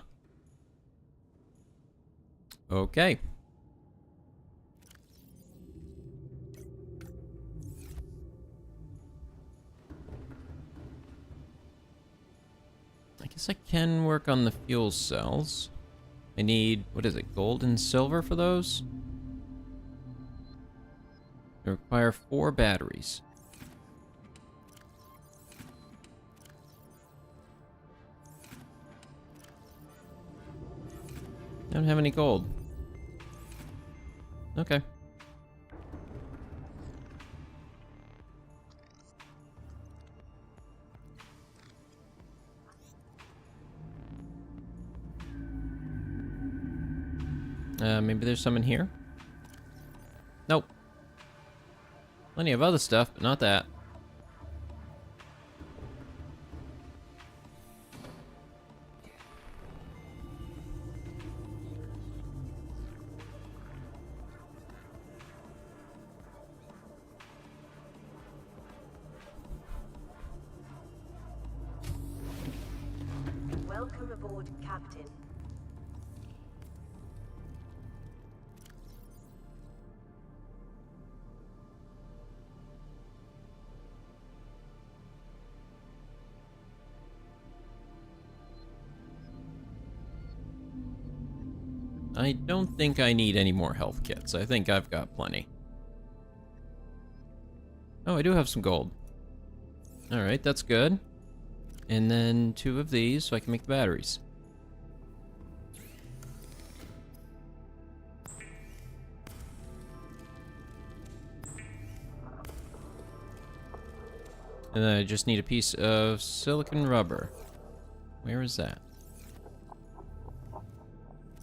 Okay. I guess I can work on the fuel cells. I need, what is it, gold and silver for those? They require 4 batteries. I don't have any gold. Okay. Maybe there's some in here? Nope. Plenty of other stuff, but not that. Welcome aboard, Captain. I don't think I need any more health kits. I think I've got plenty. Oh, I do have some gold. Alright, that's good. And then 2 of these so I can make the batteries. And then I just need a piece of silicon rubber. Where is that?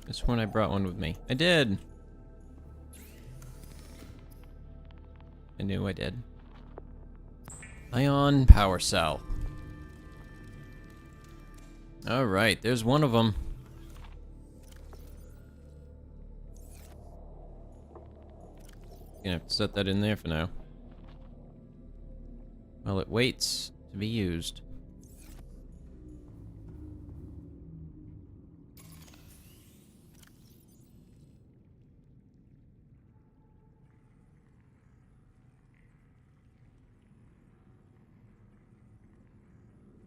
This one I brought one with me. I did! I knew I did. Ion power cell. Alright, there's one of them. Gonna have to set that in there for now. Well, it waits to be used.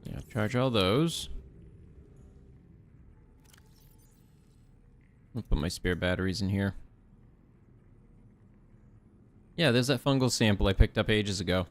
Yeah, charge all those. I'll put my spare batteries in here. Yeah, there's that fungal sample I picked up ages ago.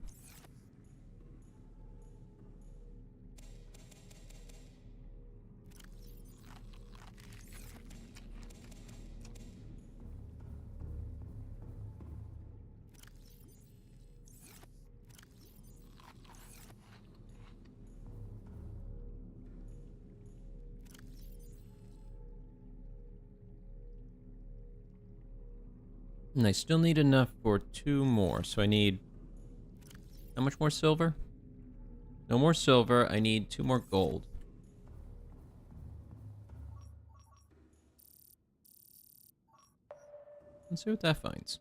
And I still need enough for 2 more, so I need... How much more silver? No more silver, I need 2 more gold. Let's see what that finds.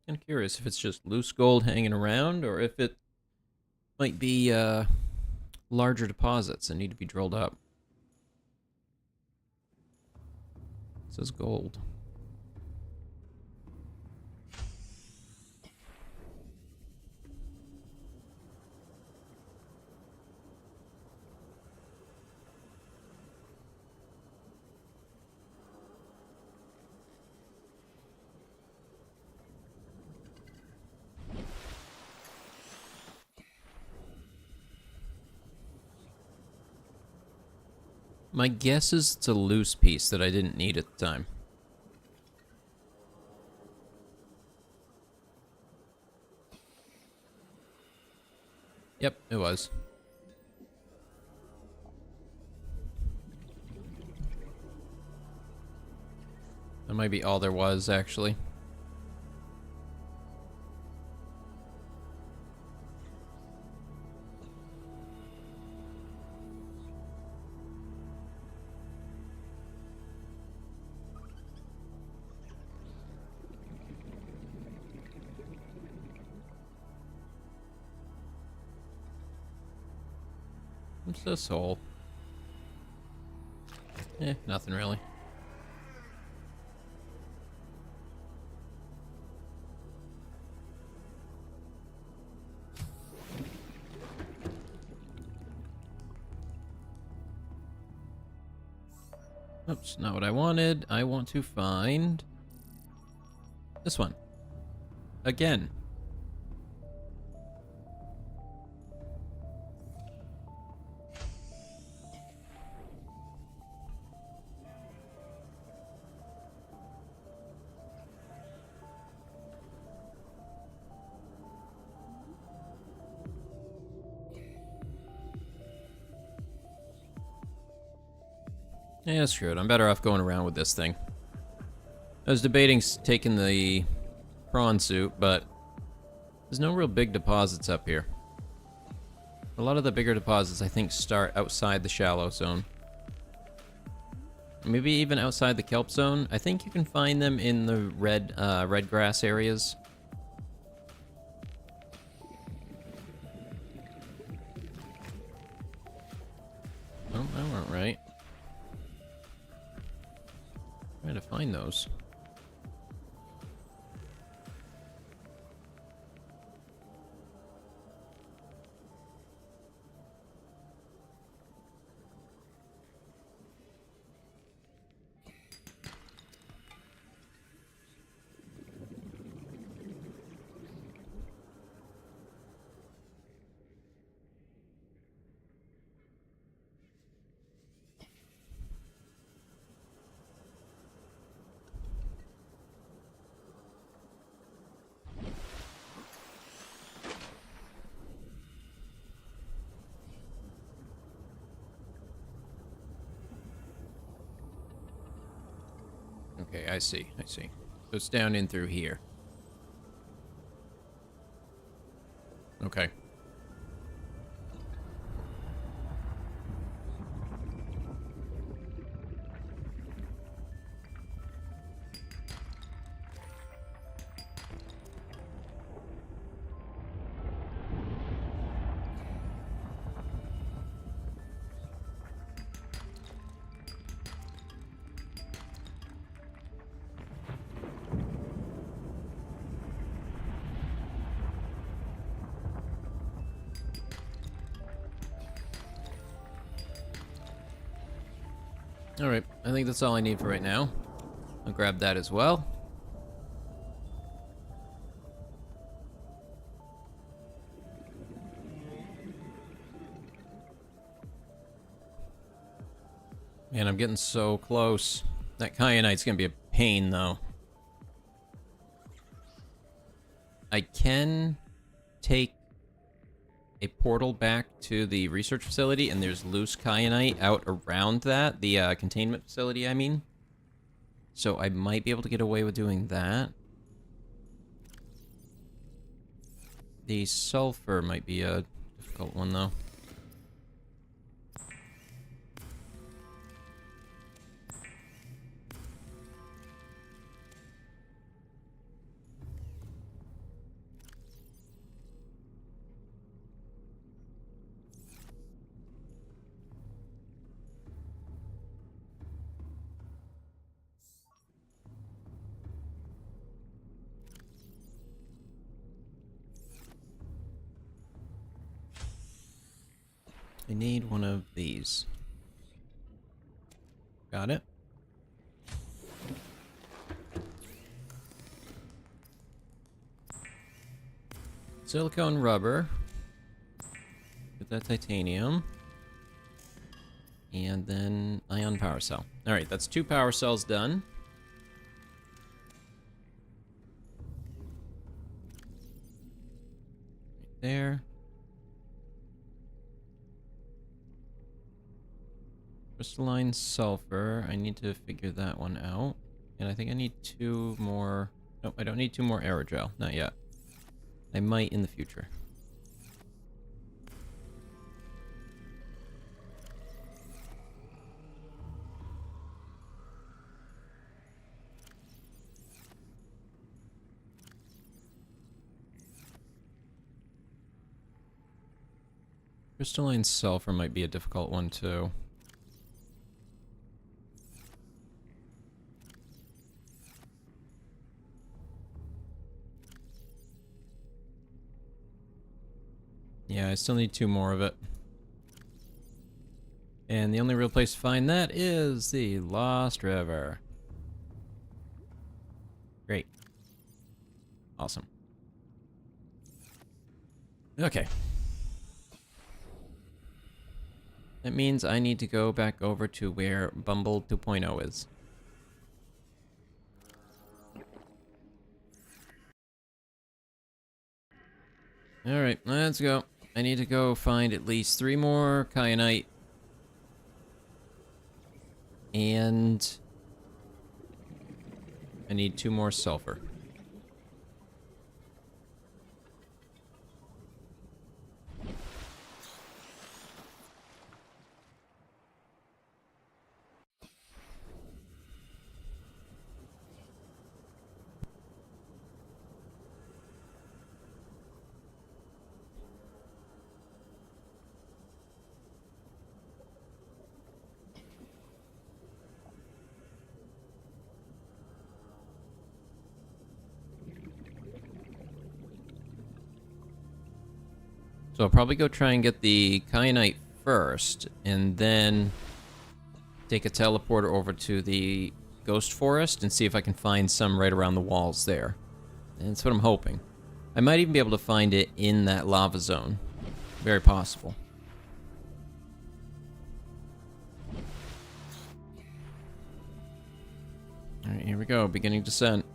Kind of curious if it's just loose gold hanging around, or if it might be larger deposits that need to be drilled up. It says gold. My guess is it's a loose piece that I didn't need at the time. Yep, it was. That might be all there was, actually. What's this hole? Nothing really. Oops, not what I wanted. I want to find this one. Again. Yeah, screw it. I'm better off going around with this thing. I was debating taking the prawn suit, but there's no real big deposits up here. A lot of the bigger deposits, I think, start outside the shallow zone. Maybe even outside the kelp zone. I think you can find them in the red grass areas. Oh, that weren't right. Trying to find those. Okay, I see. So it's down in through here. Okay. Alright, I think that's all I need for right now. I'll grab that as well. Man, I'm getting so close. That kyanite's gonna be a pain, though. I can take a portal back to the research facility, and there's loose kyanite out around that, the containment facility, I mean. So I might be able to get away with doing that. The sulfur might be a difficult one, though. I need one of these. Got it. Silicone rubber. Get that titanium. And then ion power cell. Alright, that's 2 power cells done. Right there. Crystalline sulfur. I need to figure that one out. And I think I need 2 more... Nope, I don't need 2 more aerogel. Not yet. I might in the future. Crystalline sulfur might be a difficult one too. Yeah, I still need 2 more of it. And the only real place to find that is the Lost River. Great. Awesome. Okay. That means I need to go back over to where Bumble 2.0 is. Alright, let's go. I need to go find at least 3 more kyanite. And I need 2 more sulfur. So I'll probably go try and get the kyanite first, and then take a teleporter over to the ghost forest and see if I can find some right around the walls there. And that's what I'm hoping. I might even be able to find it in that lava zone. Very possible. Alright, here we go. Beginning descent.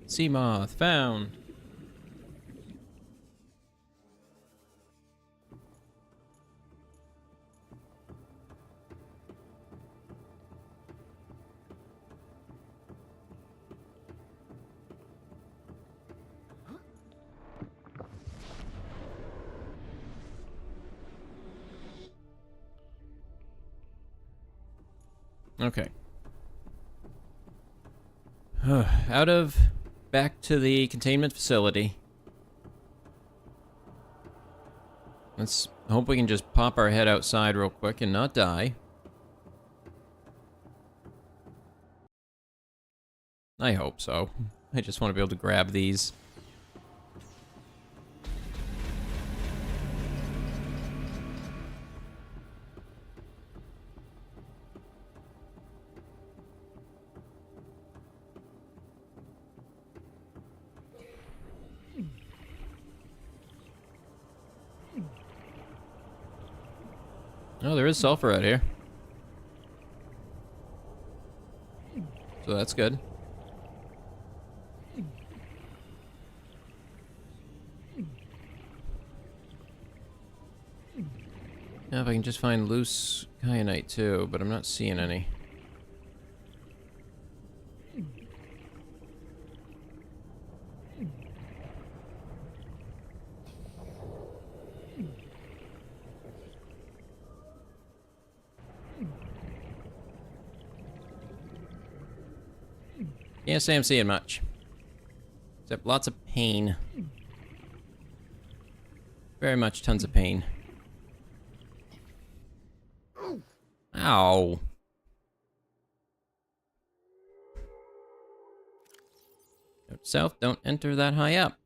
Sea moth found. Okay. Out of back to the containment facility. Let's hope we can just pop our head outside real quick and not die. I hope so. I just want to be able to grab these. Oh, there is sulfur out here. So that's good. Now if I can just find loose kyanite too, but I'm not seeing any. Can't say I'm seeing much. Except lots of pain. Very much tons of pain. Ow. Note south, don't enter that high up.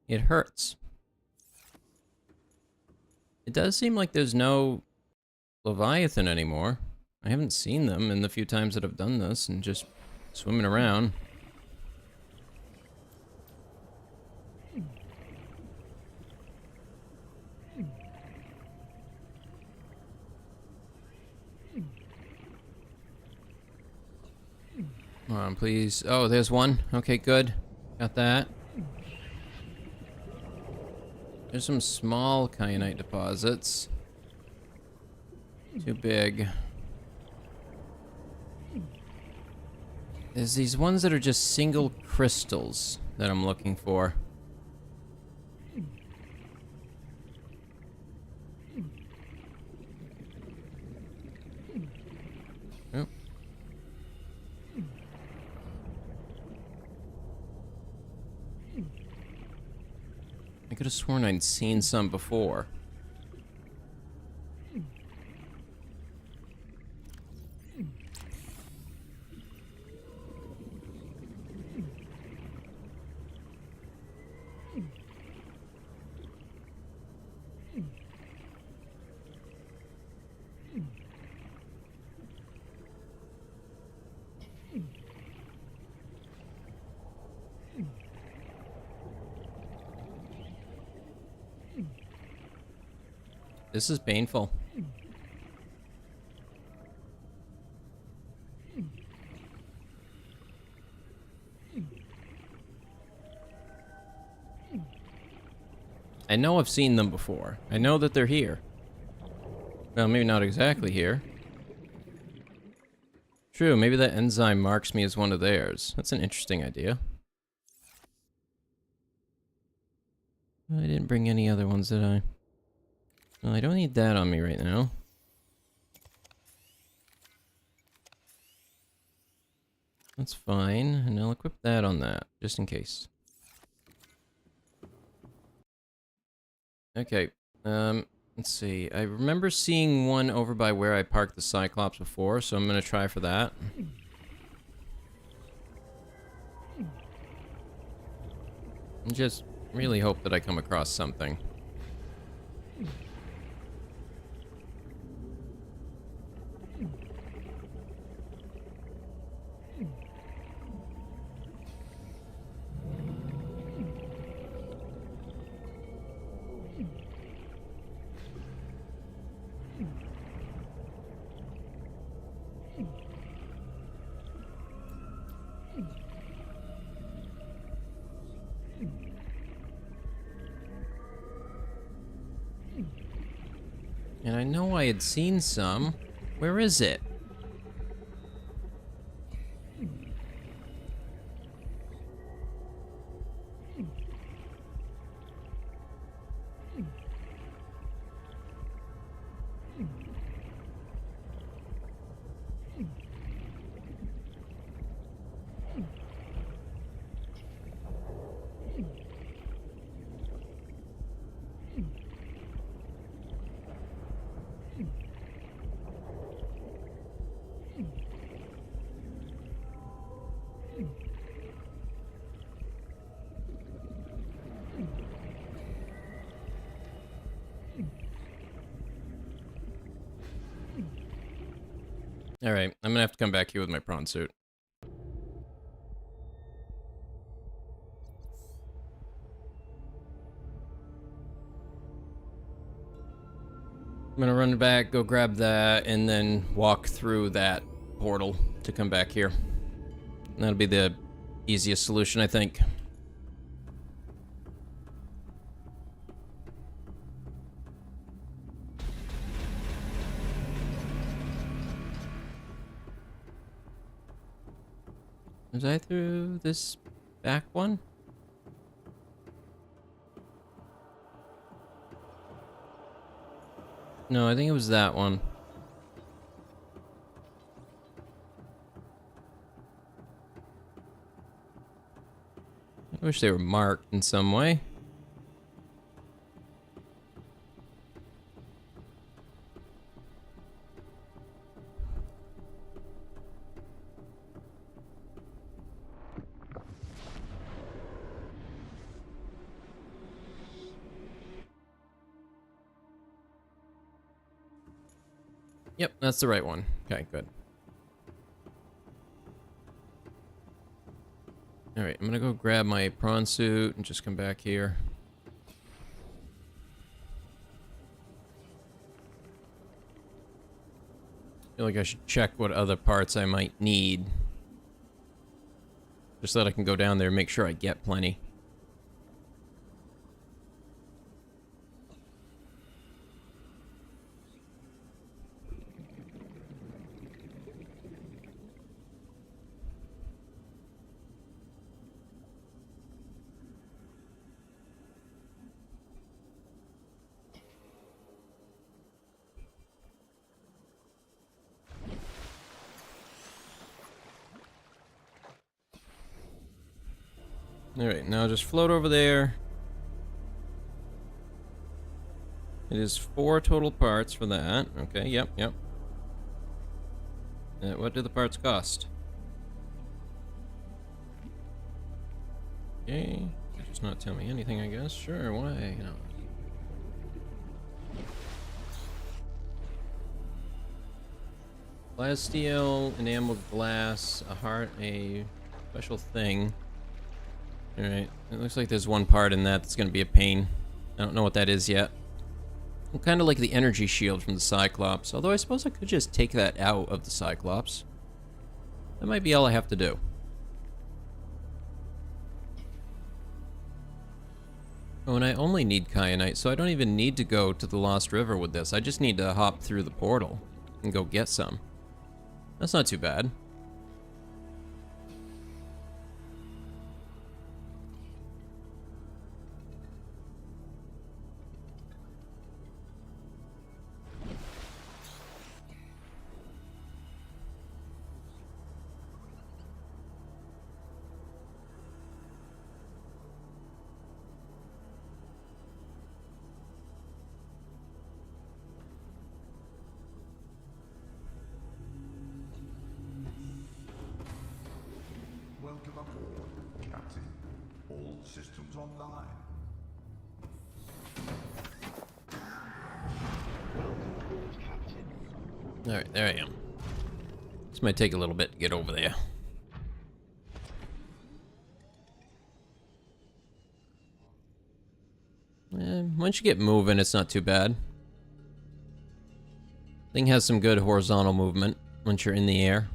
It hurts. It does seem like there's no Leviathan anymore. I haven't seen them in the few times that I've done this and just swimming around. Come on, please. Oh, there's one. Okay, good. Got that. There's some small kyanite deposits. Too big. There's these ones that are just single crystals that I'm looking for. Oh. I could have sworn I'd seen some before. This is painful. I know I've seen them before. I know that they're here. Well, maybe not exactly here. True, maybe that enzyme marks me as one of theirs. That's an interesting idea. I didn't bring any other ones, did I? Well, I don't need that on me right now. That's fine, and I'll equip that on that, just in case. Okay, let's see. I remember seeing one over by where I parked the Cyclops before, so I'm gonna try for that. And just really hope that I come across something. And I know I had seen some. Where is it? Alright, I'm gonna have to come back here with my prawn suit. I'm gonna run back, go grab that, and then walk through that portal to come back here. And that'll be the easiest solution, I think. Was I through this back one? No, I think it was that one. I wish they were marked in some way. Yep, that's the right one. Okay, good. Alright, I'm gonna go grab my prawn suit and just come back here. Feel like I should check what other parts I might need. Just so that I can go down there and make sure I get plenty. Alright, now just float over there. It is 4 total parts for that. Okay, yep. What do the parts cost? Okay, just not tell me anything, I guess. Sure, why? No. Plasteel, enameled glass, a heart, a special thing. Alright, it looks like there's one part in that that's gonna be a pain. I don't know what that is yet. I'm kind of like the energy shield from the Cyclops, although I suppose I could just take that out of the Cyclops. That might be all I have to do. Oh, and I only need kyanite, so I don't even need to go to the Lost River with this. I just need to hop through the portal and go get some. That's not too bad. Welcome aboard, Captain. All systems online. Alright, there I am. This might take a little bit to get over there. Once you get moving, it's not too bad. Thing has some good horizontal movement once you're in the air.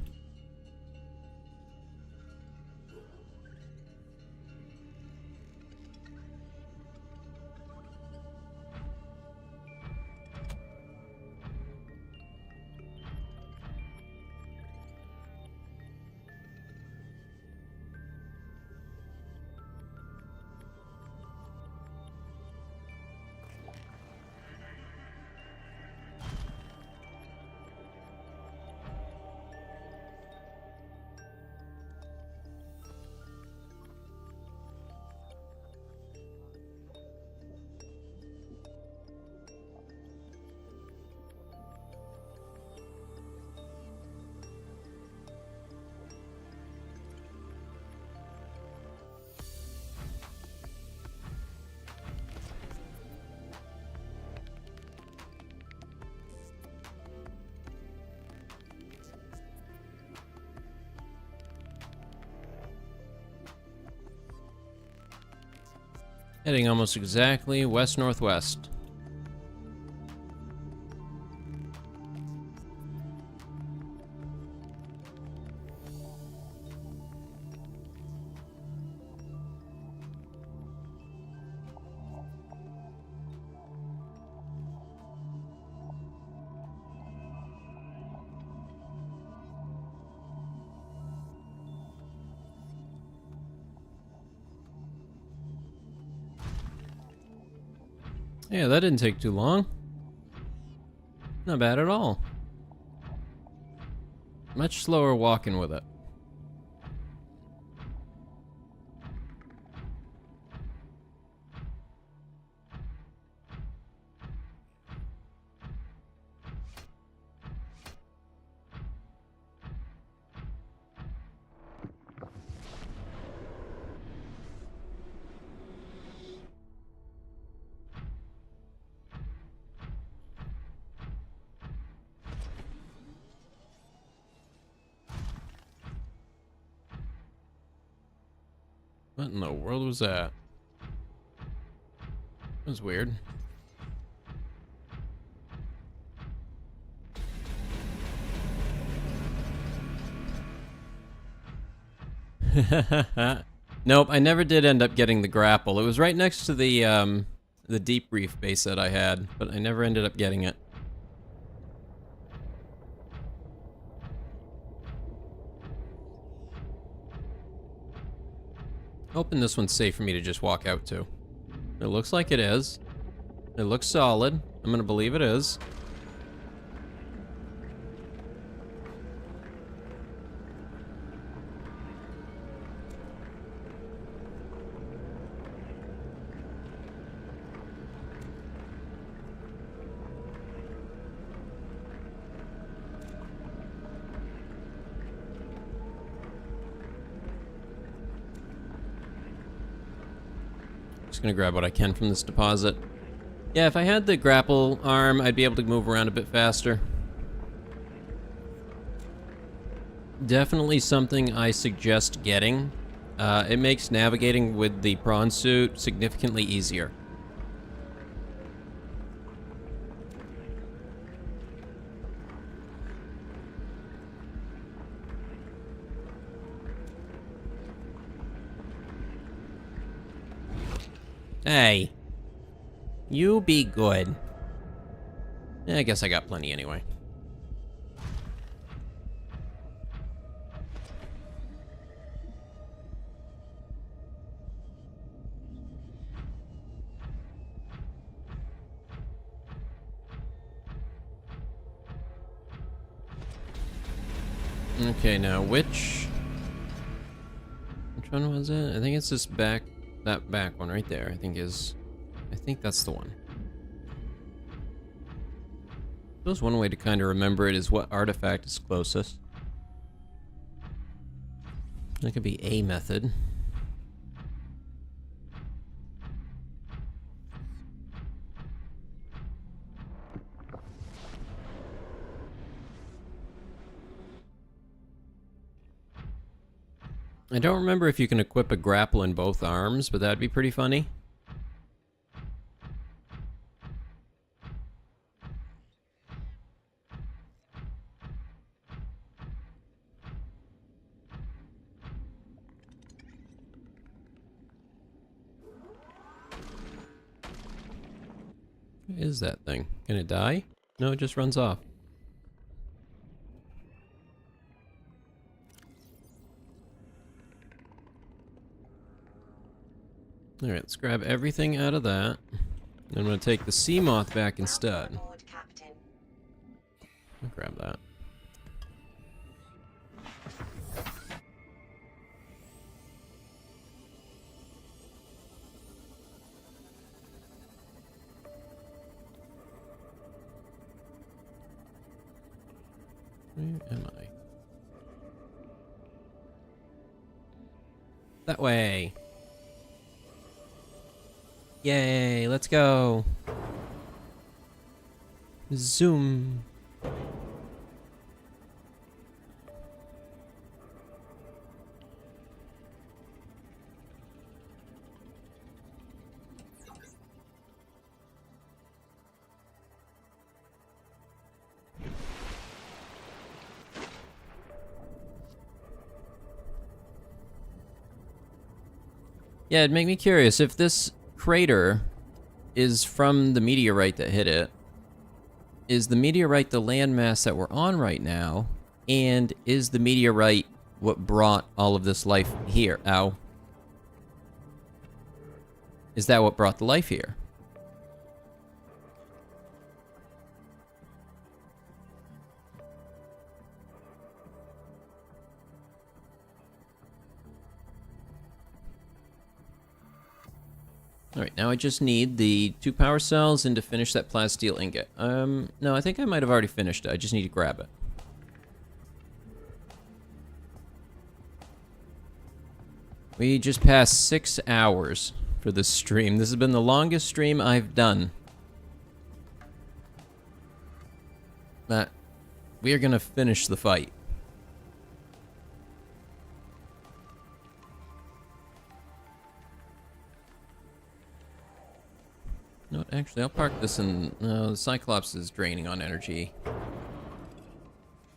Heading almost exactly west-northwest. Yeah, that didn't take too long. Not bad at all. Much slower walking with it. What in the world was that? That was weird. Nope, I never did end up getting the grapple. It was right next to the deep reef base that I had, but I never ended up getting it. Hoping this one's safe for me to just walk out to. It looks like it is. It looks solid. I'm gonna believe it is. Just gonna grab what I can from this deposit. Yeah, if I had the grapple arm, I'd be able to move around a bit faster. Definitely something I suggest getting. It makes navigating with the prawn suit significantly easier. Hey. You be good. I guess I got plenty anyway. Okay, now which one was it? I think it's this back, that back one right there. I think that's the one. There's one way to kind of remember it is what artifact is closest. That could be a method. I don't remember if you can equip a grapple in both arms, but that'd be pretty funny. What is that thing? Can it die? No, it just runs off. Alright, let's grab everything out of that. I'm gonna take the sea moth back instead. I'll grab that. Where am I? That way. Yay, let's go. Zoom. Yeah, it'd make me curious if this crater is from the meteorite that hit it. Is the meteorite the landmass that we're on right now? And is the meteorite what brought all of this life here? Ow. Is that what brought the life here? Alright, now I just need the 2 power cells and to finish that plasteel ingot. No, I think I might have already finished it. I just need to grab it. We just passed 6 hours for this stream. This has been the longest stream I've done. But we are gonna finish the fight. No, actually, I'll park this in... No, the Cyclops is draining on energy.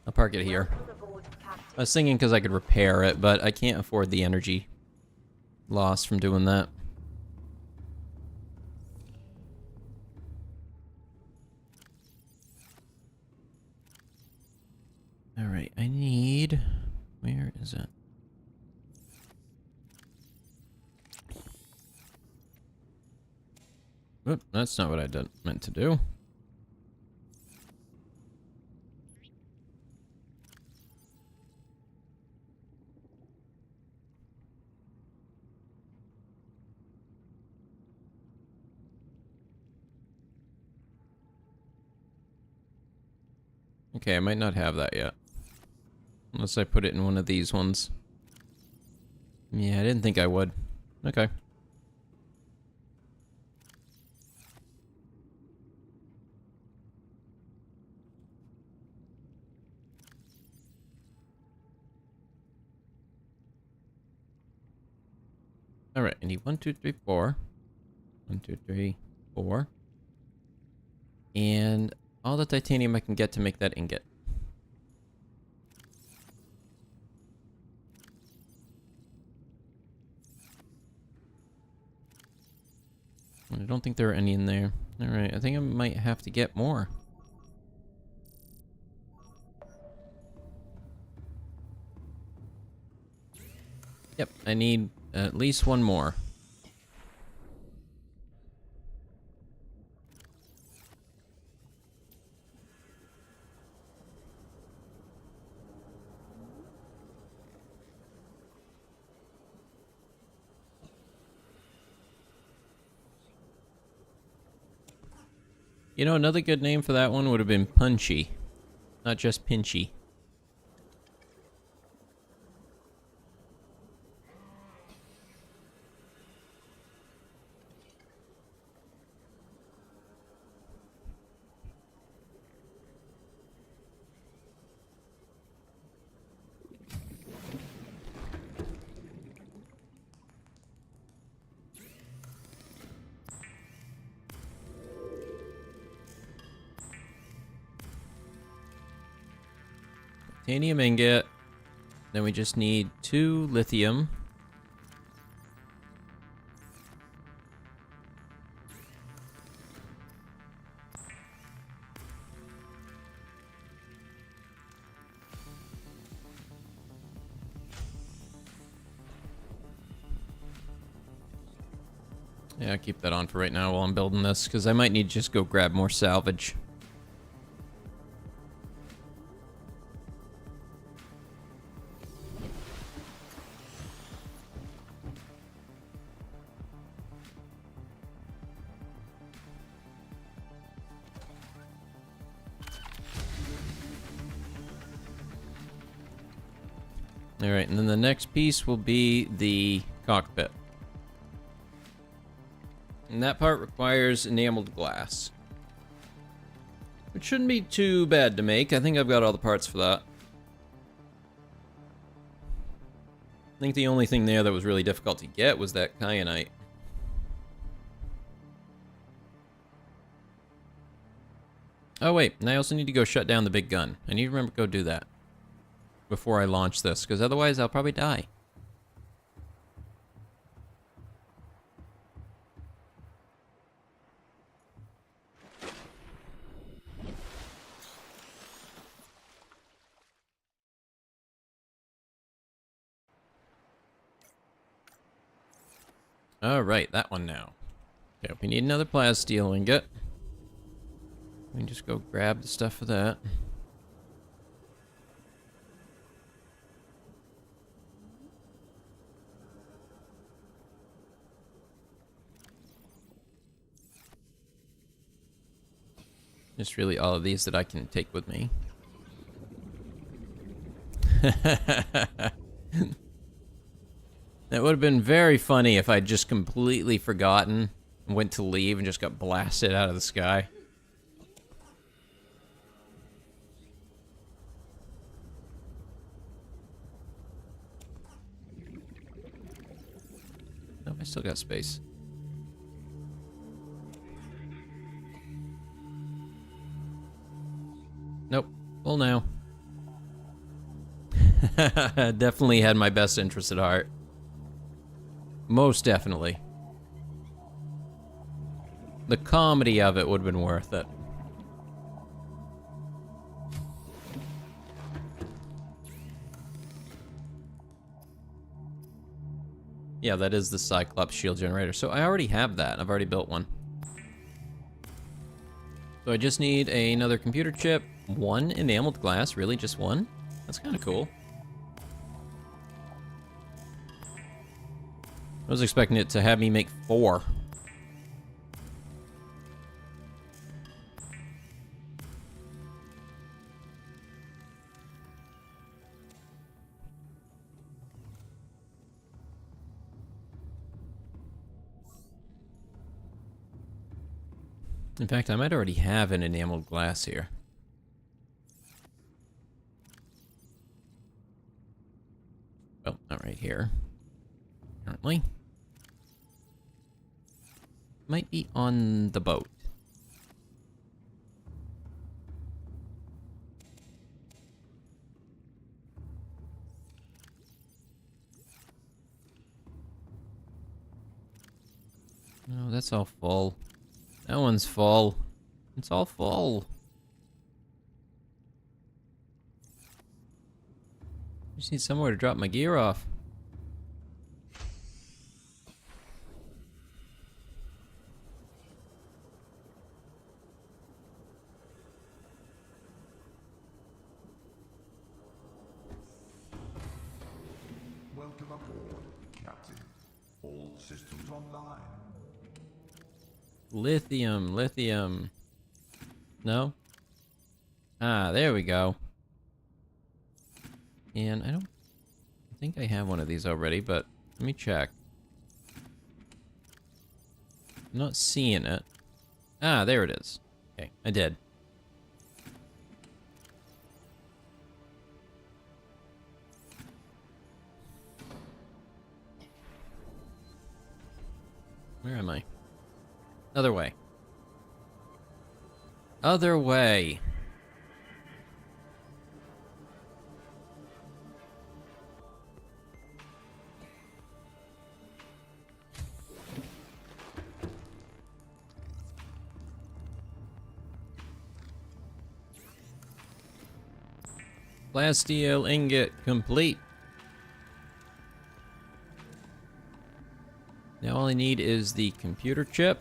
I'll park it here. Welcome aboard, Captain. I was thinking because I could repair it, but I can't afford the energy loss from doing that. Alright, I need... Where is it? Oop, that's not what I meant to do. Okay, I might not have that yet. Unless I put it in one of these ones. Yeah, I didn't think I would. Okay. Alright, I need 1, 2, 3, 4. 1, 2, 3, 4. And all the titanium I can get to make that ingot. I don't think there are any in there. Alright, I think I might have to get more. Yep, I need at least 1 more. You know, another good name for that one would have been Punchy, not just Pinchy. Titanium ingot. Then we just need 2 lithium. Yeah, I'll keep that on for right now while I'm building this, because I might need to just go grab more salvage. Alright, and then the next piece will be the cockpit. And that part requires enameled glass. Which shouldn't be too bad to make. I think I've got all the parts for that. I think the only thing there that was really difficult to get was that kyanite. Oh wait, and I also need to go shut down the big gun. I need to remember to go do that before I launch this, because otherwise I'll probably die. Alright, that one now. Okay, we need another plasteel ingot. We can just go grab the stuff for that. Just really all of these that I can take with me. That would have been very funny if I'd just completely forgotten, went to leave, and just got blasted out of the sky. Nope, I still got space. Nope, full now. Definitely had my best interest at heart. Most definitely. The comedy of it would have been worth it. Yeah, that is the Cyclops shield generator. So I already have that. I've already built one. So I just need another computer chip, one enameled glass, really just one? That's kind of cool. I was expecting it to have me make 4. In fact, I might already have an enameled glass here. Well, not right here. Currently. Might be on the boat. No, that's all full. That one's full. It's all full. Just need somewhere to drop my gear off. Welcome aboard, Captain. All systems online. Lithium, lithium. No? Ah, there we go. And I think I have one of these already, but let me check. I'm not seeing it. Ah, there it is. Okay, I did. Where am I? Other way. Other way. Plasteel ingot complete. Now all I need is the computer chip.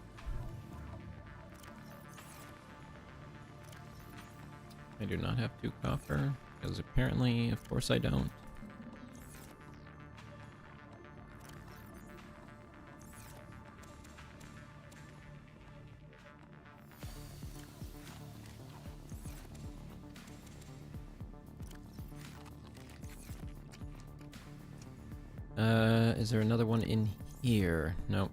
I do not have 2 copper, because apparently, of course I don't. Is there another one in here? Nope.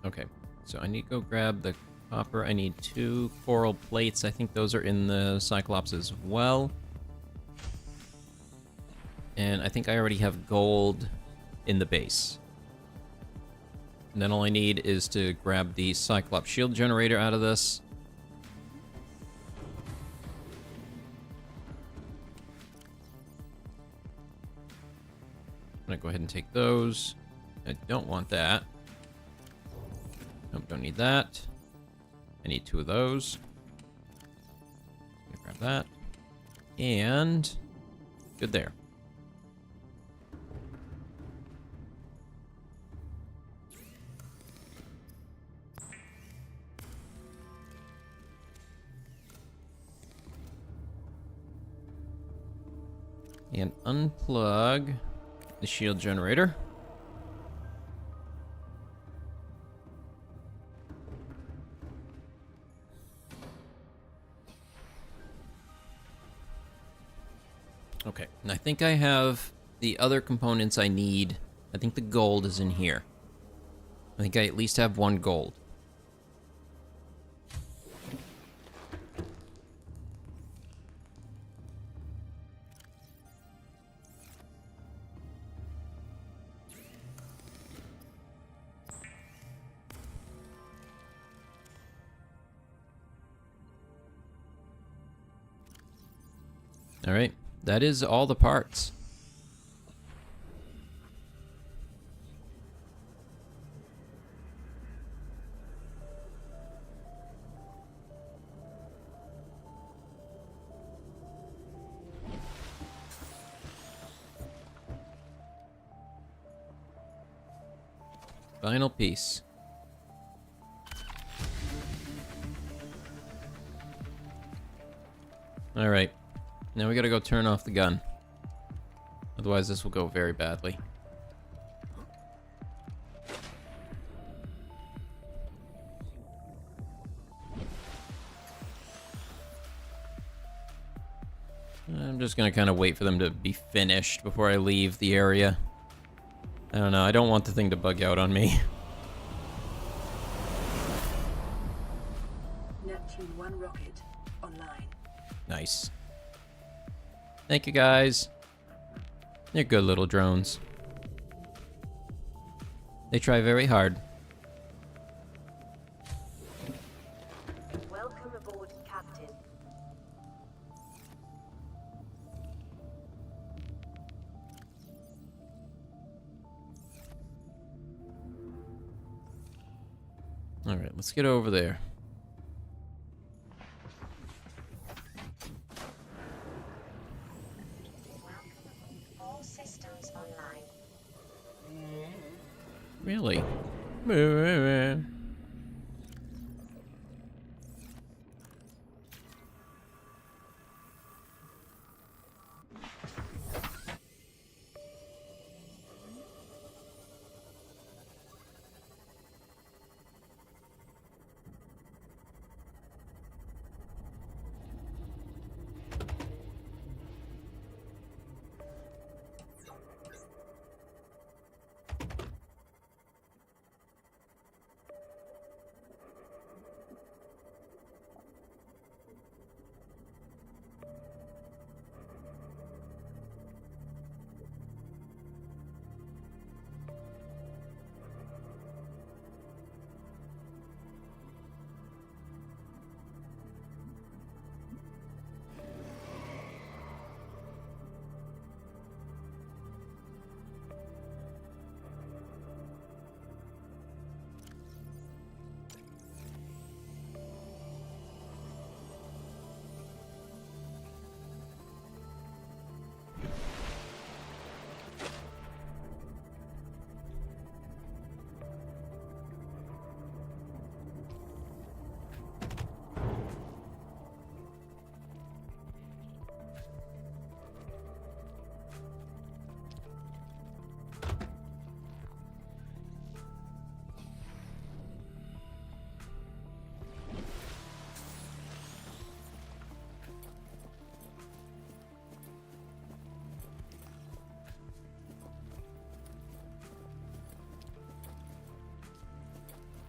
Okay, so I need to go grab the copper. I need 2 coral plates. I think those are in the Cyclops as well. And I think I already have gold in the base. And then all I need is to grab the Cyclops shield generator out of this. I'm gonna go ahead and take those. I don't want that. Nope, don't need that. I need 2 of those. Grab that. And good there. And unplug the shield generator. Okay, and I think I have the other components I need. I think the gold is in here. I think I at least have 1 gold. All right, that is all the parts. Final piece. All right. Now we gotta go turn off the gun. Otherwise this will go very badly. I'm just gonna kind of wait for them to be finished before I leave the area. I don't know, I don't want the thing to bug out on me. Neptune 1 rocket online. Nice. Thank you guys. They're good little drones. They try very hard. Welcome aboard, Captain. Alright, let's get over there. All systems online. Really?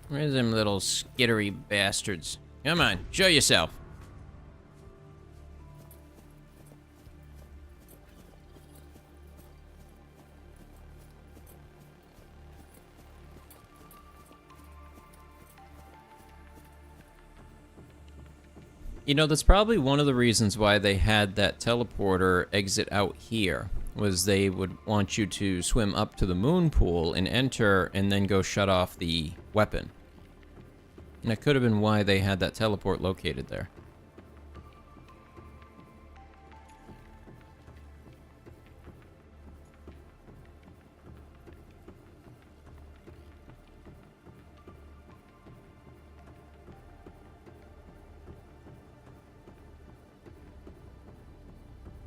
Where's them little skittery bastards? Come on, show yourself. You know, that's probably one of the reasons why they had that teleporter exit out here, was they would want you to swim up to the moon pool and enter and then go shut off the weapon. And that could have been why they had that teleport located there.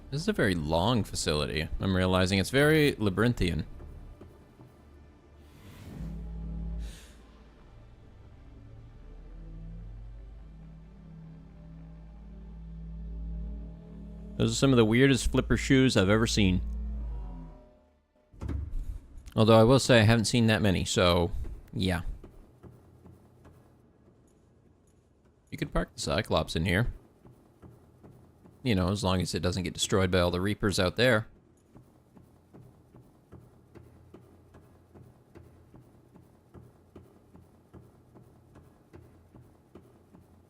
This is a very long facility. I'm realizing it's very labyrinthian. Those are some of the weirdest flipper shoes I've ever seen. Although I will say I haven't seen that many, so yeah. You could park the Cyclops in here. You know, as long as it doesn't get destroyed by all the Reapers out there.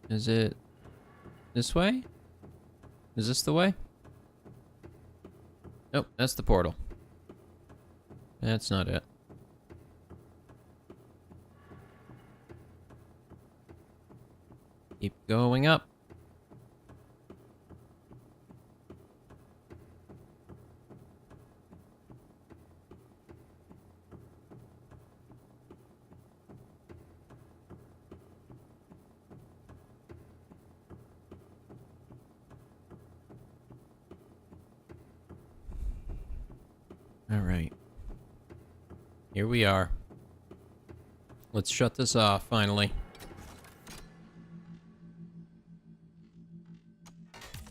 Is it this way? Is this the way? Nope, that's the portal. That's not it. Keep going up. All right. Here we are. Let's shut this off, finally.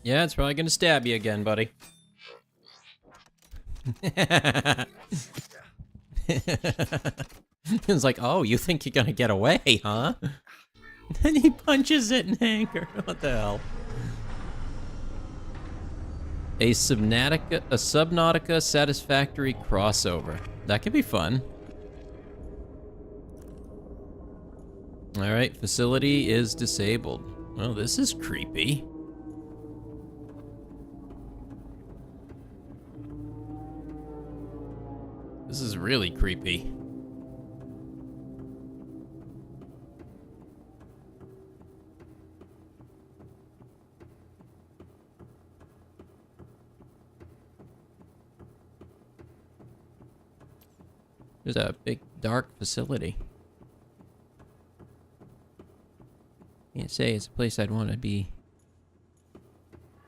Yeah, it's probably gonna stab you again, buddy. It's like, oh, you think you're gonna get away, huh? Then he punches it in anger. What the hell? A Subnautica satisfactory crossover. That could be fun. Alright, facility is disabled. Oh, this is creepy. This is really creepy. There's a big dark facility. Can't say it's a place I'd want to be.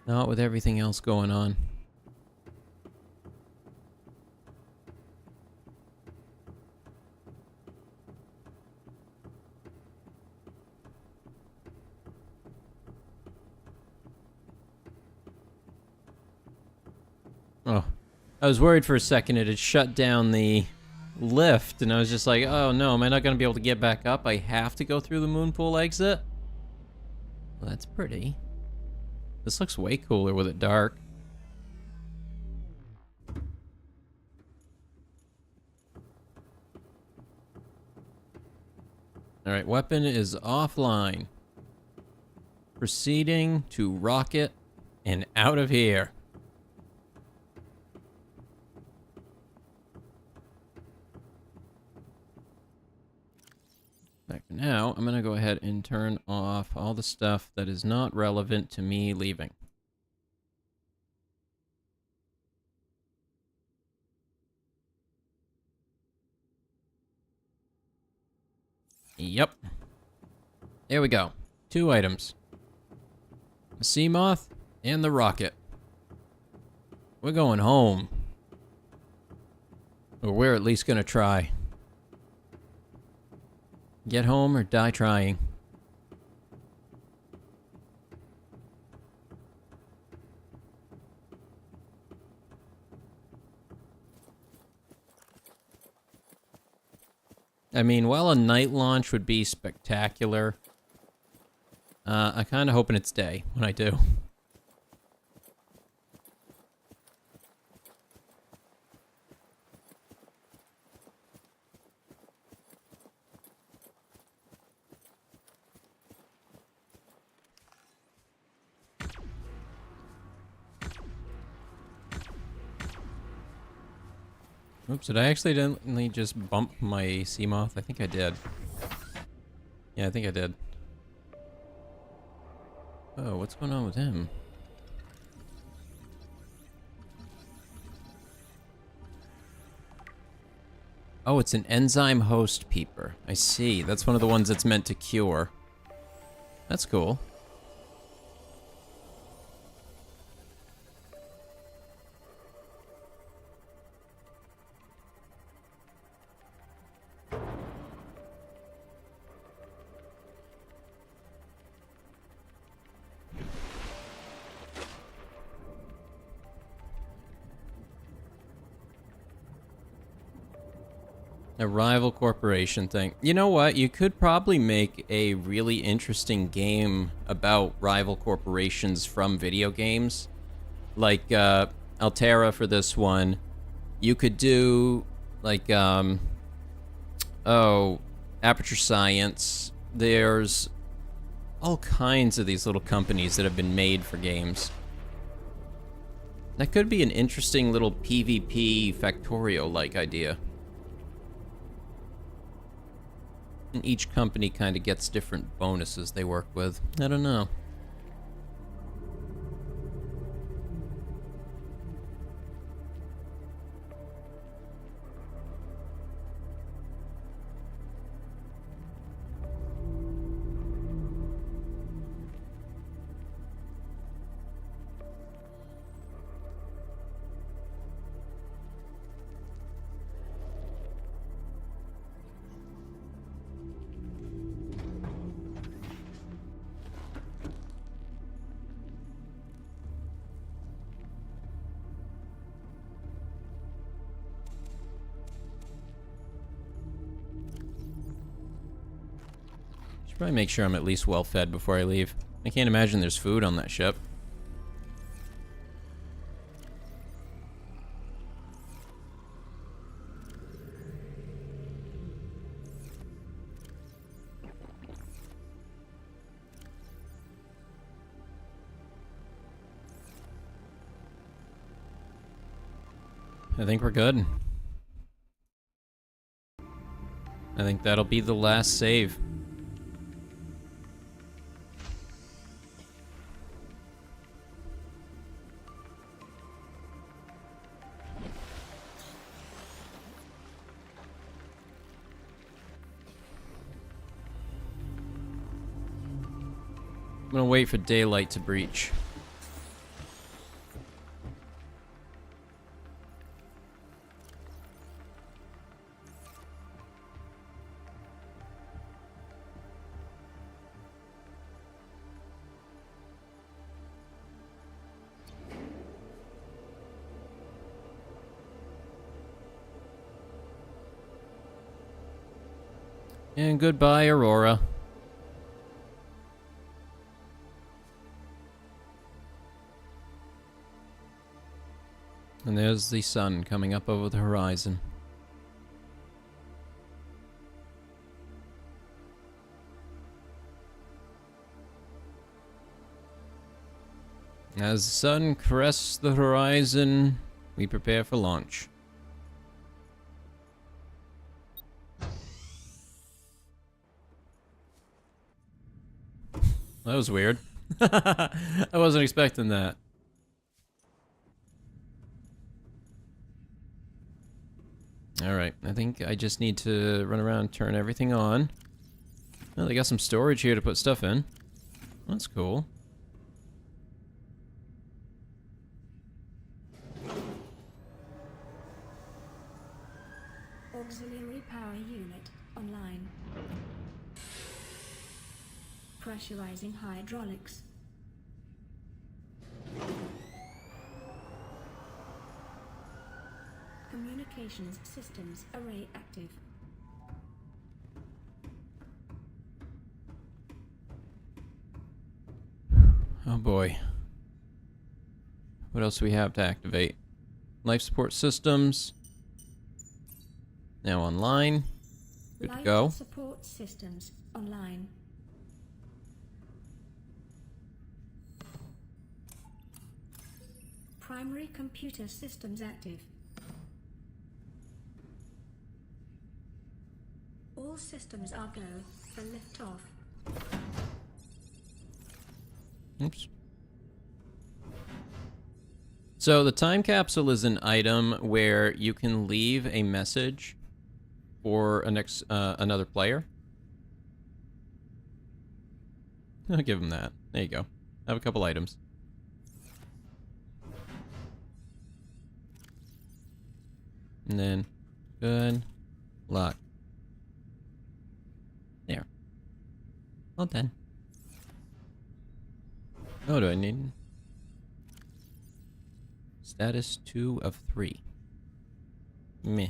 Not with everything else going on. Oh, I was worried for a second it had shut down the lift, and I was just like, oh no, am I not going to be able to get back up? I have to go through the moon pool exit? Well, that's pretty. This looks way cooler with it dark. Alright, weapon is offline. Proceeding to rocket and out of here. Now, I'm going to go ahead and turn off all the stuff that is not relevant to me leaving. Yep. There we go. 2 items. The sea moth and the rocket. We're going home. Or we're at least going to try. Get home or die trying. I mean, while a night launch would be spectacular, I'm kind of hoping it's day when I do. Oops, did I accidentally just bump my Seamoth? I think I did. Yeah, I think I did. Oh, what's going on with him? Oh, it's an enzyme host peeper. I see. That's one of the ones that's meant to cure. That's cool. A rival corporation thing. You know what? You could probably make a really interesting game about rival corporations from video games. Like, Altera for this one. You could do, like, Aperture Science. There's all kinds of these little companies that have been made for games. That could be an interesting little PvP Factorio-like idea. And each company kind of gets different bonuses they work with. I don't know. Should probably make sure I'm at least well fed before I leave. I can't imagine there's food on that ship. I think we're good. I think that'll be the last save. I'm gonna wait for daylight to breach. And goodbye, Aurora. And there's the sun coming up over the horizon. As the sun crests the horizon, we prepare for launch. That was weird. I wasn't expecting that. Alright, I think I just need to run around and turn everything on. Oh, they got some storage here to put stuff in. That's cool. Auxiliary power unit online. Pressurizing hydraulics. Communications systems array active. Oh boy. What else do we have to activate? Life support systems. Now online. Good to go. Life support systems online. Primary computer systems active. All systems are go for liftoff. Oops. So the time capsule is an item where you can leave a message for another player. I'll give him that. There you go. I have a couple items. And then, good luck. There. Well done. Oh, do I need... Status 2 of 3. Meh.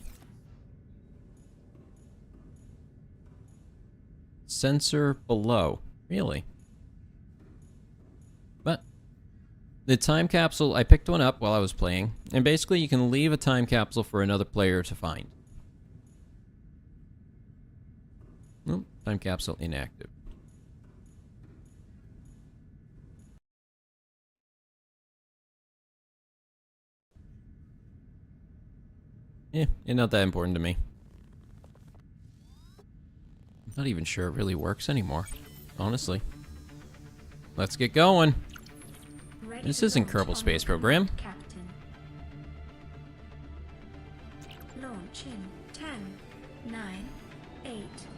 sensor below. Really? But the time capsule, I picked one up while I was playing, and basically you can leave a time capsule for another player to find. Oh, time capsule inactive. Yeah, it's not that important to me. I'm not even sure it really works anymore, honestly. Let's get going. This isn't Kerbal Space Program. Captain. Launch in 10, 9,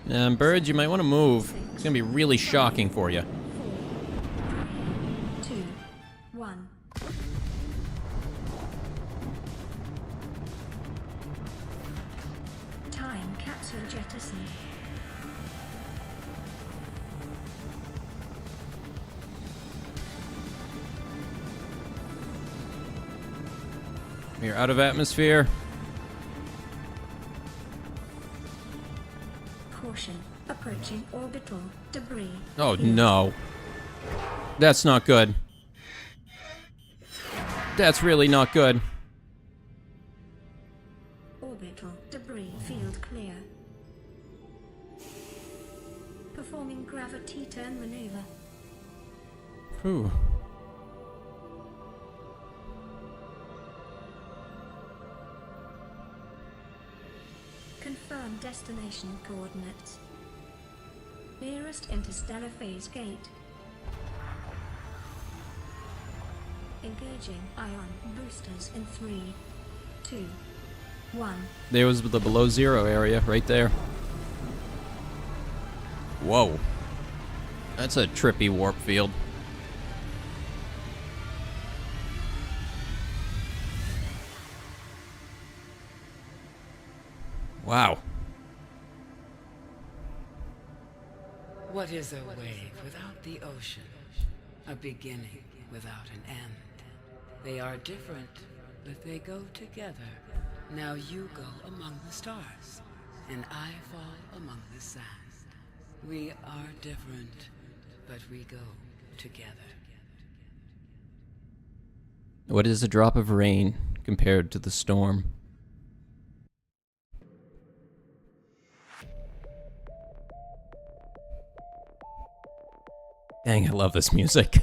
8. Birds, you might want to move. It's gonna be really shocking for you. 4, 3, 2, 1. Time capsule jettison. You're out of atmosphere. Caution. Approaching orbital debris. Oh no. That's not good. That's really not good. Orbital debris field clear. Performing gravity turn maneuver. Whew. Confirm destination coordinates. Nearest interstellar phase gate. Engaging ion boosters in 3, 2, 1. There was the below zero area right there. Whoa. That's a trippy warp field. Wow. What is a wave without the ocean? A beginning without an end. They are different, but they go together. Now you go among the stars, and I fall among the sand. We are different, but we go together. What is a drop of rain compared to the storm? Dang, I love this music.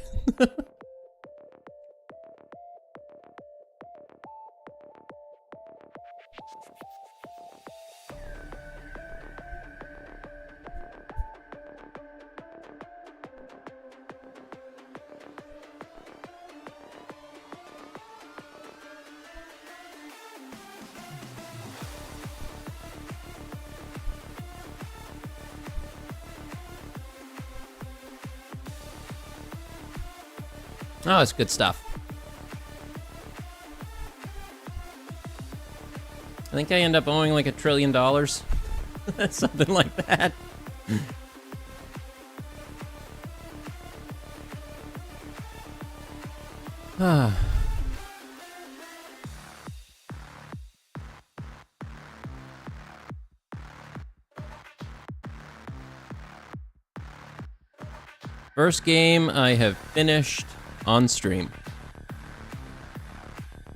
Oh, it's good stuff. I think I end up owing like $1 trillion. Something like that. First game I have finished on stream.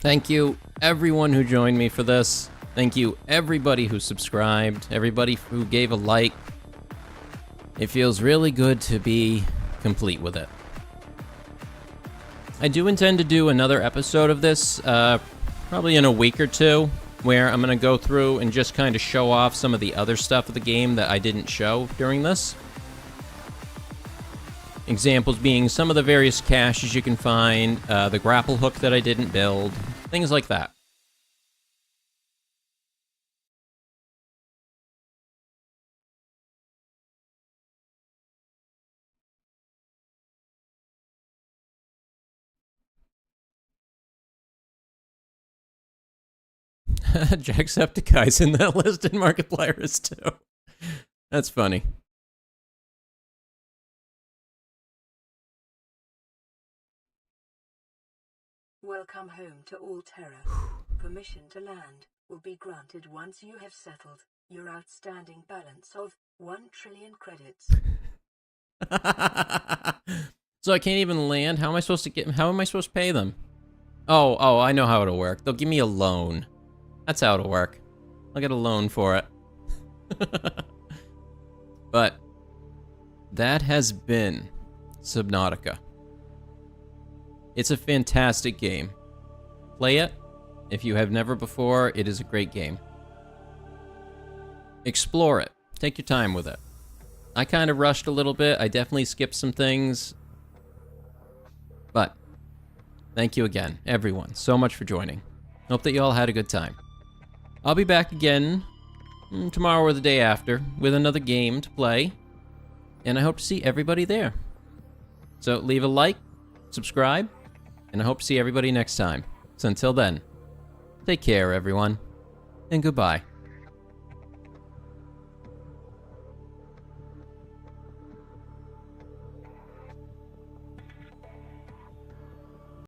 Thank you everyone who joined me for this. Thank you everybody who subscribed, everybody who gave a like. It feels really good to be complete with it. I do intend to do another episode of this, probably in a week or two, where I'm going to go through and just kind of show off some of the other stuff of the game that I didn't show during this. Examples being some of the various caches you can find, the grapple hook that I didn't build, things like that. Jacksepticeye's in that list, and Markiplier is too. That's funny. Welcome home to Alterra. Permission to land will be granted once you have settled. your outstanding balance of 1 trillion credits. So I can't even land? How am I supposed to get... How am I supposed to pay them? Oh, I know how it'll work. They'll give me a loan. That's how it'll work. I'll get a loan for it. But that has been Subnautica. It's a fantastic game. Play it. If you have never before, it is a great game. Explore it. Take your time with it. I kind of rushed a little bit. I definitely skipped some things. But thank you again, everyone, so much for joining. Hope that you all had a good time. I'll be back again tomorrow or the day after with another game to play. And I hope to see everybody there. So leave a like, subscribe, and I hope to see everybody next time. So until then, take care, everyone, and goodbye.